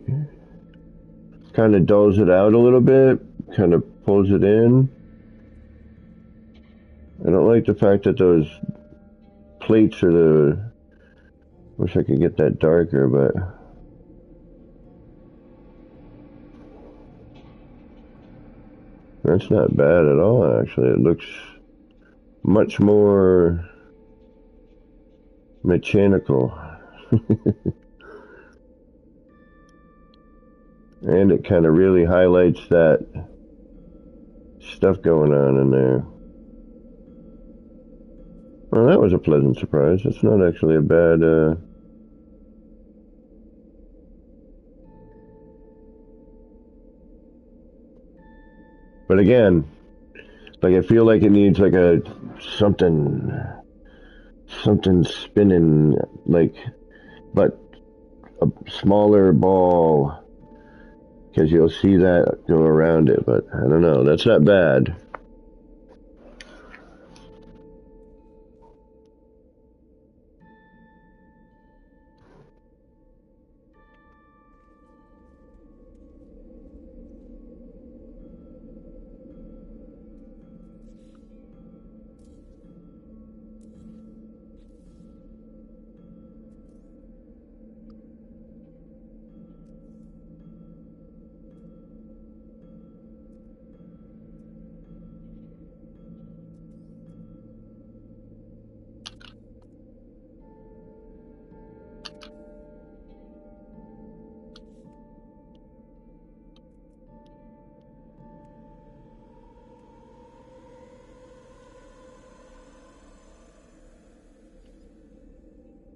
Kind of dulls it out a little bit. Kind of pulls it in. I don't like the fact that those plates are the... Wish I could get that darker, but... That's not bad at all, actually. It looks much more mechanical. And it kind of really highlights that stuff going on in there. Well, that was a pleasant surprise. It's not actually a bad... But again, like I feel like it needs like a something spinning, like, but a smaller ball, because you'll see that go around it. But I don't know. That's not bad.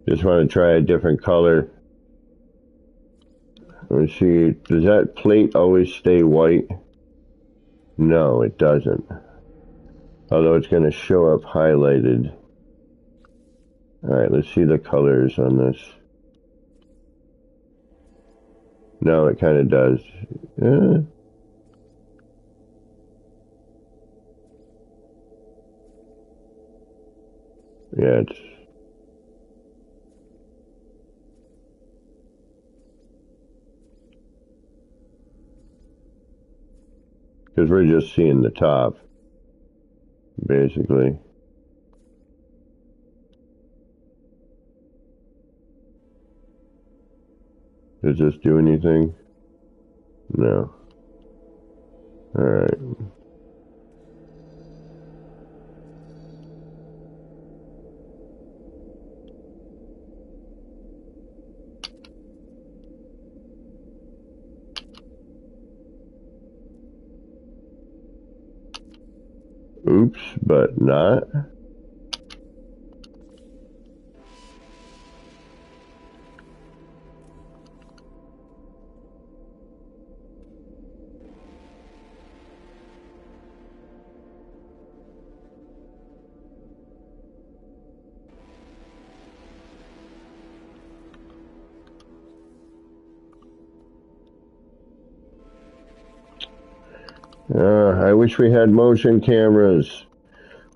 Just want to try a different color. Let's see, does that plate always stay white? No, it doesn't. Although it's going to show up highlighted. Alright, let's see the colors on this. No, it kind of does. Yeah, it's... Because we're just seeing the top, basically. Does this do anything? No. Alright. Oops, but not. I wish we had motion cameras.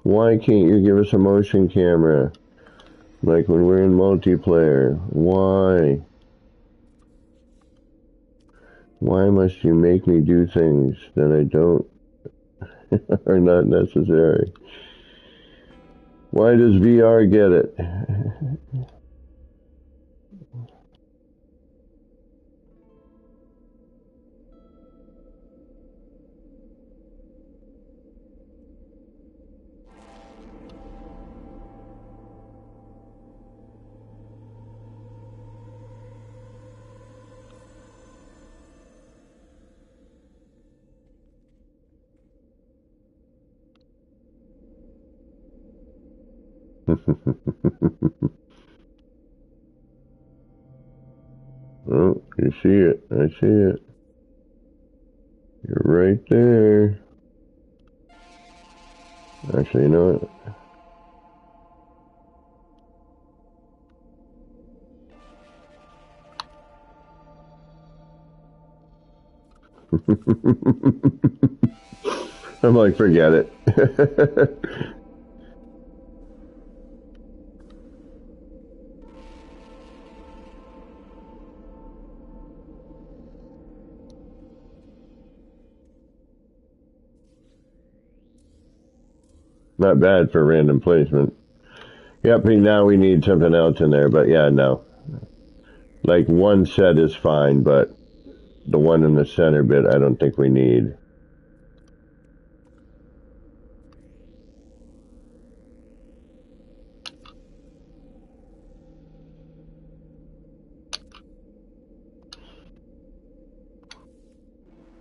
Why can't you give us a motion camera? Like when we're in multiplayer. Why? Why must you make me do things that I don't are not necessary? Why does VR get it? Oh, you see it. I see it. You're right there. Actually, you know what? I'm like, forget it. Not bad for random placement. Yep, now we need something else in there, but yeah, no. Like one set is fine, but the one in the center bit I don't think we need.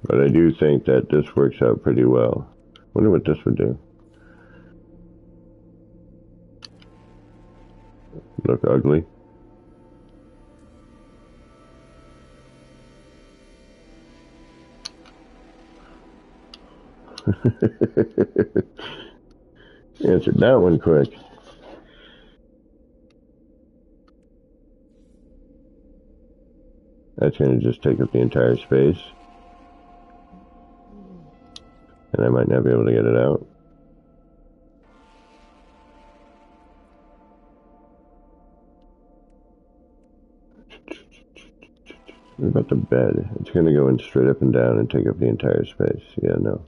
But I do think that this works out pretty well. Wonder what this would do. Look ugly. Answered that one quick. That's going to just take up the entire space. And I might not be able to get it out. What about the bed? It's going to go in straight up and down and take up the entire space. Yeah, no.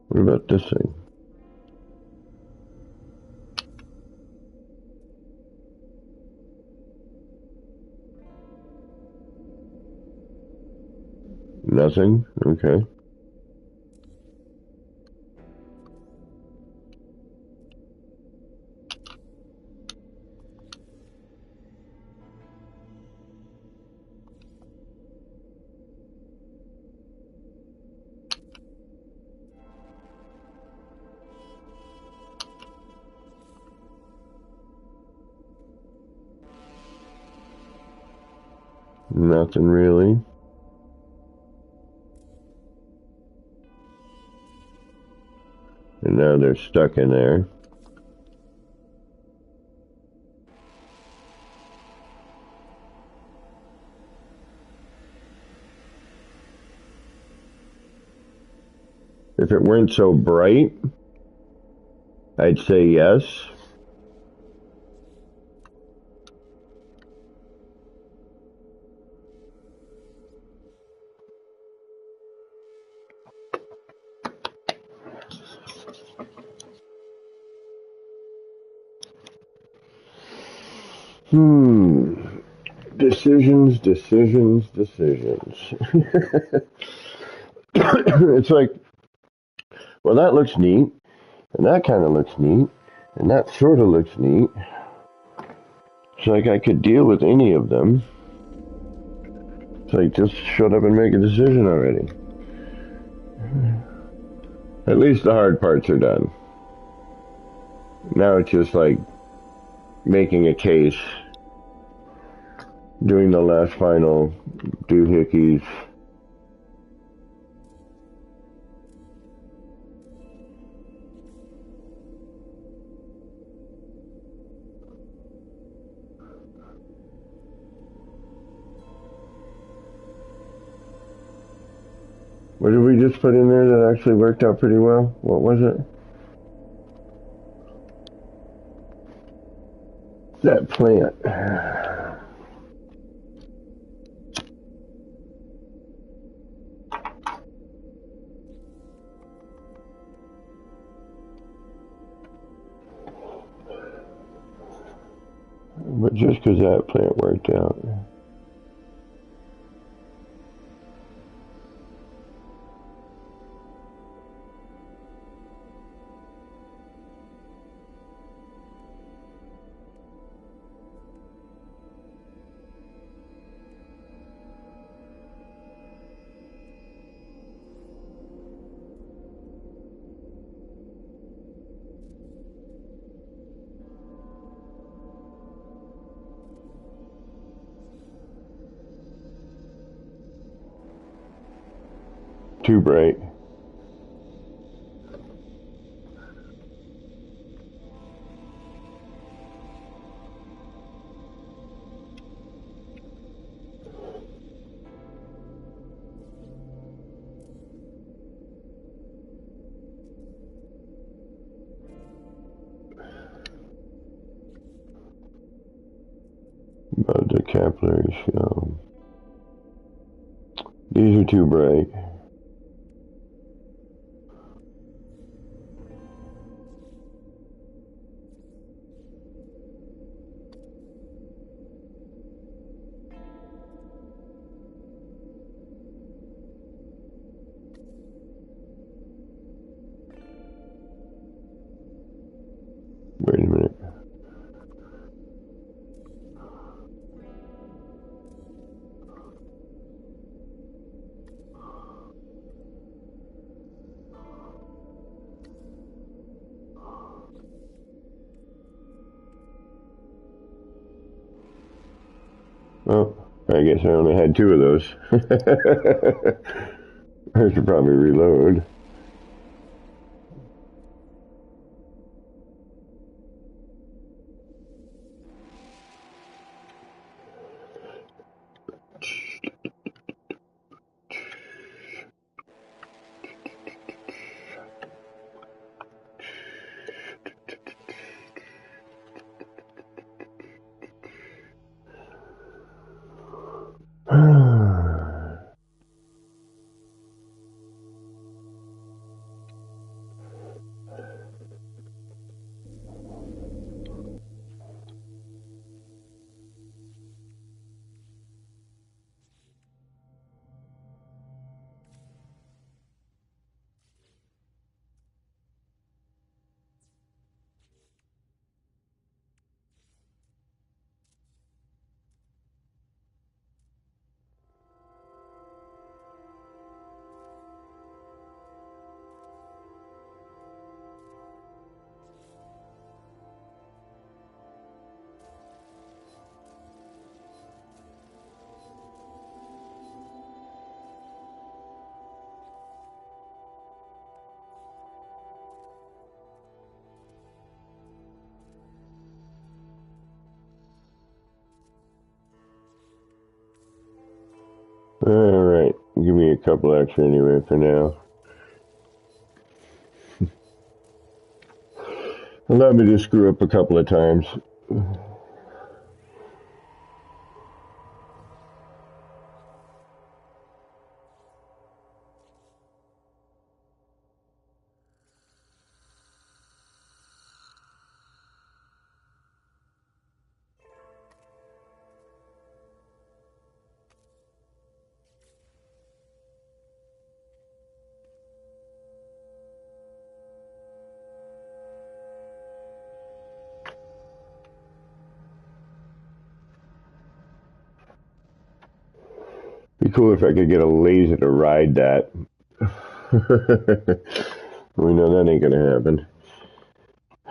What about this thing? Nothing? Okay. Nothing really. And now they're stuck in there. If it weren't so bright, I'd say yes. Decisions, decisions, decisions. It's like, well, that looks neat, and that kind of looks neat, and that sort of looks neat. It's like I could deal with any of them. It's like, just shut up and make a decision already. At least the hard parts are done. Now it's just like making a case, doing the last final doohickeys. What did we just put in there that actually worked out pretty well? What was it? That plant. But just because that plant worked out. Too bright. About the capillaries, these are too bright. Wait a minute. Oh, I guess I only had 2 of those. I should probably reload. Alright, give me a couple extra anyway for now. Allow me to screw up a couple of times. Be cool if I could get a laser to ride that. We know that ain't gonna happen.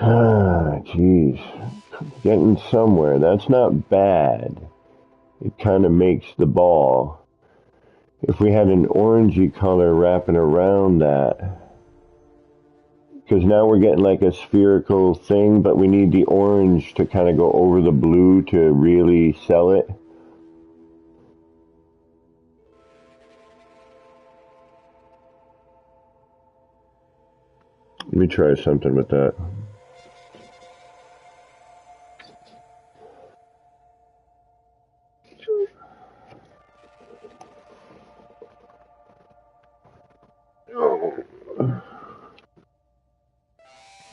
Ah, jeez. Getting somewhere. That's not bad. It kind of makes the ball. If we had an orangey color wrapping around that, because now we're getting like a spherical thing, but we need the orange to kind of go over the blue to really sell it. Let me try something with that.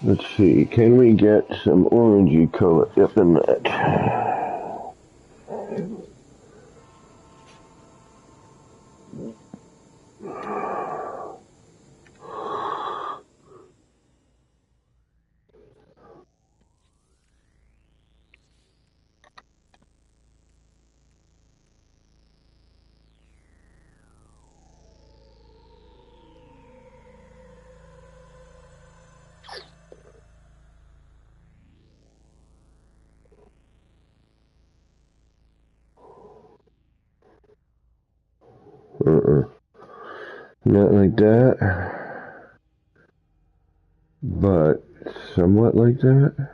Let's see, can we get some orangey color up in that? Not like that, but somewhat like that.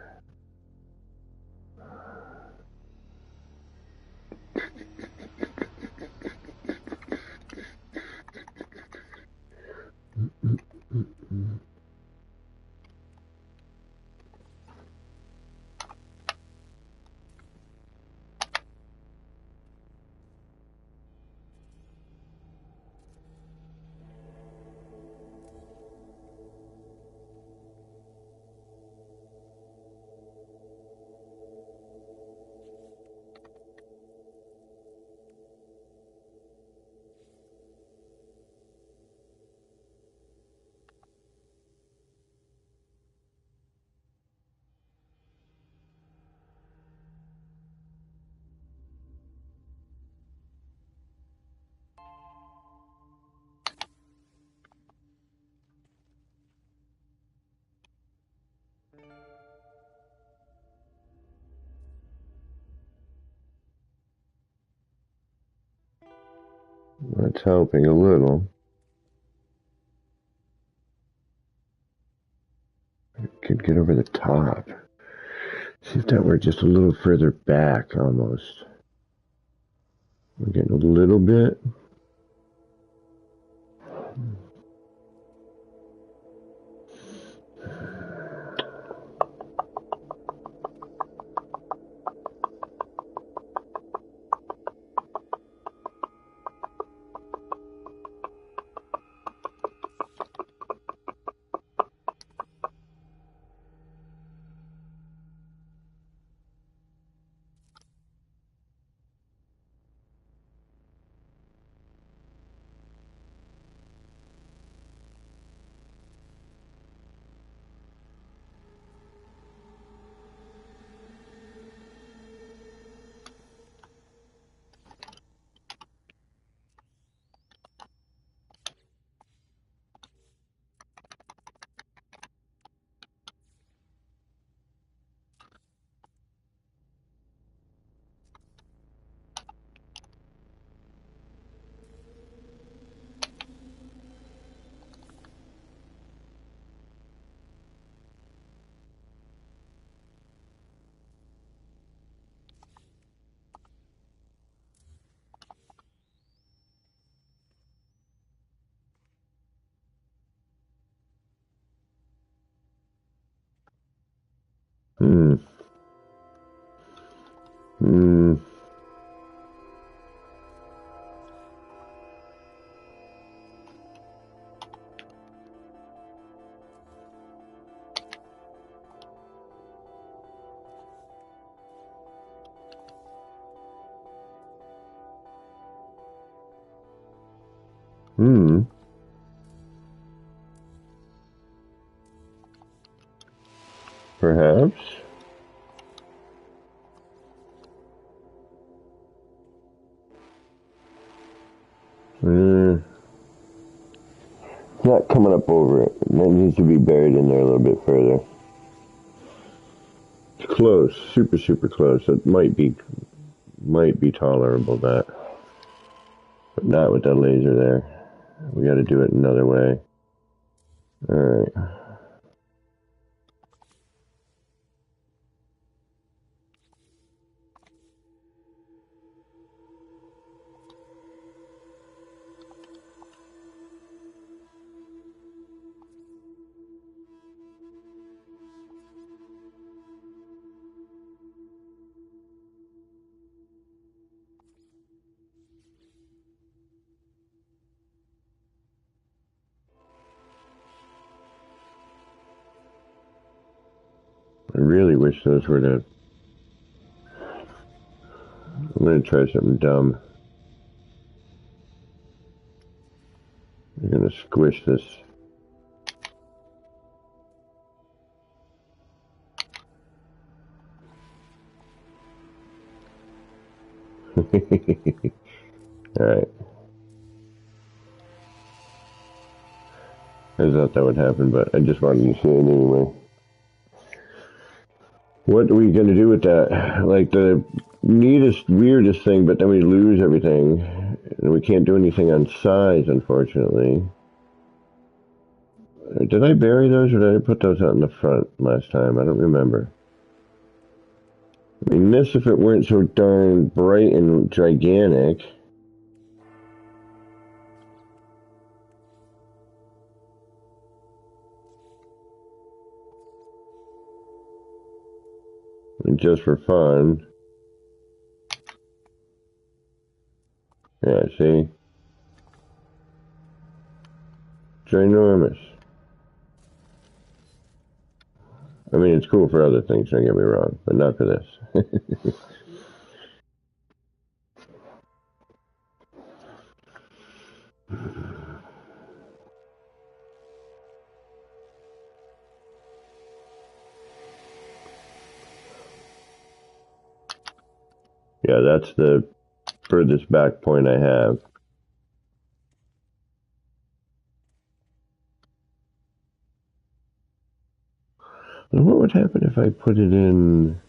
That's helping a little. Could get over the top. See if that were just a little further back almost. We're getting a little bit. Hmm. Hmm. Perhaps. Not coming up over it. That needs to be buried in there a little bit further. It's close, super, super close. It might be tolerable, that, but not with that laser there. We got to do it another way. All right. I really wish those were to... I'm going to try something dumb. I'm going to squish this. Alright. I thought that would happen, but I just wanted to see it anyway. What are we going to do with that? Like, the neatest, weirdest thing, but then we lose everything. And we can't do anything on size, unfortunately. Did I bury those, or did I put those out in the front last time? I don't remember. I mean, this, if it weren't so darn bright and gigantic... just for fun. Yeah, see? Ginormous. I mean, it's cool for other things, don't get me wrong, but not for this. Yeah, that's the furthest back point I have. And what would happen if I put it in...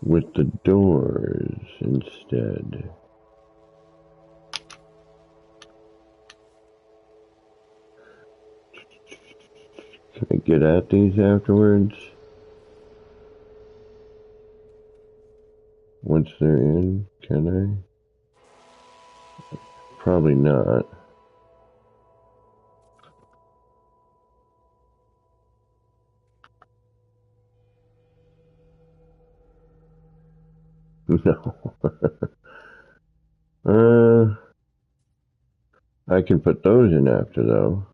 with the doors instead? Can I get at these afterwards? Once they're in, can I? Probably not. No. I can put those in after, though.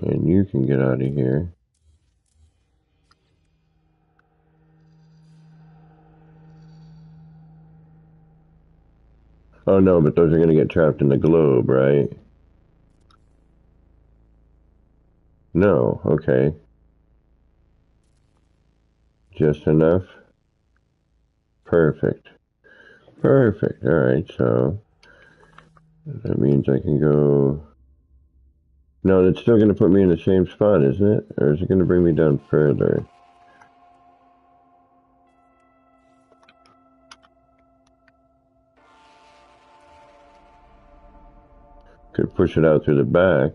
And you can get out of here. Oh no, but those are going to get trapped in the globe, right? No, okay. Just enough? Perfect. Perfect. Alright, so that means I can go... No, that's still going to put me in the same spot, isn't it? Or is it going to bring me down further? Could push it out through the back.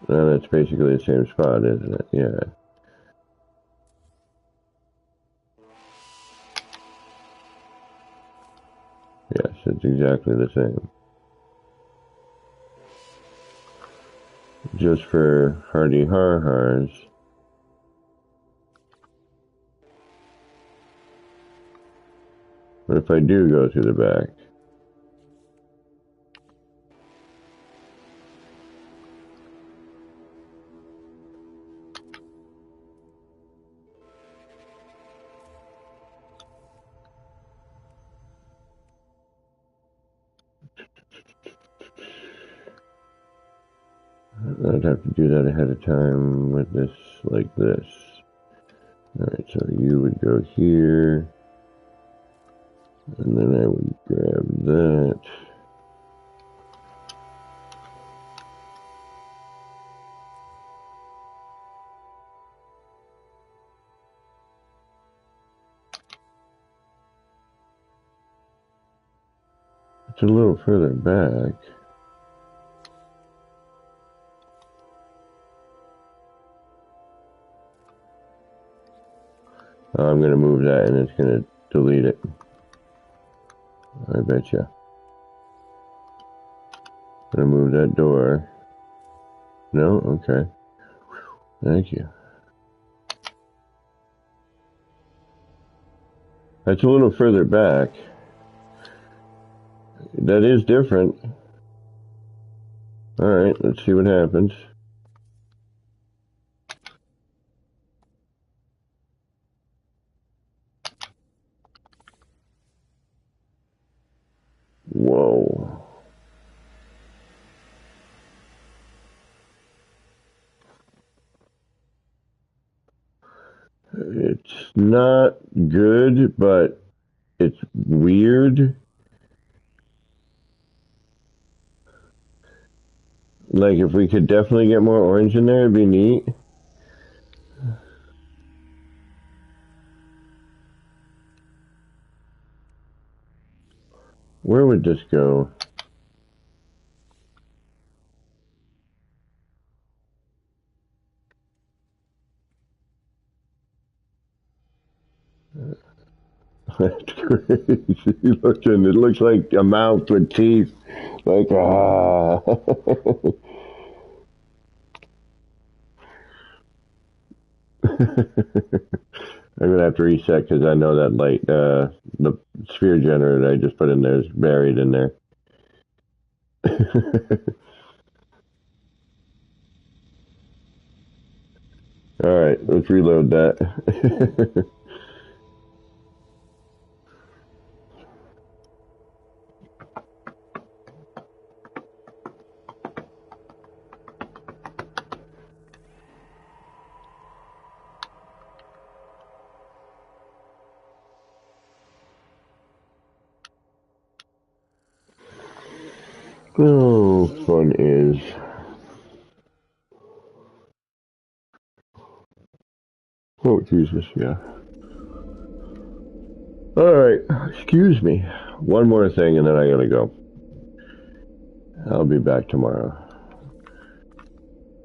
No, that's basically the same spot, isn't it? Yeah. it's exactly the same. Just for hardy har-hars. But if I do go through the back, I'd have to do that ahead of time with this, like this. Alright, so you would go here, and then I would grab that. It's a little further back. I'm going to move that and it's going to delete it. I betcha. I'm going to move that door. No? Okay. Thank you. That's a little further back. That is different. Alright, let's see what happens. Whoa. It's not good, but it's weird. Like, if we could definitely get more orange in there, it'd be neat. Where would this go? That's crazy. Looking, it looks like a mouth with teeth. Like, ah. I'm gonna have to reset because I know that light, the sphere generator I just put in there is buried in there. Alright, let's reload that. Oh, fun is. Oh, Jesus, yeah. Alright, excuse me. One more thing and then I gotta go. I'll be back tomorrow.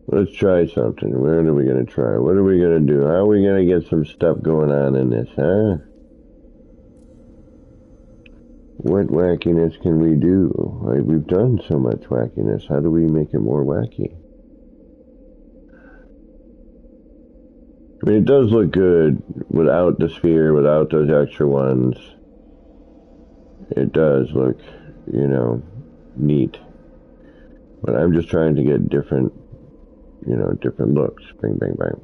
Let's try something. What are we gonna try? What are we gonna do? How are we gonna get some stuff going on in this, huh? What wackiness can we do? Like, we've done so much wackiness. How do we make it more wacky? I mean, it does look good without the sphere, without those extra ones. It does look, you know, neat. But I'm just trying to get different, you know, different looks. Bang, bang, bang.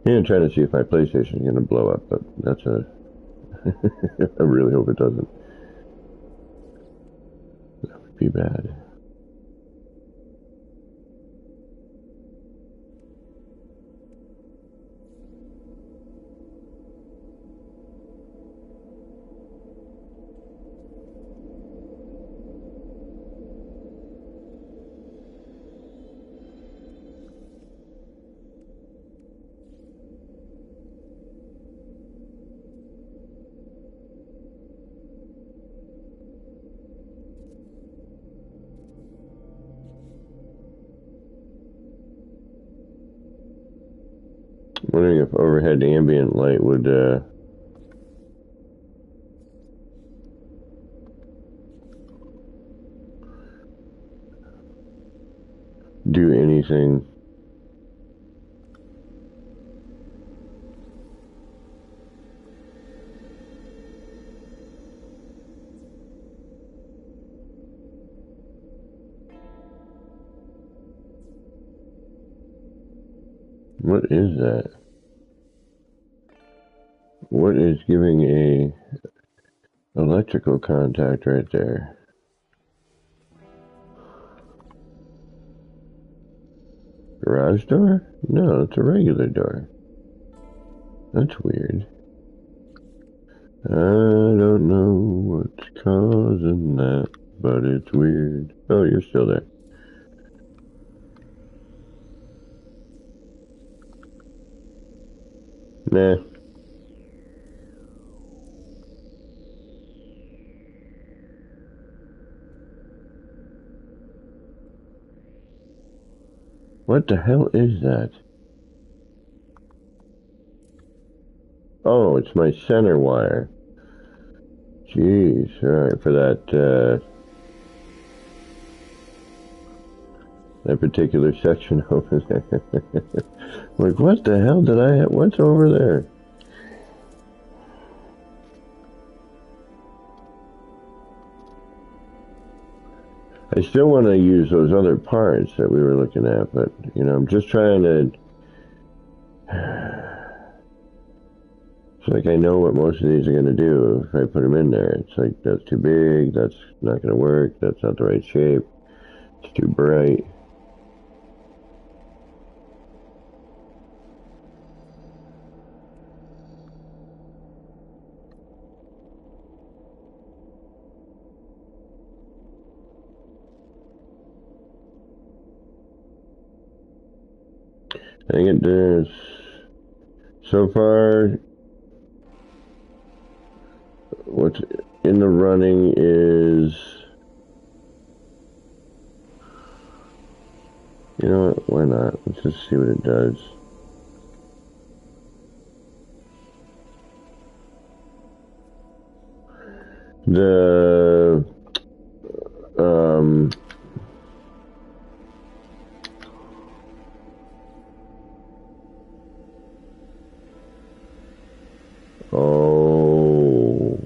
And trying to see if my PlayStation is going to blow up, but that's a... I really hope it doesn't. That would be bad. Wondering if overhead ambient light would do anything. What is that? What is giving a electrical contact right there? Garage door? No, it's a regular door. That's weird. I don't know what's causing that, but it's weird. Oh, you're still there. Nah. What the hell is that? Oh, it's my center wire. Jeez, alright, for that particular section over there. Like, what the hell did I have? What's over there? I still want to use those other parts that we were looking at, but, you know, I'm just trying to... It's like I know what most of these are going to do if I put them in there. It's like, that's too big, that's not going to work, that's not the right shape, it's too bright. I think it does. So far, what's in the running is, you know what, why not? Let's just see what it does. The, oh,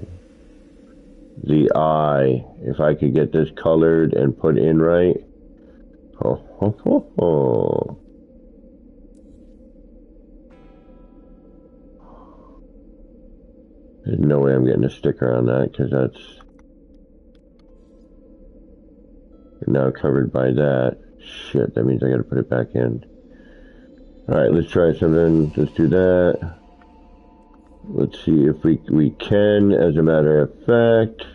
the eye. If I could get this colored and put in right. Oh, ho, ho, ho. There's no way I'm getting a sticker on that because that's now covered by that. Shit, that means I gotta put it back in. Alright, let's try something. Let's do that. Let's see if we can, as a matter of fact.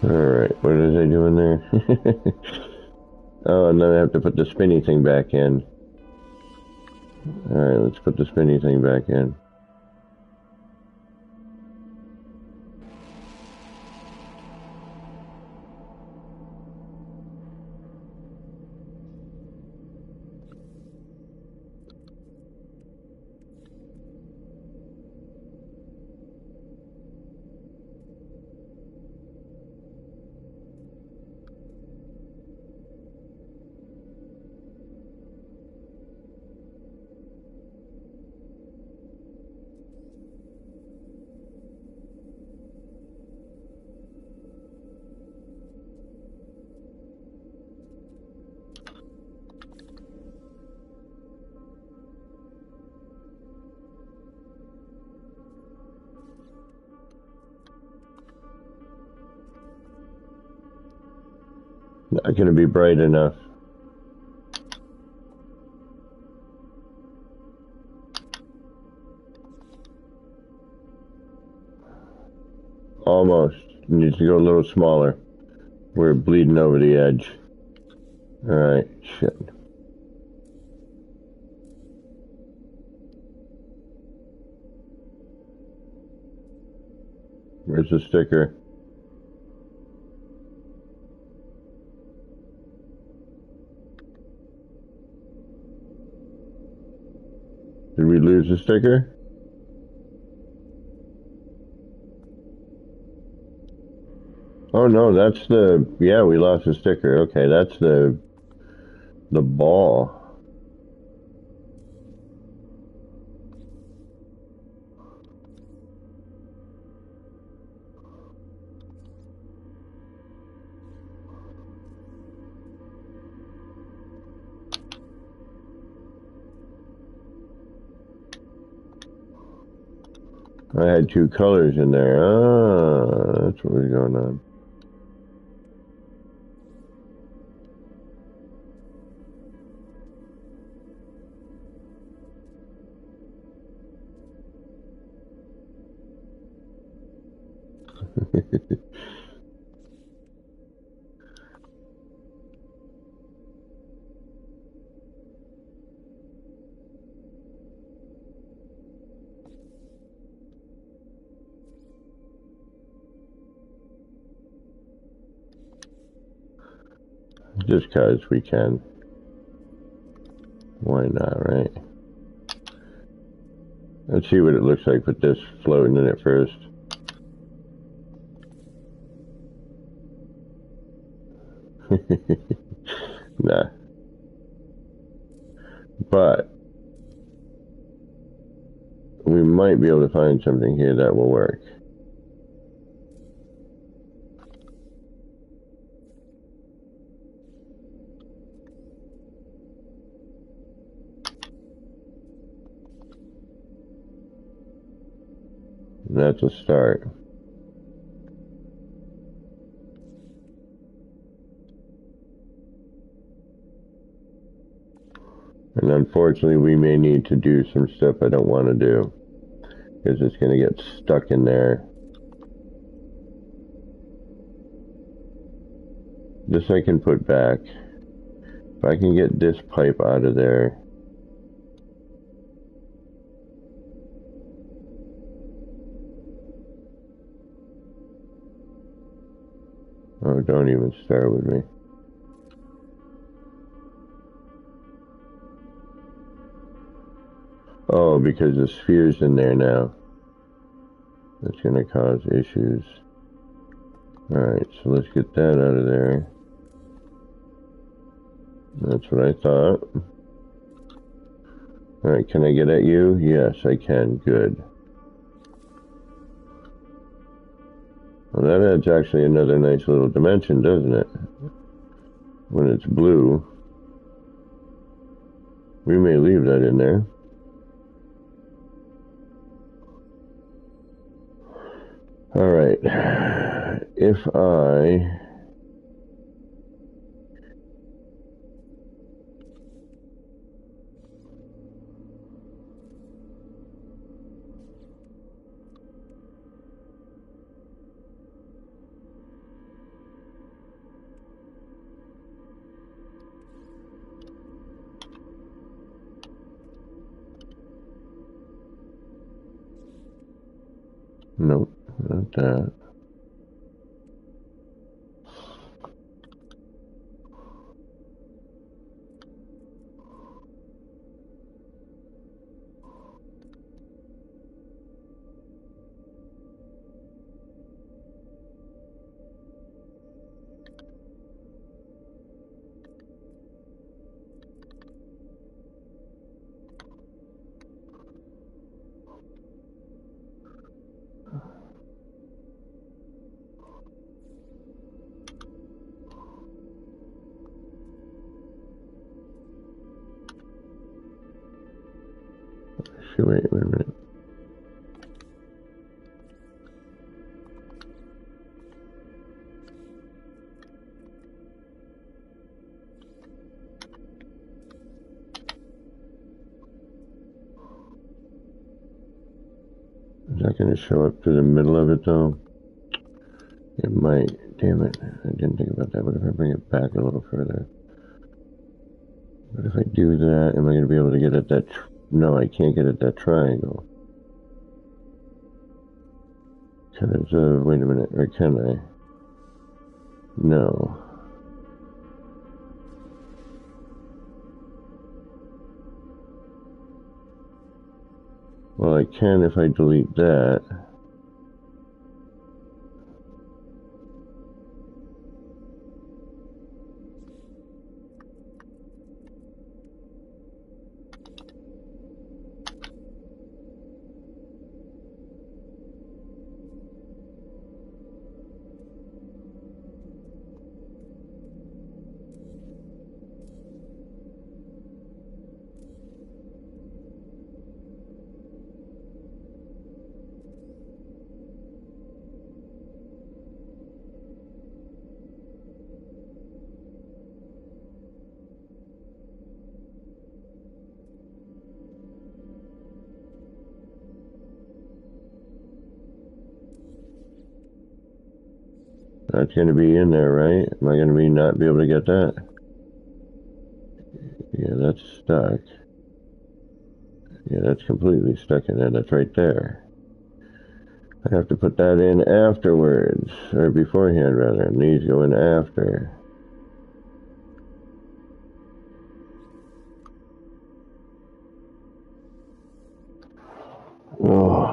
Alright, what is I doing there? Oh, and then I have to put the spinny thing back in. Alright, let's put the spinny thing back in. Not going to be bright enough. Almost. Needs to go a little smaller. We're bleeding over the edge. Alright, shit. Where's the sticker? Did we lose the sticker? Oh no, that's the, yeah, we lost the sticker. Okay, that's the ball. I had two colors in there. Ah, that's what was going on. Just 'cause we can. Why not, right? Let's see what it looks like with this floating in it first. Nah. But we might be able to find something here that will work. And that's a start. And unfortunately, we may need to do some stuff I don't want to do, because it's going to get stuck in there. This I can put back. If I can get this pipe out of there. Oh, don't even start with me. Oh, because the sphere's in there now. That's going to cause issues. Alright, so let's get that out of there. That's what I thought. Alright, can I get at you? Yes, I can. Good. Well, that adds actually another nice little dimension, doesn't it? When it's blue. We may leave that in there. Alright. If I... Nope, not that. Wait a minute. not going to show up to the middle of it, though? It might. Damn it. I didn't think about that. What if I bring it back a little further? What if I do that? Am I going to be able to get at that? No, I can't get at that triangle. Can I, wait a minute. Or can I? No. Well, I can if I delete that. That's going to be in there, right? Am I going to not be able to get that? Yeah, that's stuck. Yeah, that's completely stuck in there. That's right there. I have to put that in afterwards, or beforehand rather, and these go in after. Oh.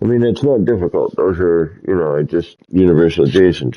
I mean, it's not difficult. Those are, just universal adjacencies.